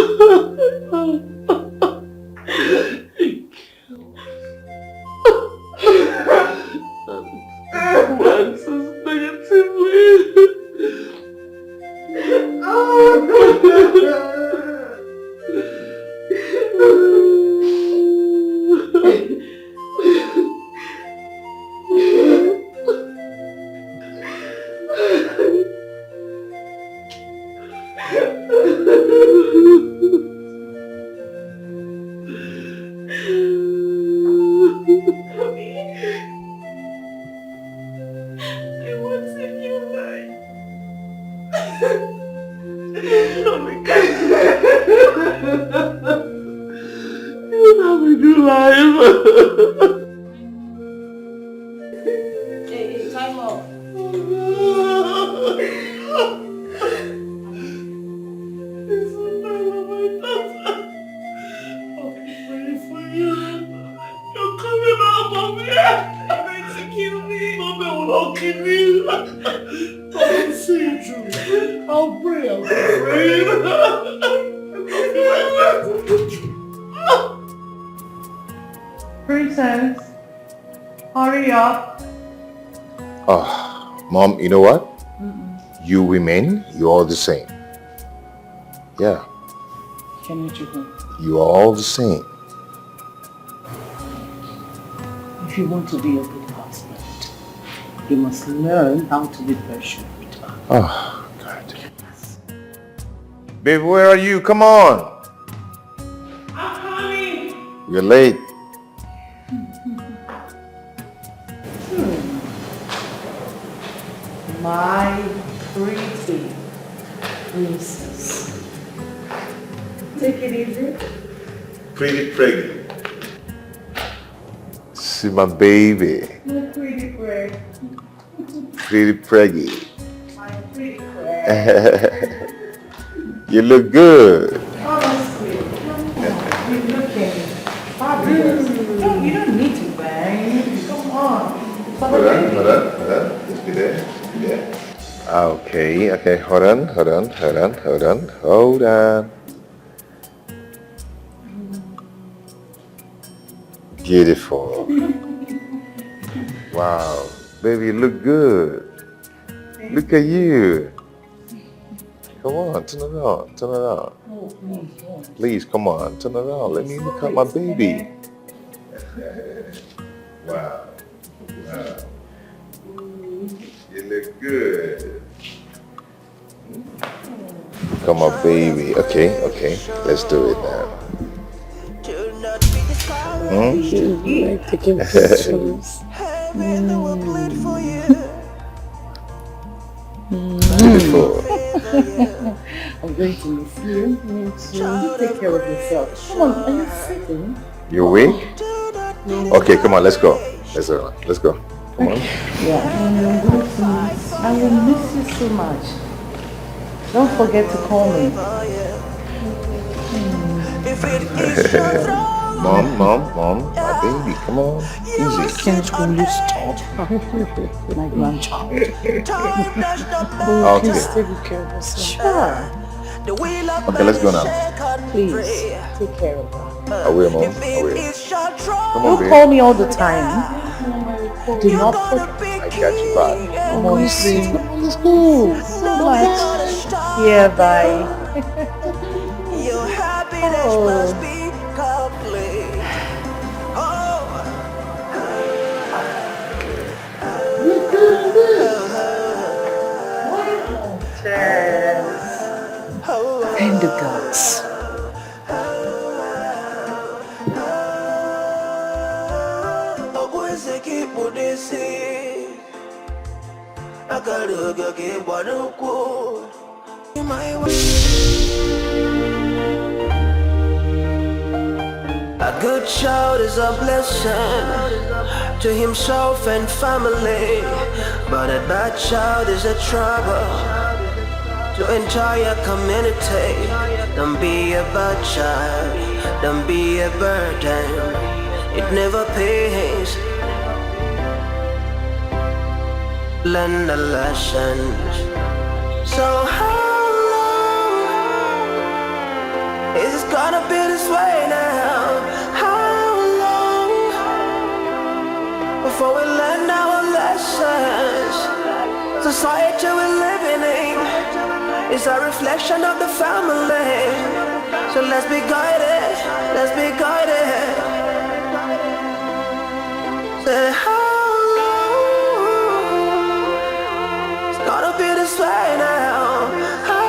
It kills. And influences negatively. I want a new life. You have a new life. Hey, time off. You're coming out of here! You're going to kill me! No, they will not kill me! I'll see you through. I'll pray, I'll be Princess, hurry up. Oh, Mom, you know what? You women, you're all the same. Yeah. You are all the same. If you want to be a good husband, you must learn how to be patient with her. Oh, God. Babe, where are you? Come on. I'm coming. You're late. My pretty princess. Take it easy. Pretty pregnant. See my baby. My pretty Greg. Pretty preggy. My pretty Greg. You look good. Honestly, you're looking fabulous. You don't need to bang. Come on. Hold on. Just be there. Okay, hold on. Beautiful. Wow, baby, you look good. Look at you. Come on, turn around. Oh, Please, come on, turn around. Let me look at my baby. Wow. You look good. Come on, baby. Okay. Let's do it now. Like taking pictures. Beautiful. I'm going to miss you. Take care of yourself. Come on, are you sitting? You awake? Okay, come on, let's go. Let's go. Come on. Yeah, I will miss you so much. Don't forget to call me. Mom, my baby, come on. Easy. Can't you stop? My grandchild. Okay. Please take care of yourself. Sure. Okay, let's go now. Please, take care of her. I will, Mom. I will. Come on, Don't babe. call me all the time. Do not forget. I got you back. Honestly. Let's go. So much. Yeah, bye. Your happiness must be complete. And the gods. A good child is a blessing to himself and family, but a bad child is a trouble to entire community. Don't be a bad child, don't be a burden, it never pays. Learn the lessons. So how long is it gonna be this way now? How long before we learn our lessons? Society we're living in is a reflection of the family. So let's be guided, let's be guided. Say how gotta be this way now. How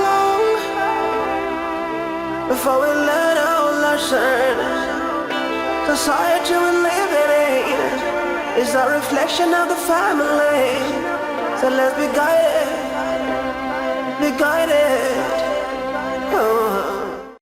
long before we learn our lesson? Society we're living in is a reflection of the family. So let's be guided, be guided. Oh.